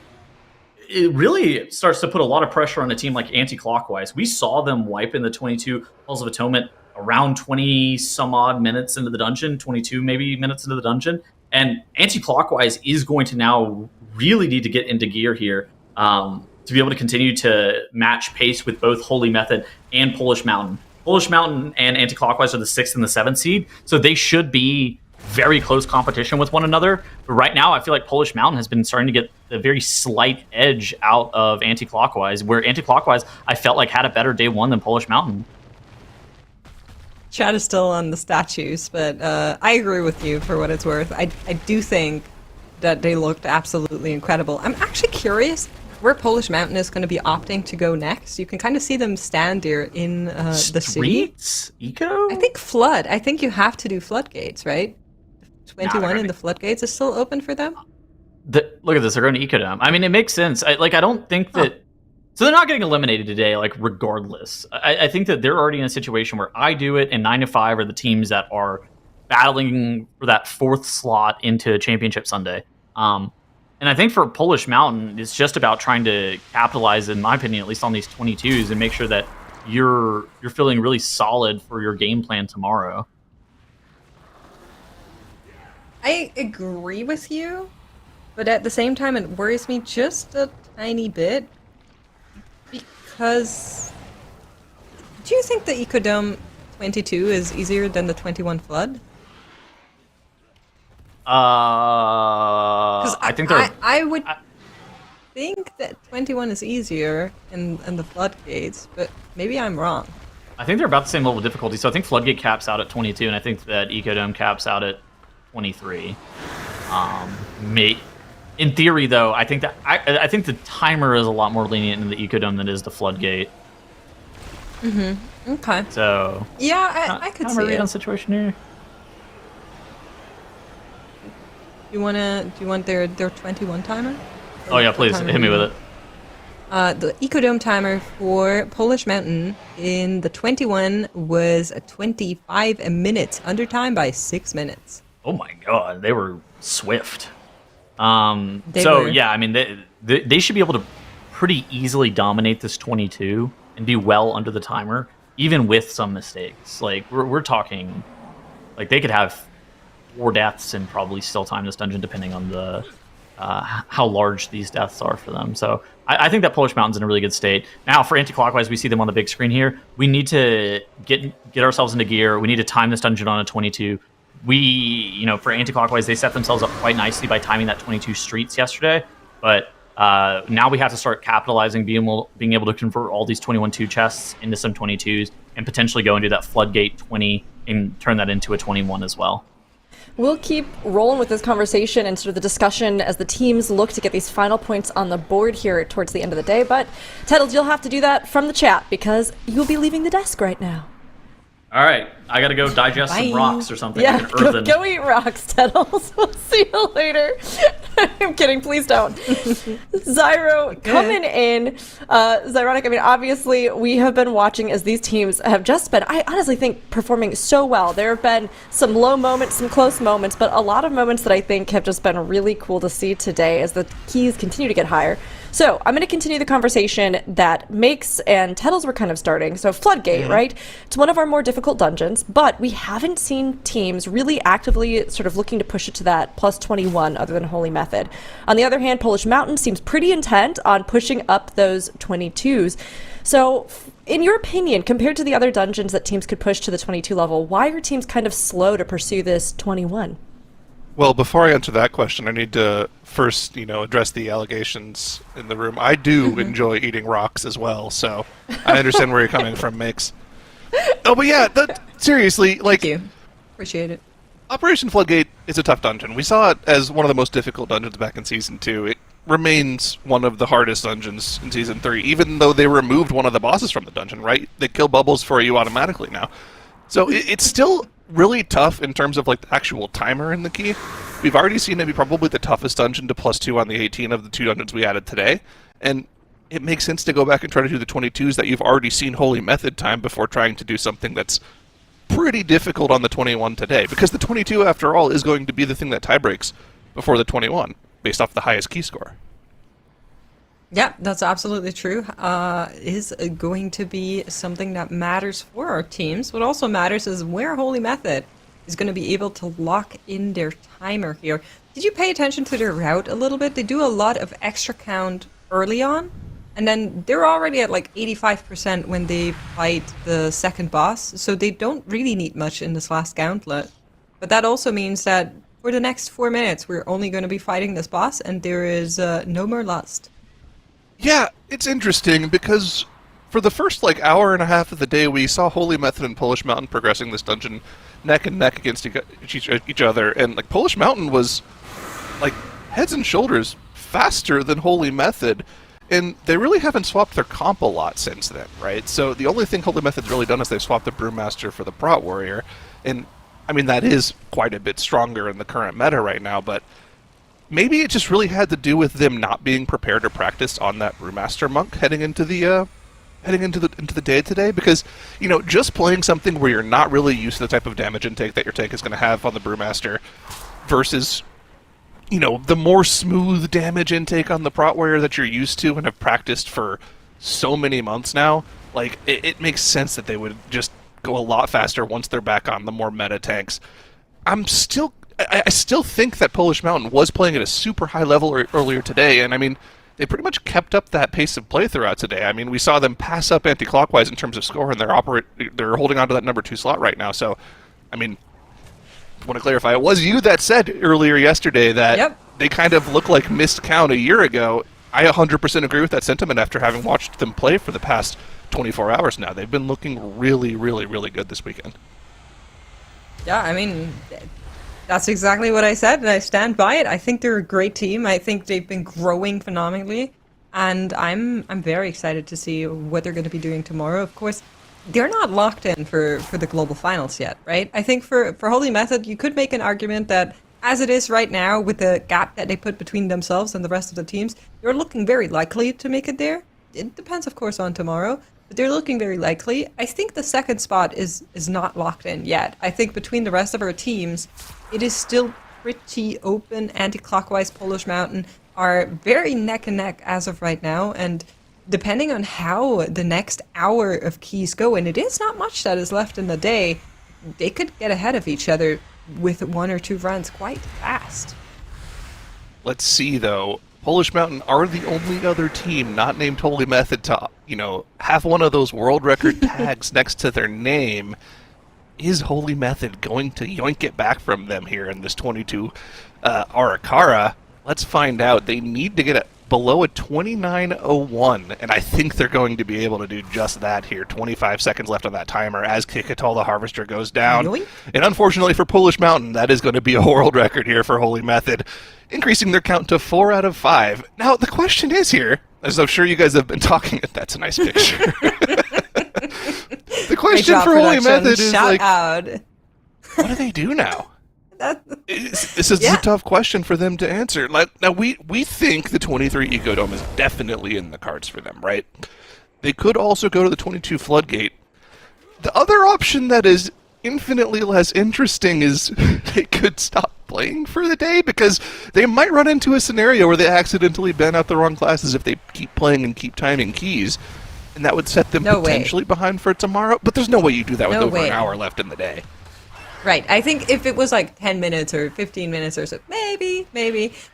it really starts to put a lot of pressure on a team like Anti-Clockwise. We saw them wipe in the 22 Halls of Atonement around 20 some odd minutes into the dungeon, 22 maybe minutes into the dungeon. And Anti-Clockwise is going to now really need to get into gear here to be able to continue to match pace with both Holy Method and Polish Mountain. Polish Mountain and Anti-Clockwise are the 6th and the 7th seed, so they should be very close competition with one another. But right now, I feel like Polish Mountain has been starting to get a very slight edge out of Anti-Clockwise, where Anti-Clockwise, I felt like, had a better day one than Polish Mountain. Chad is still on the statues, but I agree with you for what it's worth. I do think that they looked absolutely incredible. I'm actually curious where Polish Mountain is going to be opting to go next. You can kind of see them stand here in the city. Streets? Eco? I think Flood. I think you have to do floodgates, right? 21 in the floodgates is still open for them? Look at this. They're going to Ecodome. I mean, it makes sense. I don't think that... So they're not getting eliminated today, like, regardless. I think that they're already in a situation where I do it, and 9 to 5 are the teams that are battling for that 4th slot into Championship Sunday. And I think for Polish Mountain, it's just about trying to capitalize, in my opinion, at least on these 22s, and make sure that you're feeling really solid for your game plan tomorrow. I agree with you, but at the same time, it worries me just a tiny bit. Because... Do you think the Ecodome 22 is easier than the 21 Flood? I think they're... I would think that 21 is easier in the Floodgates, but maybe I'm wrong. I think they're about the same level of difficulty. So I think Floodgate caps out at 22, and I think that Ecodome caps out at 23. In theory, though, I think that I think the timer is a lot more lenient in the Ecodome than is the Floodgate. Mm-hmm. Okay. So yeah, I could see it. On situation here. Do you want their 21 timer? Oh yeah, please hit me with it. The Ecodome timer for Polish Mountain in the 21 was 25 minutes, under time by 6 minutes. Oh my god, they were swift. Yeah, I mean, they should be able to pretty easily dominate this 22 and be well under the timer, even with some mistakes. Like, we're talking, like, they could have 4 deaths and probably still time this dungeon, depending on the how large these deaths are for them. So I think that Polish Mountain's in a really good state. Now, for Anti-Clockwise, we see them on the big screen here. We need to get ourselves into gear. We need to time this dungeon on a 22. For Anti-Clockwise, they set themselves up quite nicely by timing that 22 streets yesterday. But now we have to start capitalizing, being able to convert all these 21-2 chests into some 22s and potentially go into that Floodgate 20 and turn that into a 21 as well. We'll keep rolling with this conversation and sort of the discussion as the teams look to get these final points on the board here towards the end of the day. But, Tettles, you'll have to do that from the chat because you'll be leaving the desk right now. All right, I gotta go digest some rocks or something. Yeah, go eat rocks, Tettles. We'll see you later. I'm kidding, please don't. Zyro coming in. Zyronic, I mean, obviously, we have been watching as these teams have just been, I honestly think, performing so well. There have been some low moments, some close moments, but a lot of moments that I think have just been really cool to see today as the keys continue to get higher. So I'm going to continue the conversation that Makes and Tettles were kind of starting. So Floodgate, right? It's one of our more difficult dungeons, but we haven't seen teams really actively sort of looking to push it to that plus 21 other than Holy Method. On the other hand, Polish Mountain seems pretty intent on pushing up those 22s. So in your opinion, compared to the other dungeons that teams could push to the 22 level, why are teams kind of slow to pursue this 21? Well, before I answer that question, I need to first, address the allegations in the room. I do enjoy eating rocks as well, so I understand where you're coming from, Mix. Oh, but yeah, seriously, Thank you. Appreciate it. Operation Floodgate is a tough dungeon. We saw it as one of the most difficult dungeons back in Season 2. It remains one of the hardest dungeons in Season 3, even though they removed one of the bosses from the dungeon, right? They kill bubbles for you automatically now. So it's still really tough in terms of the actual timer in the key. We've already seen it be probably the toughest dungeon to +2 on the 18 of the 2 dungeons we added today, and it makes sense to go back and try to do the 22s that you've already seen Holy Method time before trying to do something that's pretty difficult on the 21 today, because the 22, after all, is going to be the thing that tie breaks before the 21, based off the highest key score. Yeah, that's absolutely true. Is going to be something that matters for our teams. What also matters is where Holy Method is going to be able to lock in their timer here. Did you pay attention to their route a little bit? They do a lot of extra count early on, and then they're already at 85% when they fight the second boss, so they don't really need much in this last gauntlet. But that also means that for the next 4 minutes, we're only going to be fighting this boss, and there is no more lust. Yeah, it's interesting because for the first hour and a half of the day, we saw Holy Method and Polish Mountain progressing this dungeon neck and neck against each other, and Polish Mountain was heads and shoulders faster than Holy Method, and they really haven't swapped their comp a lot since then, right? So the only thing Holy Method's really done is they've swapped the Brewmaster for the Prot Warrior, and I mean that is quite a bit stronger in the current meta right now, but maybe it just really had to do with them not being prepared to practice on that Brewmaster monk heading into the day today, because just playing something where you're not really used to the type of damage intake that your tank is going to have on the Brewmaster versus the more smooth damage intake on the Prot Warrior that you're used to and have practiced for so many months now, it makes sense that they would just go a lot faster once they're back on the more meta tanks. I still think that Polish Mountain was playing at a super high level earlier today, and I mean, they pretty much kept up that pace of play throughout today. I mean, we saw them pass up anti-clockwise in terms of score, and they're holding on to that number 2 slot right now. So, I mean, I want to clarify, it was you that said earlier yesterday that they kind of look like missed count a year ago. I 100% agree with that sentiment after having watched them play for the past 24 hours now. They've been looking really, really, really good this weekend. Yeah, I mean, that's exactly what I said, and I stand by it. I think they're a great team. I think they've been growing phenomenally, and I'm very excited to see what they're going to be doing tomorrow. Of course, they're not locked in for the global finals yet, right? I think for Holy Method, you could make an argument that as it is right now, with the gap that they put between themselves and the rest of the teams, they're looking very likely to make it there. It depends, of course, on tomorrow, but they're looking very likely. I think the second spot is not locked in yet. I think between the rest of our teams, it is still pretty open. Anti-clockwise Polish Mountain are very neck and neck as of right now, and depending on how the next hour of keys go, and it is not much that is left in the day, they could get ahead of each other with 1 or 2 runs quite fast. Let's see, though. Polish Mountain are the only other team not named Holy Method to, have one of those world record tags next to their name. Is Holy Method going to yoink it back from them here in this 22 Arakara? Let's find out. They need to get it below a 29:01, and I think they're going to be able to do just that here. 25 seconds left on that timer as Kickoff the Harvester goes down. Yoink. And unfortunately for Polish Mountain, that is going to be a world record here for Holy Method, increasing their count to 4 out of 5. Now, the question is here, as I'm sure you guys have been talking, that's a nice picture. The question for Holy Method is out. what do they do now? This is a tough question for them to answer. Now, we think the 23 Ecodome is definitely in the cards for them, right? They could also go to the 22 Floodgate. The other option that is infinitely less interesting is they could stop playing for the day, because they might run into a scenario where they accidentally ban out the wrong classes if they keep playing and keep timing keys, and that would set them potentially behind for tomorrow. But there's no way you do that with over an hour left in the day. Right. I think if it was like 10 minutes or 15 minutes or so, maybe.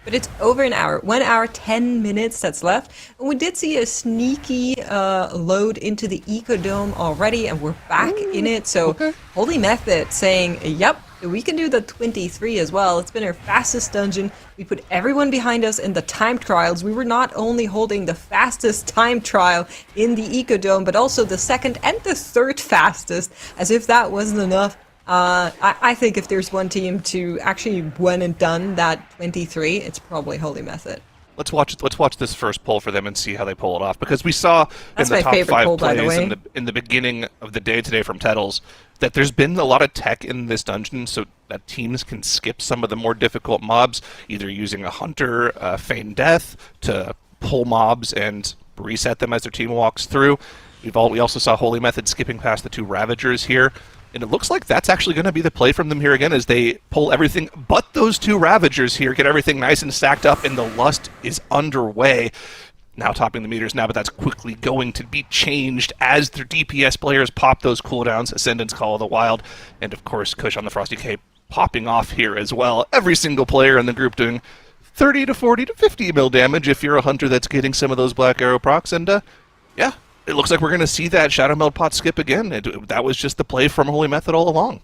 But it's over an hour. 1 hour, 10 minutes that's left. And we did see a sneaky load into the Ecodome already, and we're back in it. So Holy Method saying, yep, we can do the 23 as well. It's been our fastest dungeon. We put everyone behind us in the time trials. We were not only holding the fastest time trial in the Ecodome, but also the second and the third fastest, as if that wasn't enough. I think if there's one team to actually win and done that 23, it's probably Holy Method. Let's watch this first poll for them and see how they pull it off, because we saw That's in the top 5 poll, plays in the beginning of the day today from Tettles that there's been a lot of tech in this dungeon so that teams can skip some of the more difficult mobs, either using a hunter, feign death to pull mobs and reset them as their team walks through. We also saw Holy Method skipping past the 2 Ravagers here. And it looks like that's actually going to be the play from them here again, as they pull everything but those 2 Ravagers here, get everything nice and stacked up, and the Lust is underway. Now topping the meters now, but that's quickly going to be changed as their DPS players pop those cooldowns. Ascendant's Call of the Wild, and of course Kush on the Frosty Cape popping off here as well. Every single player in the group doing 30 to 40 to 50 mil damage if you're a hunter that's getting some of those Black Arrow procs, and yeah. It looks like we're going to see that Shadow Meld pot skip again. That was just the play from Holy Method all along.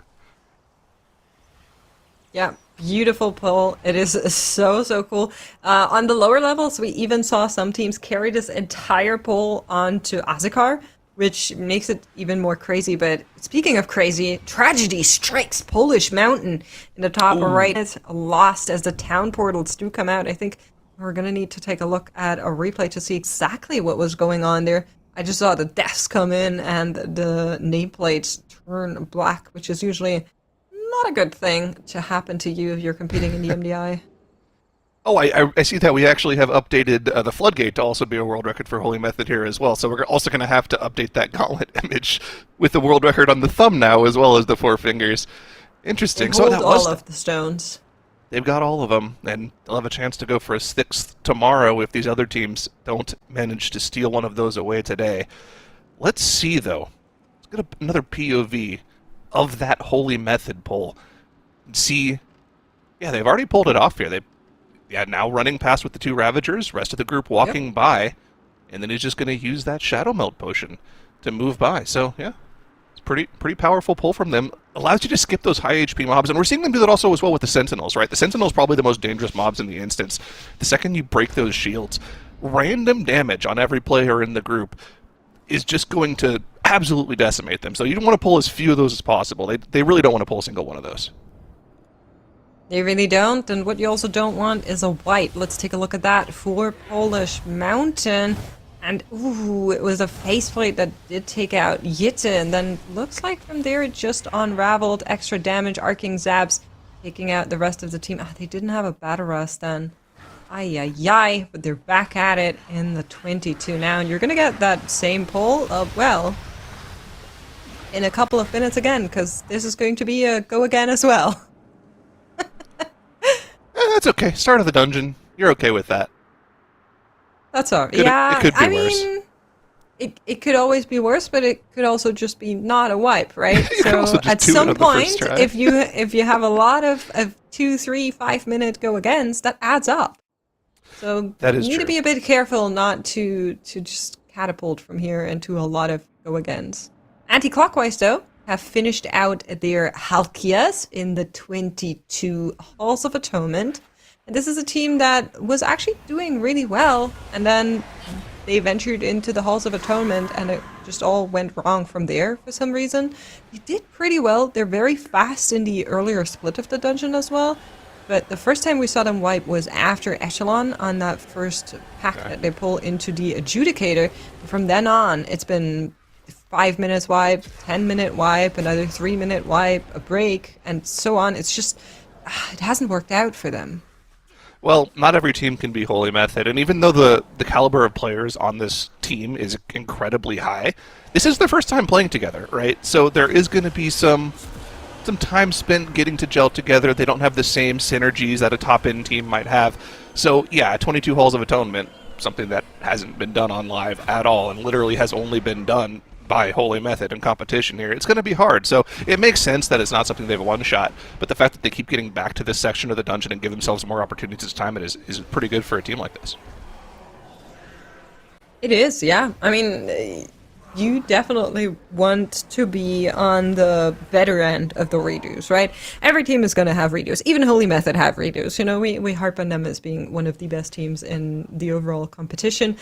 Yeah, beautiful pull. It is so cool. On the lower levels, we even saw some teams carry this entire pull onto Azekar, which makes it even more crazy. But speaking of crazy, tragedy strikes Polish Mountain in the top right. It's lost as the town portals do come out. I think we're going to need to take a look at a replay to see exactly what was going on there. I just saw the deaths come in and the nameplates turn black, which is usually not a good thing to happen to you if you're competing in the MDI. Oh, I see that we actually have updated the Floodgate to also be a world record for Holy Method here as well. So we're also going to have to update that gauntlet image with the world record on the thumb now, as well as the 4 fingers. Interesting. They hold all of the stones. They've got all of them, and they'll have a chance to go for a 6th tomorrow if these other teams don't manage to steal one of those away today. Let's see, though. Let's get another POV of that Holy Method pull. See, yeah, they've already pulled it off here. Now running past with the 2 Ravagers, rest of the group walking by, and then he's just going to use that Shadow Melt potion to move by. So, yeah. Pretty powerful pull from them. Allows you to skip those high HP mobs, and we're seeing them do that also as well with the Sentinels, right? The Sentinels probably the most dangerous mobs in the instance. The second you break those shields, random damage on every player in the group is just going to absolutely decimate them. So you don't want to pull as few of those as possible. They really don't want to pull a single one of those. They really don't, and what you also don't want is a wipe. Let's take a look at that for Polish Mountain. And, ooh, it was a faceplate that did take out Yitte, and then looks like from there it just unraveled. Extra damage, Arcing Zabs, taking out the rest of the team. They didn't have a battle rust then. Ay, but they're back at it in the 22 now, and you're going to get that same pull, well, in a couple of minutes again, because this is going to be a go again as well. That's okay. Start of the dungeon. You're okay with that. That's all. It could be worse. Mean, it could always be worse, but it could also just be not a wipe, right? So at some point, if you have a lot of 2, 3, 5 minute go agains, that adds up. So that is you need true. to be a bit careful not to just catapult from here into a lot of go agains. Anti-clockwise though have finished out their Halkias in the 22 Halls of Atonement. And this is a team that was actually doing really well, and then they ventured into the Halls of Atonement, and it just all went wrong from there for some reason. They did pretty well. They're very fast in the earlier split of the dungeon as well, but the first time we saw them wipe was after Echelon on that first pack that they pull into the Adjudicator. From then on, it's been 5 minutes wipe, 10-minute wipe, another 3-minute wipe, a break, and so on. It's just, it hasn't worked out for them. Well, not every team can be Holy Method, and even though the caliber of players on this team is incredibly high, this is their first time playing together, right? So there is going to be some some time spent getting to gel together. They don't have the same synergies that a top-end team might have. So, yeah, 22 Halls of Atonement, something that hasn't been done on live at all and literally has only been done by Holy Method in competition here. It's going to be hard. So it makes sense that it's not something they've one-shot, but the fact that they keep getting back to this section of the dungeon and give themselves more opportunities as time is pretty good for a team like this. It is, yeah. I mean, you definitely want to be on the better end of the redos, right? Every team is going to have redos. Even Holy Method have redos. You know, we harp on them as being one of the best teams in the overall competition.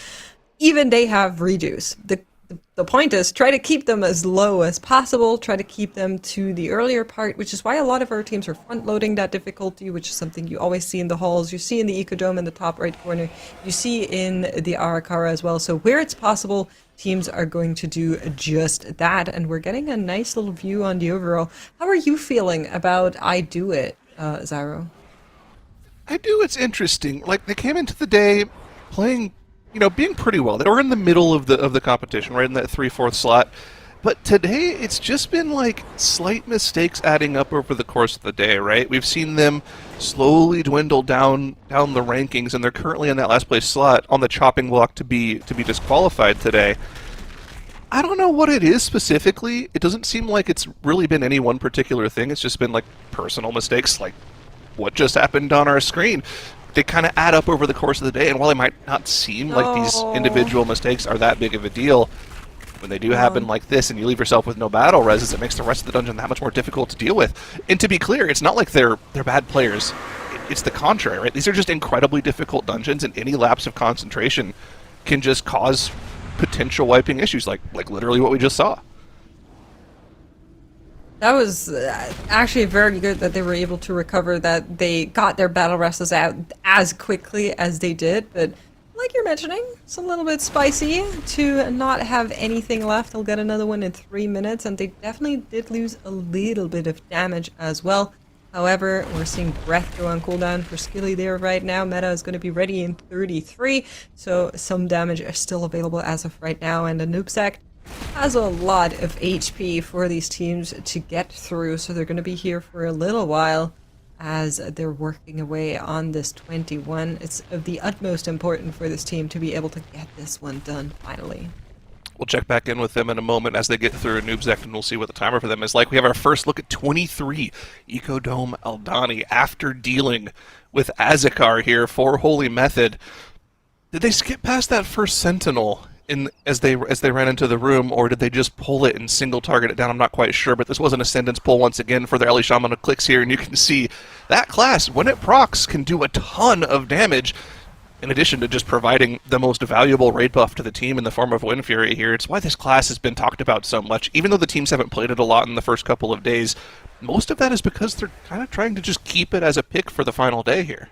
Even they have redos. The point is, try to keep them as low as possible, try to keep them to the earlier part, which is why a lot of our teams are front-loading that difficulty, which is something you always see in the halls, you see in the Ecodome in the top right corner, you see in the Arakara as well. So where it's possible, teams are going to do just that, and we're getting a nice little view on the overall. How are you feeling about I Do It, Zyro? I Do It's interesting. Like, they came into the day playing, being pretty well. They were in the middle of the competition, right in that 3/4 slot. But today, it's just been like slight mistakes adding up over the course of the day, right? We've seen them slowly dwindle down the rankings, and they're currently in that last place slot on the chopping block to be disqualified today. I don't know what it is specifically. It doesn't seem like it's really been any one particular thing. It's just been like personal mistakes, like what just happened on our screen. They kind of add up over the course of the day, and while they might not seem like these individual mistakes are that big of a deal, when they do happen like this and you leave yourself with no battle reses, it makes the rest of the dungeon that much more difficult to deal with. And to be clear, it's not like they're bad players. It's the contrary, right? These are just incredibly difficult dungeons, and any lapse of concentration can just cause potential wiping issues, like literally what we just saw. That was actually very good that they were able to recover, that they got their battle rests out as quickly as they did, but like you're mentioning, it's a little bit spicy to not have anything left. They'll get another one in 3 minutes, and they definitely did lose a little bit of damage as well. However, we're seeing Breath go on cooldown for Skilly there right now. Meta is going to be ready in 33, so some damage is still available as of right now, and the noob sect has a lot of HP for these teams to get through, so they're going to be here for a little while as they're working away on this 21. It's of the utmost important for this team to be able to get this one done finally. We'll check back in with them in a moment as they get through a noob sect, and we'll see what the timer for them is like. We have our first look at 23 Ecodome Aldani after dealing with Azakar here for Holy Method. Did they skip past that first Sentinel as they ran into the room, or did they just pull it and single target it down? I'm not quite sure, but this was an Ascendance pull once again for the early Shaman clicks here, and you can see that class, when it procs, can do a ton of damage, in addition to just providing the most valuable raid buff to the team in the form of Wind Fury here. It's why this class has been talked about so much. Even though the teams haven't played it a lot in the first couple of days, most of that is because they're kind of trying to just keep it as a pick for the final day here.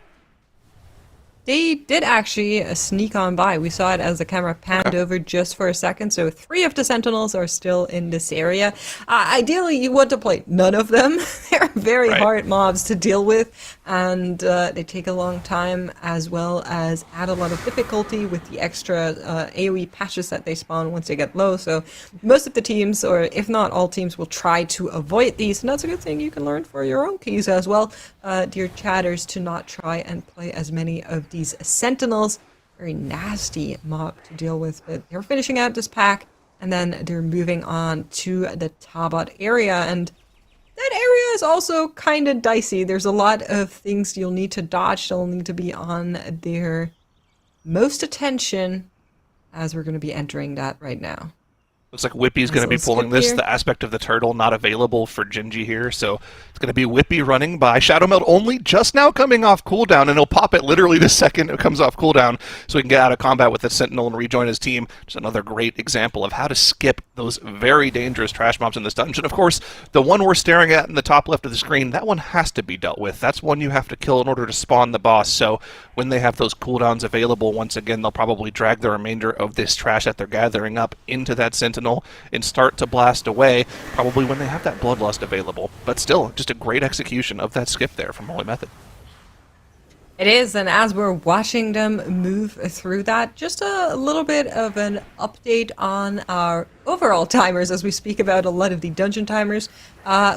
They did actually sneak on by. We saw it as the camera panned over just for a second. So 3 of the Sentinels are still in this area. Ideally, you want to play none of them. They're very hard mobs to deal with, and they take a long time, as well as add a lot of difficulty with the extra AoE patches that they spawn once they get low. So most of the teams, or if not all teams, will try to avoid these, and that's a good thing you can learn for your own keys as well, dear chatters, to not try and play as many of these Sentinels. Very nasty mob to deal with, but they're finishing out this pack, and then they're moving on to the Tabat area, and that area is also kind of dicey. There's a lot of things you'll need to dodge. They'll need to be on their most attention as we're going to be entering that right now. Looks like Whippy's going to be pulling this, the aspect of the turtle not available for Genji here, so it's going to be Whippy running by. Shadow Meld only just now coming off cooldown, and he'll pop it literally the second it comes off cooldown, so he can get out of combat with the Sentinel and rejoin his team. Just another great example of how to skip those very dangerous trash mobs in this dungeon. Of course, the one we're staring at in the top left of the screen, that one has to be dealt with. That's one you have to kill in order to spawn the boss, so when they have those cooldowns available, once again, they'll probably drag the remainder of this trash that they're gathering up into that Sentinel and start to blast away, probably when they have that Bloodlust available. But still, just a great execution of that skip there from Holy Method. It is, and as we're watching them move through that, just a little bit of an update on our overall timers as we speak about a lot of the dungeon timers.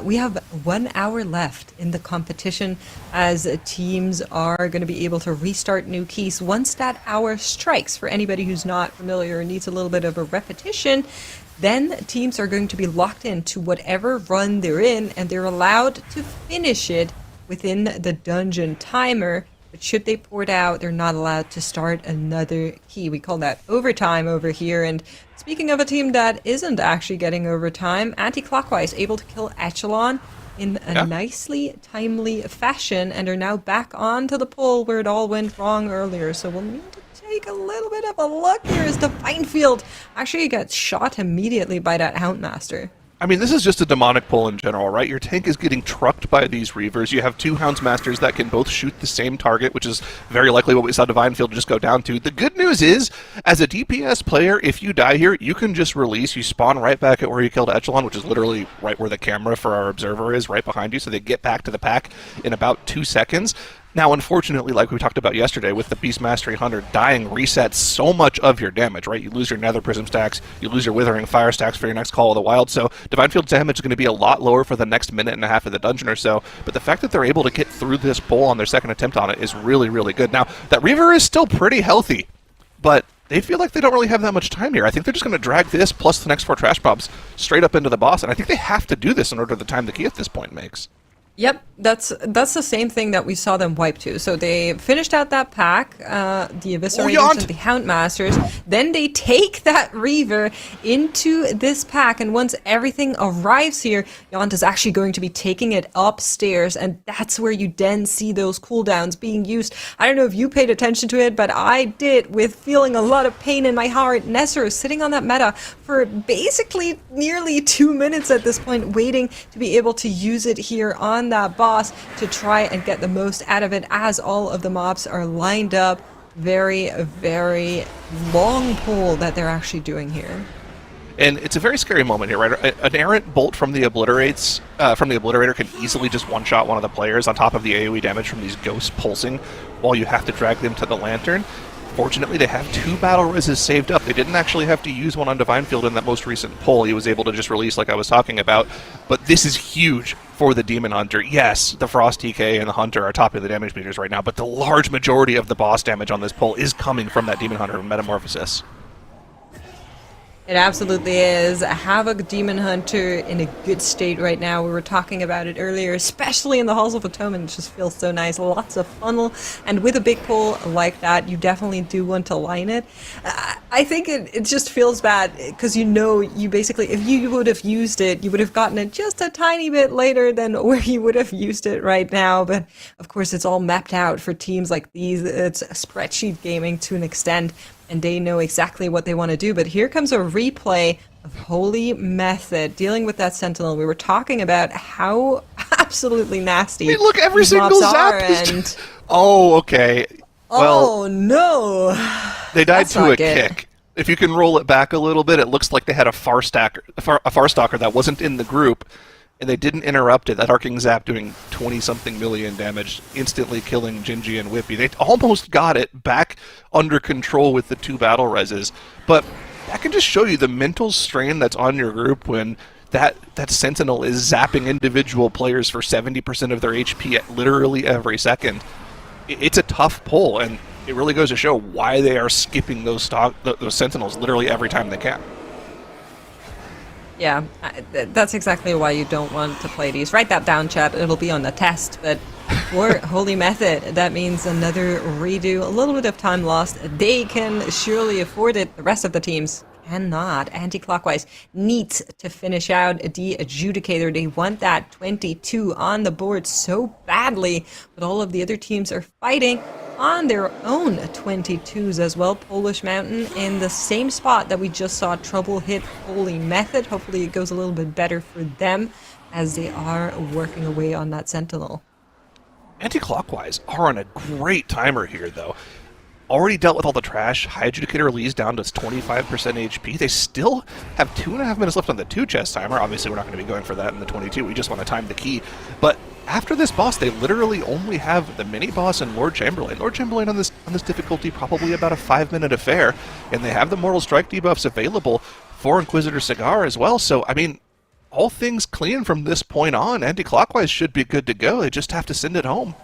We have 1 hour left in the competition as teams are going to be able to restart new keys once that hour strikes. For anybody who's not familiar or needs a little bit of a repetition, then teams are going to be locked into whatever run they're in, and they're allowed to finish it within the dungeon timer. But should they port out, they're not allowed to start another key. We call that overtime over here. And speaking of a team that isn't actually getting overtime, anti-clockwise able to kill Echelon in a nicely timely fashion, and are now back onto the pole where it all went wrong earlier. So we'll need to take a little bit of a look here as Divinefield actually gets shot immediately by that Houndmaster. I mean, this is just a demonic pull in general, right? Your tank is getting trucked by these Reavers. You have two Houndsmasters that can both shoot the same target, which is very likely what we saw Divinefield just go down to. The good news is, as a DPS player, if you die here, you can just release. You spawn right back at where you killed Echelon, which is literally right where the camera for our observer is, right behind you, so they get back to the pack in about 2 seconds. Now, unfortunately, like we talked about yesterday, with the Beast Mastery Hunter, dying resets so much of your damage, right? You lose your Nether Prism stacks, you lose your Withering Fire stacks for your next Call of the Wild, so Divine-Field's damage is going to be a lot lower for the next minute and a half of the dungeon or so, but the fact that they're able to get through this pull on their second attempt on it is really, really good. Now, that Reaver is still pretty healthy, but they feel like they don't really have that much time here. I think they're just going to drag this plus the next 4 trash mobs straight up into the boss, and I think they have to do this in order to time the key at this point makes. Yep, that's the same thing that we saw them wipe to. So they finished out that pack, the Eviscerators and the Houndmasters. Then they take that Reaver into this pack, and once everything arrives here, Yant is actually going to be taking it upstairs, and that's where you then see those cooldowns being used. I don't know if you paid attention to it, but I did, with feeling a lot of pain in my heart. Nesser is sitting on that meta for basically nearly 2 minutes at this point, waiting to be able to use it here on that boss to try and get the most out of it as all of the mobs are lined up. Very, very long pull that they're actually doing here. And it's a very scary moment here, right? An errant bolt from the Obliterator can easily just one-shot one of the players on top of the AoE damage from these ghosts pulsing while you have to drag them to the Lantern. Fortunately, they have 2 battle reses saved up. They didn't actually have to use one on Divinefield in that most recent pull. He was able to just release like I was talking about. But this is huge for the Demon Hunter. Yes, the Frost TK and the Hunter are topping the damage meters right now, but the large majority of the boss damage on this pull is coming from that Demon Hunter Metamorphosis. It absolutely is. Have a Demon Hunter in a good state right now. We were talking about it earlier, especially in the Halls of Atonement. It just feels so nice. Lots of funnel. And with a big pull like that, you definitely do want to line it. I think it just feels bad because you basically, if you would have used it, you would have gotten it just a tiny bit later than where you would have used it right now. But of course, it's all mapped out for teams like these. It's spreadsheet gaming to an extent, and they know exactly what they want to do. But here comes a replay of Holy Method dealing with that Sentinel. We were talking about how absolutely nasty. I mean, look, every single zap is just... Oh, okay. Well, oh, no. They died That's to a not good. kick. If you can roll it back a little bit, it looks like they had a Farstalker that wasn't in the group, and they didn't interrupt it. That arcing zap doing 20-something million damage, instantly killing Gingy and Whippy. They almost got it back under control with the 2 battle reses. But that can just show you the mental strain that's on your group when that Sentinel is zapping individual players for 70% of their HP at literally every second. It's a tough pull, and it really goes to show why they are skipping those Sentinels literally every time they can. Yeah, that's exactly why you don't want to play these. Write that down, chat. It'll be on the test. But for Holy Method, that means another redo, a little bit of time lost. They can surely afford it. The rest of the teams cannot. Anti-clockwise needs to finish out the Adjudicator. They want that 22 on the board so badly, but all of the other teams are fighting on their own 22s as well. Polish Mountain in the same spot that we just saw Trouble hit Holy Method. Hopefully it goes a little bit better for them as they are working away on that Sentinel. Anti-clockwise are on a great timer here, though. Already dealt with all the trash. High Adjudicator Lee's down to 25% HP. They still have 2.5 minutes left on the 2 chest timer. Obviously, we're not going to be going for that in the 22. We just want to time the key. But after this boss, they literally only have the mini-boss and Lord Chamberlain. Lord Chamberlain on this difficulty probably about a 5-minute affair, and they have the Mortal Strike debuffs available for Inquisitor Cigar as well. So, I mean, all things clean from this point on. Anti-clockwise should be good to go. They just have to send it home.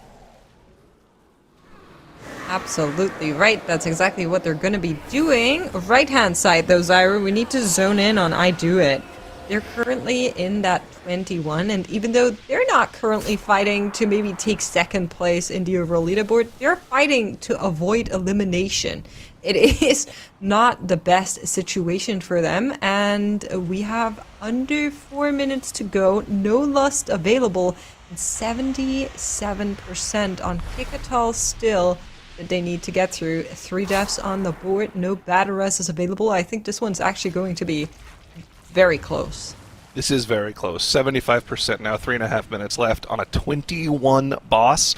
Absolutely right. That's exactly what they're going to be doing. Right-hand side, though, Zyra, we need to zone in on I Do It. They're currently in that 21, and even though they're not currently fighting to maybe take second place in the overall leaderboard, they're fighting to avoid elimination. It is not the best situation for them, and we have under 4 minutes to go, no lust available, and 77% on Kickoff still that they need to get through. 3 deaths on the board, no battle res is available. I think this one's actually going to be very close. This is very close. 75% now, 3.5 minutes left on a 21 boss.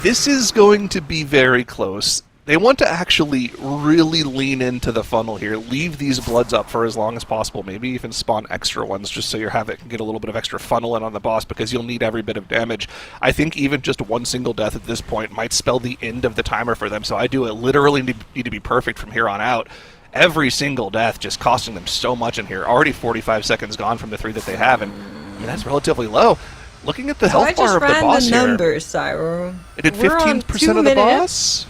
This is going to be very close. They want to actually really lean into the funnel here, leave these bloods up for as long as possible, maybe even spawn extra ones just so your Havoc can get a little bit of extra funnel in on the boss because you'll need every bit of damage. I think even just one single death at this point might spell the end of the timer for them, so I do literally need to be perfect from here on out. Every single death just costing them so much in here. Already 45 seconds gone from the 3 that they have, and I mean, that's relatively low. Looking at the health bar of the boss here, I just ran the numbers, Cyro. It did 15% of the boss?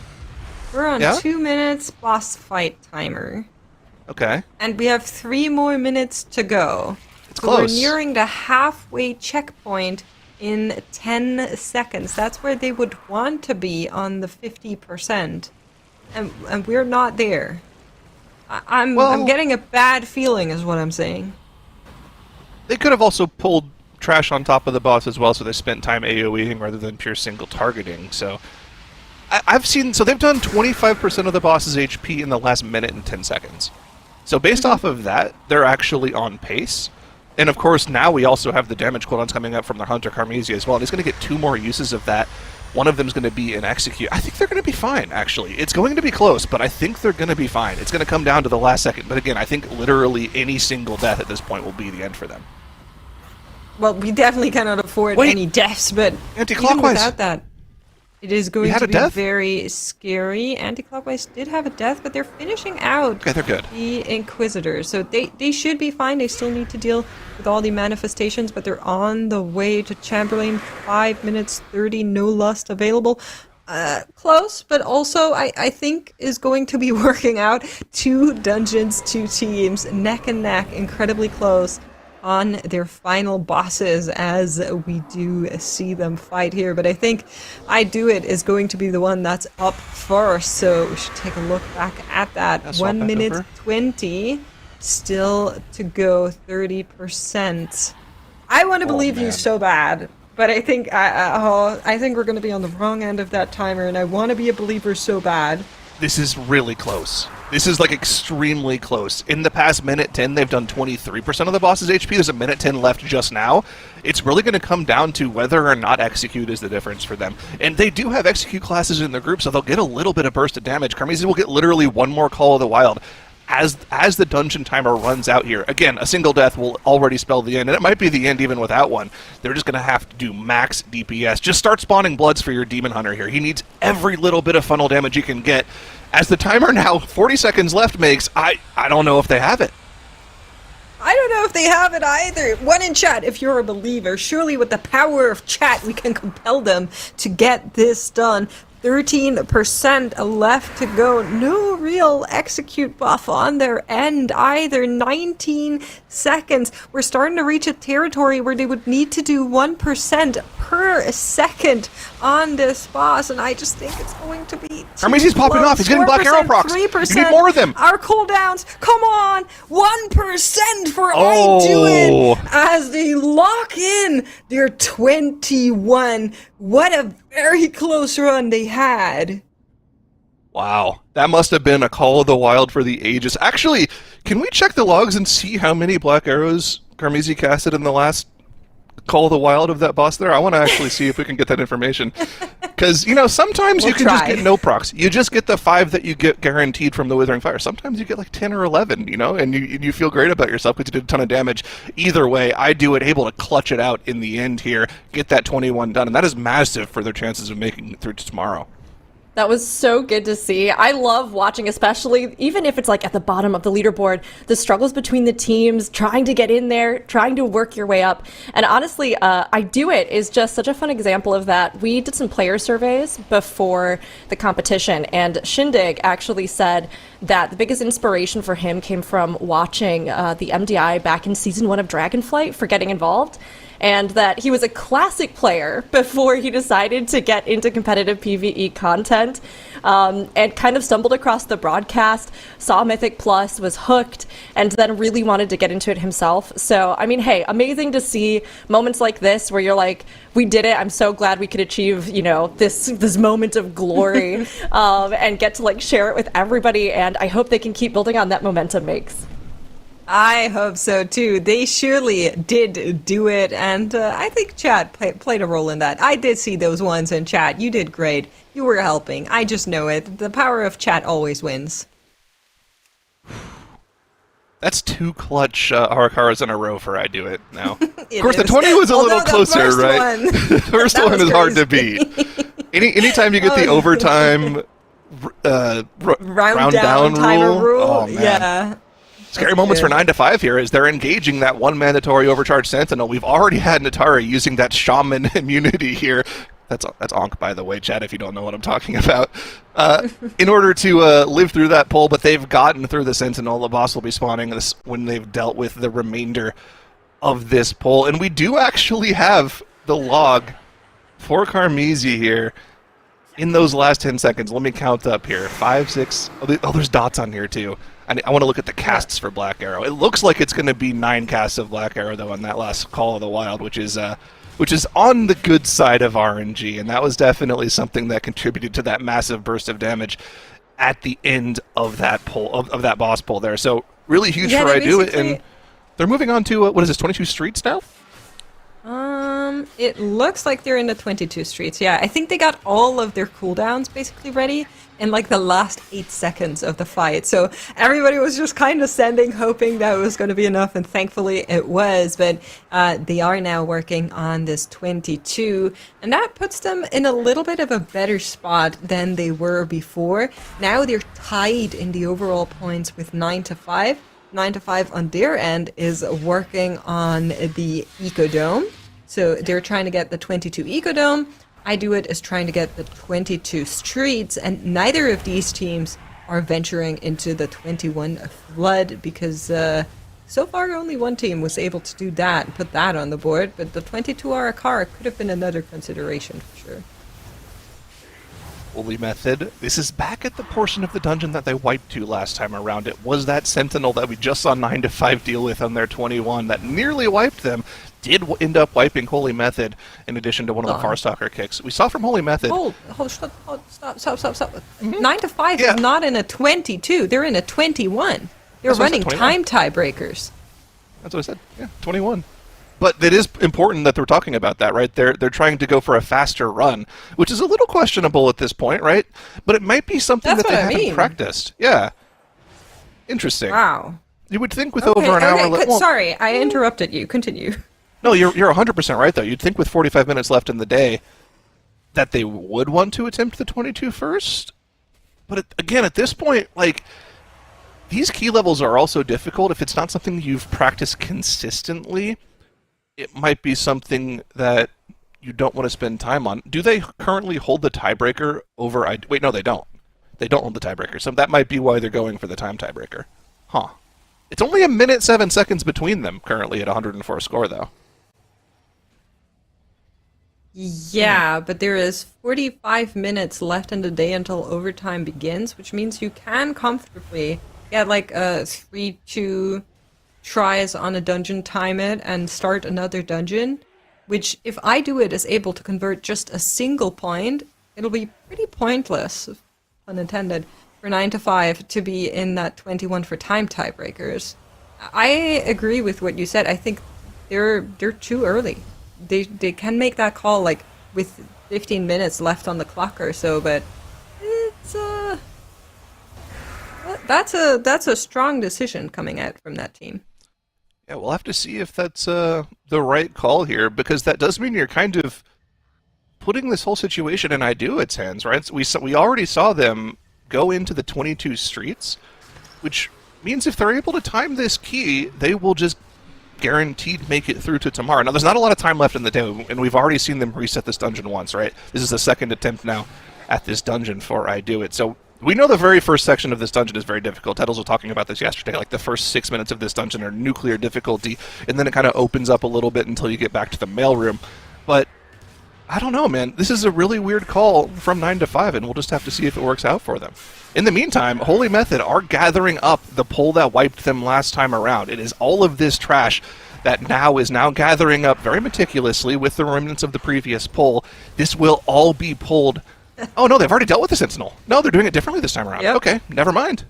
We're on 2 minutes boss fight timer. Okay. And we have 3 more minutes to go. It's close. We're nearing the halfway checkpoint in 10 seconds. That's where they would want to be on the 50%. And we're not there. I'm getting a bad feeling is what I'm saying. They could have also pulled trash on top of the boss as well, so they spent time AoEing rather than pure single targeting. So I've seen, so they've done 25% of the boss's HP in the last minute and 10 seconds. So based off of that, they're actually on pace. And of course, now we also have the damage cooldowns coming up from their Hunter Carmesia as well. And he's going to get 2 more uses of that. One of them is going to be an execute. I think they're going to be fine, actually. It's going to be close, but I think they're going to be fine. It's going to come down to the last second. But again, I think literally any single death at this point will be the end for them. Well, we definitely cannot afford any deaths, but even without that, it is going to be very scary. Anti-clockwise did have a death, but they're finishing out they're good. The Inquisitors. So they should be fine. They still need to deal with all the manifestations, but they're on the way to Chamberlain. 5 minutes 30, no lust available. Close, but also I think is going to be working out. 2 dungeons, 2 teams, neck and neck, incredibly close on their final bosses as we do see them fight here. But I think I Do It is going to be the one that's up first, so we should take a look back at that. 1 minute 20, still to go, 30%. I want to believe you so bad, but I think I think we're going to be on the wrong end of that timer, and I want to be a believer so bad. This is really close. This is like extremely close. In the past minute 10, they've done 23% of the boss's HP. There's a minute 10 left just now. It's really going to come down to whether or not execute is the difference for them. And they do have execute classes in their group, so they'll get a little bit of burst of damage. Carmesia will get literally 1 more Call of the Wild. As the dungeon timer runs out here, again, a single death will already spell the end, and it might be the end even without one. They're just going to have to do max DPS. Just start spawning bloods for your Demon Hunter here. He needs every little bit of funnel damage he can get. As the timer now, 40 seconds left, makes, I don't know if they have it. I don't know if they have it either. One in chat, if you're a believer. Surely with the power of chat, we can compel them to get this done. 13% left to go. No real execute buff on their end either. 19 seconds. We're starting to reach a territory where they would need to do 1% per second on this boss, and I just think it's going to be Carmesia's popping off. He's getting Black Arrow procs. 3%. You need more of them. Our cooldowns. Come on. 1% for I Do It as they lock in their 21. What a very close run they had. Wow, that must have been a Call of the Wild for the ages. Actually, can we check the logs and see how many Black Arrows Carmesia casted in the last Call of the Wild of that boss there? I want to actually see if we can get that information. Because, sometimes you can just get no procs. You just get the 5 that you get guaranteed from the Withering Fire. Sometimes you get like 10 or 11, and you feel great about yourself because you did a ton of damage. Either way, I do it, able to clutch it out in the end here, get that 21 done, and that is massive for their chances of making it through to tomorrow. That was so good to see. I love watching, especially, even if it's like at the bottom of the leaderboard, the struggles between the teams, trying to get in there, trying to work your way up. And honestly, I Do It is just such a fun example of that. We did some player surveys before the competition, and Shindig actually said that the biggest inspiration for him came from watching the MDI back in Season 1 of Dragonflight for getting involved. And that he was a classic player before he decided to get into competitive PvE content, and kind of stumbled across the broadcast, saw Mythic Plus, was hooked, and then really wanted to get into it himself. So, I mean, hey, amazing to see moments like this where you're like, we did it. I'm so glad we could achieve, this moment of glory, and get to like share it with everybody. And I hope they can keep building on that momentum makes. I hope so too. They surely did do it, and I think chat played a role in that. I did see those ones in chat. You did great. You were helping. I just know it. The power of chat always wins. That's 2 clutch Arakaras in a row for I Do It now. Of course, is. the 20 was a little closer, right? The first one is hard to beat. Anytime you get the overtime round down rule. Oh, man. Yeah. Scary moments for 9 to 5 here is they're engaging that 1 mandatory overcharge Sentinel. We've already had Natara using that Shaman immunity here. That's Ankh, by the way, Chad, if you don't know what I'm talking about. In order to live through that pull, but they've gotten through the Sentinel. The boss will be spawning this when they've dealt with the remainder of this pull. And we do actually have the log for Karmizi here in those last 10 seconds. Let me count up here. 5, 6... Oh, there's dots on here, too. I want to look at the casts for Black Arrow. It looks like it's going to be 9 casts of Black Arrow, though, on that last Call of the Wild, which is on the good side of RNG, and that was definitely something that contributed to that massive burst of damage at the end of that pull, of that boss pull there. So really huge for I Do It, and they're moving on to, what is this, 22 Streets now? It looks like they're in the 22 Streets. Yeah, I think they got all of their cooldowns basically ready in like the last 8 seconds of the fight. So everybody was just kind of sending, hoping that it was going to be enough, and thankfully it was. But they are now working on this 22, and that puts them in a little bit of a better spot than they were before. Now they're tied in the overall points with 9 to 5. 9 to 5 on their end is working on the Ecodome. So they're trying to get the 22 Ecodome. I Do It is trying to get the 22 Streets, and neither of these teams are venturing into the 21 Flood because so far only one team was able to do that and put that on the board, but the 22 Arakara could have been another consideration for sure. Holy Method. This is back at the portion of the dungeon that they wiped to last time around. It was that Sentinel that we just saw 9 to 5 deal with on their 21 that nearly wiped them. Did end up wiping Holy Method in addition to one of the Farstalker kicks. We saw from Holy Method. Stop. 9 to 5 is not in a 22. They're in a 21. They're running time tiebreakers. That's what I said. Yeah, 21. But it is important that they're talking about that, right? They're trying to go for a faster run, which is a little questionable at this point, right? But it might be something that they haven't practiced. Yeah. Interesting. Wow. You would think with over an hour... Sorry, I interrupted you. Continue. No, you're 100% right, though. You'd think with 45 minutes left in the day that they would want to attempt the 22 first. But again, at this point, like, these key levels are also difficult. If it's not something you've practiced consistently, it might be something that you don't want to spend time on. Do they currently hold the tiebreaker over... Wait, no, they don't. They don't hold the tiebreaker, so that might be why they're going for the time tiebreaker. Huh. It's only 1 minute 7 seconds between them currently at 104 score, though. Yeah, but there is 45 minutes left in the day until overtime begins, which means you can comfortably get like a 3-2 tries on a dungeon, time it, and start another dungeon, which if I Do It is able to convert just a single point, it'll be pretty pointless, pun intended, for 9 to 5 to be in that 21 for time tiebreakers. I agree with what you said. I think they're too early. they can make that call like with 15 minutes left on the clock or so, but it's that's a strong decision coming out from that team. Yeah, we'll have to see if that's the right call here, because that does mean you're kind of putting this whole situation in Iduit's hands, right? We already saw them go into the 22 streets, which means if they're able to time this key, they will just guaranteed make it through to tomorrow. Now, there's not a lot of time left in the day, and we've already seen them reset this dungeon once, right? This is the second attempt now at this dungeon for Iduit. So we know the very first section of this dungeon is very difficult. Tettles was talking about this yesterday. Like, the first 6 minutes of this dungeon are nuclear difficulty, and then it kind of opens up a little bit until you get back to the mailroom. But I don't know, man. This is a really weird call from 9 to 5, and we'll just have to see if it works out for them. In the meantime, Holy Method are gathering up the pull that wiped them last time around. It is all of this trash that is now gathering up very meticulously with the remnants of the previous pull. This will all be pulled. Oh, no, they've already dealt with the Sentinel. No, they're doing it differently this time around. Yep. Okay, never mind.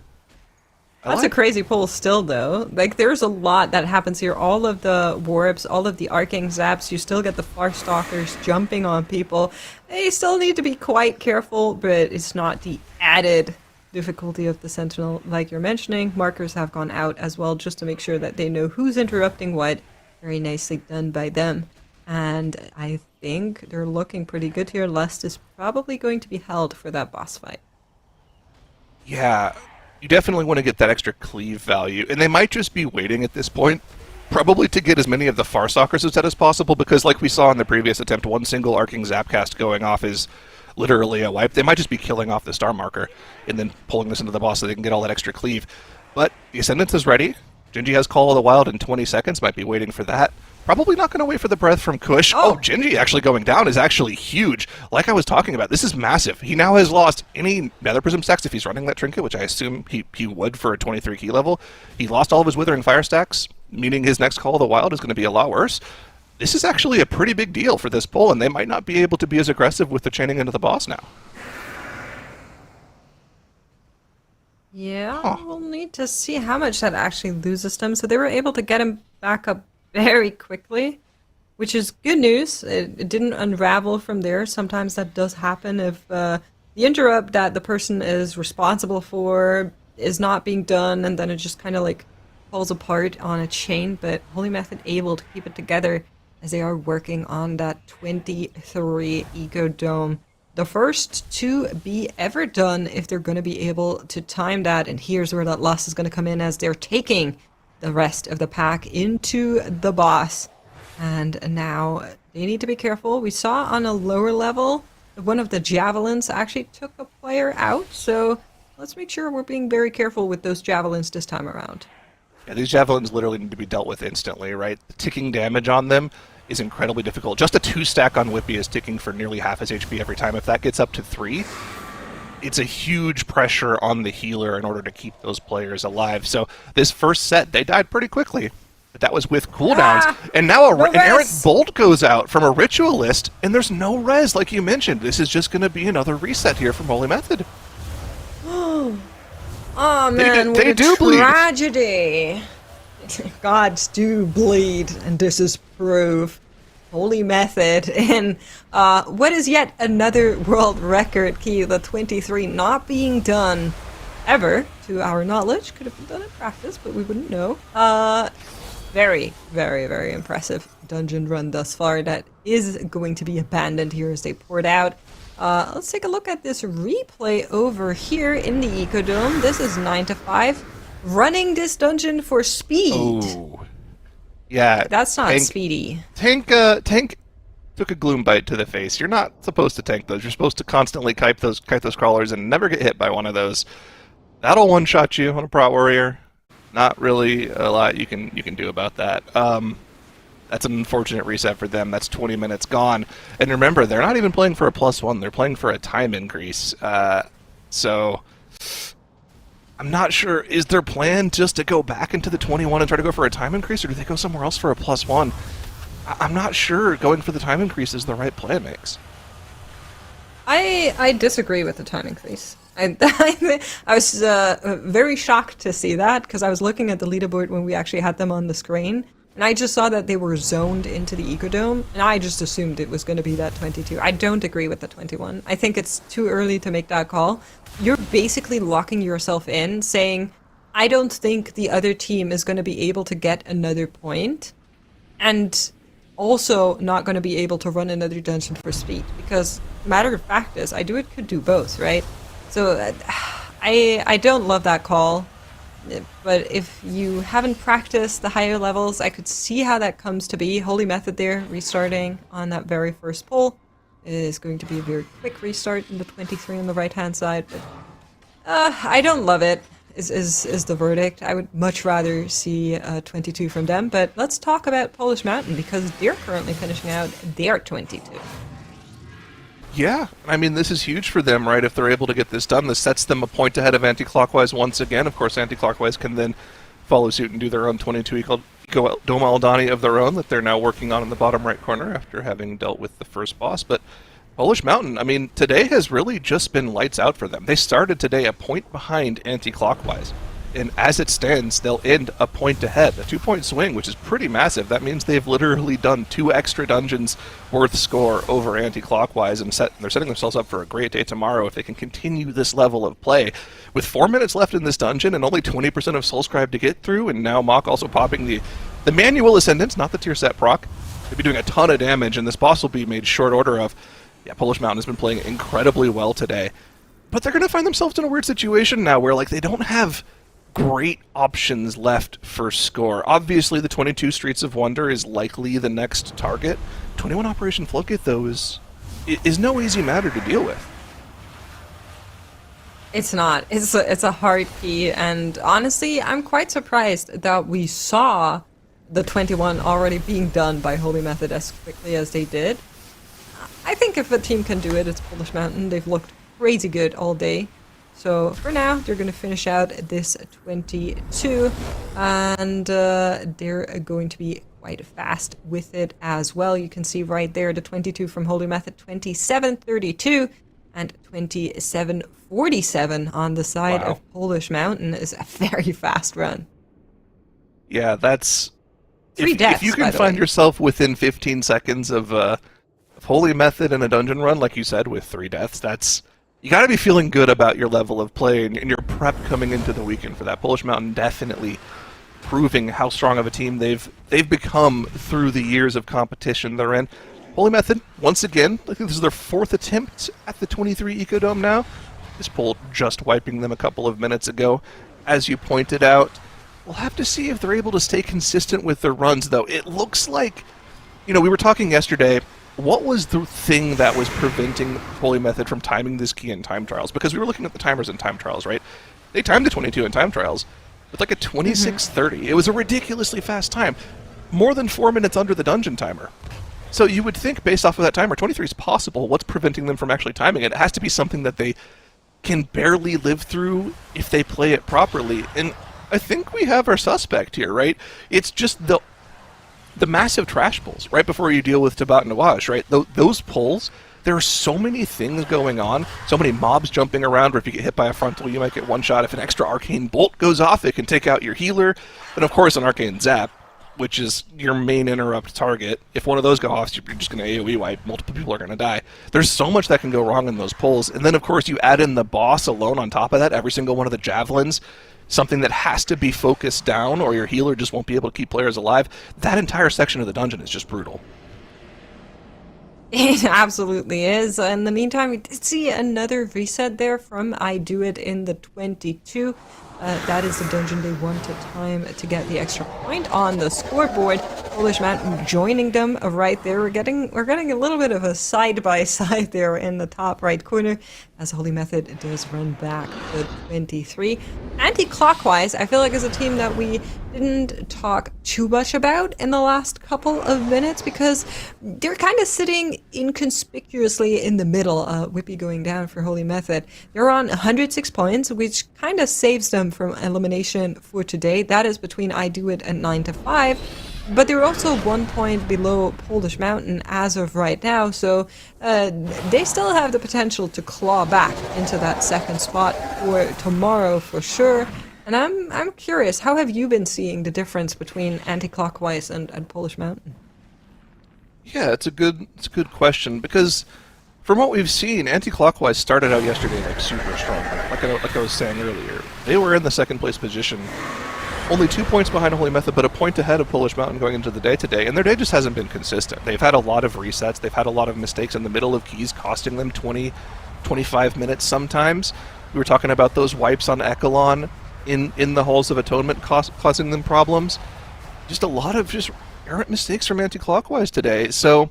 That's a crazy pull still, though. Like, there's a lot that happens here. All of the warps, all of the arcing zaps, you still get the Farstalkers jumping on people. They still need to be quite careful, but it's not the added difficulty of the Sentinel, like you're mentioning. Markers have gone out as well, just to make sure that they know who's interrupting what. Very nicely done by them. And I think they're looking pretty good here. Lust is probably going to be held for that boss fight. Yeah, you definitely want to get that extra cleave value, and they might just be waiting at this point, probably to get as many of the Farstalkers as possible, because like we saw in the previous attempt, one single arcing zapcast going off is literally a wipe. They might just be killing off the star marker and then pulling this into the boss so they can get all that extra cleave. But the Ascendance is ready. Gingy has Call of the Wild in 20 seconds, might be waiting for that. Probably not going to wait for the breath from Kush. Oh, Gingy actually going down is actually huge. Like I was talking about, this is massive. He now has lost any Nether Prism stacks if he's running that trinket, which I assume he would for a 23 key level. He lost all of his Withering Fire stacks, meaning his next Call of the Wild is going to be a lot worse. This is actually a pretty big deal for this pull, and they might not be able to be as aggressive with the chaining into the boss now. Yeah, we'll need to see how much that actually loses them. So they were able to get him back up very quickly, which is good news. It didn't unravel from there. Sometimes that does happen if the interrupt that the person is responsible for is not being done, and then it just kind of like falls apart on a chain. But Holy Method able to keep it together as they are working on that 23 Eco Dome. The first to be ever done if they're going to be able to time that. And here's where that loss is going to come in as they're taking the rest of the pack into the boss. And now they need to be careful. We saw on a lower level, one of the javelins actually took a player out. So let's make sure we're being very careful with those javelins this time around. Yeah, these javelins literally need to be dealt with instantly, right? The ticking damage on them is incredibly difficult. Just a 2-stack on Whippy is ticking for nearly half his HP every time. If that gets up to 3, it's a huge pressure on the healer in order to keep those players alive. So this first set, they died pretty quickly. But that was with cooldowns. And now an errant bolt goes out from a ritualist, and there's no res, like you mentioned. This is just going to be another reset here from Holy Method. Oh man, what a tragedy. Gods do bleed, and this is proof. Holy Method, and what is yet another world record key, the 23, not being done ever, to our knowledge. Could have been done in practice, but we wouldn't know. Very, very, very impressive dungeon run thus far. That is going to be abandoned here as they poured out. Let's take a look at this replay over here in the Ecodome. This is 9 to 5. Running this dungeon for speed. Oh. Yeah. That's not speedy. Tank took a gloom bite to the face. You're not supposed to tank those. You're supposed to constantly kite those crawlers and never get hit by one of those. That'll one-shot you on a Prot Warrior. Not really a lot you can do about that. That's an unfortunate reset for them. That's 20 minutes gone. And remember, they're not even playing for a +1. They're playing for a time increase. So I'm not sure. Is their plan just to go back into the 21 and try to go for a time increase, or do they go somewhere else for a +1? I'm not sure going for the time increase is the right play, Mix. I disagree with the time increase. I was very shocked to see that, because I was looking at the leaderboard when we actually had them on the screen, and I just saw that they were zoned into the Ecodome, and I just assumed it was going to be that 22. I don't agree with the 21. I think it's too early to make that call. You're basically locking yourself in, saying, I don't think the other team is going to be able to get another point, and also not going to be able to run another dungeon for speed, because matter of fact is, IDoIT could do both, right? So I don't love that call. But if you haven't practiced the higher levels, I could see how that comes to be. Holy Method there, restarting on that very first pull. It is going to be a very quick restart in the 23 on the right-hand side. But I don't love it, is the verdict. I would much rather see 22 from them. But let's talk about Polish Mountain, because they're currently finishing out their 22. Yeah, I mean, this is huge for them, right? If they're able to get this done, this sets them a point ahead of Anti-Clockwise once again. Of course, Anti-Clockwise can then follow suit and do their own 22 Dome Aldani of their own that they're now working on in the bottom right corner after having dealt with the first boss. But Polish Mountain, I mean, today has really just been lights out for them. They started today a point behind Anti-Clockwise. And as it stands, they'll end a point ahead. A 2-point swing, which is pretty massive. That means they've literally done 2 extra dungeons worth score over Anti-Clockwise, and they're setting themselves up for a great day tomorrow if they can continue this level of play. With 4 minutes left in this dungeon and only 20% of Soulscribe to get through, and now Mock also popping the manual Ascendance, not the tier set proc, they'll be doing a ton of damage, and this boss will be made short order of. Yeah, Polish Mountain has been playing incredibly well today. But they're going to find themselves in a weird situation now where, like, they don't have great options left for score. Obviously, the 22 Streets of Wonder is likely the next target. 21 Operation Floodgate, though, is no easy matter to deal with. It's not. It's a hard key, and honestly, I'm quite surprised that we saw the 21 already being done by Holy Method as quickly as they did. I think if a team can do it, it's Polish Mountain. They've looked crazy good all day. So for now, they're going to finish out this 22, and they're going to be quite fast with it as well. You can see right there the 22 from Holy Method, 27:32, and 27:47 on the side of Polish Mountain is a very fast run. Yeah, that's... Three deaths, if you can find yourself within 15 seconds of Holy Method in a dungeon run, like you said, with 3 deaths, that's... You got to be feeling good about your level of play and your prep coming into the weekend for that. Polish Mountain definitely proving how strong of a team they've become through the years of competition they're in. Holy Method, once again, I think this is their 4th attempt at the 23 Ecodome now. This pull just wiping them a couple of minutes ago. As you pointed out, we'll have to see if they're able to stay consistent with their runs, though. It looks like, we were talking yesterday, what was the thing that was preventing Holy Method from timing this key in time trials? Because we were looking at the timers in time trials, right? They timed the 22 in time trials with like a 26:30. It was a ridiculously fast time. More than 4 minutes under the dungeon timer. So you would think, based off of that timer, 23 is possible. What's preventing them from actually timing it? It has to be something that they can barely live through if they play it properly. And I think we have our suspect here, right? It's just the massive trash pulls right before you deal with Tabat Nawaj, right? Those pulls, there are so many things going on, so many mobs jumping around, where if you get hit by a frontal, you might get one shot. If an extra arcane bolt goes off, it can take out your healer. And of course, an arcane zap, which is your main interrupt target. If one of those go off, you're just going to AoE wipe. Multiple people are going to die. There's so much that can go wrong in those pulls. And then, of course, you add in the boss alone on top of that, every single one of the javelins, something that has to be focused down or your healer just won't be able to keep players alive. That entire section of the dungeon is just brutal. It absolutely is. In the meantime, we did see another reset there from IDoIT in the 22. That is the dungeon they wanted time to get the extra point on the scoreboard. Polish Mountain joining them right there. We're getting a little bit of a side-by-side there in the top right corner as Holy Method does run back to 23. Anti-Clockwise, I feel like, is a team that we didn't talk too much about in the last couple of minutes because they're kind of sitting inconspicuously in the middle. Whippy going down for Holy Method. They're on 106 points, which kind of saves them from elimination for today. That is between IDoIT and 9 to 5. But they're also 1 point below Polish Mountain as of right now, so they still have the potential to claw back into that second spot for tomorrow for sure. And I'm curious, how have you been seeing the difference between anti-clockwise and Polish Mountain? Yeah, it's a good question because from what we've seen, anti-clockwise started out yesterday like super strong. Like I was saying earlier, they were in the second place position, only 2 points behind Holy Method, but a point ahead of Polish Mountain going into the day today, and their day just hasn't been consistent. They've had a lot of resets, they've had a lot of mistakes in the middle of keys, costing them 20, 25 minutes sometimes. We were talking about those wipes on Echelon in the halls of Atonement causing them problems. Just a lot of just errant mistakes from anti-clockwise today. So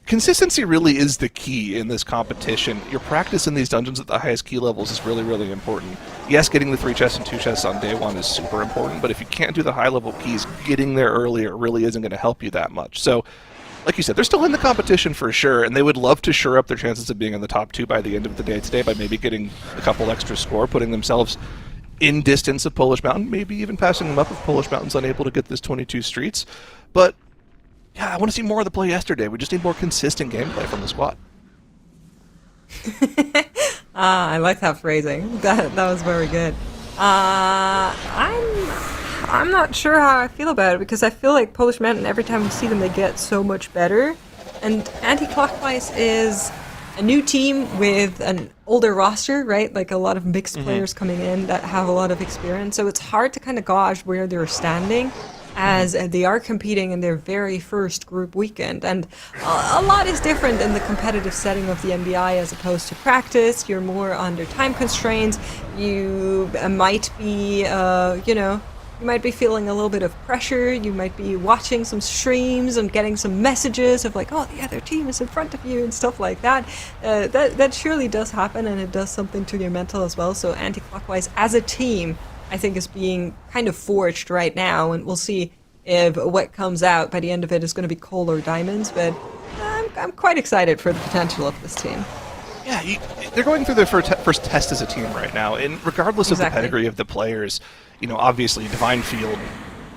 consistency really is the key in this competition. Your practice in these dungeons at the highest key levels is really, really important. Yes, getting the 3 chests and 2 chests on day 1 is super important, but if you can't do the high-level keys, getting there earlier really isn't going to help you that much. So, like you said, they're still in the competition for sure, and they would love to shore up their chances of being in the top 2 by the end of the day today by maybe getting a couple extra score, putting themselves in distance of Polish Mountain, maybe even passing them up if Polish Mountain's unable to get this 22 streets. But yeah, I want to see more of the play yesterday. We just need more consistent gameplay from the squad. I like that phrasing. That was very good. I'm not sure how I feel about it because I feel like Polish Mountain, every time we see them, they get so much better. And anti-clockwise is a new team with an older roster, right? Like a lot of mixed players coming in that have a lot of experience. So it's hard to kind of gauge where they're standing as they are competing in their very first group weekend. And a lot is different in the competitive setting of the MDI as opposed to practice. You're more under time constraints. You might be, you might be feeling a little bit of pressure. You might be watching some streams and getting some messages of like, oh, the other team is in front of you and stuff like that. That surely does happen, and it does something to your mental as well. So anti-clockwise as a team, I think, is being kind of forged right now, and we'll see if what comes out by the end of it is going to be coal or diamonds. But I'm quite excited for the potential of this team. Yeah, they're going through their first test as a team right now, and regardless of the pedigree of the players, obviously Divine Field,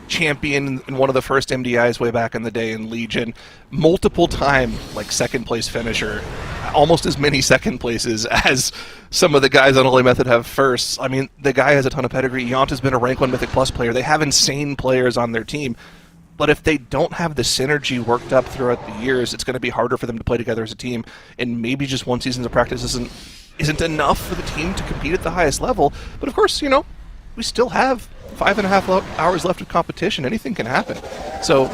champion in one of the first MDIs way back in the day in Legion, multiple time second place finisher, almost as many second places as some of the guys on Holy Method have firsts. I mean, the guy has a ton of pedigree. Yonta's been a rank 1 Mythic Plus player. They have insane players on their team. But if they don't have the synergy worked up throughout the years, it's going to be harder for them to play together as a team. And maybe just one season of practice isn't enough for the team to compete at the highest level. But of course, we still have 5.5 hours left of competition. Anything can happen. So,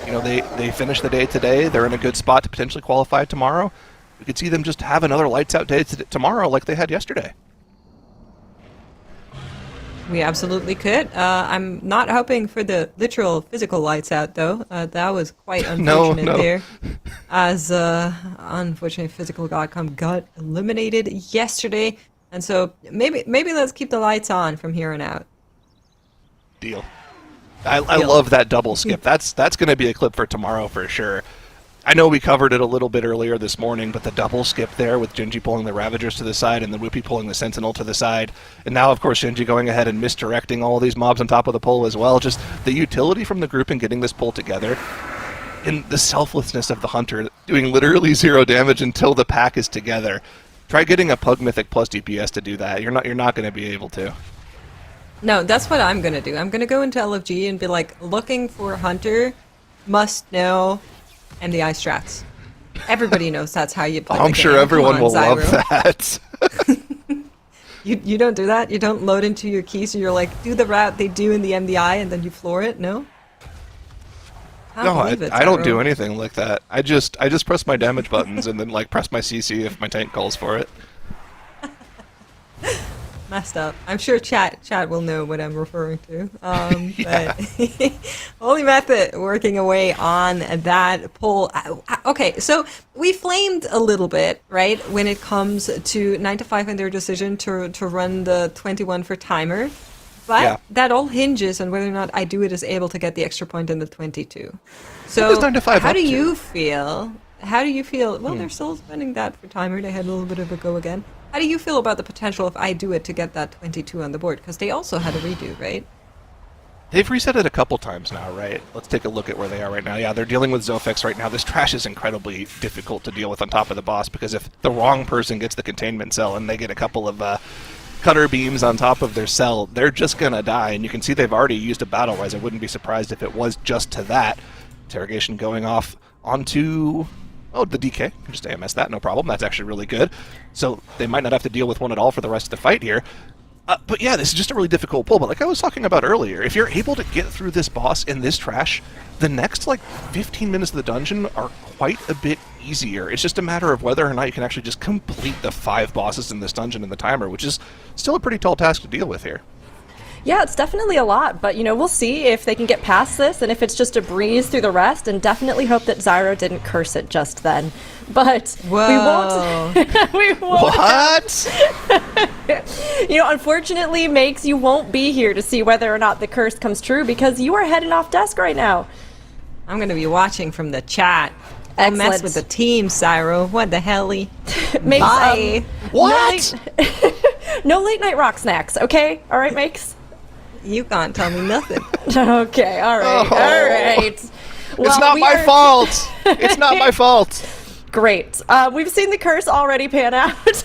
they finish the day today. They're in a good spot to potentially qualify tomorrow. We could see them just have another lights out day tomorrow like they had yesterday. We absolutely could. I'm not hoping for the literal physical lights out, though. That was quite unfortunate there. As, unfortunately, Physical Godcom got eliminated yesterday. And so maybe let's keep the lights on from here on out. Deal. I love that double skip. That's going to be a clip for tomorrow for sure. I know we covered it a little bit earlier this morning, but the double skip there with Genji pulling the Ravagers to the side and then Whoopi pulling the Sentinel to the side, and now, of course, Genji going ahead and misdirecting all these mobs on top of the pole as well. Just the utility from the group in getting this pull together, and the selflessness of the Hunter, doing literally 0 damage until the pack is together. Try getting a Pug Mythic plus DPS to do that. You're not going to be able to. No, that's what I'm going to do. I'm going to go into LFG and be like, looking for Hunter, must know MDI strats. Everybody knows that's how you play. I'm sure everyone will love that. You don't do that? You don't load into your keys and you're like, do the route they do in the MDI and then you floor it? No? No, I don't do anything like that. I just press my damage buttons and then press my CC if my tank calls for it. Messed up. I'm sure chat will know what I'm referring to. Yeah. But Holy Method working away on that poll. Okay, so we flamed a little bit, right, when it comes to 9 to 5 and their decision to run the 21 for timer. But that all hinges on whether or not I Do It is able to get the extra point in the 22. So 9 to 5 how do you feel? How do you feel? Well, they're still spending that for timer. They had a little bit of a go again. How do you feel about the potential if I Do It to get that 22 on the board? Because they also had a redo, right? They've reset it a couple times now, right? Let's take a look at where they are right now. Yeah, they're dealing with Zofex right now. This trash is incredibly difficult to deal with on top of the boss, because if the wrong person gets the containment cell and they get a couple of cutter beams on top of their cell, they're just going to die. And you can see they've already used a battle res. I wouldn't be surprised if it was just to that. Interrogation going off onto... Oh, the DK. Just AMS that, no problem. That's actually really good. So they might not have to deal with one at all for the rest of the fight here. But yeah, this is just a really difficult pull. But like I was talking about earlier, if you're able to get through this boss in this trash, the next like 15 minutes of the dungeon are quite a bit easier. It's just a matter of whether or not you can actually just complete the 5 bosses in this dungeon in the timer, which is still a pretty tall task to deal with here. Yeah, it's definitely a lot, but we'll see if they can get past this and if it's just a breeze through the rest, and definitely hope that Zyro didn't curse it just then. But Whoa. we won't. What? Unfortunately, Makes, you won't be here to see whether or not the curse comes true because you are heading off desk right now. I'm going to be watching from the chat. Don't mess Excellent. with the team, Cyro. What the hell? Makes, Bye. What? No late night rock snacks, okay? All right, Makes? You can't tell me nothing. Okay, all right, Oh. all right. Well, It's not we my are- fault! It's not my fault! Great. We've seen the curse already pan out,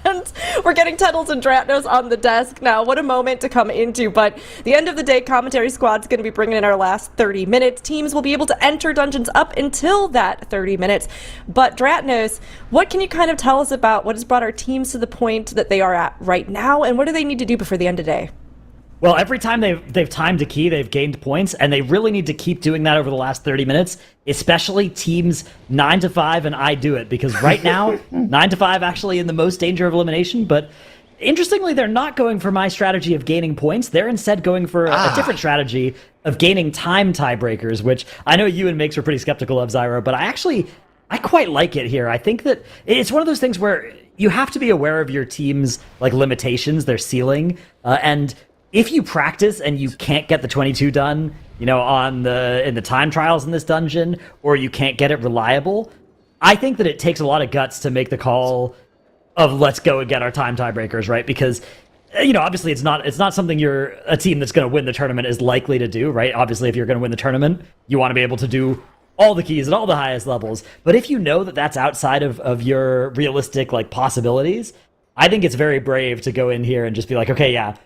and we're getting Tuttles and Dratnos on the desk now. What a moment to come into, but the end of the day, Commentary Squad's going to be bringing in our last 30 minutes. Teams will be able to enter dungeons up until that 30 minutes. But Dratnos, what can you kind of tell us about what has brought our teams to the point that they are at right now, and what do they need to do before the end of the day? Well, every time they've timed a key, they've gained points, and they really need to keep doing that over the last 30 minutes, especially teams 9 to 5 and I Do It, because right now, 9 to 5 actually in the most danger of elimination, but interestingly, they're not going for my strategy of gaining points. They're instead going for a different strategy of gaining time tiebreakers, which I know you and Makes were pretty skeptical of, Zyro, but I quite like it here. I think that it's one of those things where you have to be aware of your team's limitations, their ceiling, and if you practice and you can't get the 22 done, in the time trials in this dungeon, or you can't get it reliable, I think that it takes a lot of guts to make the call of let's go and get our time tiebreakers, right? Because obviously it's not something a team that's going to win the tournament is likely to do, right? Obviously, if you're going to win the tournament, you want to be able to do all the keys at all the highest levels. But if you know that that's outside of your realistic possibilities, I think it's very brave to go in here and just be like, okay, yeah,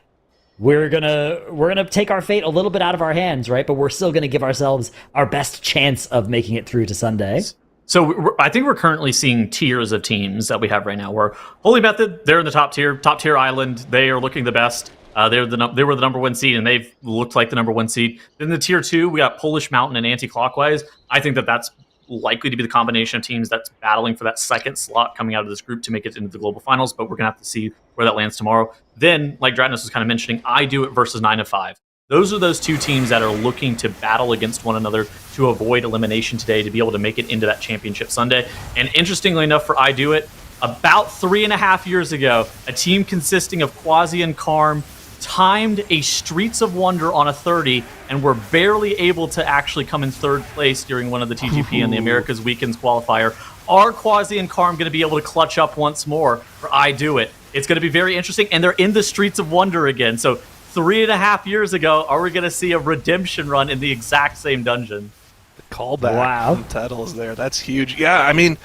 we're gonna take our fate a little bit out of our hands, right? But we're still gonna give ourselves our best chance of making it through to Sunday. So I think we're currently seeing tiers of teams that we have right now. Where Holy Method, they're in the top tier island. They are looking the best. They were the number 1 seed, and they've looked like the number 1 seed. Then the tier 2, we got Polish Mountain and Anti-Clockwise. I think that's likely to be the combination of teams that's battling for that second slot coming out of this group to make it into the global finals, but we're going to have to see where that lands tomorrow. Then, like Dratnos was kind of mentioning, I Do It versus 9 to 5. Those are those 2 teams that are looking to battle against one another to avoid elimination today to be able to make it into that championship Sunday. And interestingly enough for I Do It, about 3.5 years ago, a team consisting of Quasi and Karm timed a Streets of Wonder on a 30 and were barely able to actually come in 3rd place during one of the TGP and the America's Weekends qualifier. Are Quasi and Karm going to be able to clutch up once more for I Do It? It's going to be very interesting, and they're in the Streets of Wonder again. So 3.5 years ago, are we going to see a redemption run in the exact same dungeon? The callback Wow. from Tuttles there. That's huge. Yeah, I mean,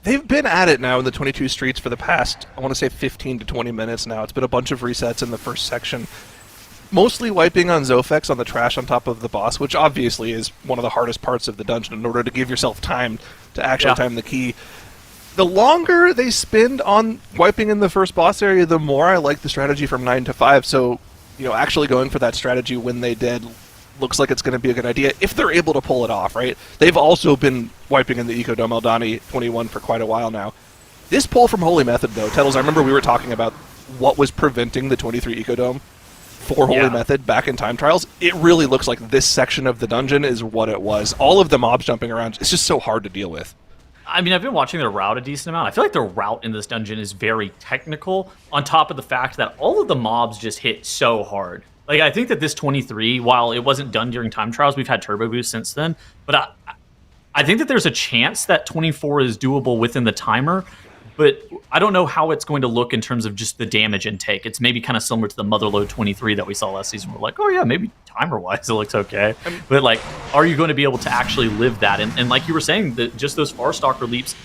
they've been at it now in the 22 streets for the past, I want to say 15 to 20 minutes now. It's been a bunch of resets in the first section. Mostly wiping on Zofex on the trash on top of the boss, which obviously is one of the hardest parts of the dungeon in order to give yourself time to actually time the key. The longer they spend on wiping in the first boss area, the more I like the strategy from 9 to 5. So, actually going for that strategy when they did looks like it's going to be a good idea if they're able to pull it off, right? They've also been wiping in the Ecodome Eldani 21 for quite a while now. This pull from Holy Method, though, Tettles, I remember we were talking about what was preventing the 23 Ecodome for Holy Method back in time trials. It really looks like this section of the dungeon is what it was. All of the mobs jumping around, it's just so hard to deal with. I mean, I've been watching their route a decent amount. I feel like their route in this dungeon is very technical, on top of the fact that all of the mobs just hit so hard. Like, I think that this 23, while it wasn't done during time trials, we've had turbo boost since then, but I think that there's a chance that 24 is doable within the timer, but I don't know how it's going to look in terms of just the damage intake. It's maybe kind of similar to the Motherload 23 that we saw last season. We're like, oh yeah, maybe timer-wise it looks okay. But like, are you going to be able to actually live that? And like you were saying, just those Far Stalker leaps,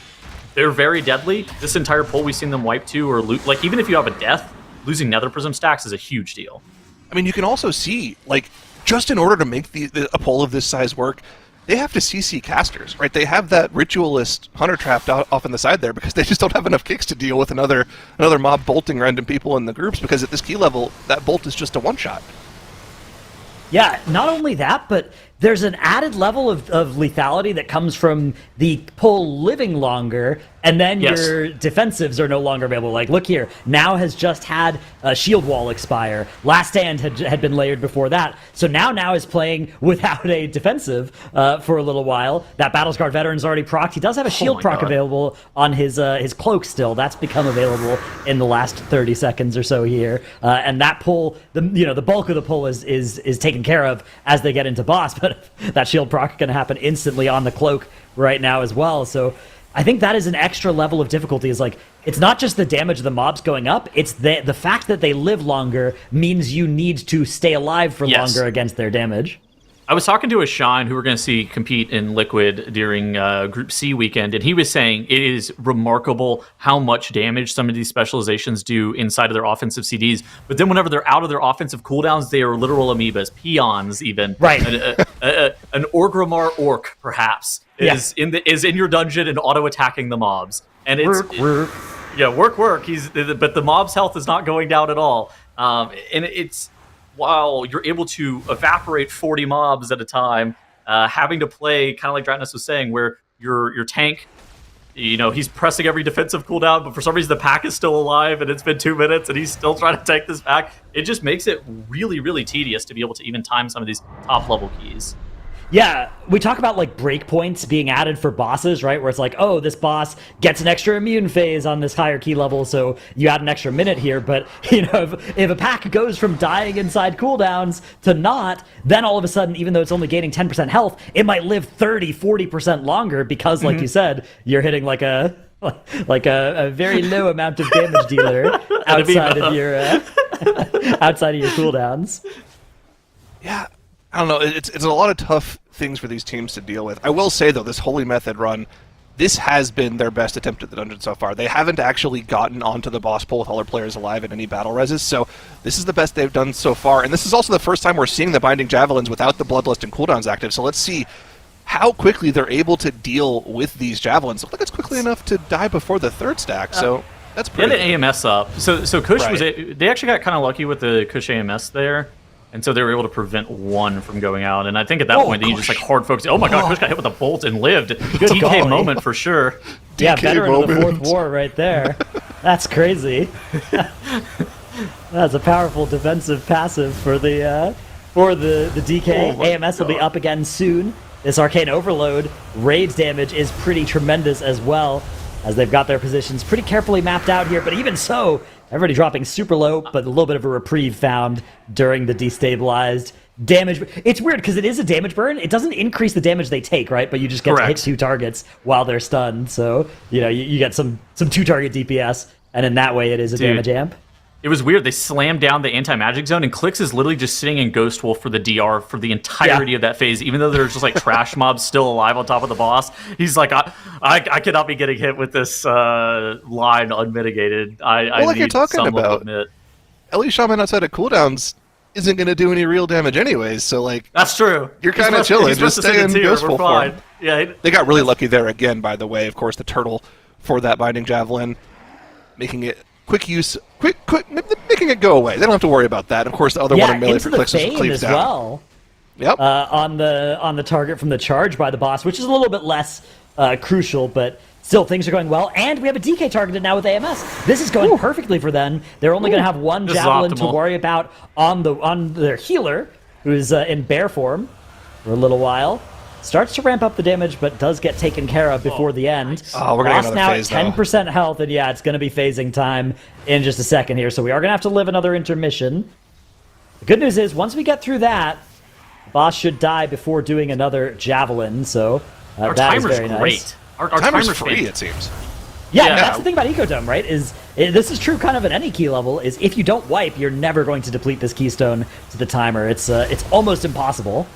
they're very deadly. This entire pull, we've seen them wipe to or loot. Like, even if you have a death, losing Nether Prism stacks is a huge deal. I mean, you can also see, like, just in order to make a poll of this size work, they have to CC casters, right? They have that Ritualist Hunter trapped off on the side there because they just don't have enough kicks to deal with another mob bolting random people in the groups, because at this key level, that bolt is just a one-shot. Yeah, not only that, but there's an added level of lethality that comes from the pull living longer, and then your defensives are no longer available. Like, look here, Now has just had a shield wall expire. Last Stand had been layered before that, so Now is playing without a defensive for a little while. That Battlescarred Veteran's already procced. He does have a shield proc available on his cloak still. That's become available in the last 30 seconds or so here, and that pull, the bulk of the pull is taken care of as they get into boss, but that shield proc going to happen instantly on the cloak right now as well. So I think that is an extra level of difficulty. Is like, it's not just the damage of the mobs going up, it's the fact that they live longer means you need to stay alive for longer against their damage. I was talking to a Shine who we're going to see compete in Liquid during Group C weekend, and he was saying it is remarkable how much damage some of these specializations do inside of their offensive CDs. But then whenever they're out of their offensive cooldowns, they are literal amoebas, peons even. Right. An Orgrimmar orc, perhaps, is in your dungeon and auto-attacking the mobs. And it's... work. But the mob's health is not going down at all. And it's... While you're able to evaporate 40 mobs at a time, having to play kind of like Dratnos was saying, where your tank, he's pressing every defensive cooldown, but for some reason the pack is still alive and it's been 2 minutes and he's still trying to take this back. It just makes it really, really tedious to be able to even time some of these top level keys. Yeah, we talk about like breakpoints being added for bosses, right? Where it's like, oh, this boss gets an extra immune phase on this higher key level, so you add an extra minute here. But, if a pack goes from dying inside cooldowns to not, then all of a sudden, even though it's only gaining 10% health, it might live 30, 40% longer because, like you said, you're hitting like a very low amount of damage dealer outside of your cooldowns. Yeah. I don't know, it's a lot of tough things for these teams to deal with. I will say, though, this Holy Method run, this has been their best attempt at the dungeon so far. They haven't actually gotten onto the boss pool with all their players alive in any battle reses, so this is the best they've done so far. And this is also the first time we're seeing the Binding Javelins without the Bloodlust and cooldowns active, so let's see how quickly they're able to deal with these Javelins. Looks like it's quickly enough to die before the third stack, so that's pretty good. They had an AMS up. So Kush they actually got kind of lucky with the Kush AMS there. And so they were able to prevent one from going out. And I think at that point, you just like hard focus. Oh my god, Kush got hit with a bolt and lived. Good DK moment for sure. Yeah, veteran of the Fourth War right there. That's crazy. That's a powerful defensive passive for the DK. AMS will be up again soon. This Arcane Overload raid damage is pretty tremendous as well, as they've got their positions pretty carefully mapped out here. But even so, everybody dropping super low, but a little bit of a reprieve found during the destabilized damage. It's weird because it is a damage burn. It doesn't increase the damage they take, right? But you just get to hit 2 targets while they're stunned. So, you get some 2-target DPS, and in that way it is a damage amp. It was weird. They slammed down the anti-magic zone, and Clix is literally just sitting in Ghost Wolf for the DR for the entirety of that phase, even though there's just like trash mobs still alive on top of the boss. He's like, I cannot be getting hit with this line unmitigated. I like need you're talking about, Ellie Shaman outside of cooldowns isn't going to do any real damage anyways, so like... That's true. You're kind of chilling. Just stay in Ghost Wolf form. Yeah, they got really lucky there again, by the way. Of course, the turtle for that Binding Javelin, making it... quick, making it go away. They don't have to worry about that. Of course, the other one in melee for Clix cleaves down. Well. Yep. On the target from the charge by the boss, which is a little bit less crucial, but still things are going well. And we have a DK targeted now with AMS. This is going perfectly for them. They're only going to have one javelin to worry about on their healer, who's in bear form for a little while. Starts to ramp up the damage, but does get taken care of before the end. Oh, we're going to now phase, at 10% health, and yeah, it's going to be phasing time in just a second here. So we are going to have to live another intermission. The good news is, once we get through that, the boss should die before doing another javelin. So that is very nice. Our timer's free, it seems. Yeah, that's the thing about Ecodome, right? This is true kind of at any key level, is if you don't wipe, you're never going to deplete this keystone to the timer. It's almost impossible.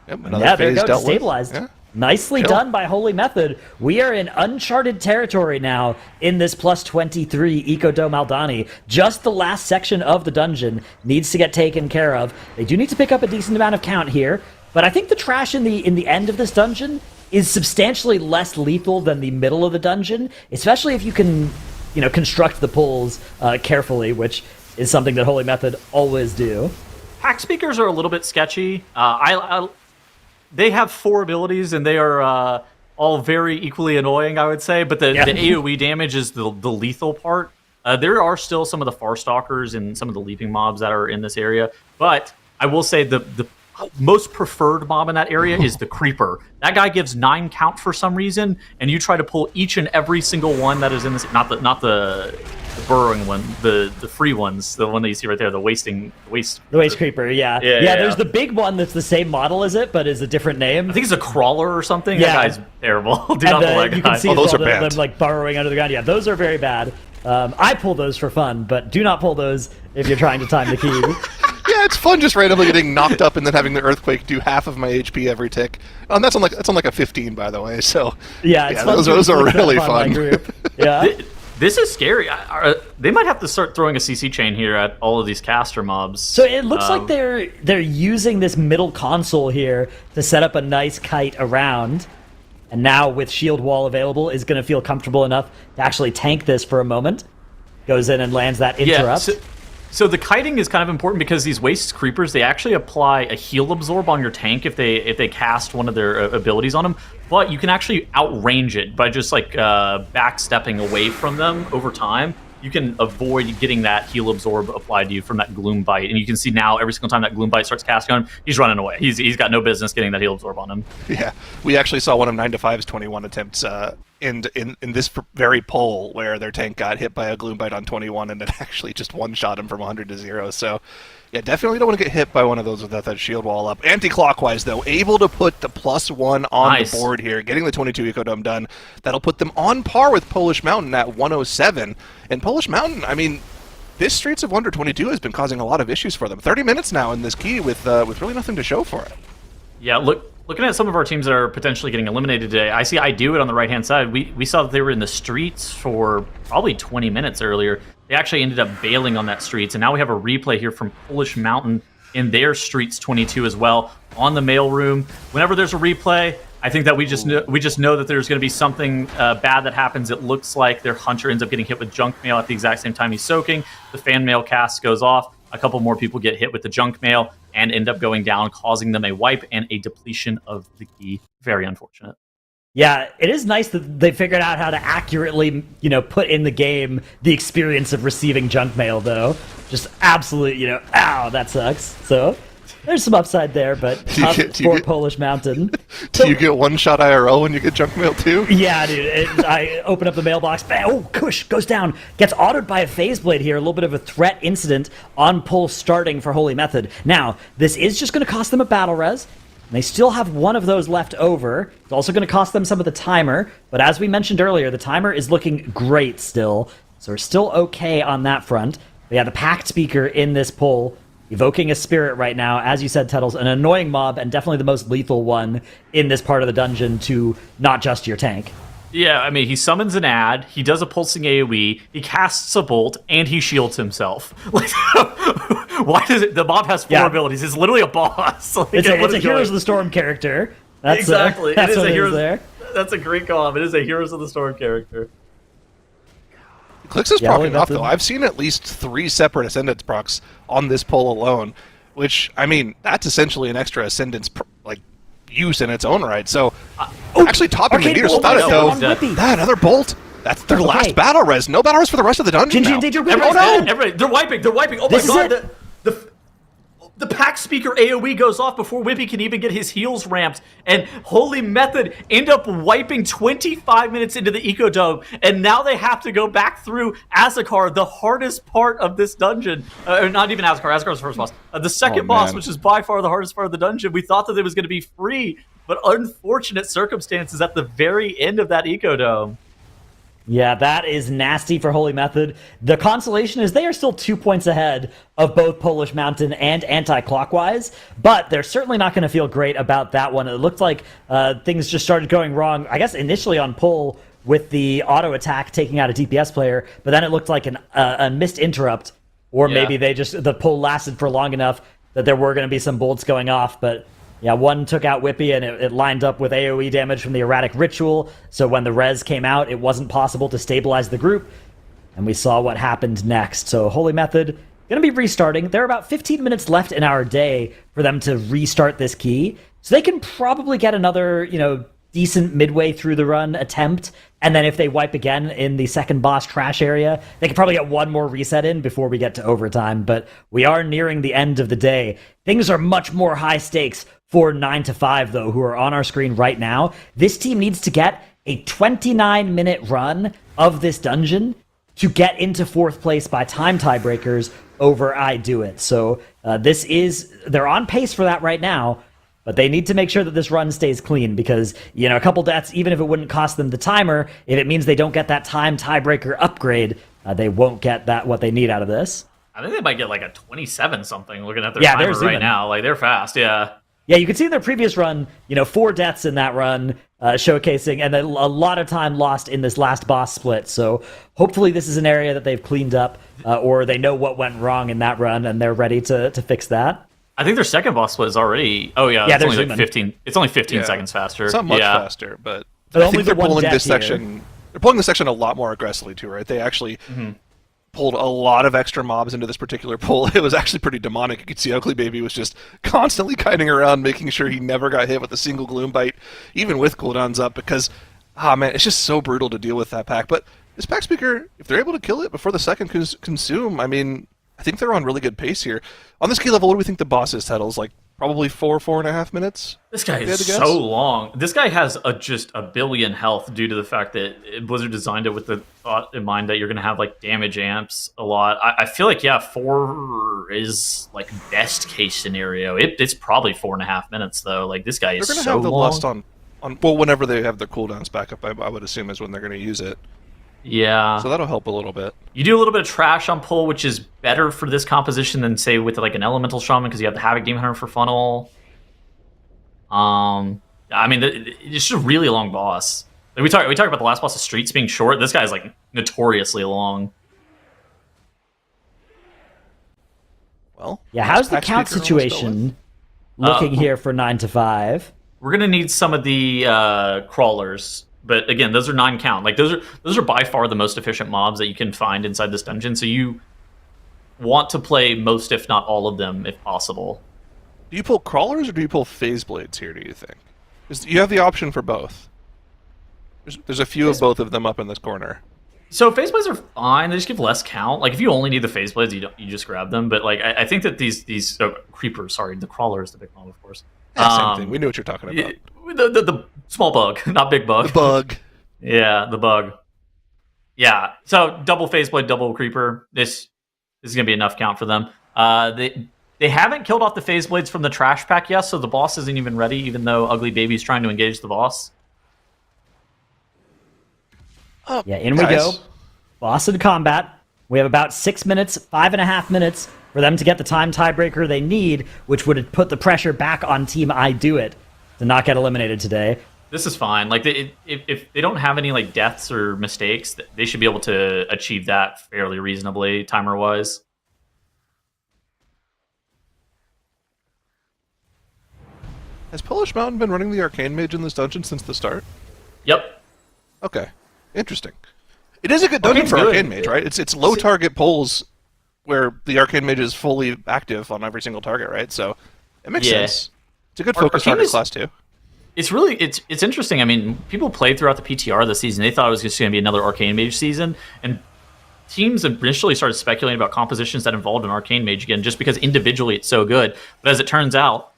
Yep, another phase there you go, dealt stabilized. with. Yeah. Nicely Cool. done by Holy Method. We are in uncharted territory now in this plus 23 Ecodome Aldani. Just the last section of the dungeon needs to get taken care of. They do need to pick up a decent amount of count here, but I think the trash in the end of this dungeon is substantially less lethal than the middle of the dungeon, especially if you can, construct the pulls carefully, which is something that Holy Method always do. Pack speakers are a little bit sketchy. They have 4 abilities, and they are all very equally annoying, I would say. But the AoE damage is the lethal part. There are still some of the Farstalkers and some of the leaping mobs that are in this area. But I will say the most preferred mob in that area is the Creeper. That guy gives 9 count for some reason, and you try to pull each and every single one that is in this. Not the burrowing one, the free ones, the one that you see right there, the waste Creeper, yeah. Yeah. There's the big one that's the same model as it, but is a different name. I think it's a crawler or something. Yeah. That guy's terrible. Do not pull that guy. You can see those are them bad. like burrowing under the ground. Yeah, those are very bad. I pull those for fun, but do not pull those if you're trying to time the key. Yeah, it's fun just randomly getting knocked up and then having the earthquake do half of my HP every tick. That's on like a 15, by the way. So It's fun those are really my fun. group. Yeah. This is scary. They might have to start throwing a CC chain here at all of these caster mobs. So it looks like they're using this middle console here to set up a nice kite around. And now with shield wall available, is going to feel comfortable enough to actually tank this for a moment. Goes in and lands that interrupt. So the kiting is kind of important because these waste creepers, they actually apply a heal absorb on your tank if they cast one of their abilities on them. But you can actually outrange it by just like backstepping away from them over time. You can avoid getting that heal absorb applied to you from that gloom bite. And you can see now every single time that gloom bite starts casting on him, he's running away. He's got no business getting that heal absorb on him. Yeah, we actually saw one of 9to5's 21 attempts in this very poll where their tank got hit by a gloom bite on 21 and it actually just one-shot him from 100 to 0. So yeah, definitely don't want to get hit by one of those without that shield wall up. Anti-clockwise though, able to put the +1 on the board here, getting the 22 Ecodome done. That'll put them on par with Polish Mountain at 107. And Polish Mountain, I mean, this Streets of Wonder 22 has been causing a lot of issues for them. 30 minutes now in this key with really nothing to show for it. Yeah, looking at some of our teams that are potentially getting eliminated today, I see I Do It on the right-hand side. We saw that they were in the streets for probably 20 minutes earlier. They actually ended up bailing on that streets, and now we have a replay here from Polish Mountain in their Streets 22 as well on the mailroom. Whenever there's a replay, I think that we just know that there's going to be something bad that happens. It looks like their Hunter ends up getting hit with junk mail at the exact same time he's soaking. The fan mail cast goes off. A couple more people get hit with the junk mail and end up going down, causing them a wipe and a depletion of the key. Very unfortunate. Yeah, it is nice that they figured out how to accurately, put in the game the experience of receiving junk mail, though. Just absolute, ow, that sucks. So there's some upside there, but tough for Polish Mountain. Do you get one-shot IRL when you get junk mail, too? Yeah, dude. I open up the mailbox. Bam, oh, Kush goes down. Gets autoed by a phase blade here. A little bit of a threat incident on pull starting for Holy Method. Now, this is just going to cost them a battle res. And they still have one of those left over. It's also going to cost them some of the timer. But as we mentioned earlier, the timer is looking great still. So we're still okay on that front. But yeah, the Pact Speaker in this pull, evoking a spirit right now. As you said, Tuttles, an annoying mob and definitely the most lethal one in this part of the dungeon to not just your tank. Yeah, I mean, he summons an ad, he does a pulsing AoE, he casts a bolt, and he shields himself. Like, why does it? The mob has 4 abilities. It's literally a boss. Like, it's a Heroes of the Storm character. That's, exactly. That's it is what a it Heroes. is there. That's a great call. It is a Heroes of the Storm character. Clicks is proccing off, though. I've seen at least 3 separate Ascendance procs on this pull alone, which, I mean, that's essentially an extra Ascendance use in its own right. So, actually topping the meters without it, though. Another bolt. That's their last battle res. No battle res for the rest of the dungeon now. Everybody, they're wiping. Oh my god. The Pact Speaker AoE goes off before Wimpy can even get his heals ramped, and Holy Method end up wiping 25 minutes into the Ecodome, and now they have to go back through Arakara, the hardest part of this dungeon. Or not even Arakara. Arakara's the first boss. The second boss, which is by far the hardest part of the dungeon. We thought that it was going to be free, but unfortunate circumstances at the very end of that Ecodome. Yeah, that is nasty for Holy Method. The consolation is they are still 2 points ahead of both Polish Mountain and Anti-Clockwise, but they're certainly not going to feel great about that one. It looked like things just started going wrong, I guess initially on Pol with the auto attack taking out a DPS player, but then it looked like a missed interrupt, or maybe the Pol lasted for long enough that there were going to be some bolts going off, but yeah, one took out Whippy, and it lined up with AoE damage from the Erratic Ritual, so when the res came out, it wasn't possible to stabilize the group, and we saw what happened next. So Holy Method going to be restarting. There are about 15 minutes left in our day for them to restart this key, so they can probably get another, decent midway through the run attempt, and then if they wipe again in the second boss trash area, they could probably get one more reset in before we get to overtime. But we are nearing the end of the day. Things are much more high stakes for 9 to 5, though, who are on our screen right now. This team needs to get a 29-minute run of this dungeon to get into 4th place by time tiebreakers over I Do It. So they're on pace for that right now, but they need to make sure that this run stays clean because, a couple deaths, even if it wouldn't cost them the timer, if it means they don't get that time tiebreaker upgrade, they won't get what they need out of this. I think they might get like a 27-something looking at their timer right now. Like, they're fast, yeah. Yeah, you can see in their previous run, 4 deaths in that run, showcasing, and then a lot of time lost in this last boss split. So hopefully this is an area that they've cleaned up, or they know what went wrong in that run, and they're ready to fix that. I think their second boss split is already. Oh yeah, it's only like 15. It's only 15 seconds faster. It's not much faster, but But I only think they're the one pulling death this here. section. They're pulling this section a lot more aggressively too, right? They actually pulled a lot of extra mobs into this particular pull. It was actually pretty demonic. You could see Ugly Baby was just constantly kiting around, making sure he never got hit with a single gloom bite, even with cooldowns up, because man, it's just so brutal to deal with that pack. But this pack speaker, if they're able to kill it before the second consume, I mean, I think they're on really good pace here. On this key level, what do we think the boss is, Tettles? Like probably 4.5 minutes? This guy is so long. This guy has just a billion health due to the fact that Blizzard designed it with the thought in mind that you're going to have like damage amps a lot. I feel like 4 is like best case scenario. It's probably 4.5 minutes though. Like this guy is so long. They're going to have the lust on well, whenever they have their cooldowns back up, I would assume is when they're going to use it. Yeah. So that'll help a little bit. You do a little bit of trash on pull, which is better for this composition than, say, with like an Elemental Shaman, because you have the Havoc Demon Hunter for funnel. I mean, it's just a really long boss. Like we talk about the last boss of Streets being short. This guy's like notoriously long. Well, yeah, how's the count situation looking here for 9 to 5? We're gonna need some of the crawlers. But again, those are non-count. Like those are by far the most efficient mobs that you can find inside this dungeon. So you want to play most, if not all of them, if possible. Do you pull crawlers or do you pull phase blades here? Do you think? 'Cause you have the option for both. There's a few of both of them up in this corner. So phase blades are fine. They just give less count. Like if you only need the phase blades, you just grab them. But like I think that these creepers, sorry, the crawler is the big mob, of course. Same thing. We knew what you're talking about. The small bug, not big bug. The bug. Yeah, the bug. Yeah. So double phase blade, double creeper. This is gonna be enough count for them. They haven't killed off the phase blades from the trash pack yet, so the boss isn't even ready, even though Ugly Baby's trying to engage the boss. Yeah, in we go. Boss in combat. We have about 6 minutes, 5.5 minutes for them to get the time tiebreaker they need, which would put the pressure back on Team I Do It to not get eliminated today. This is fine. Like if they don't have any like deaths or mistakes, they should be able to achieve that fairly reasonably, timer wise. Has Polish Mountain been running the Arcane Mage in this dungeon since the start? Yep. Okay, interesting. It is a good dungeon for Arcane Mage, right? It's low target pulls where the Arcane Mage is fully active on every single target, right? So it makes sense. It's a good focus target class too. It's really it's interesting. I mean, people played throughout the PTR this season. They thought it was just going to be another Arcane Mage season, and teams initially started speculating about compositions that involved an Arcane Mage again, just because individually it's so good. But as it turns out,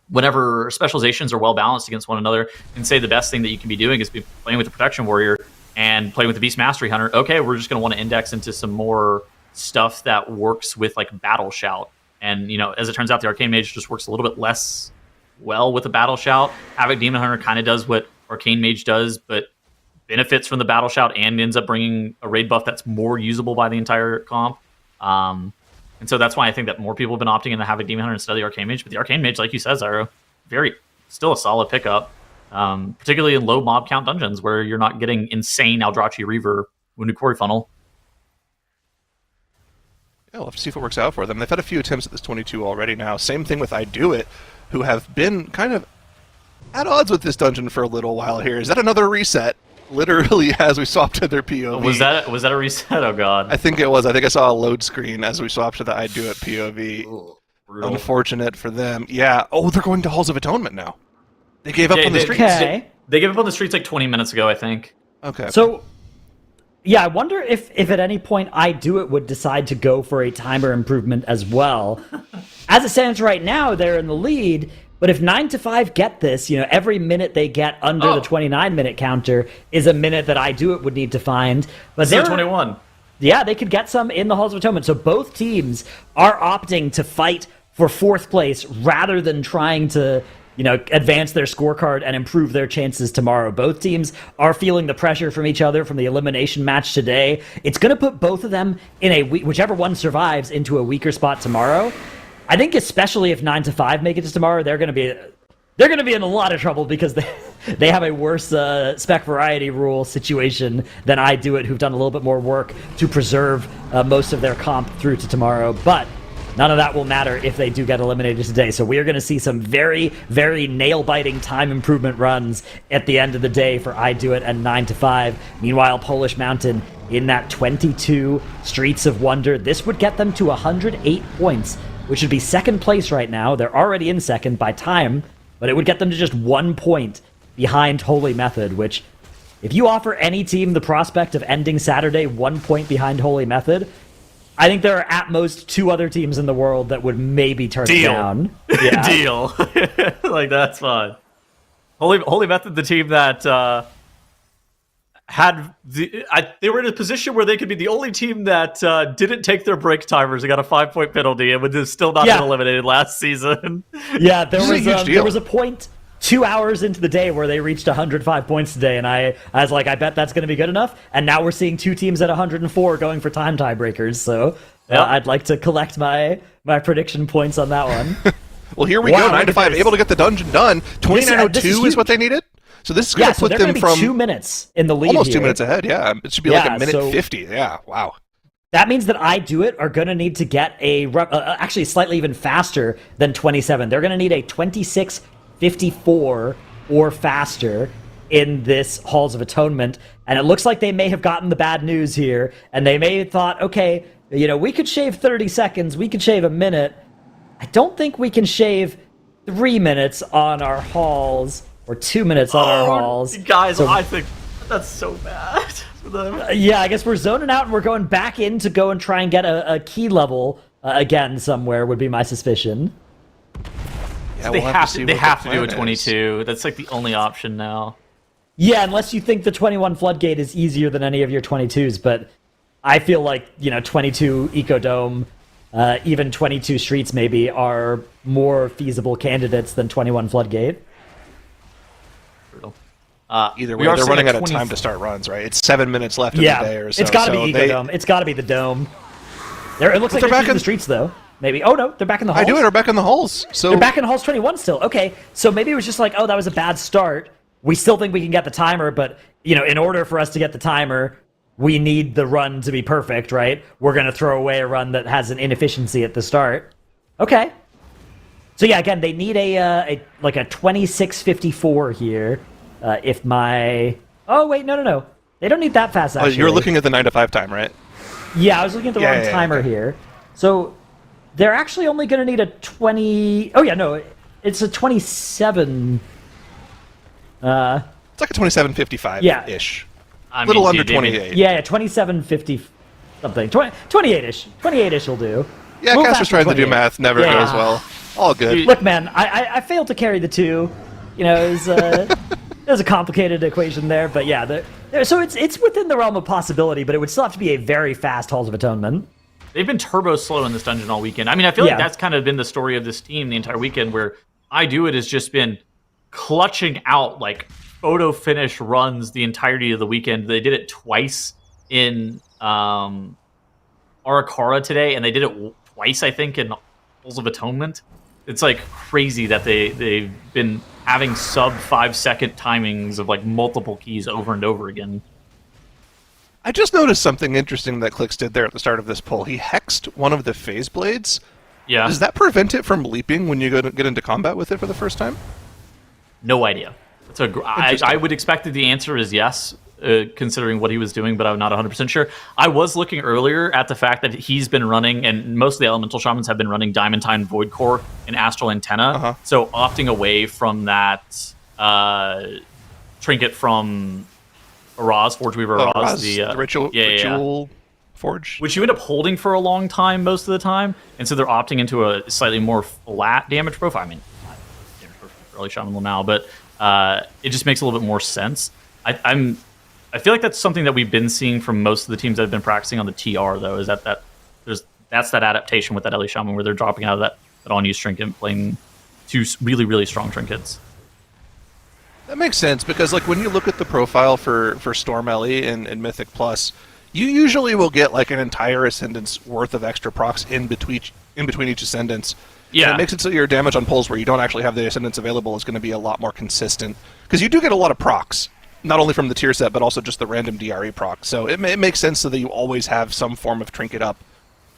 whenever specializations are well balanced against one another, and say the best thing that you can be doing is be playing with the Protection Warrior and playing with the Beast Mastery Hunter. Okay, we're just going to want to index into some more stuff that works with like Battle Shout. And as it turns out, the Arcane Mage just works a little bit less well with the Battle Shout. Havoc Demon Hunter kind of does what Arcane Mage does, but benefits from the battle shout and ends up bringing a raid buff that's more usable by the entire comp. And so that's why I think that more people have been opting in to have a Demon Hunter instead of the Arcane Mage. But the Arcane Mage, like you said, Zyro, still a solid pickup, particularly in low mob count dungeons where you're not getting insane Eldrachi Reaver Wounded Quarry funnel. Yeah, we'll have to see if it works out for them. They've had a few attempts at this 22 already now. Same thing with I Do It, who have been kind of at odds with this dungeon for a little while here. Is that another reset? Literally, as we swapped to their POV. Was that a reset? Oh god. I think it was. I think I saw a load screen as we swapped to the I Do It POV. Ooh, brutal. Unfortunate for them. Yeah. Oh, they're going to Halls of Atonement now. They gave up on the streets. Okay. They gave up on the streets like 20 minutes ago, I think. Okay. So, yeah, I wonder if at any point I Do It would decide to go for a timer improvement as well. As it stands right now, they're in the lead. But if 9 to 5 get this, every minute they get under the 29-minute counter is a minute that I Do It would need to find. But they're 21. Yeah, they could get some in the Halls of Atonement. So both teams are opting to fight for 4th place rather than trying to, advance their scorecard and improve their chances tomorrow. Both teams are feeling the pressure from each other from the elimination match today. It's going to put both of them in whichever one survives into a weaker spot tomorrow. I think especially if 9 to 5 make it to tomorrow, they're going to be in a lot of trouble because they have a worse spec variety rule situation than I Do It, who've done a little bit more work to preserve most of their comp through to tomorrow. But none of that will matter if they do get eliminated today. So we are going to see some very, very nail-biting time improvement runs at the end of the day for I Do It and 9 to 5. Meanwhile, Polish Mountain in that 22 Streets of Wonder. This would get them to 108 points, which would be second place right now. They're already in second by time, but it would get them to just 1 point behind Holy Method, which, if you offer any team the prospect of ending Saturday 1 point behind Holy Method, I think there are at most 2 other teams in the world that would maybe turn it down. Yeah. Deal. Like, that's fine. Holy Method, the team that they were in a position where they could be the only team that didn't take their break timers. They got a 5-point penalty and would have still not been eliminated last season. Yeah, there was a point 2 hours into the day where they reached 105 points today, and I was like, I bet that's going to be good enough. And now we're seeing 2 teams at 104 going for time tiebreakers. So I'd like to collect my prediction points on that one. Well, here we go. 9 to 5, able to get the dungeon done. 29:02 is what they needed. So this is going to put them from 2 minutes in the lead. Almost 2 here. minutes ahead. Yeah, it should be like a minute 50. Yeah, wow. That means that I Do It are going to need to get actually slightly even faster than 27. They're going to need a 26:54 or faster in this Halls of Atonement. And it looks like they may have gotten the bad news here. And they may have thought, okay, we could shave 30 seconds. We could shave a minute. I don't think we can shave 3 minutes on our halls or 2 minutes on our halls. Guys, I think that's so bad for them. Yeah, I guess we're zoning out and we're going back in to go and try and get a key level again somewhere would be my suspicion. Yeah, they have to do a 22. That's like the only option now. Yeah, unless you think the 21 Floodgate is easier than any of your 22s, but I feel like, 22 Ecodome, even 22 Streets maybe, are more feasible candidates than 21 Floodgate. Brutal. Either way, they're running out of time to start runs, right? It's 7 minutes left in the day or so. It's got to be Ecodome. It's got to be the Dome. It looks like they're back in the Streets, though. Maybe. Oh, no, they're back in the halls. I Do It are back in the halls. So they're back in halls 21 still. Okay, so maybe it was just like, oh, that was a bad start. We still think we can get the timer, but, in order for us to get the timer, we need the run to be perfect, right? We're going to throw away a run that has an inefficiency at the start. Okay. So yeah, again, they need a 26:54 here. If my... Oh, wait, no. They don't need that fast, actually. You're looking at the 9 to 5 time, right? Yeah, I was looking at the wrong timer here. So they're actually only going to need a 20... Oh, yeah, no, it's a 27... It's like a 27:55-ish. Yeah. A little under 28. Yeah, 27:50 something. 28-ish. 28-ish will do. Yeah, Caster's trying to do math. Never goes well. All good. Look, man, I failed to carry the 2. There's a complicated equation there, but yeah. So it's within the realm of possibility, but it would still have to be a very fast Halls of Atonement. They've been turbo slow in this dungeon all weekend. I mean, I feel like that's kind of been the story of this team the entire weekend, where I Do It has just been clutching out like photo finish runs the entirety of the weekend. They did it twice in Arakara today, and they did it twice, I think, in Halls of Atonement. It's like crazy that they've been having sub 5-second timings of like multiple keys over and over again. I just noticed something interesting that Clicks did there at the start of this poll. He hexed one of the phase blades. Yeah. Does that prevent it from leaping when you get into combat with it for the first time? No idea. I would expect that the answer is yes, considering what he was doing, but I'm not 100% sure. I was looking earlier at the fact that he's been running, and most of the Elemental Shamans have been running Diamantine Void Core and Astral Antenna, so opting away from that trinket from Araz, Forgeweaver Araz, the ritual forge, which you end up holding for a long time most of the time, and so they're opting into a slightly more flat damage profile. I mean, not damage profile for early Shaman now, but it just makes a little bit more sense. I feel like that's something that we've been seeing from most of the teams that have been practicing on the TR, though, is that's that adaptation with that Ellie Shaman where they're dropping out of that on-use trinket and playing two really, really strong trinkets. That makes sense, because like when you look at the profile for Storm Ellie and Mythic Plus, you usually will get like an entire Ascendance worth of extra procs in between each Ascendance. Yeah. And it makes it so your damage on pulls where you don't actually have the Ascendance available is going to be a lot more consistent. Because you do get a lot of procs, not only from the tier set, but also just the random DRE procs. So it makes sense so that you always have some form of trinket up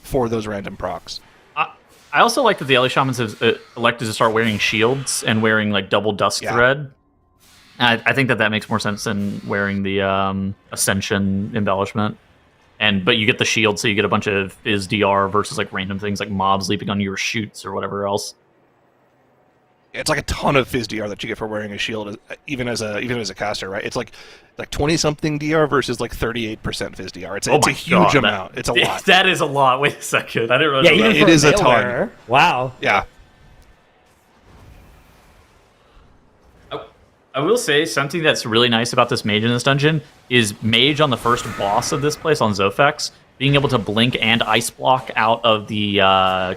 for those random procs. I also like that the Ellie Shamans have elected to start wearing shields and wearing like double Dusk Thread. I think that makes more sense than wearing the Ascension embellishment. But you get the shield, so you get a bunch of Fizz DR versus like random things like mobs leaping on your shoots or whatever else. It's like a ton of Fizz DR that you get for wearing a shield, even as a caster, right? It's like 20-something DR versus like 38% Fizz DR. It's a huge amount. It's a lot. That is a lot. Wait a second. I didn't realize that. It is a ton. Wearer. Wow. Yeah. I will say something that's really nice about this mage in this dungeon is mage on the first boss of this place on Zofex, being able to blink and ice block out of the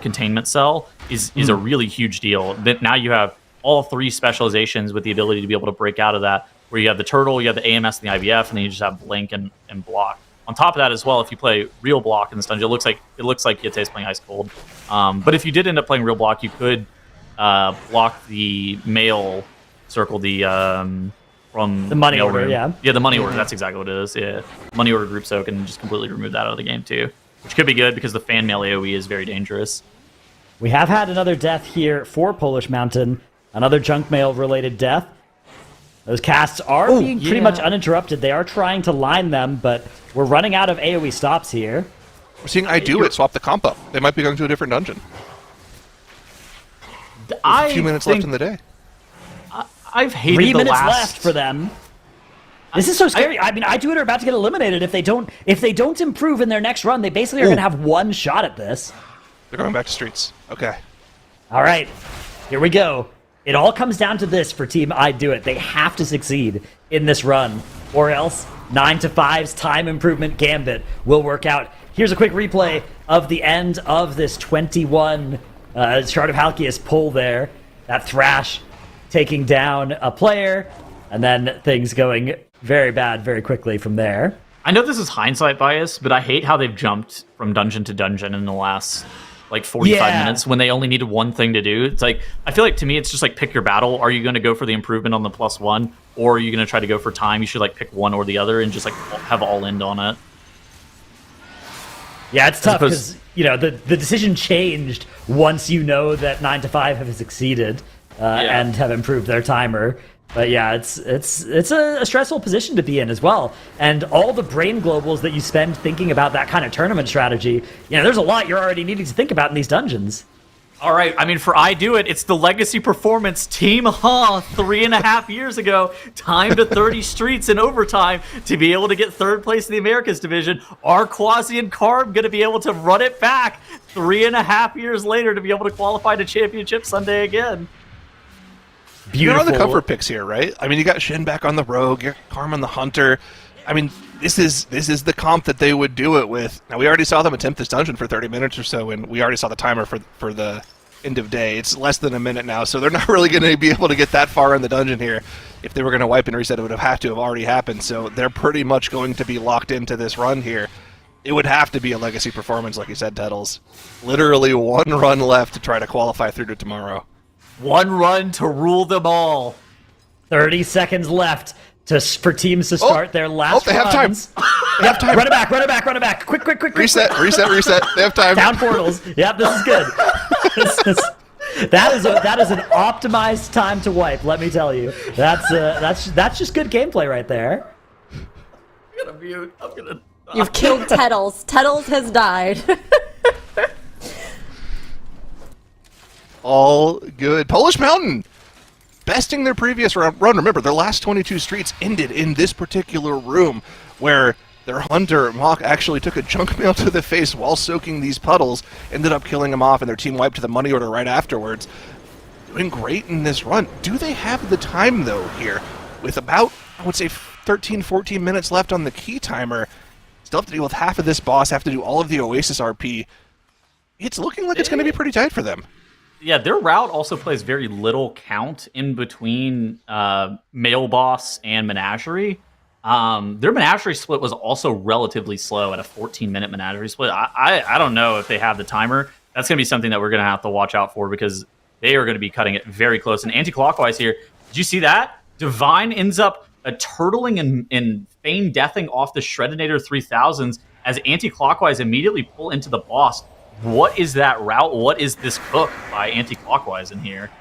containment cell is a really huge deal. That now you have all three specializations with the ability to be able to break out of that, where you have the turtle, you have the AMS and the IVF, and then you just have blink and block. On top of that as well, if you play real block in this dungeon, it looks like Yette's playing ice cold. But if you did end up playing real block, you could block the male circle, from the money order, room. yeah, the money order. That's exactly what it is. Yeah, money order group soak, and just completely remove that out of the game too, which could be good because the fan mail AOE is very dangerous. We have had another death here for Polish Mountain, another junk mail related death. Those casts are being pretty much uninterrupted. They are trying to line them, but we're running out of AOE stops here. We're seeing I do it swap the compo. They might be going to a different dungeon. A few minutes left in the day. I've hated 3 the minutes last... left for them. This is so scary. I mean, I do it are about to get eliminated if they don't improve in their next run. They basically are going to have one shot at this. They're going back to streets. Okay. All right, here we go. It all comes down to this for Team I Do It. They have to succeed in this run, or else 9-5's time improvement gambit will work out. Here's a quick replay of the end of this 21 Shard of Halkias pull there. That Thrash taking down a player, and then things going very bad very quickly from there. I know this is hindsight bias, but I hate how they've jumped from dungeon to dungeon in the last like 45 minutes when they only needed one thing to do. It's like, I feel like to me it's just like pick your battle. Are you going to go for the improvement on the +1, or are you going to try to go for time? You should like pick one or the other and just like have all in on it. Yeah, it's tough because the decision changed once you know that 9-5 have succeeded and have improved their timer. But yeah, it's a stressful position to be in as well. And all the brain globals that you spend thinking about that kind of tournament strategy, there's a lot you're already needing to think about in these dungeons. All right, I mean, for I Do It, it's the legacy performance Team 3.5 years ago, time to 30 streets in overtime to be able to get third place in the Americas division. Are Quasi and Carb going to be able to run it back 3.5 years later to be able to qualify to Championship Sunday again? Beautiful. You're on the comfort picks here, right? I mean, you got Shin back on the Rogue, you got Karm on the Hunter. I mean, this is the comp that they would do it with. Now, we already saw them attempt this dungeon for 30 minutes or so, and we already saw the timer for the end of day. It's less than a minute now, so they're not really going to be able to get that far in the dungeon here. If they were going to wipe and reset, it would have had to have already happened, so they're pretty much going to be locked into this run here. It would have to be a legacy performance, like you said, Tettles. Literally one run left to try to qualify through to tomorrow. One run to rule them all. 30 seconds left for teams to start their last they have time. runs. They have time. Run it back. Quick. Reset. They have time. Down portals. Yep, this is good. That is an optimized time to wipe, let me tell you. That's just good gameplay right there. I'm gonna mute. You've killed Tettles. Tettles has died. All good. Polish Mountain besting their previous run. Remember, their last 22 streets ended in this particular room where their hunter, Mock, actually took a junk mail to the face while soaking these puddles, ended up killing him off, and their team wiped to the money order right afterwards. Doing great in this run. Do they have the time, though, here? With about, I would say, 13, 14 minutes left on the key timer. Still have to deal with half of this boss, have to do all of the Oasis RP. It's looking like it's going to be pretty tight for them. Yeah, their route also plays very little count in between male boss and menagerie. Their menagerie split was also relatively slow at a 14-minute menagerie split. I don't know if they have the timer. That's going to be something that we're going to have to watch out for because they are going to be cutting it very close. And anti-clockwise here, did you see that? Divine ends up turtling and feign deathing off the Shreddinator 3000s as anti-clockwise immediately pull into the boss. What is that route? What is this cook by anti-clockwise in here?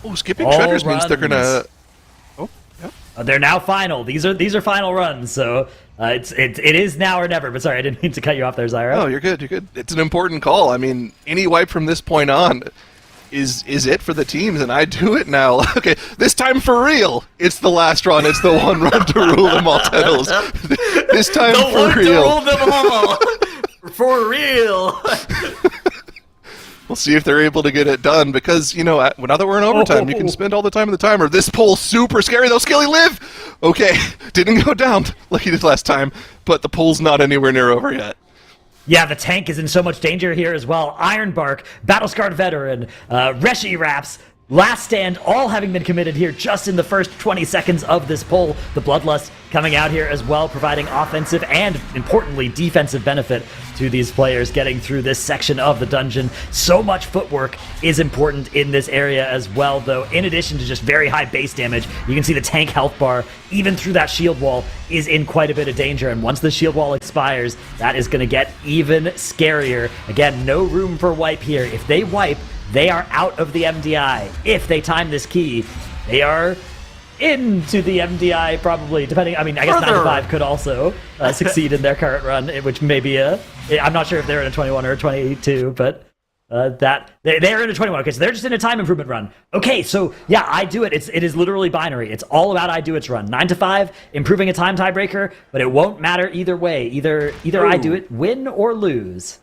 Oh, skipping Shredders means they're going to... Oh, yeah. They're now final. These are final runs, so it is now or never. But sorry, I didn't mean to cut you off there, Zyra. Oh, you're good. It's an important call. I mean, any wipe from this point on is it for the teams, and I do it now. Okay, this time for real. It's the last run. It's the one run to rule them all, Tettles. This time the for one real. To rule them all. For real. We'll see if they're able to get it done because, you know, now that we're in overtime, you can spend all the time in the timer. This poll's super scary, though. Skilly, live! Okay, didn't go down like he did last time, but the poll's not anywhere near over yet. Yeah, the tank is in so much danger here as well. Ironbark, Battle-Scarred Veteran, Reshi Raps, Last Stand, all having been committed here just in the first 20 seconds of this poll. The Bloodlust coming out here as well, providing offensive and, importantly, defensive benefit to these players getting through this section of the dungeon. So much footwork is important in this area as well, though. In addition to just very high base damage, you can see the tank health bar, even through that shield wall, is in quite a bit of danger. And once the shield wall expires, that is going to get even scarier. Again, no room for wipe here. If they wipe, they are out of the MDI. If they time this key, they are into the MDI, probably, depending. I mean, I guess 9-5 could also succeed in their current run, which may be I'm not sure if they're in a 21 or a 22, but they're in a 21. Okay, so they're just in a time improvement run. Okay, so yeah, I do it. It is literally binary. It's all about I do it's run. 9-5, improving a time tiebreaker, but it won't matter either way. Either I do it, win or lose.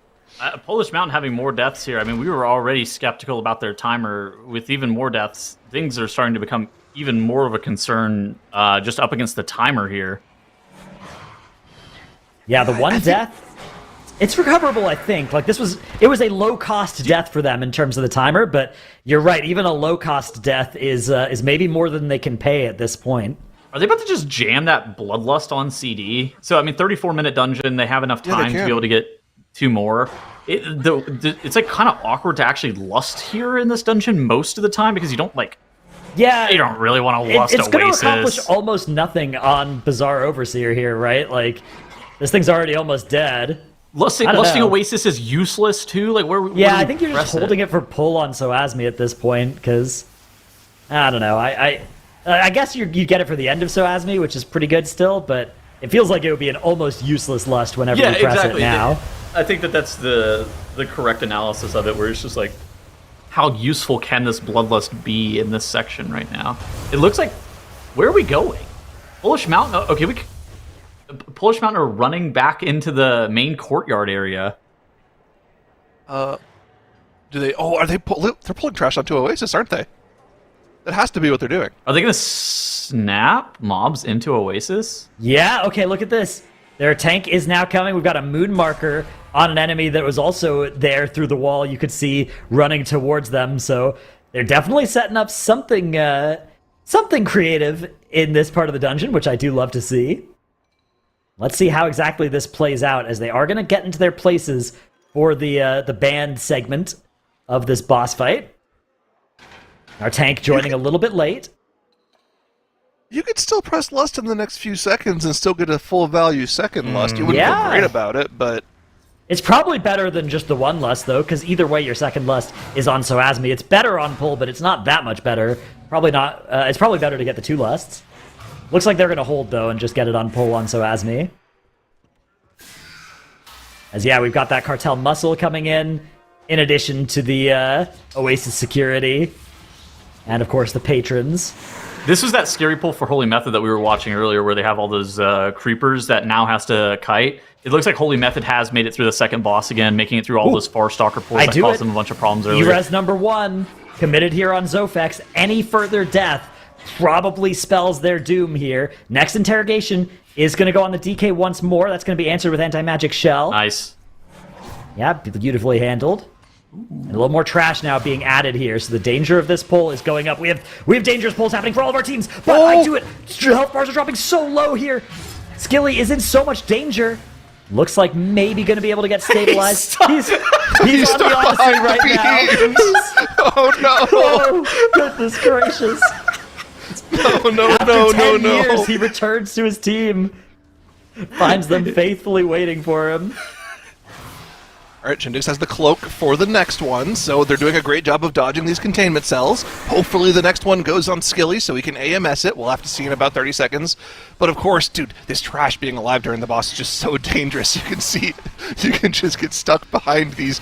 Polish Mountain having more deaths here. I mean, we were already skeptical about their timer. With even more deaths, things are starting to become even more of a concern just up against the timer here. Yeah, the one death, it's recoverable, I think. Like, it was a low-cost death for them in terms of the timer, but you're right, even a low-cost death is maybe more than they can pay at this point. Are they about to just jam that Bloodlust on CD? So, I mean, 34-minute dungeon, they have enough time to be able to get 2 more. It's like kind of awkward to actually lust here in this dungeon most of the time because you don't you don't really want to lust It's going to Oasis. accomplish almost nothing on Bizarre Overseer here, right? Like, this thing's already almost dead. Lusting Oasis is useless too. Like I think you're just holding it for pull on Soasmi at this point because I don't know. I guess you get it for the end of Soasmi, which is pretty good still, but it feels like it would be an almost useless lust whenever you press it now. I think that's the correct analysis of it, where it's just like, how useful can this Bloodlust be in this section right now? It looks like, where are we going? Polish Mountain. Okay, Polish Mountain are running back into the main courtyard area. Do they? Oh, are they? They're pulling trash onto Oasis, aren't they? That has to be what they're doing. Are they going to snap mobs into Oasis? Yeah. Okay. Look at this. Their tank is now coming. We've got a moon marker on an enemy that was also there through the wall. You could see running towards them. So they're definitely setting up something creative in this part of the dungeon, which I do love to see. Let's see how exactly this plays out, as they are going to get into their places for the band segment of this boss fight. Our tank joining a little bit late. You could still press Lust in the next few seconds and still get a full value second Lust. You wouldn't feel great about it, but... It's probably better than just the one Lust, though, because either way, your second Lust is on Soasmi. It's better on pull, but it's not that much better. Probably not. It's probably better to get the 2 Lusts. Looks like they're going to hold, though, and just get it on pull on Soasmi. As, yeah, we've got that Cartel Muscle coming in addition to the Oasis Security, and, of course, the Patrons. This was that scary pull for Holy Method that we were watching earlier, where they have all those creepers that now has to kite. It looks like Holy Method has made it through the second boss again, making it through all those Farstalker pulls that caused them a bunch of problems earlier. E-Res number 1, committed here on Zofex. Any further death probably spells their doom here. Next interrogation is going to go on the DK once more. That's going to be answered with Anti-Magic Shell. Nice. Yeah, beautifully handled. And a little more trash now being added here, so the danger of this pull is going up. We have dangerous pulls happening for all of our teams, but I do it. Health bars are dropping so low here. Skilly is in so much danger. Looks like maybe going to be able to get stabilized. He's on the Odyssey right now. Oh no! Oh, goodness gracious! No! After 10 years, he returns to his team, finds them faithfully waiting for him. All right, Chindix has the cloak for the next one, so they're doing a great job of dodging these containment cells. Hopefully the next one goes on Skilly so he can AMS it. We'll have to see in about 30 seconds. But of course, dude, this trash being alive during the boss is just so dangerous. You can see, you can just get stuck behind these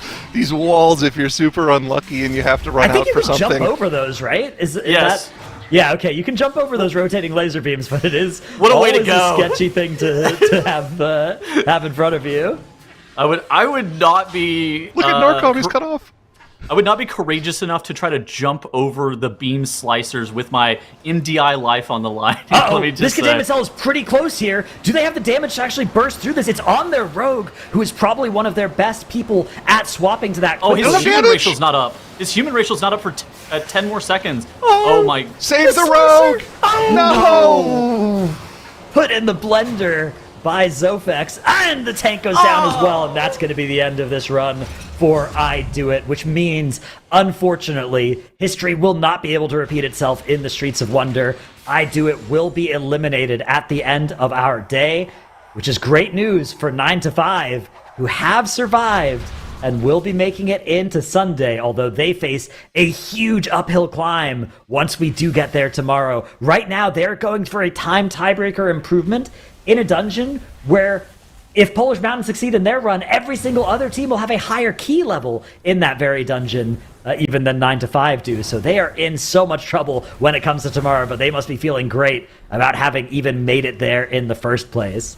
walls if you're super unlucky and you have to run out for something. I think you can jump over those, right? Is yes. That... Yeah, okay, you can jump over those rotating laser beams, but it is what a way to go. A sketchy thing to have in front of you. I would not be... Look at Norcom, he's cut off. I would not be courageous enough to try to jump over the beam slicers with my MDI life on the line. Let me just this containment cell is pretty close here. Do they have the damage to actually burst through this? It's on their rogue, who is probably one of their best people at swapping to that. Oh, his human racial's not up. His human racial's not up for 10 more seconds. Oh my... Save the rogue! Oh, no! Put in the blender by Zofex, and the tank goes down as well, and that's going to be the end of this run for I Do It, which means, unfortunately, history will not be able to repeat itself in the Streets of Wonder. I Do It will be eliminated at the end of our day, which is great news for 9 to 5, who have survived and will be making it into Sunday, although they face a huge uphill climb once we do get there tomorrow. Right now, they're going for a time tiebreaker improvement in a dungeon where if Polish Mountain succeed in their run, every single other team will have a higher key level in that very dungeon, even than 9 to 5 do. So they are in so much trouble when it comes to tomorrow, but they must be feeling great about having even made it there in the first place.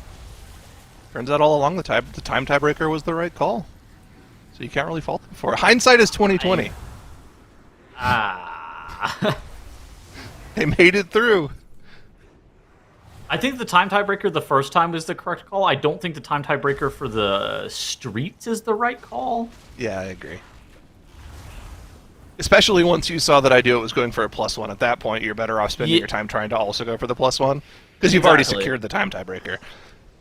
Turns out all along the time tiebreaker was the right call. So you can't really fault them for it. Hindsight is 20/20. They made it through. I think the time tiebreaker the first time was the correct call. I don't think the time tiebreaker for the streets is the right call. Yeah, I agree. Especially once you saw that I Do It was going for a +1. At that point, you're better off spending your time trying to also go for the +1. Because you've already secured the time tiebreaker.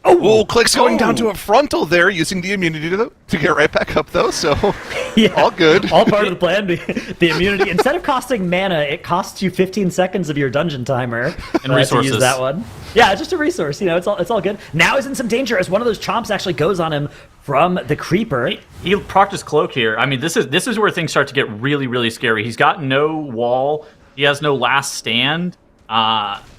Oh, Click's going down to a frontal there, using the immunity to get right back up, though, so yeah, all good. All part of the plan. The immunity, instead of costing mana, it costs you 15 seconds of your dungeon timer and resources. To use that one. Yeah, just a resource. You know, it's all good. Now he's in some danger as one of those chomps actually goes on him from the creeper. He procced his cloak here. I mean, this is where things start to get really, really scary. He's got no wall. He has no last stand.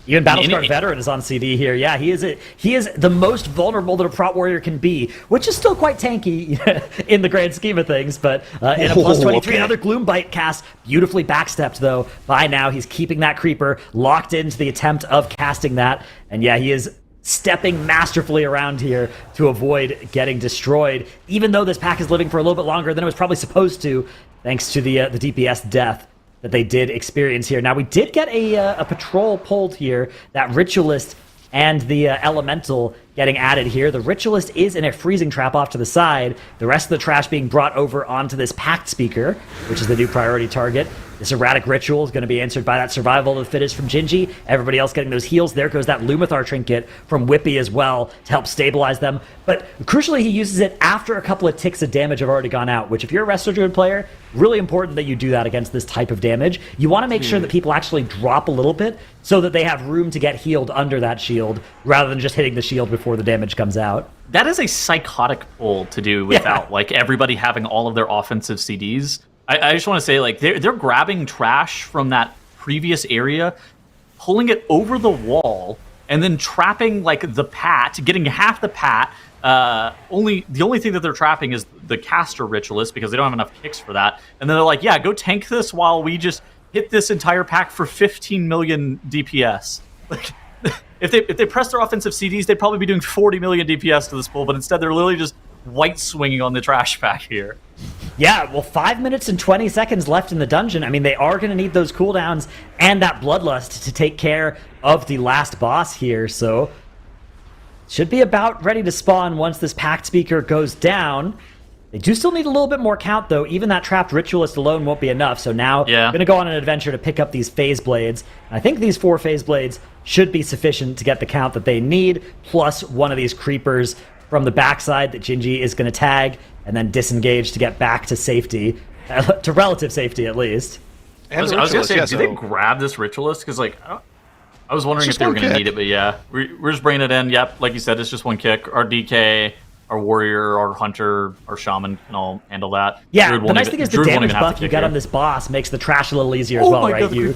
Even Battlescar Veteran is on CD here. Yeah, he is the most vulnerable that a prot warrior can be, which is still quite tanky in the grand scheme of things. But in a +23, another Gloombite cast, beautifully backstepped though. By now, he's keeping that creeper locked into the attempt of casting that, and yeah, he is stepping masterfully around here to avoid getting destroyed. Even though this pack is living for a little bit longer than it was probably supposed to, thanks to the DPS death that they did experience here. Now, we did get a patrol pulled here. That Ritualist and the Elemental getting added here. The Ritualist is in a freezing trap off to the side. The rest of the trash being brought over onto this Pact Speaker, which is the new priority target. This Erratic Ritual is going to be answered by that Survival of the Fittest from Gingy. Everybody else getting those heals. There goes that Lumathar Trinket from Whippy as well to help stabilize them. But crucially, he uses it after a couple of ticks of damage have already gone out, which if you're a Resto Druid player, really important that you do that against this type of damage. You want to make sure that people actually drop a little bit so that they have room to get healed under that shield rather than just hitting the shield before the damage comes out. That is a psychotic pull to do without like everybody having all of their offensive CDs. I just want to say, like, they're grabbing trash from that previous area, pulling it over the wall, and then trapping like the pat, getting half the pat. The only thing that they're trapping is the caster Ritualist because they don't have enough kicks for that. And then they're like, yeah, go tank this while we just hit this entire pack for 15 million DPS. Like, if they press their offensive CDs, they'd probably be doing 40 million DPS to this pull, but instead they're literally just white swinging on the trash pack here. Yeah, well, 5 minutes and 20 seconds left in the dungeon. I mean, they are going to need those cooldowns and that Bloodlust to take care of the last boss here, so should be about ready to spawn once this Pact Speaker goes down. They do still need a little bit more count, though. Even that trapped Ritualist alone won't be enough, so now I'm going to go on an adventure to pick up these Phase Blades. I think these 4 Phase Blades should be sufficient to get the count that they need, plus one of these Creepers from the backside that Gingy is going to tag and then disengage to get back to safety, to relative safety at least. And I was going to say, did they grab this Ritualist? Because, like, I was wondering if they were going to need it, but yeah. We're just bringing it in. Yep, like you said, it's just one kick. Our DK, our Warrior, our Hunter, our Shaman can all handle that. Yeah, the nice thing is the damage buff you get on this boss makes the trash a little easier as well, right?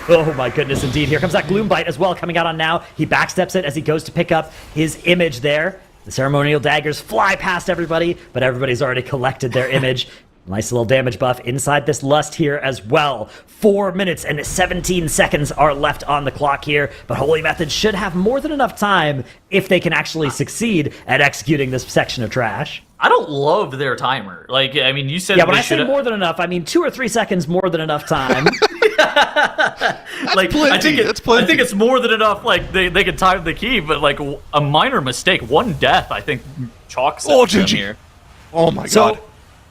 Oh my goodness, indeed. Here comes that Gloombite as well coming out on now. He backsteps it as he goes to pick up his image there. The ceremonial daggers fly past everybody, but everybody's already collected their image. Nice little damage buff inside this Lust here as well. 4 minutes and 17 seconds are left on the clock here, but Holy Method should have more than enough time if they can actually succeed at executing this section of trash. I don't love their timer. Like, I mean, you said when I say more than enough, I mean 2 or 3 seconds more than enough time. Like, plenty. I think it's more than enough. Like, they can time the key, but like a minor mistake, one death, I think chalks up them here. Oh my god.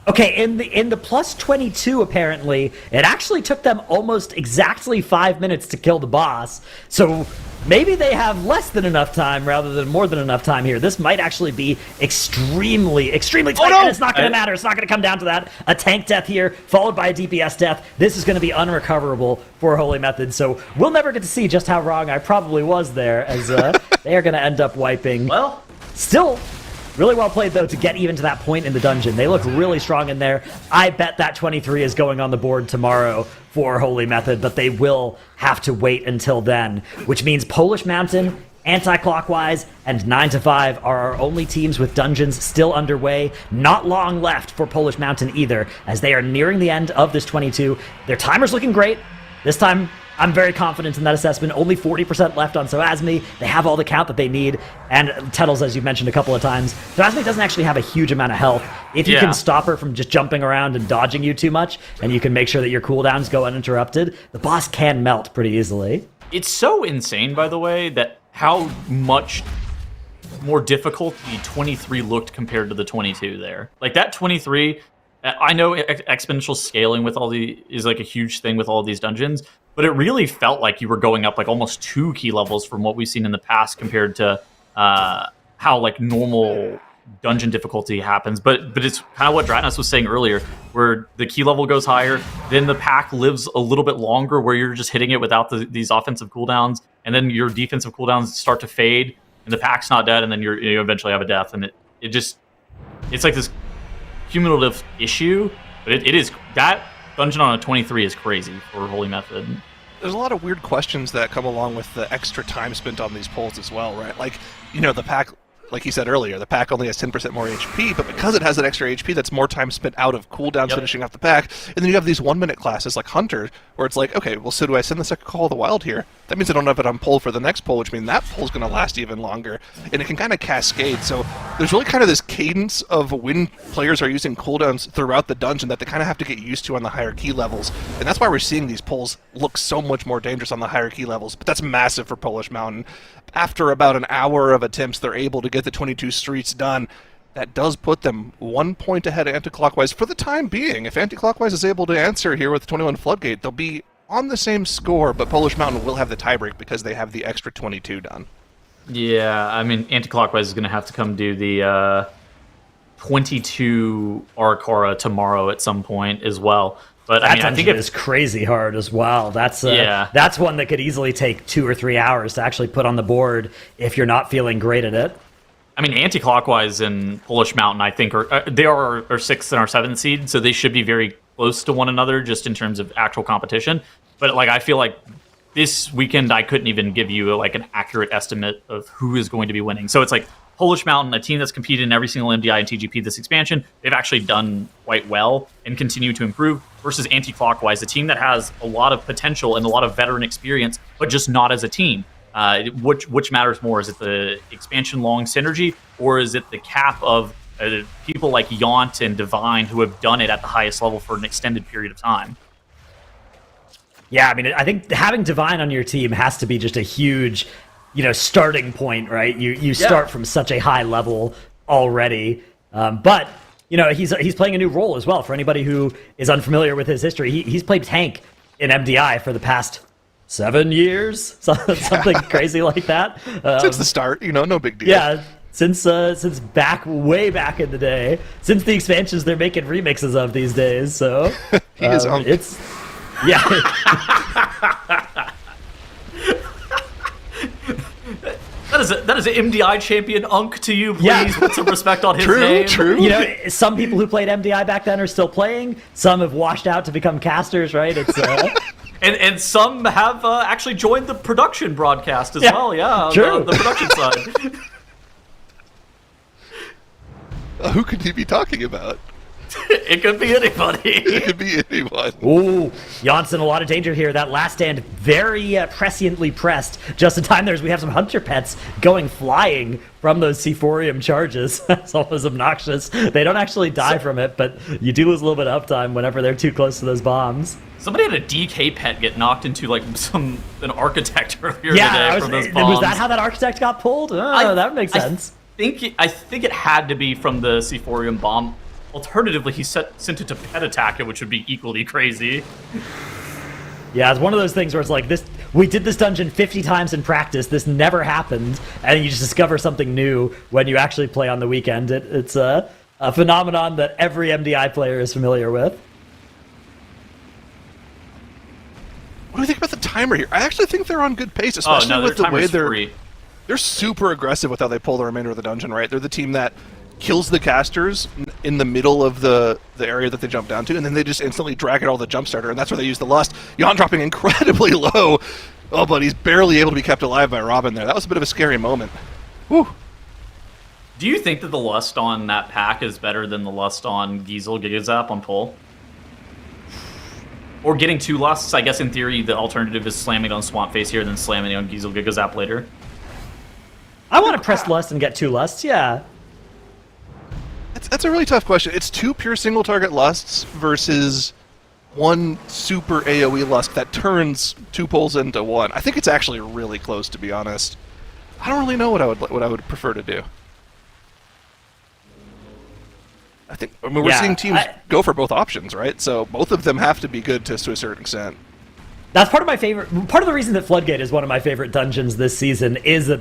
Okay, in the plus 22, apparently, it actually took them almost exactly 5 minutes to kill the boss. So maybe they have less than enough time rather than more than enough time here. This might actually be extremely tight, and it's not going to matter. It's not going to come down to that. A tank death here, followed by a DPS death. This is going to be unrecoverable for Holy Method, so we'll never get to see just how wrong I probably was there, as they are going to end up wiping. Well, still really well played, though, to get even to that point in the dungeon. They look really strong in there. I bet that 23 is going on the board tomorrow for Holy Method, but they will have to wait until then, which means Polish Mountain, Anti-Clockwise, and 9 to 5 are our only teams with dungeons still underway. Not long left for Polish Mountain either, as they are nearing the end of this 22. Their timer's looking great. This time, I'm very confident in that assessment. Only 40% left on Soasmi. They have all the count that they need. And Tettles, as you mentioned a couple of times, Soasmi doesn't actually have a huge amount of health. If you can stop her from just jumping around and dodging you too much, and you can make sure that your cooldowns go uninterrupted, the boss can melt pretty easily. It's so insane, by the way, that how much more difficult the 23 looked compared to the 22 there. Like, that 23, I know exponential scaling with all is like a huge thing with all of these dungeons, but it really felt like you were going up like almost 2 key levels from what we've seen in the past compared to how like normal dungeon difficulty happens. But it's kind of what Dratnos was saying earlier, where the key level goes higher, then the pack lives a little bit longer, where you're just hitting it without these offensive cooldowns, and then your defensive cooldowns start to fade, and the pack's not dead, and then you eventually have a death, and it's like this cumulative issue. But it is that dungeon on a 23 is crazy for Holy Method. There's a lot of weird questions that come along with the extra time spent on these polls as well, right? Like, the pack, like you said earlier, the pack only has 10% more HP, but because it has that extra HP, that's more time spent out of cooldowns finishing off the pack. And then you have these 1-minute classes like Hunter, where it's like, okay, well, so do I send the second Call of the Wild here? That means I don't have it on poll for the next poll, which means that poll's going to last even longer. And it can kind of cascade. So there's really kind of this cadence of when players are using cooldowns throughout the dungeon that they kind of have to get used to on the higher key levels. And that's why we're seeing these polls look so much more dangerous on the higher key levels. But that's massive for Polish Mountain. After about an hour of attempts, they're able to get the 22 streets done. That does put them 1 point ahead of Anti-Clockwise for the time being. If Anti-Clockwise is able to answer here with 21 Floodgate, they'll be on the same score, but Polish Mountain will have the tiebreak because they have the extra 22 done. Yeah, I mean, Anti-Clockwise is going to have to come do the 22 Arakara tomorrow at some point as well. But I mean, I think it's crazy hard as well. That's one that could easily take 2 or 3 hours to actually put on the board if you're not feeling great at it. I mean, Anti-Clockwise and Polish Mountain, I think, they are our 6th and our 7th seed, so they should be very close to one another just in terms of actual competition. But like, I feel like this weekend I couldn't even give you like an accurate estimate of who is going to be winning. So it's like Polish Mountain, a team that's competed in every single MDI and TGP this expansion, they've actually done quite well and continue to improve, versus Anti-Clockwise, a team that has a lot of potential and a lot of veteran experience, but just not as a team. Which matters more? Is it the expansion long synergy, or is it the cap of people like Yaunt and Divine who have done it at the highest level for an extended period of time? Yeah, I mean, I think having Divine on your team has to be just a huge, starting point, right? You start from such a high level already, but he's playing a new role as well. For anybody who is unfamiliar with his history, he's played tank in MDI for the past 7 years, something crazy like that. Since the start, no big deal. Yeah, since way back in the day, since the expansions they're making remixes of these days. So he is it's. Yeah. That is an MDI champion Unk to you, please. Put some respect on his name. True. Some people who played MDI back then are still playing. Some have washed out to become casters, right? It's and some have actually joined the production broadcast as well. Yeah, true. The production side. Who could he be talking about? It could be anybody. It could be anyone. Ooh, Janssen, a lot of danger here. That last stand very presciently pressed. Just in time, we have some hunter pets going flying from those Sephorium charges. That's almost obnoxious. They don't actually die from it, but you do lose a little bit of uptime whenever they're too close to those bombs. Somebody had a DK pet get knocked into like an architect earlier today from those bombs. Was that how that architect got pulled? Oh, that would make sense. I think it had to be from the Sephorium bomb. Alternatively, he sent it to pet attack it, which would be equally crazy. Yeah, it's one of those things where it's like, we did this dungeon 50 times in practice, this never happened, and you just discover something new when you actually play on the weekend. It's a phenomenon that every MDI player is familiar with. What do you think about the timer here? I actually think they're on good pace, especially with the way they're super aggressive with how they pull the remainder of the dungeon, right? They're the team that kills the casters in the middle of the area that they jump down to, and then they just instantly drag out all the jump starter, and that's where they use the lust. Jan dropping incredibly low. Oh, but he's barely able to be kept alive by Robin there. That was a bit of a scary moment. Whew. Do you think that the lust on that pack is better than the lust on Giesel Gigazap on pull? Or getting 2 lusts? I guess in theory the alternative is slamming on Swamp Face here, then slamming on Giesel Gigazap later. I want to press lust and get 2 lusts, yeah. That's a really tough question. It's 2 pure single target lusts versus 1 super AoE lust that turns 2 pulls into 1. I think it's actually really close, to be honest. I don't really know what I would prefer to do. We're seeing teams go for both options, right? So both of them have to be good to a certain extent. That's part of my favorite. Part of the reason that Floodgate is one of my favorite dungeons this season is that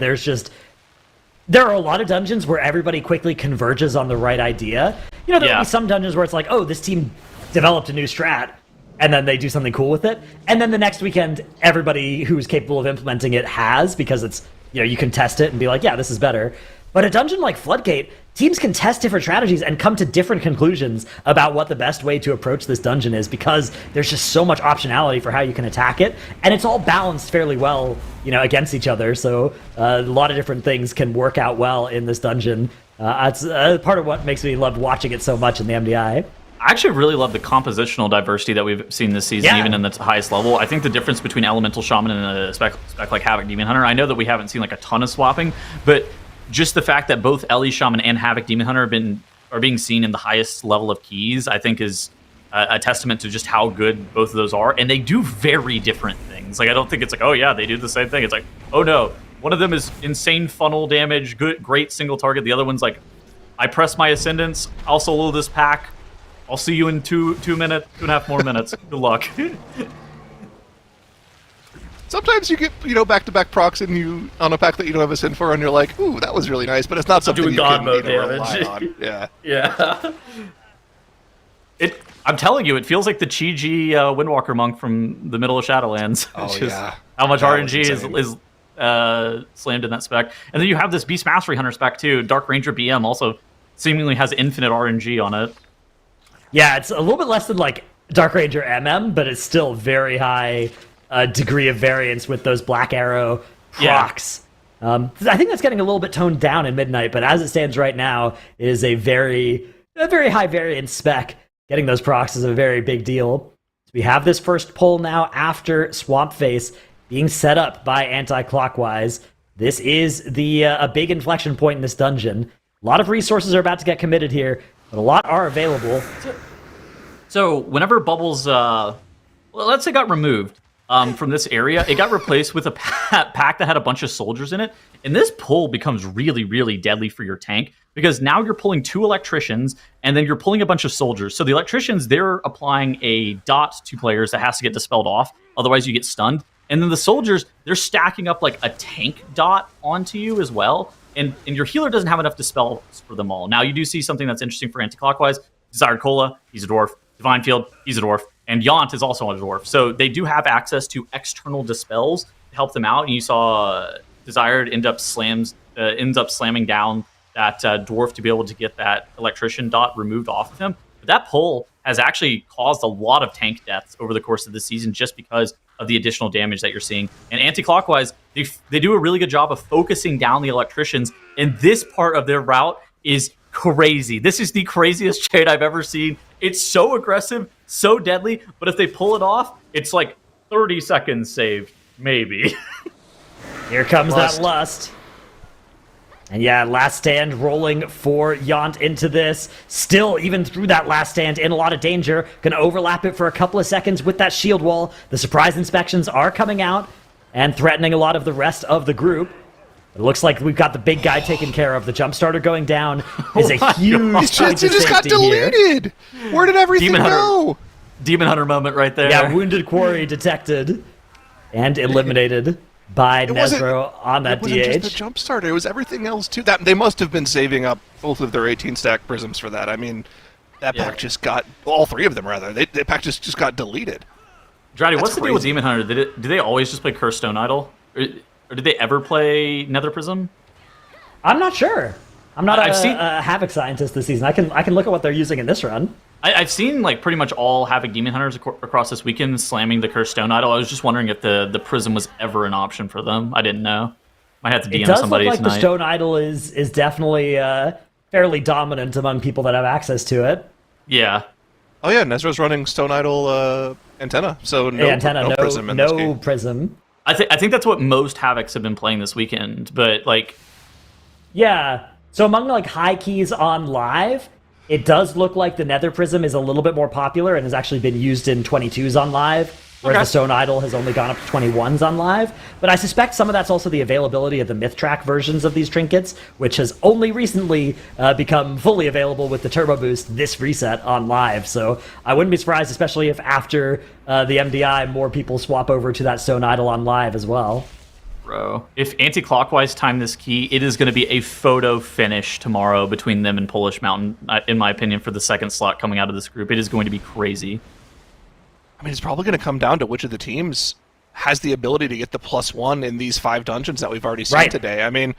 there are a lot of dungeons where everybody quickly converges on the right idea. There will be some dungeons where it's like, oh, this team developed a new strat, and then they do something cool with it. And then the next weekend, everybody who's capable of implementing it has, because it's, you can test it and be like, yeah, this is better. But a dungeon like Floodgate, teams can test different strategies and come to different conclusions about what the best way to approach this dungeon is, because there's just so much optionality for how you can attack it, and it's all balanced fairly well, against each other. So a lot of different things can work out well in this dungeon. It's part of what makes me love watching it so much in the MDI. I actually really love the compositional diversity that we've seen this season, even in the highest level. I think the difference between Elemental Shaman and a spec like Havoc Demon Hunter, I know that we haven't seen like a ton of swapping, but just the fact that both Ellie Shaman and Havoc Demon Hunter are being seen in the highest level of keys, I think is a testament to just how good both of those are. And they do very different things. Like, I don't think it's like, oh yeah, they do the same thing. It's like, oh no, one of them is insane funnel damage, great single target. The other one's like, I press my Ascendance, I'll solo this pack. I'll see you in 2.5 more minutes. Good luck. Sometimes you get, back-to-back procs and you on a pack that you don't have a sin for, and you're like, ooh, that was really nice, but it's not something doing you God can mode rely damage. on. Yeah. Yeah. I'm telling you, it feels like the Chi-Ji Windwalker monk from the middle of Shadowlands. Oh, yeah. How much That RNG was is slammed in that spec. And then you have this Beast Mastery Hunter spec, too. Dark Ranger BM also seemingly has infinite RNG on it. Yeah, it's a little bit less than like Dark Ranger MM, but it's still very high degree of variance with those Black Arrow procs. Yeah. I think that's getting a little bit toned down in Midnight, but as it stands right now, it is a very high variance spec. Getting those procs is a very big deal. So we have this first pull now after Swamp Face being set up by Anti-Clockwise. This is a big inflection point in this dungeon. A lot of resources are about to get committed here, but a lot are available. So whenever Bubbles, let's say got removed from this area, it got replaced with a pack that had a bunch of soldiers in it. And this pull becomes really, really deadly for your tank because now you're pulling 2 electricians and then you're pulling a bunch of soldiers. So the electricians, they're applying a dot to players that has to get dispelled off. Otherwise you get stunned. And then the soldiers, they're stacking up like a tank dot onto you as well. And your healer doesn't have enough dispels for them all. Now you do see something that's interesting for Anti-Clockwise. Desired Cola, he's a dwarf. Divine Field, he's a dwarf. And Yont is also a dwarf. So they do have access to external dispels to help them out. And you saw Desired ends up slamming down that dwarf to be able to get that electrician dot removed off of him. But that pull has actually caused a lot of tank deaths over the course of the season just because of the additional damage that you're seeing. And Anti-Clockwise, they do a really good job of focusing down the electricians. And this part of their route is crazy. This is the craziest trade I've ever seen. It's so aggressive, so deadly, but if they pull it off, it's like 30 seconds saved, maybe. Here comes that Lust. And yeah, Last Stand rolling for Yont into this. Still, even through that Last Stand, in a lot of danger. Gonna overlap it for a couple of seconds with that shield wall. The surprise inspections are coming out and threatening a lot of the rest of the group. It looks like we've got the big guy taken care of. The jump starter going down is a huge His chances just got deleted. Here. Where did everything go? Demon Hunter moment right there. Yeah, Wounded Quarry detected and eliminated by Nezro on that DH. It wasn't just DH. the jump starter. It was everything else too. That they must have been saving up both of their 18 stack prisms for that. I mean, that pack just got all 3 of them rather. The pack just got deleted. Dratty, what's the deal with Demon Hunter? Do they always just play Cursed Stone Idol? Or did they ever play Nether Prism? I'm not sure. I'm not a Havoc scientist this season. I can look at what they're using in this run. I've seen like pretty much all Havoc Demon Hunters across this weekend slamming the Cursed Stone Idol. I was just wondering if the Prism was ever an option for them. I didn't know. Might have to DM somebody tonight. It does look like the Stone Idol is definitely fairly dominant among people that have access to it. Yeah. Oh yeah, Nezro's running Stone Idol antenna, so no Prism in this game. Prism. I think that's what most Havocs have been playing this weekend, but like... Yeah, so among like high keys on live, it does look like the Nether Prism is a little bit more popular and has actually been used in 22s on live, whereas the Stone Idol has only gone up to 21s on live. But I suspect some of that's also the availability of the Myth Track versions of these trinkets, which has only recently become fully available with the Turbo Boost this reset on live. So I wouldn't be surprised, especially if after the MDI, more people swap over to that Stone Idol on live as well. Bro, if Anti-Clockwise time this key, it is going to be a photo finish tomorrow between them and Polish Mountain, in my opinion, for the second slot coming out of this group. It is going to be crazy. I mean, it's probably going to come down to which of the teams has the ability to get the +1 in these 5 dungeons that we've already seen today. I mean,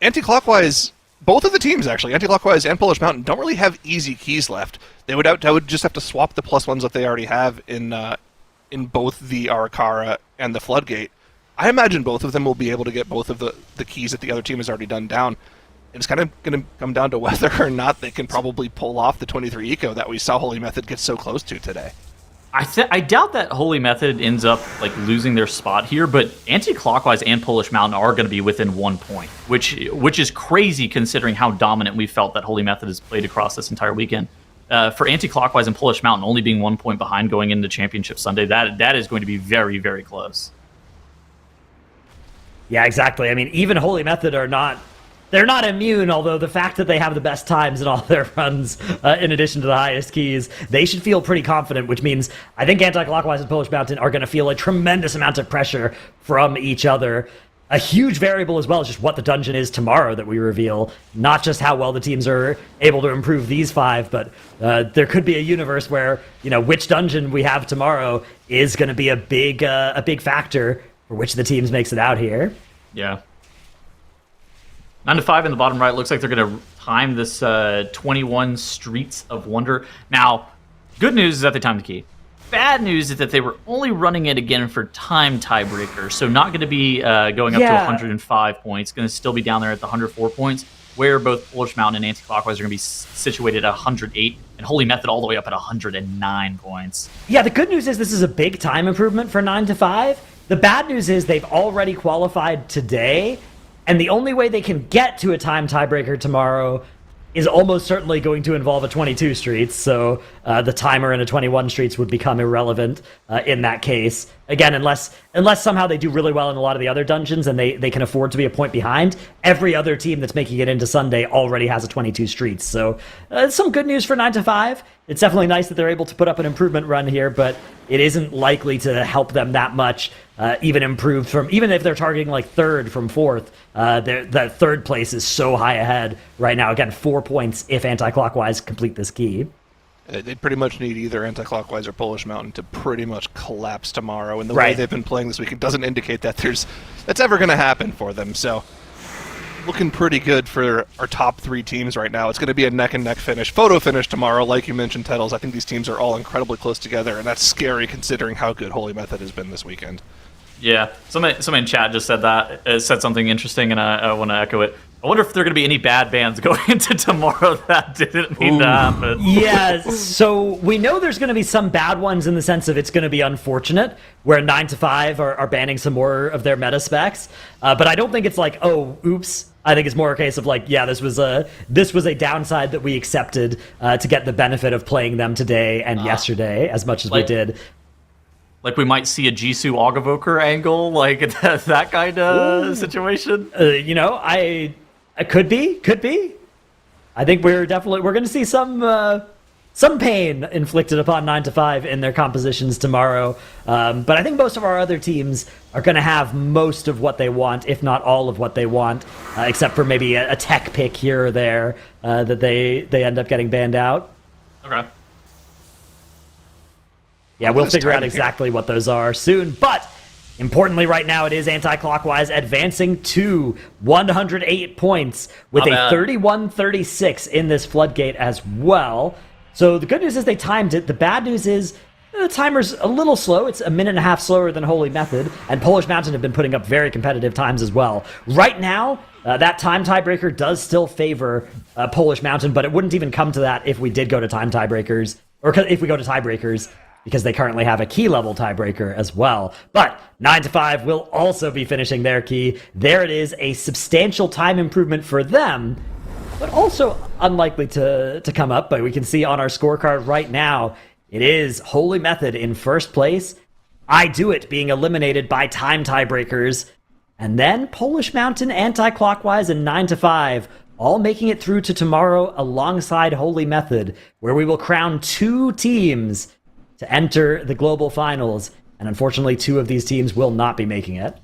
Anti-Clockwise, both of the teams actually, Anti-Clockwise and Polish Mountain, don't really have easy keys left. They would just have to swap the +1s that they already have in both the Arakara and the Floodgate. I imagine both of them will be able to get both of the keys that the other team has already done down. it's kind of going to come down to whether or not they can probably pull off the 23 eco that we saw Holy Method get so close to today. I doubt that Holy Method ends up like losing their spot here, but Anti-Clockwise and Polish Mountain are going to be within 1 point, which is crazy considering how dominant we felt that Holy Method has played across this entire weekend. For Anti-Clockwise and Polish Mountain only being 1 point behind going into Championship Sunday, that is going to be very, very close. Yeah, exactly. I mean, even Holy Method they're not immune, although the fact that they have the best times in all their runs, in addition to the highest keys, they should feel pretty confident, which means I think Anti-Clockwise and Polish Mountain are going to feel a tremendous amount of pressure from each other. A huge variable as well is just what the dungeon is tomorrow that we reveal, not just how well the teams are able to improve these 5, but there could be a universe where, which dungeon we have tomorrow is going to be a big factor for which the teams makes it out here. Yeah. 9 to 5 in the bottom right. Looks like they're going to time this 21 Streets of Wonder. Now, good news is that they timed the key. Bad news is that they were only running it again for time tiebreaker, so not going to be going up to 105 points. Going to still be down there at the 104 points, where both Polish Mountain and Anti-Clockwise are going to be situated at 108, and Holy Method all the way up at 109 points. Yeah, the good news is this is a big time improvement for 9 to 5. The bad news is they've already qualified today, and the only way they can get to a time tiebreaker tomorrow is almost certainly going to involve a 22 Streets, so the timer in a 21 Streets would become irrelevant in that case. Again, unless somehow they do really well in a lot of the other dungeons and they can afford to be a point behind, every other team that's making it into Sunday already has a 22 Streets. So some good news for 9 to 5. It's definitely nice that they're able to put up an improvement run here, but it isn't likely to help them that much, even if they're targeting like third from fourth. That third place is so high ahead right now. Again, 4 points if Anti-Clockwise complete this key. They pretty much need either Anti-Clockwise or Polish Mountain to pretty much collapse tomorrow. And the way they've been playing this week, it doesn't indicate that that's ever going to happen for them. So, looking pretty good for our top 3 teams right now. It's going to be a neck-and-neck finish. Photo finish tomorrow, like you mentioned, Tettles. I think these teams are all incredibly close together, and that's scary considering how good Holy Method has been this weekend. Yeah, somebody in chat just said something interesting, and I want to echo it. I wonder if there are going to be any bad bands going into tomorrow that didn't need to happen. Yeah, so we know there's going to be some bad ones in the sense of it's going to be unfortunate, where 9 to 5 are banning some more of their meta specs. But I don't think it's like, oh, oops. I think it's more a case of like, yeah, this was a downside that we accepted to get the benefit of playing them today and yesterday as much as we did. Like we might see a Jisoo Augavoker angle, like that kind of situation. It could be. I think we're going to see some pain inflicted upon 9 to 5 in their compositions tomorrow. But I think most of our other teams are going to have most of what they want, if not all of what they want, except for maybe a tech pick here or there that they end up getting banned out. Okay. Yeah, we'll figure out exactly what those are soon. But importantly, right now, it is Anti-Clockwise advancing to 108 points with a 31-36 in this Floodgate as well. So the good news is they timed it. The bad news is the timer's a little slow. It's a minute and a half slower than Holy Method, and Polish Mountain have been putting up very competitive times as well. Right now, that time tiebreaker does still favor Polish Mountain, but it wouldn't even come to that if we did go to time tiebreakers, or if we go to tiebreakers, because they currently have a key level tiebreaker as well. But 9 to 5 will also be finishing their key. There it is, a substantial time improvement for them, but also unlikely to come up. But we can see on our scorecard right now, it is Holy Method in first place, I Do It being eliminated by time tiebreakers, and then Polish Mountain, Anti-Clockwise, and 9 to 5 all making it through to tomorrow alongside Holy Method, where we will crown 2 teams to enter the global finals, and unfortunately 2 of these teams will not be making it.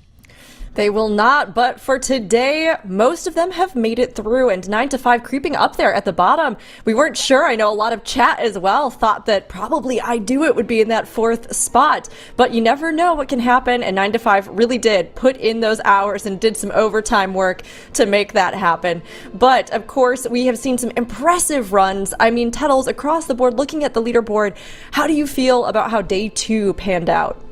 They will not, but for today, most of them have made it through, and 9 to 5 creeping up there at the bottom. We weren't sure. I know a lot of chat as well thought that probably I Do It would be in that 4th spot, but you never know what can happen, and 9 to 5 really did put in those hours and did some overtime work to make that happen. But, of course, we have seen some impressive runs. I mean, Tettles, across the board, looking at the leaderboard, how do you feel about how day 2 panned out?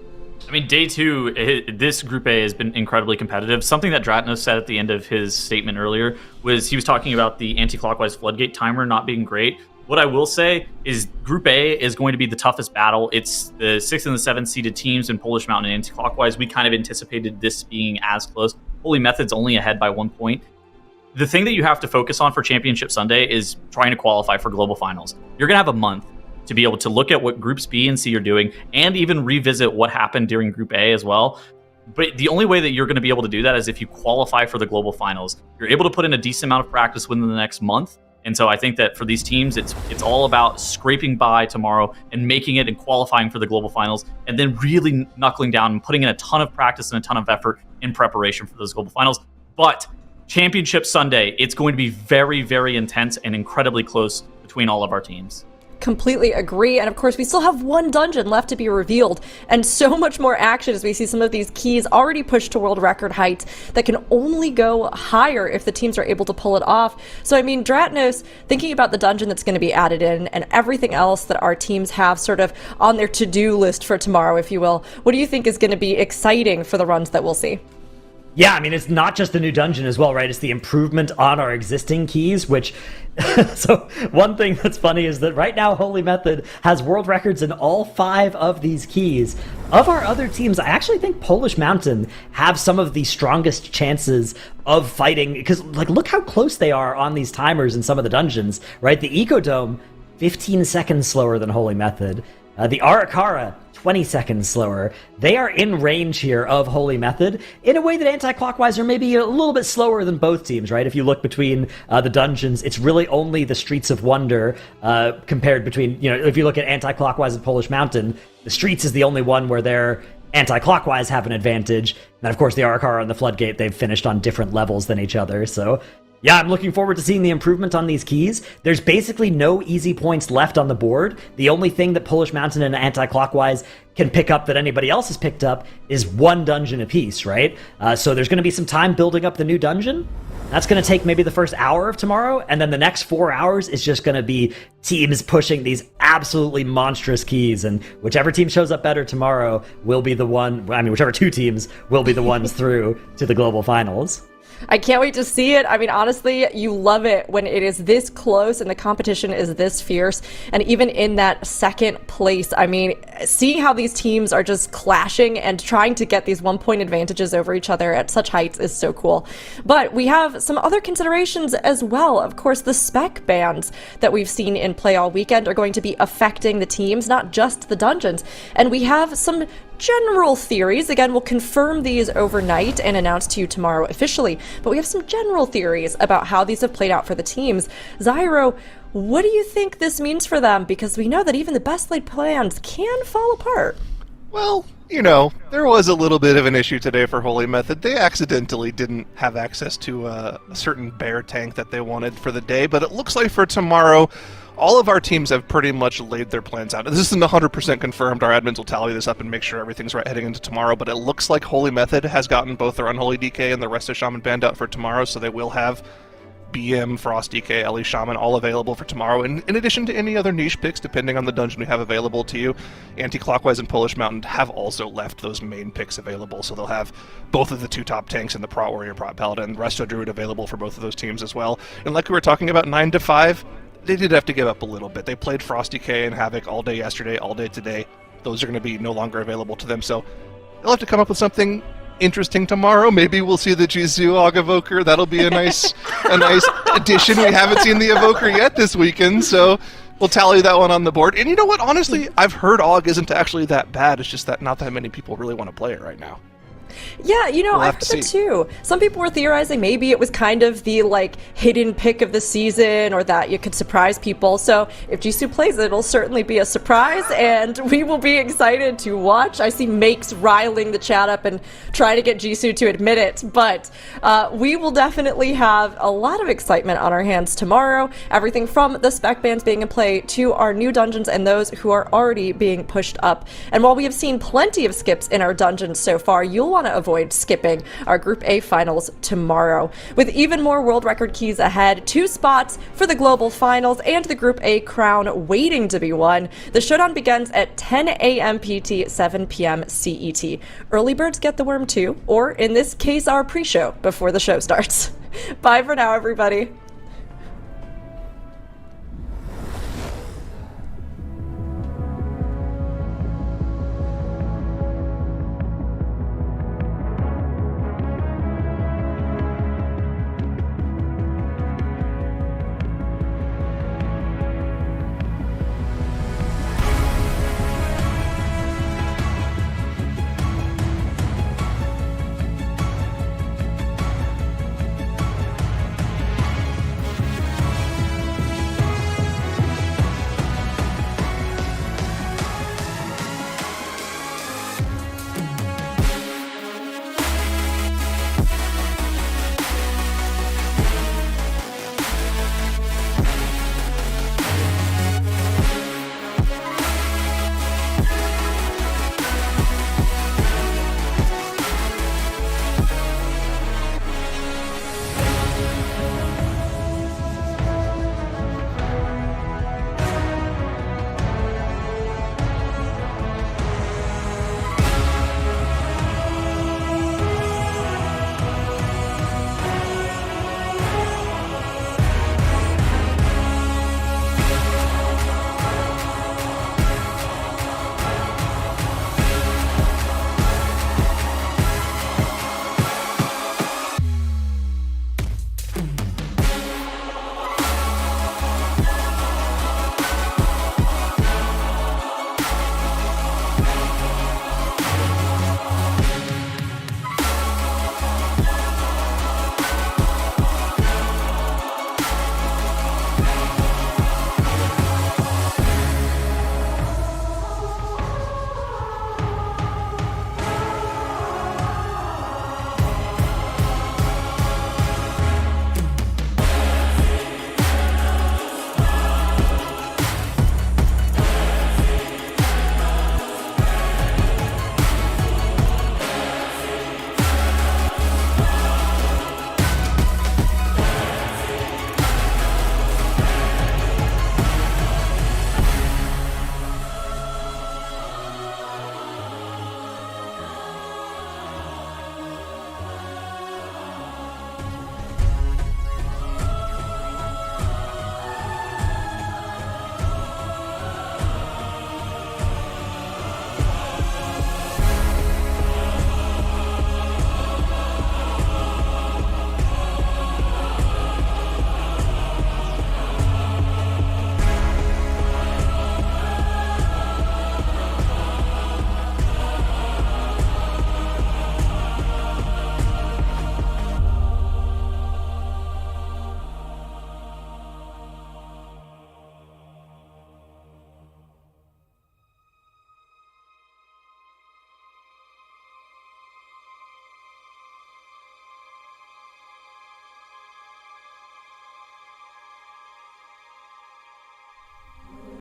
I mean, day two, this Group A has been incredibly competitive. Something that Dratnos said at the end of his statement earlier was he was talking about the anti-clockwise Floodgate timer not being great. What I will say is Group A is going to be the toughest battle. It's the 6th and the 7th seeded teams in Polish Mountain and anti-clockwise. We kind of anticipated this being as close. Holy Method's only ahead by 1 point. The thing that you have to focus on for Championship Sunday is trying to qualify for global finals. You're going to have a month to be able to look at what Groups B and C are doing and even revisit what happened during Group A as well. But the only way that you're going to be able to do that is if you qualify for the global finals. You're able to put in a decent amount of practice within the next month. And so I think that for these teams, it's all about scraping by tomorrow and making it and qualifying for the global finals, and then really knuckling down and putting in a ton of practice and a ton of effort in preparation for those global finals. But Championship Sunday, it's going to be very, very intense and incredibly close between all of our teams. Completely agree. And of course, we still have one dungeon left to be revealed and so much more action as we see some of these keys already pushed to world record heights that can only go higher if the teams are able to pull it off. So, I mean, Dratnos, thinking about the dungeon that's going to be added in and everything else that our teams have sort of on their to-do list for tomorrow, if you will, what do you think is going to be exciting for the runs that we'll see? Yeah, I mean, it's not just the new dungeon as well, right? It's the improvement on our existing keys, which... So one thing that's funny is that right now Holy Method has world records in all 5 of these keys. Of our other teams, I actually think Polish Mountain have some of the strongest chances of fighting, because, like, look how close they are on these timers in some of the dungeons, right? The Ecodome, 15 seconds slower than Holy Method. The Arakara, 20 seconds slower. They are in range here of Holy Method in a way that anti-clockwise are maybe a little bit slower than both teams, right? If you look between the dungeons, it's really only the Streets of Wonder compared between, if you look at anti-clockwise and Polish Mountain, the Streets is the only one where they're anti-clockwise have an advantage. And then, of course, the Arakara and the Floodgate, they've finished on different levels than each other, so... Yeah, I'm looking forward to seeing the improvement on these keys. There's basically no easy points left on the board. The only thing that Polish Mountain and anti-clockwise can pick up that anybody else has picked up is one dungeon apiece, right? So there's going to be some time building up the new dungeon. That's going to take maybe the first hour of tomorrow, and then the next 4 hours is just going to be teams pushing these absolutely monstrous keys, and whichever team shows up better tomorrow will be the one, whichever 2 teams will be the ones through to the global finals. I can't wait to see it. I mean, honestly, you love it when it is this close and the competition is this fierce. And even in that second place, I mean, seeing how these teams are just clashing and trying to get these 1-point advantages over each other at such heights is so cool. But we have some other considerations as well. Of course, the spec bans that we've seen in play all weekend are going to be affecting the teams, not just the dungeons. And we have some general theories. Again, we'll confirm these overnight and announce to you tomorrow officially. But we have some general theories about how these have played out for the teams. Zyro, what do you think this means for them? Because we know that even the best laid plans can fall apart. Well, there was a little bit of an issue today for Holy Method. They accidentally didn't have access to a certain bear tank that they wanted for the day, but it looks like for tomorrow, all of our teams have pretty much laid their plans out. This isn't 100% confirmed. Our admins will tally this up and make sure everything's right heading into tomorrow, but it looks like Holy Method has gotten both their Unholy DK and the rest of Shaman Band out for tomorrow, so they will have BM, Frost DK, Ellie Shaman all available for tomorrow, in addition to any other niche picks depending on the dungeon we have available to you. Anti-Clockwise and Polish Mountain have also left those main picks available, so they'll have both of the 2 top tanks and the Prot Warrior, Prot Paladin, Resto Druid available for both of those teams as well. And like we were talking about 9 to 5, they did have to give up a little bit. They played Frost DK and Havoc all day yesterday, all day today. Those are going to be no longer available to them, so they'll have to come up with something interesting tomorrow. Maybe we'll see the Jizu Og Evoker. That'll be a nice addition. We haven't seen the Evoker yet this weekend, so we'll tally that one on the board. And you know what? Honestly, I've heard Og isn't actually that bad. It's just that not that many people really want to play it right now. Yeah, I've heard that too. Some people were theorizing maybe it was kind of the hidden pick of the season, or that you could surprise people. So if Jisoo plays it, it'll certainly be a surprise, and we will be excited to watch. I see Makes riling the chat up and trying to get Jisoo to admit it, but we will definitely have a lot of excitement on our hands tomorrow. Everything from the spec bans being in play to our new dungeons and those who are already being pushed up. And while we have seen plenty of skips in our dungeons so far, you'll want to avoid skipping our Group A finals tomorrow. With even more world record keys ahead, 2 spots for the global finals and the Group A crown waiting to be won, the showdown begins at 10 a.m. PT, 7 p.m. CET. Early birds get the worm too, or in this case, our pre-show before the show starts. Bye for now, everybody.